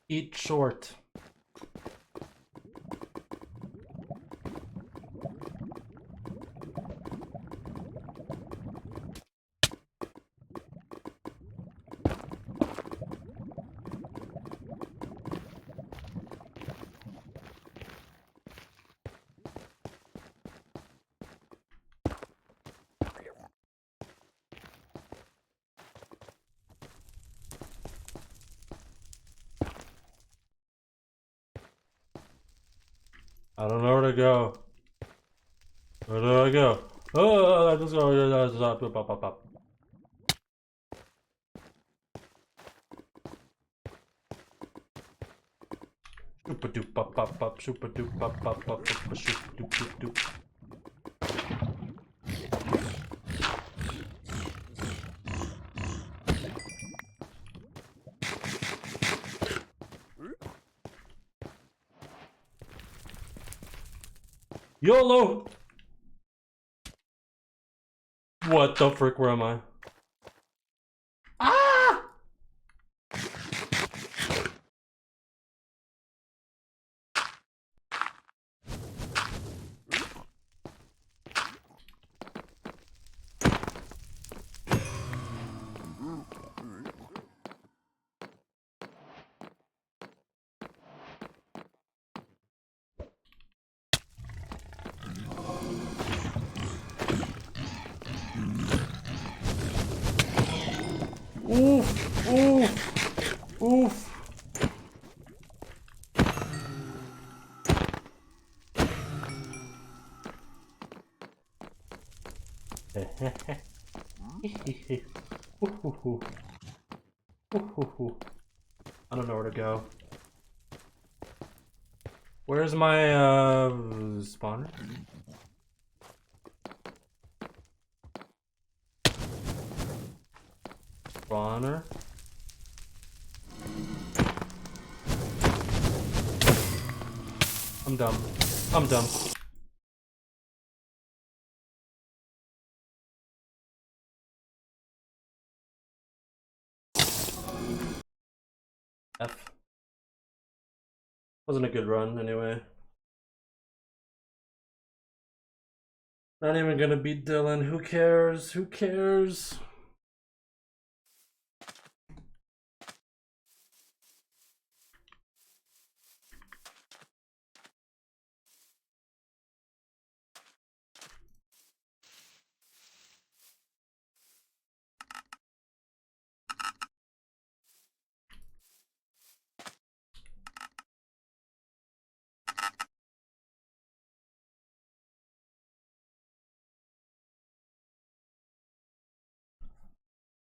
Eat short. I don't know where to go. Where do I go? Oh, I just go. Pop, pop, pop. Shoopa doop pop pop pop. Shoopa doop pop pop pop. Shoop doop doop doop. YOLO! What the frick, where am I? Ah! Oof, oof, oof. I don't know where to go. Where's my spawner? Spawner. I'm dumb. I'm dumb. F. Wasn't a good run anyway. Not even gonna beat Dylan. Who cares? Who cares?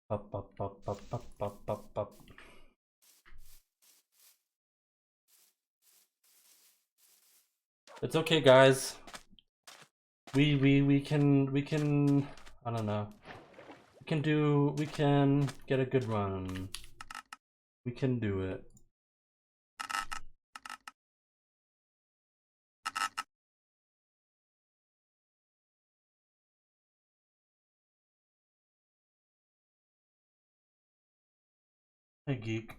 Up, up, up, up, up, up, up, up. It's okay, guys. We can I don't know. We can get a good run. We can do it. Hey, geek.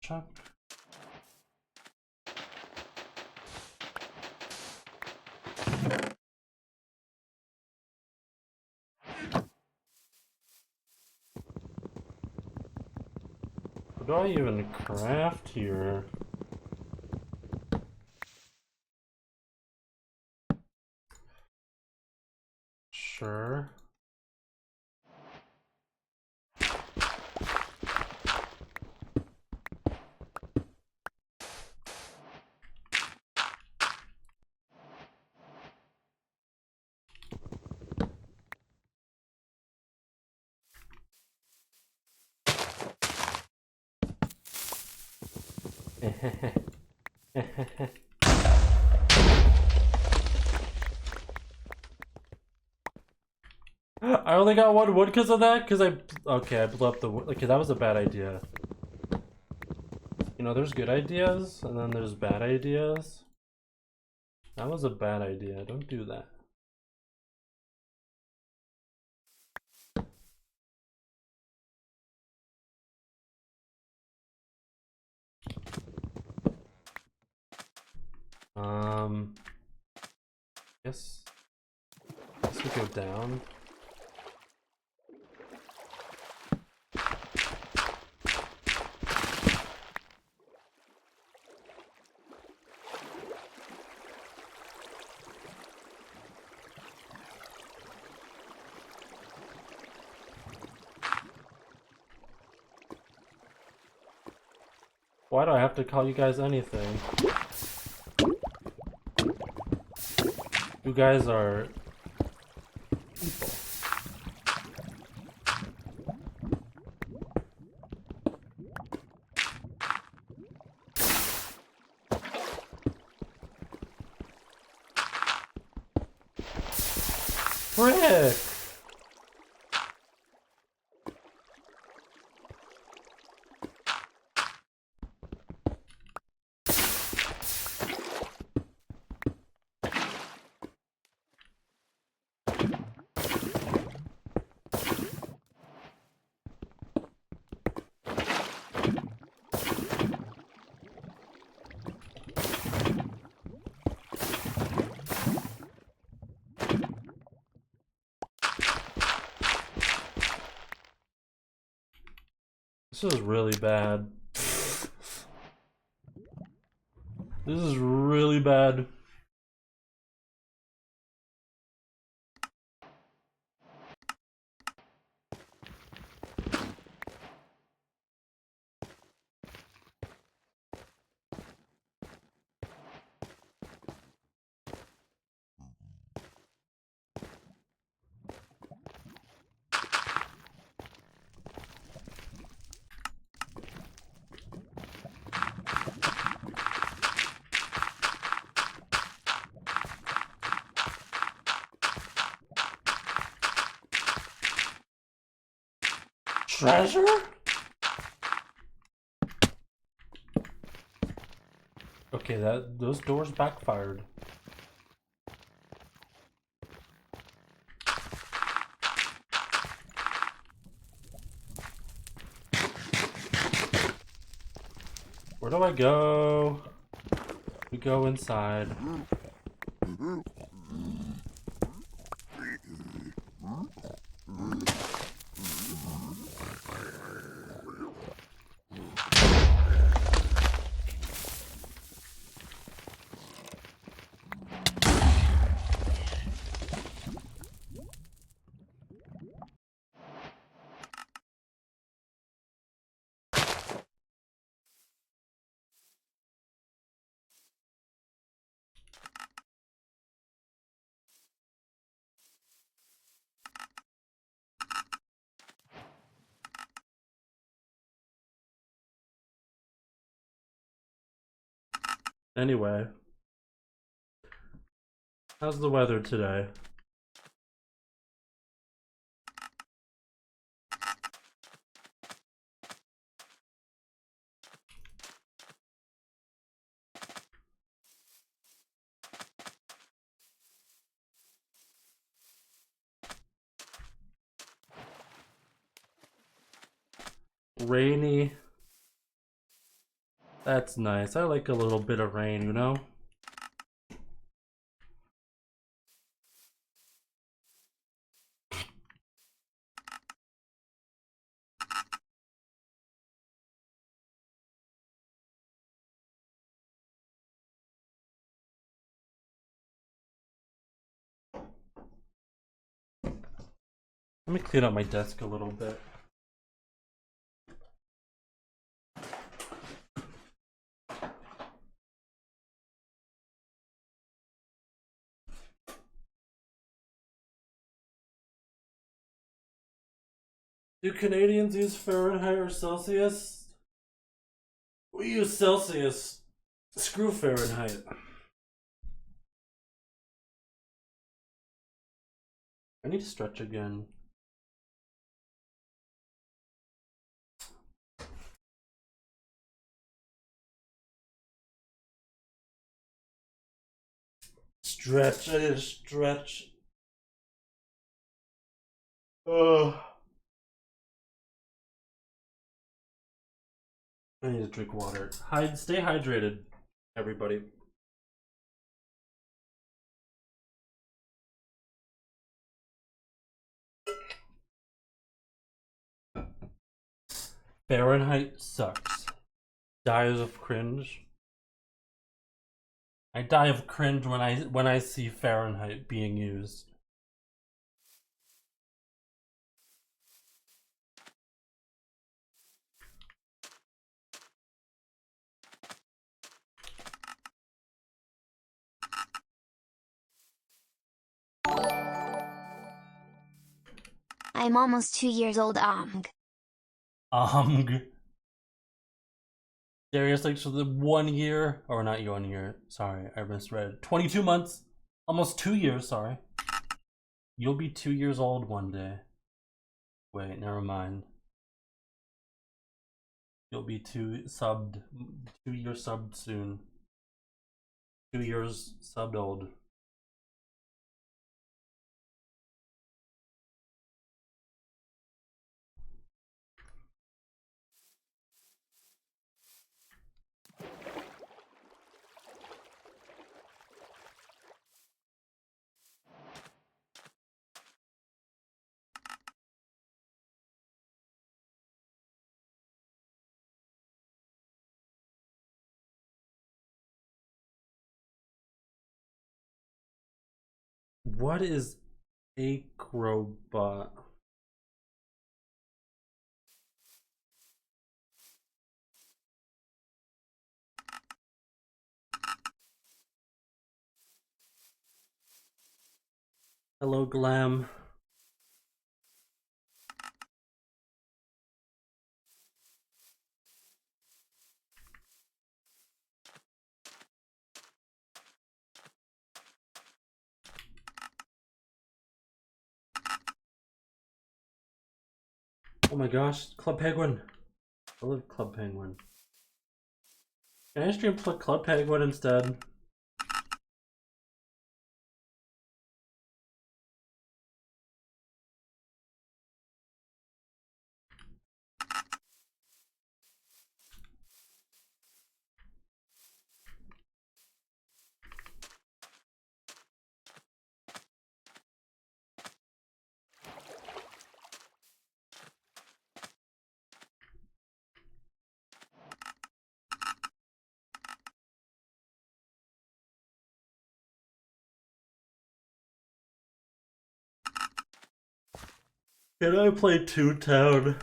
Chuck. What do I even craft here? Sure. I only got one wood because of that. Okay, I blew up the wood. Okay, that was a bad idea. You know, there's good ideas and then there's bad ideas. That was a bad idea. Don't do that. Guess we go down. Why do I have to call you guys anything? You guys are people. Frick! This is really bad. This is really bad. Treasure? Okay, those doors backfired. Where do I go? We go inside. Anyway, how's the weather today? Rainy. That's nice. I like a little bit of rain, you know? Let me clean up my desk a little bit. Do Canadians use Fahrenheit or Celsius? We use Celsius. Screw Fahrenheit. I need to stretch again. Stretch. I need to stretch. Ugh. I need to drink water. Stay hydrated, everybody. Fahrenheit sucks. Dies of cringe. I die of cringe when I see Fahrenheit being used. I'm almost 2 years old. Darius, like, so the 1 year, or not 1 year, sorry, I misread. 22 months, almost 2 years, sorry. You'll be 2 years old one day. Wait, never mind. You'll be 2 years subbed soon. 2 years subbed old. What is Acrobot? Hello, Glam. Oh my gosh, Club Penguin. I love Club Penguin. Can I stream Club Penguin instead? Can I play Two Town?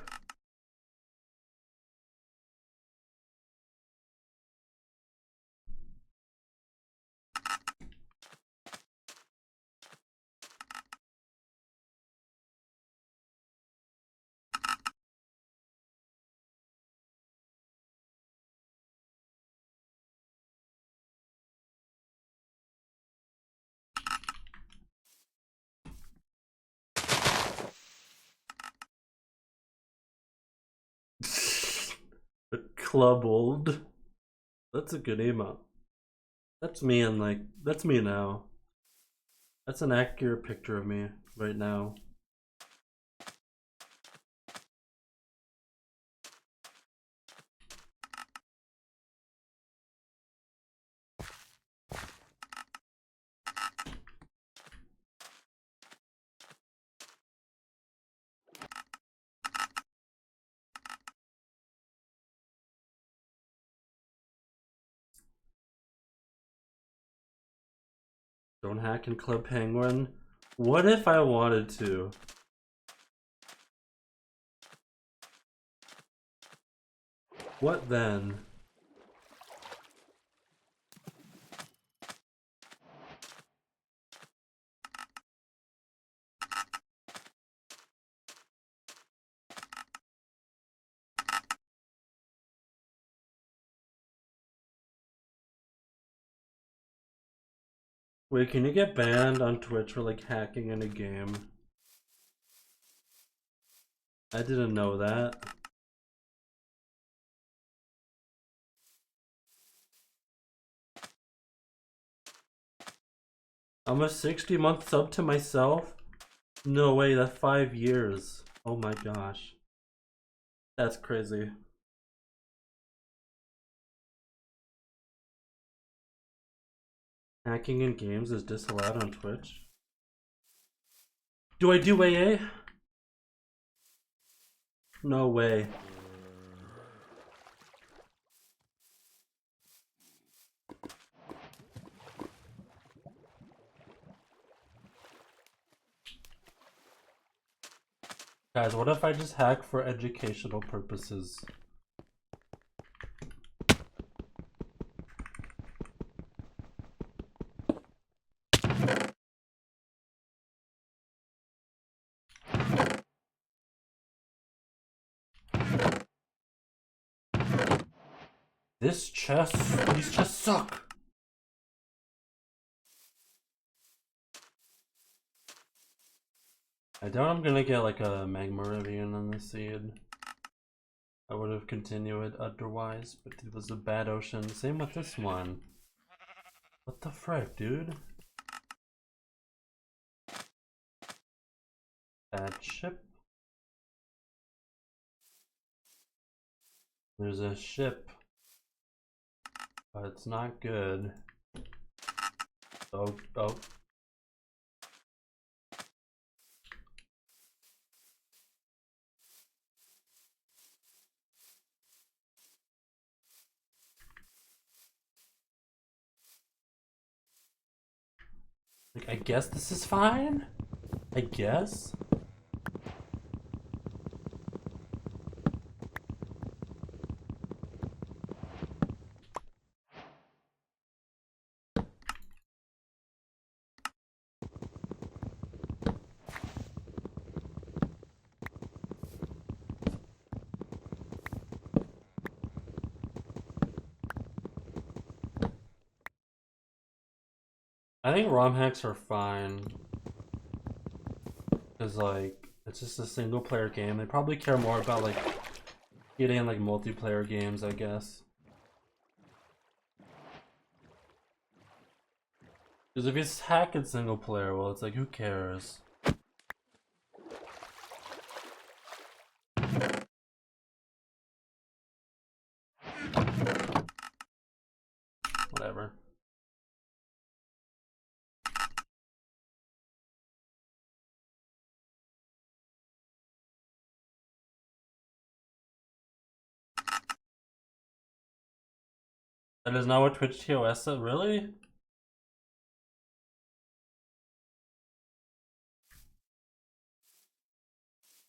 Clubbled. That's a good emote. That's me and like that's me now. That's an accurate picture of me right now. Don't hack in Club Penguin. What if I wanted to? What then? Wait, can you get banned on Twitch for like hacking in a game? I didn't know that. I'm a 60-month sub to myself? No way, that's 5 years. Oh my gosh. That's crazy. Hacking in games is disallowed on Twitch. Do I do AA? No way. Guys, what if I just hack for educational purposes? These chests suck. I doubt I'm gonna get like a magma ravine on the seed. I would have continued otherwise, but it was a bad ocean. Same with this one. What the frick, dude? Bad ship. There's a ship, but it's not good. Oh. Like, I guess this is fine? I guess? I think ROM hacks are fine. Cause like, it's just a single player game. They probably care more about like getting in like multiplayer games, I guess. Because if you hack in single player, well, it's like, who cares? Whatever. That is not what Twitch TOS said, really?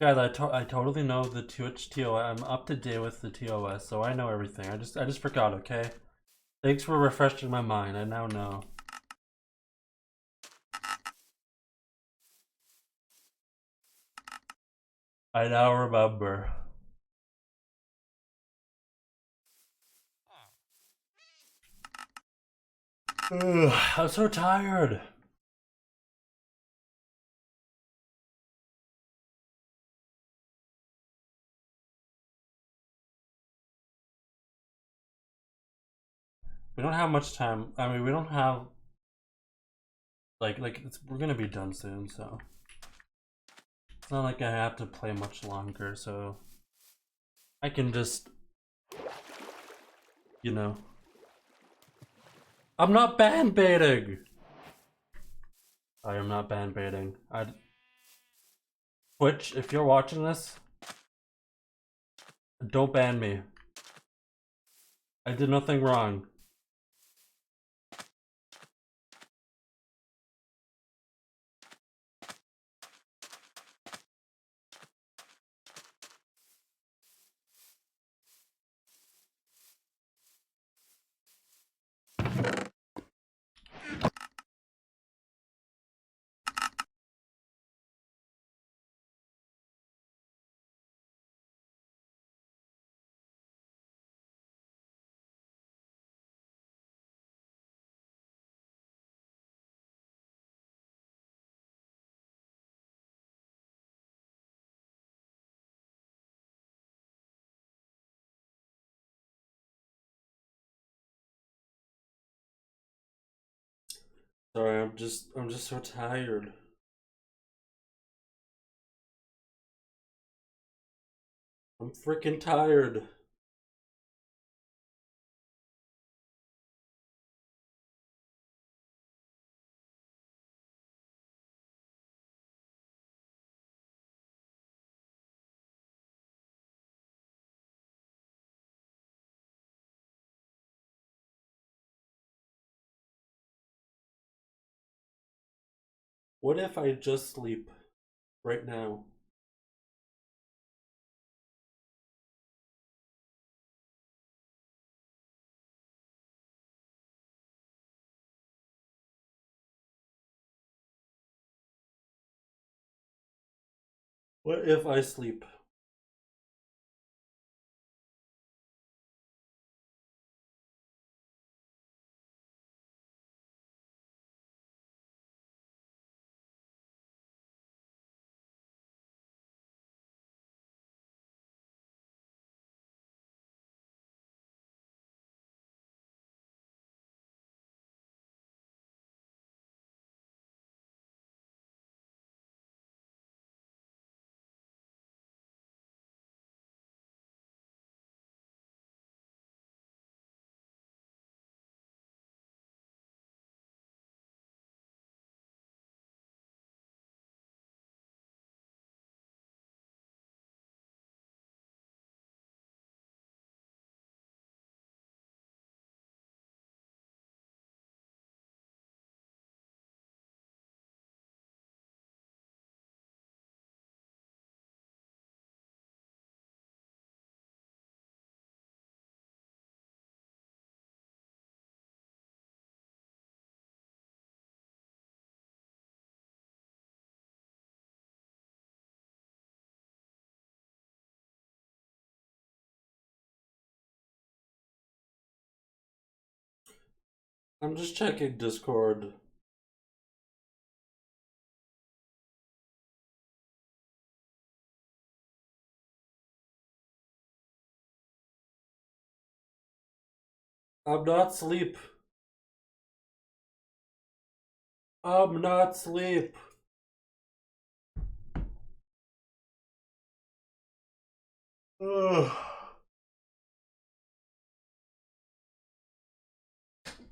Guys, I totally know the Twitch TOS. I'm up to date with the TOS, so I know everything. I just forgot, okay? Thanks for refreshing my mind. I now know. I now remember. Ugh, I'm so tired. We don't have much time. I mean, we don't have we're gonna be done soon, so it's not like I have to play much longer. So I can just, you know, I'm not ban baiting. I am not ban baiting. Twitch, if you're watching this, don't ban me. I did nothing wrong. Sorry, I'm just so tired. I'm freaking tired. What if I just sleep right now? What if I sleep? I'm just checking Discord. I'm not sleep. I'm not sleep. Ugh.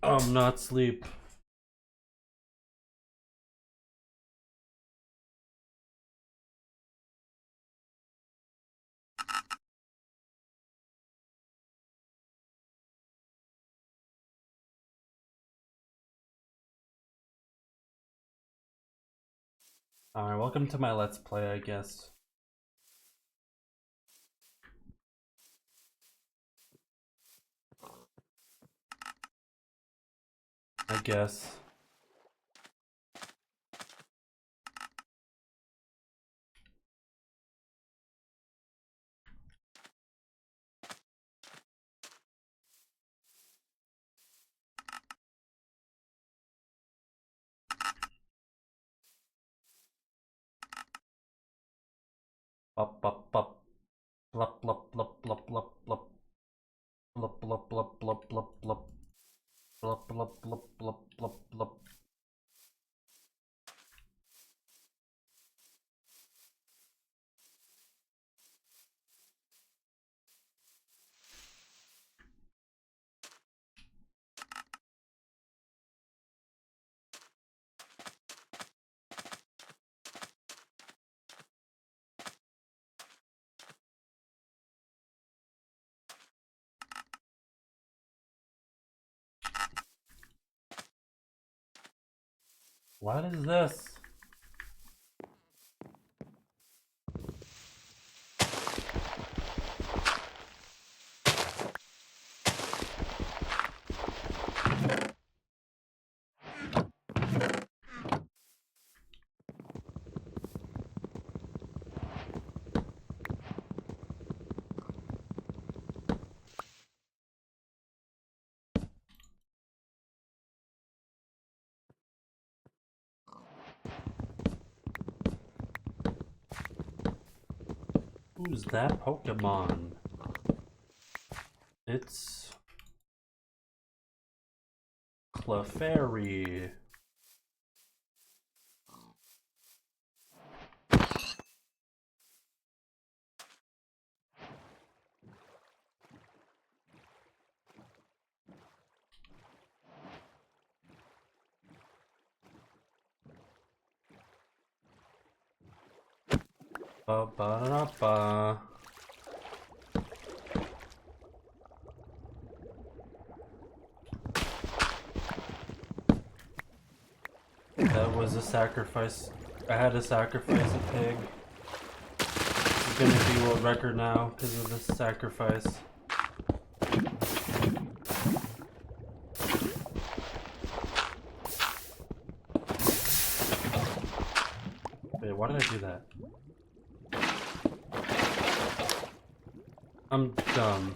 I'm not sleep. Alright, welcome to my Let's Play, I guess. I guess. Up, up, up. Blup, blup, blup, blup, blup, blup. Blup, blup, blup, blup, blup, blup. Blup, blup, blup, blup, blup, blup. What is this? Who's that Pokemon? It's Clefairy. Ba ba da ba. That was a sacrifice. I had to sacrifice a pig. It's gonna be world record now because of this sacrifice. Wait, why did I do that? I'm dumb.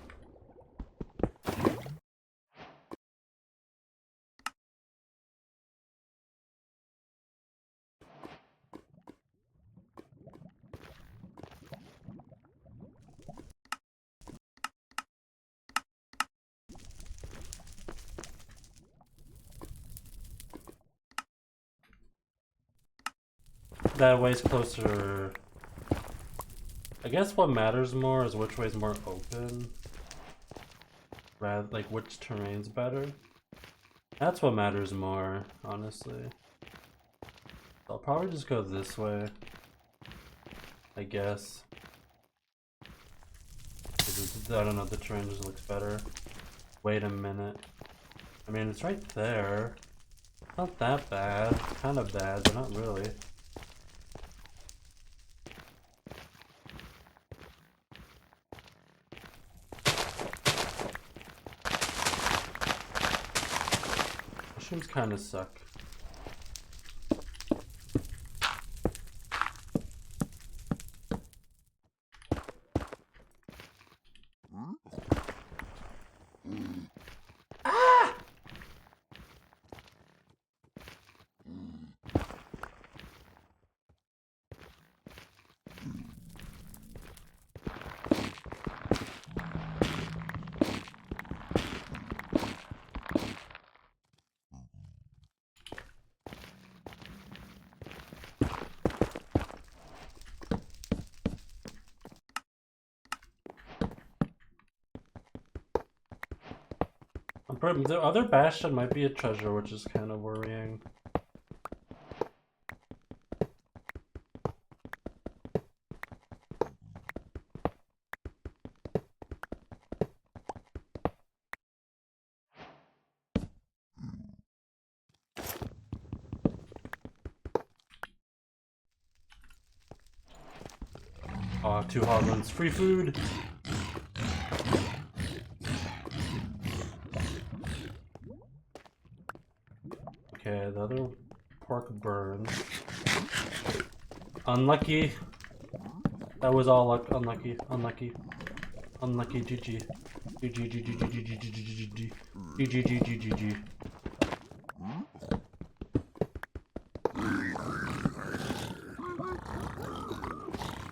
That way's closer. I guess what matters more is which way's more open. Rather, like which terrain's better. That's what matters more, honestly. I'll probably just go this way. I guess. I don't know, the terrain just looks better. Wait a minute. I mean, it's right there. It's not that bad. It's kind of bad, but not really. Mushrooms kind of suck. The other Bastion might be a treasure, which is kind of worrying. Aw, 2 hoglins. Free food! Okay, the other pork burns. Unlucky. That was all luck. Unlucky. Unlucky. Unlucky. GG. GG. GG. GG. GG. GG. GG.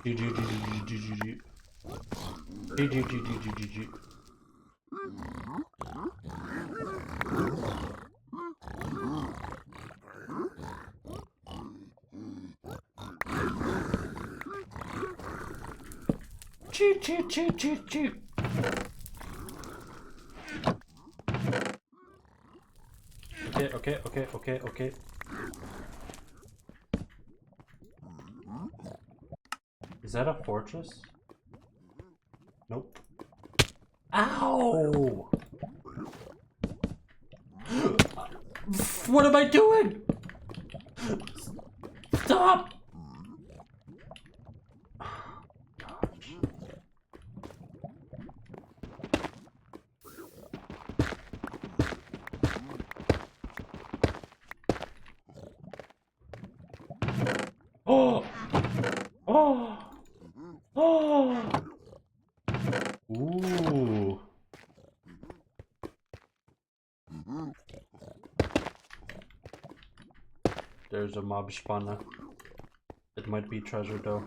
GG. GG. GG. GG. GG. cheat. Okay. Is that a fortress? Nope. Ow! What am I doing? Stop! Gosh. Oh! Ooh. There's a mob spawner. It might be treasure though.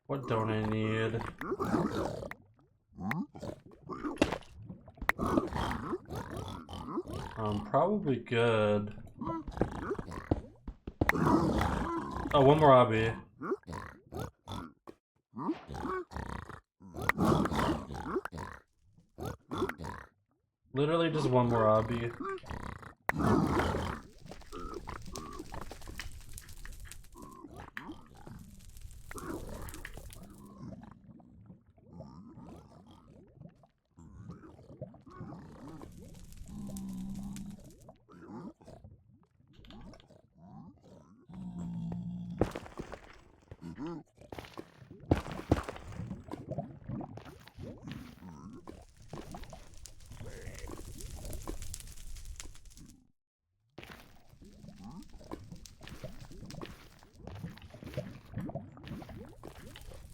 What don't I need? Probably good. Oh, one more obby. Literally just one more obby.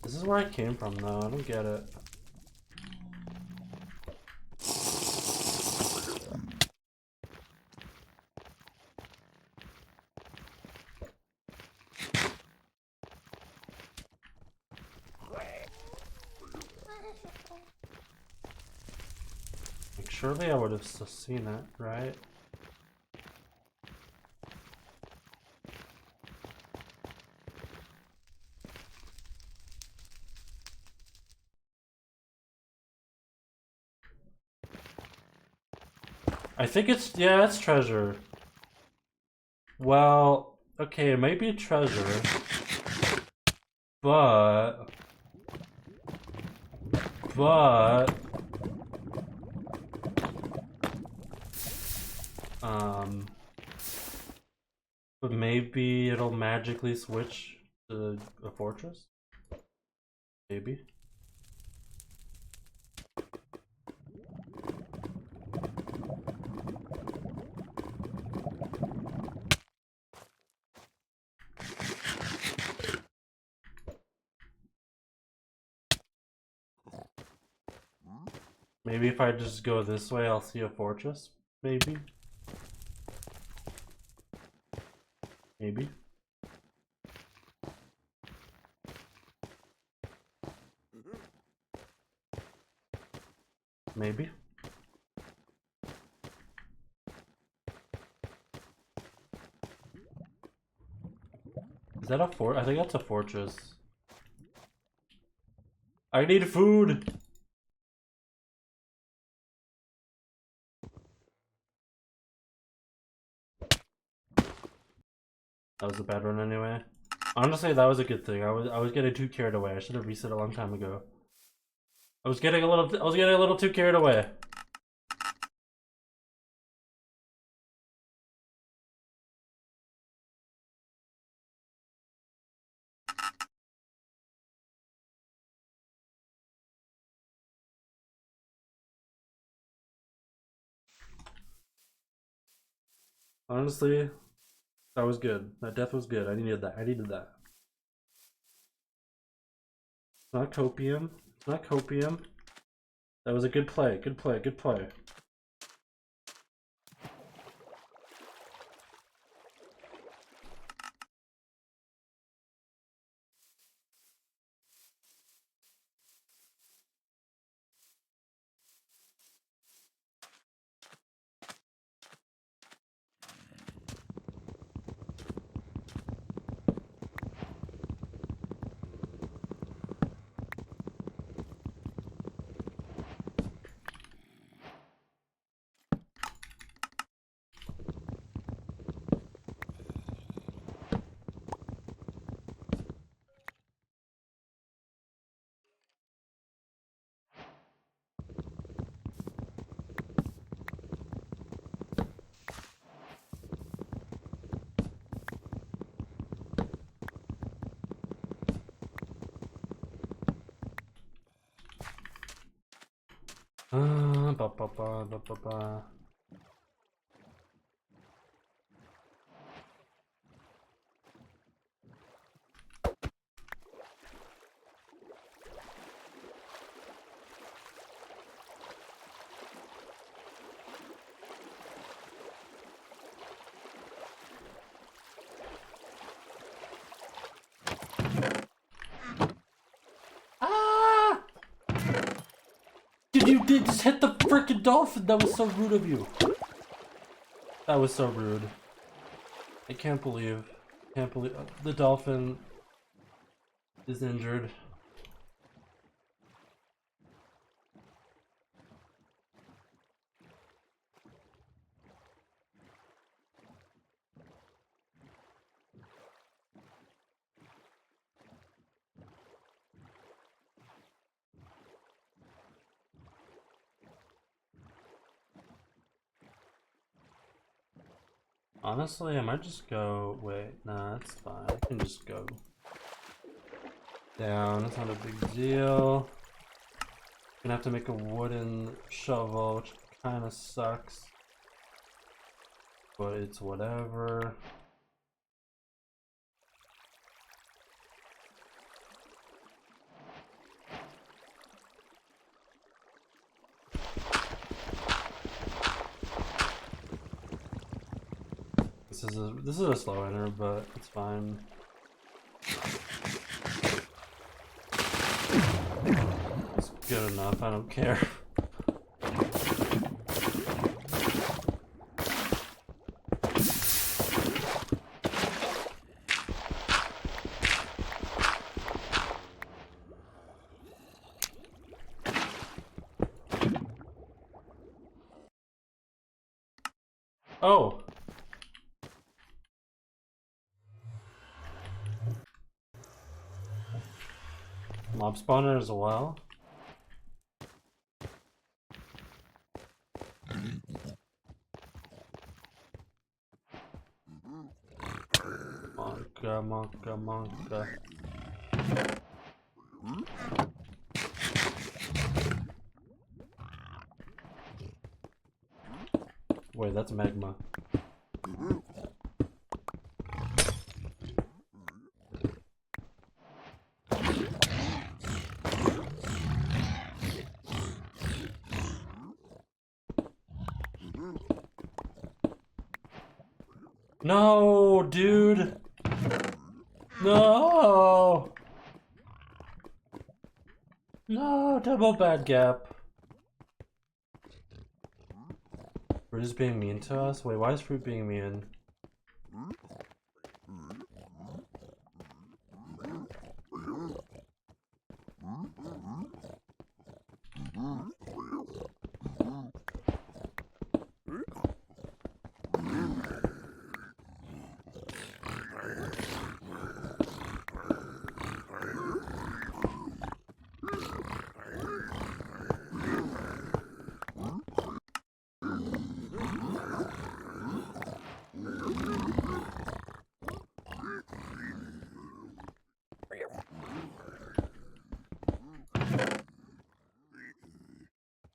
This is where I came from though, I don't get it. Like, surely I would have seen it, right? I think it's, yeah, it's treasure. Well, okay, it might be treasure, but but maybe it'll magically switch to a fortress? Maybe. Maybe if I just go this way, I'll see a fortress? Maybe? Maybe? Maybe? Is that a fort? I think that's a fortress. I need food! That was a bad run anyway. Honestly, that was a good thing. I was getting too carried away. I should have reset a long time ago. I was getting a little too carried away. Honestly, that was good. That death was good. I needed that. It's not copium. It's not copium. That was a good play. Good play. Ba, ba, ba, ba, ba, ba. You did just hit the freaking dolphin. That was so rude of you. That was so rude. I can't believe the dolphin is injured. Honestly, I might just go. Wait, nah, it's fine. I can just go down. It's not a big deal. Gonna have to make a wooden shovel, which kind of sucks, but it's whatever. This is a slow enter, but it's fine. It's good enough, I don't care. Oh! Mob spawner as well. Monka. Wait, that's magma. No, dude. No. No, double bad gap. Fruit is being mean to us? Wait, why is Fruit being mean?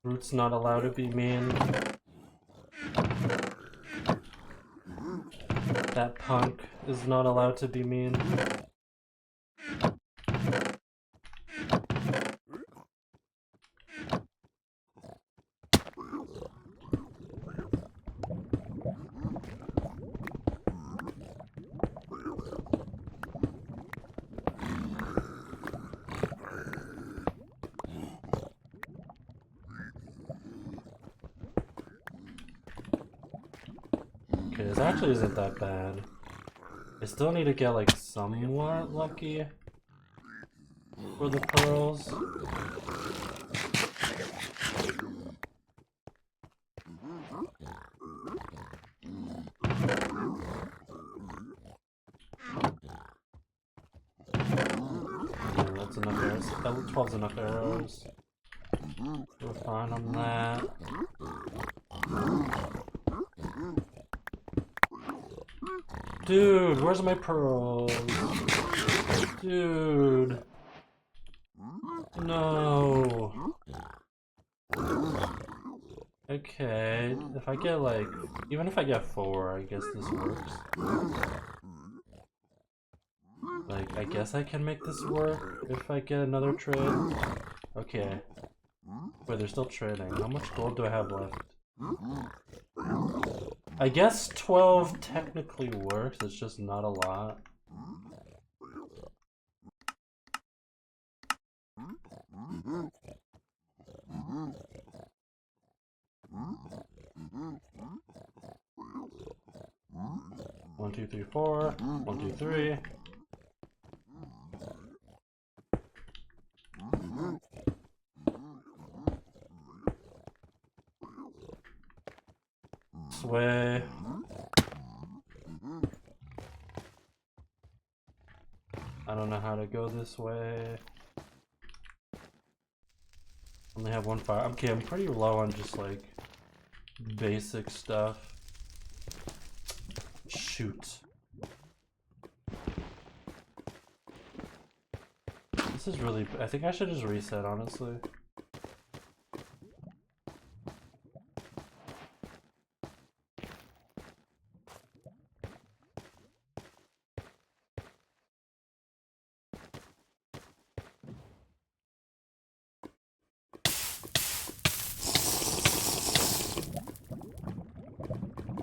Fruit's not allowed to be mean. That punk is not allowed to be mean. Okay, this actually isn't that bad. I still need to get like somewhat lucky for the pearls. Yeah, that's enough arrows. That 12's enough arrows. We're fine on that. Dude, where's my pearls? Dude. No. Okay, if I get like, even if I get 4, I guess this works. Like, I guess I can make this work if I get another trade. Okay. Wait, they're still trading. How much gold do I have left? I guess 12 technically works, it's just not a lot. One, two, three, four. 1, 2, 3. Sway. I don't know how to go this way. Only have 1 fire. Okay, I'm pretty low on just like basic stuff. Shoot. This is really. I think I should just reset, honestly.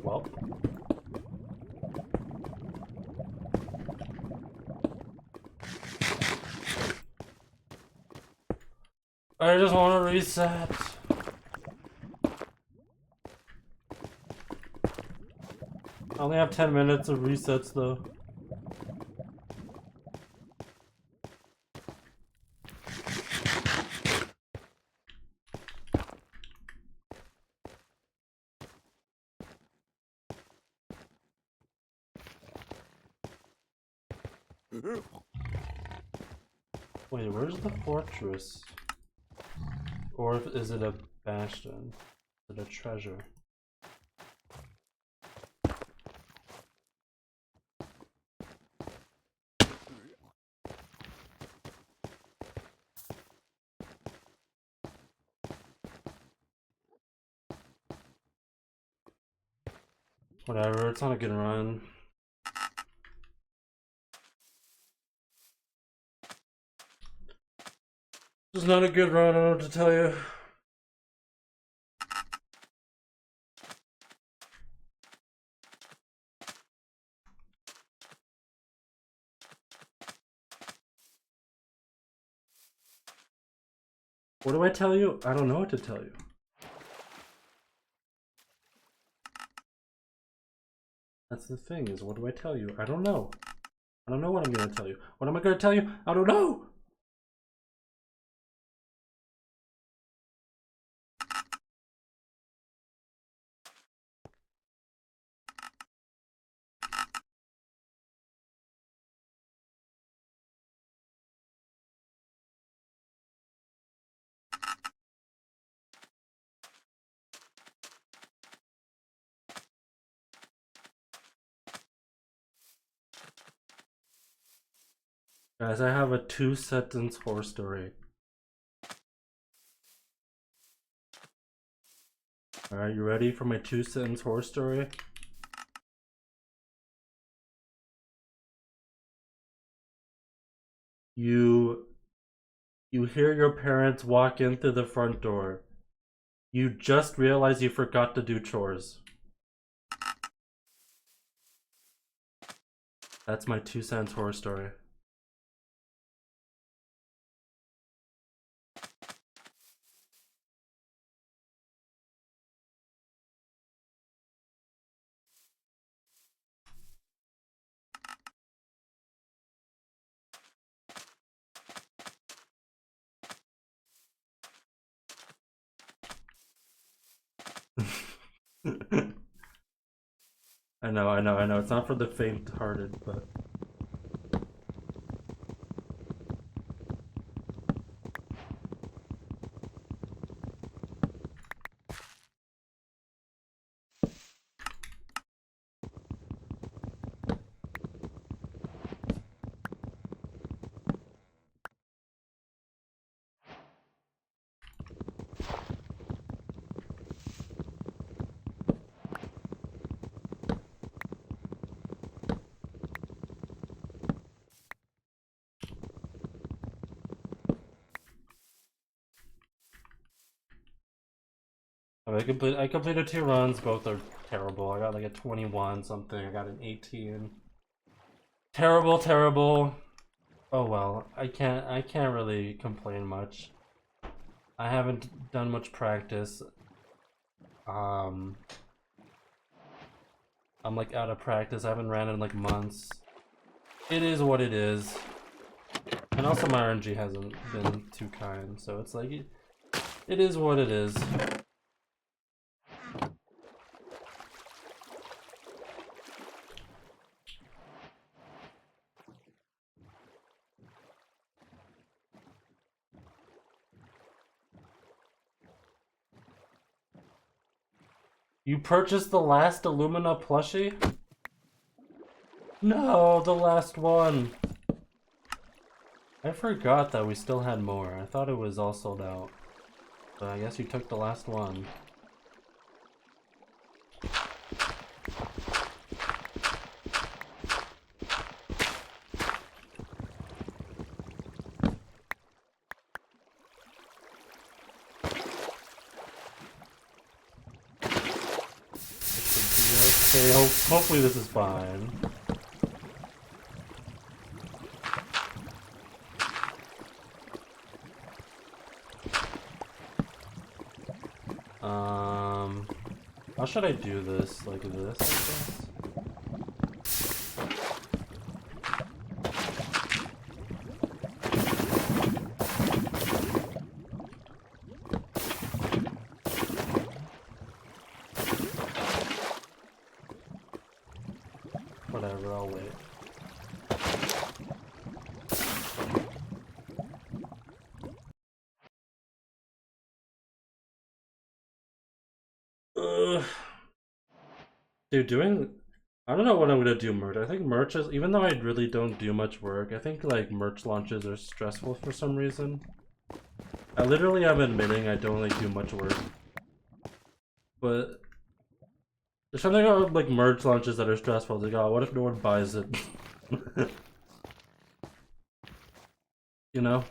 Well. I just want to reset. I only have 10 minutes of resets though. Wait, where's the fortress? Or is it a bastion? Is it a treasure? Whatever, it's not a good run. It's not a good run, I don't know what to tell you. What do I tell you? I don't know what to tell you. That's the thing, is what do I tell you? I don't know. I don't know what I'm gonna tell you. What am I gonna tell you? I don't know! Guys, I have a 2-sentence horror story. Alright, you ready for my 2-sentence horror story? You hear your parents walk in through the front door. You just realize you forgot to do chores. That's my 2-sentence horror story. I know. It's not for the faint-hearted, but... I completed 2 runs, both are terrible. I got like a 21 something, I got an 18. Terrible, terrible. Oh well, I can't really complain much. I haven't done much practice. I'm like out of practice. I haven't ran in like months. It is what it is. And also my RNG hasn't been too kind, so it's like it is what it is. You purchased the last Illumina plushie? No, the last one. I forgot that we still had more. I thought it was all sold out. But I guess you took the last one. Okay, hopefully this is fine. How should I do this? Like this, I guess? Whatever, I'll wait. Dude, I don't know what I'm gonna do merch. I think merch is, even though I really don't do much work, I think like merch launches are stressful for some reason. I literally am admitting I don't like do much work. But there's something about like merch launches that are stressful. Like, oh, what if no one buys it? You know?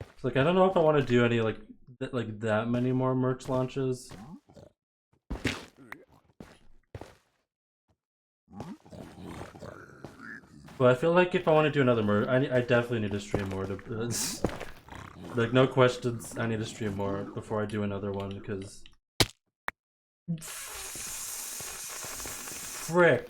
It's like I don't know if I want to do any like that many more merch launches. But I feel like if I want to do another merch, I definitely need to stream more. Like no questions, I need to stream more before I do another one because frick.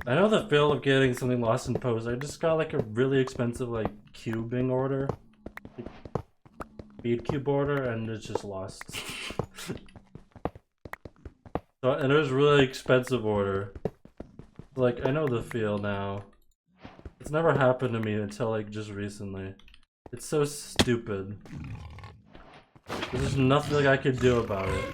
I know the feel of getting something lost in post. I just got like a really expensive like cubing order, like, bead cube order, and it's just lost. So, and it was a really expensive order. Like I know the feel now. It's never happened to me until like just recently. It's so stupid. There's just nothing I could do about it.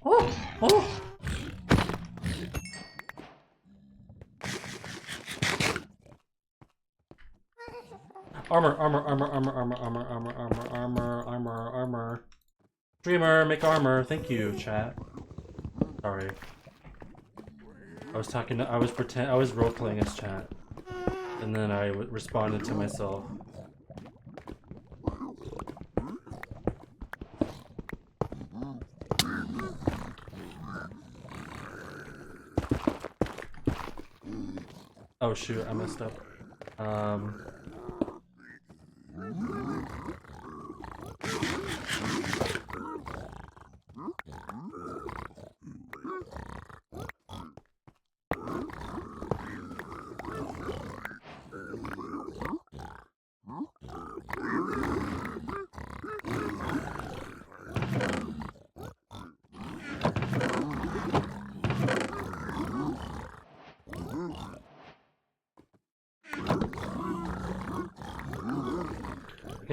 Oh! Oh! Armor. Streamer, make armor. Thank you, chat. Sorry. I was role-playing as chat. And then I responded to myself. Oh shoot, I messed up.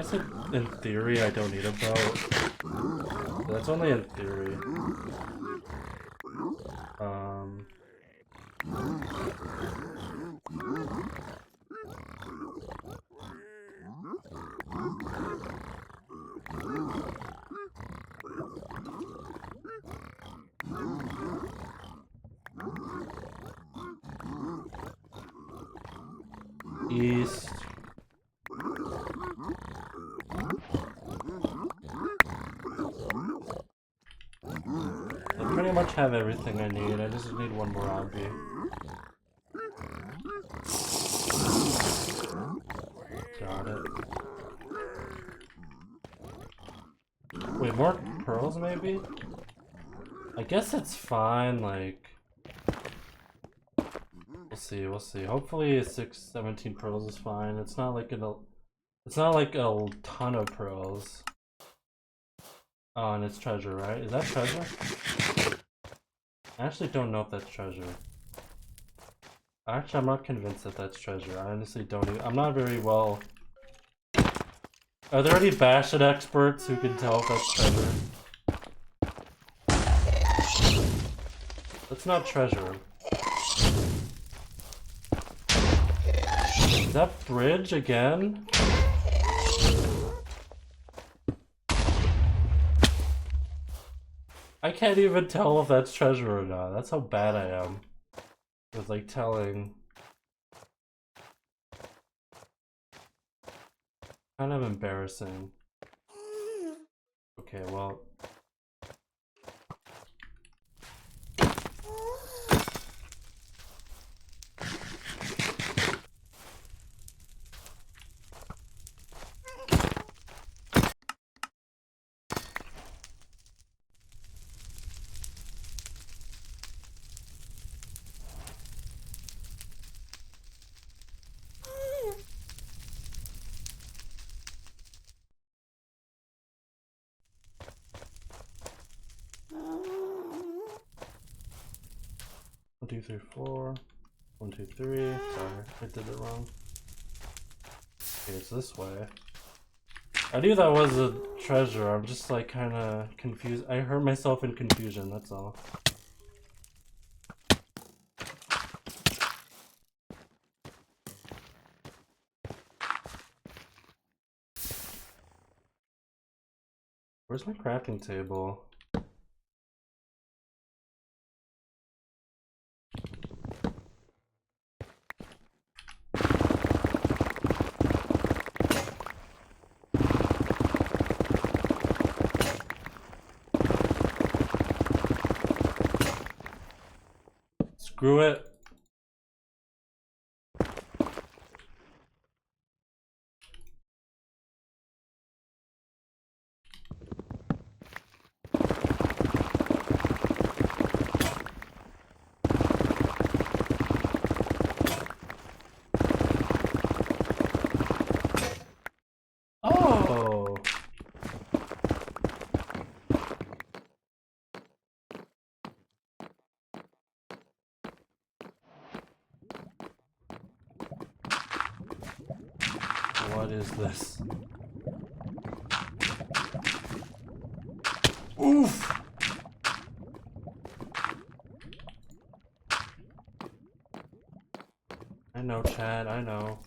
guess in theory I don't need a boat. But that's only in theory. East. I pretty much have everything I need. I just need one more obby. Got it. Wait, more pearls maybe? I guess it's fine, like... We'll see, we'll see. Hopefully 17 pearls is fine. It's not like it's not like a ton of pearls. Oh, and it's treasure, right? Is that treasure? I actually don't know if that's treasure. Actually, I'm not convinced that that's treasure. I honestly don't even... I'm not very well... Are there any Bastion experts who can tell if that's treasure? That's not treasure. Is that bridge again? I can't even tell if that's treasure or not. That's how bad I am with like telling. Kind of embarrassing. Okay, well. One, two, three, four. 1, 2, 3. Sorry, I did it wrong. Okay, it's this way. I knew that was a treasure. I'm just like kind of confused. I hurt myself in confusion, that's all. Where's my crafting table? Screw it. Oh. What is this? Oof! I know, Chad, I know.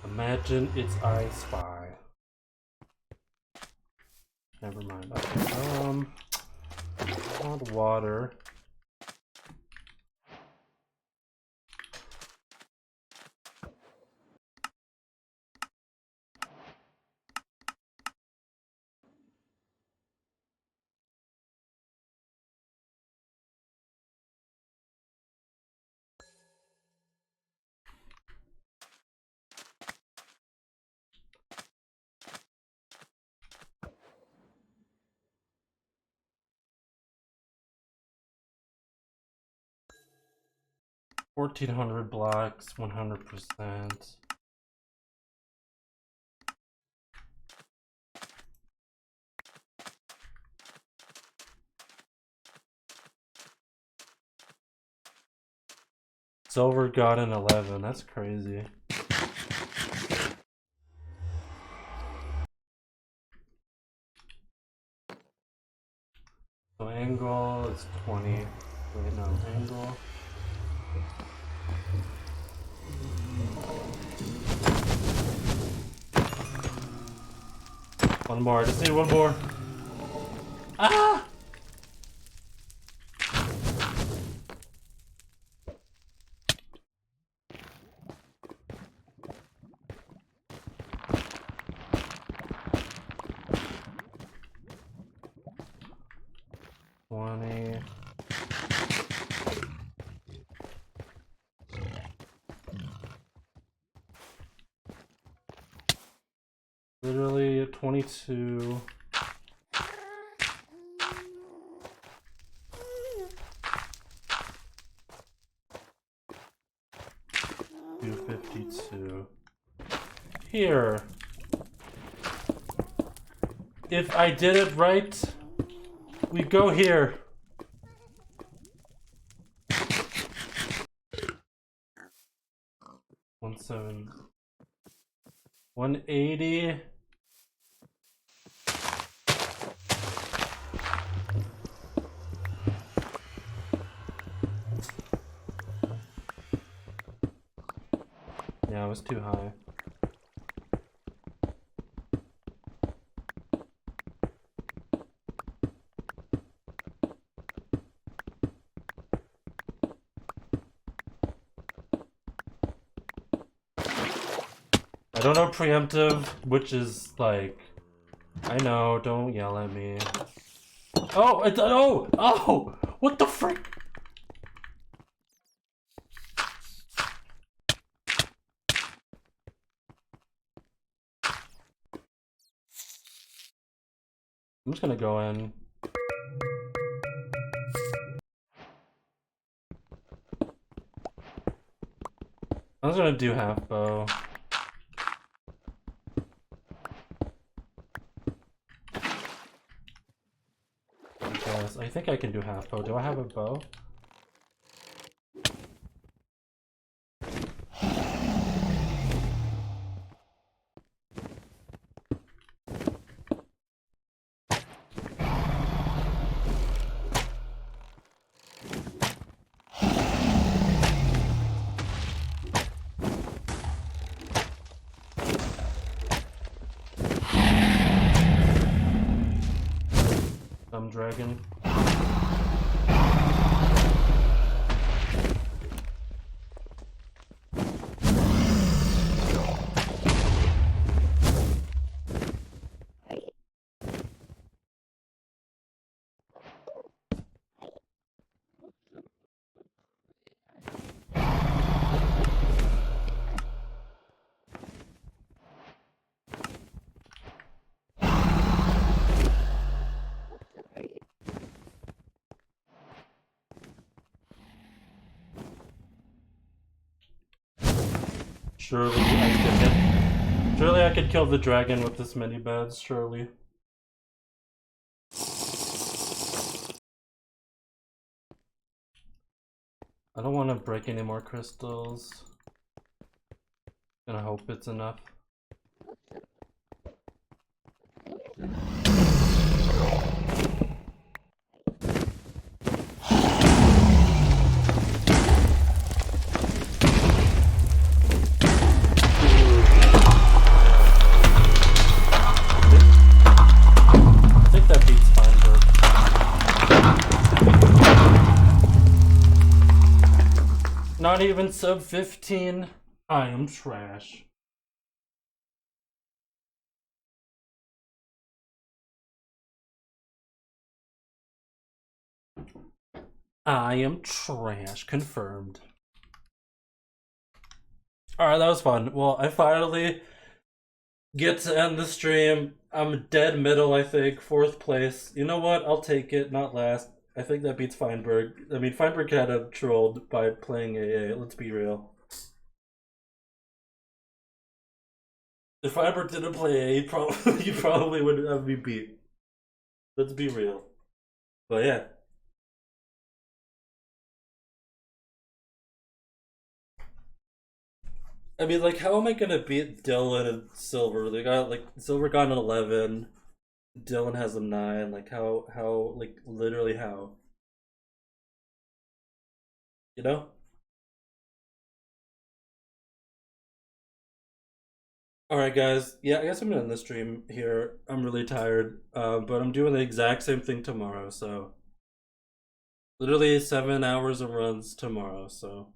Imagine it's I Spy. Never mind. Okay, I want water. 1400 blocks, 100%. Silver got an 11. That's crazy. So angle is 20. Wait, no, angle. One more. I just need one more. Ah! Literally 22. $252. Here. If I did it right, we go here. One 180. Yeah, it was too high. I don't know preemptive, which is like, I know, don't yell at me. Oh, oh, what the frick? I'm just gonna go in. I'm just gonna do half bow. I think I can do half bow. Do I have a bow? Dragon. Surely I could kill the dragon with this many beds, surely. I don't want to break any more crystals. And I hope it's enough. Not even sub 15. I am trash. I am trash. Confirmed. Alright, that was fun. Well, I finally get to end the stream. I'm dead middle, I think. 4th place. You know what? I'll take it. Not last. I think that beats Feinberg. I mean, Feinberg had him trolled by playing AA. Let's be real. If Feinberg didn't play AA, he probably would have me beat. Let's be real. But yeah. I mean, like, how am I gonna beat Dylan and Silver? They got like Silver got an 11. Dylan has a 9. Like, how, like, literally how? You know? Alright, guys. Yeah, I guess I'm gonna end the stream here. I'm really tired. But I'm doing the exact same thing tomorrow, so. Literally 7 hours of runs tomorrow, so.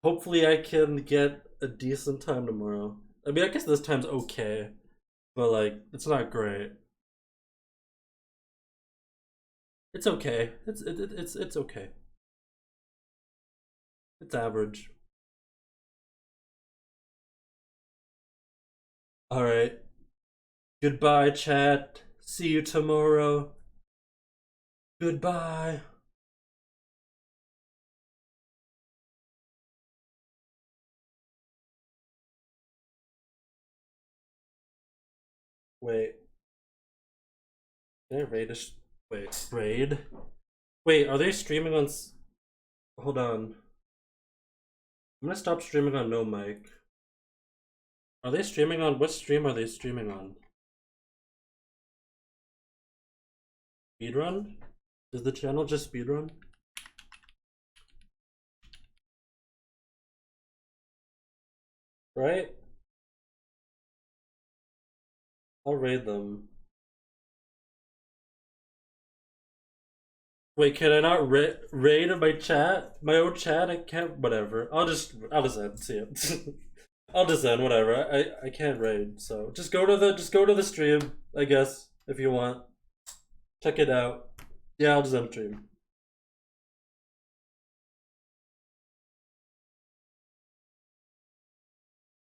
Hopefully I can get a decent time tomorrow. I mean, I guess this time's okay, but like, it's not great. It's okay. It's okay. It's average. All right. Goodbye, chat. See you tomorrow. Goodbye. Wait. Can I raid a wait, raid? Wait, are they streaming on hold on. I'm gonna stop streaming on no mic. Are they streaming on what stream are they streaming on? Speedrun? Is the channel just Speedrun? Right? I'll raid them. Wait, can I not raid my chat? My own chat? I can't. Whatever. I'll just end. See it. I'll just end. Whatever. I can't raid. So just go to the stream. I guess if you want. Check it out. Yeah, I'll just end stream.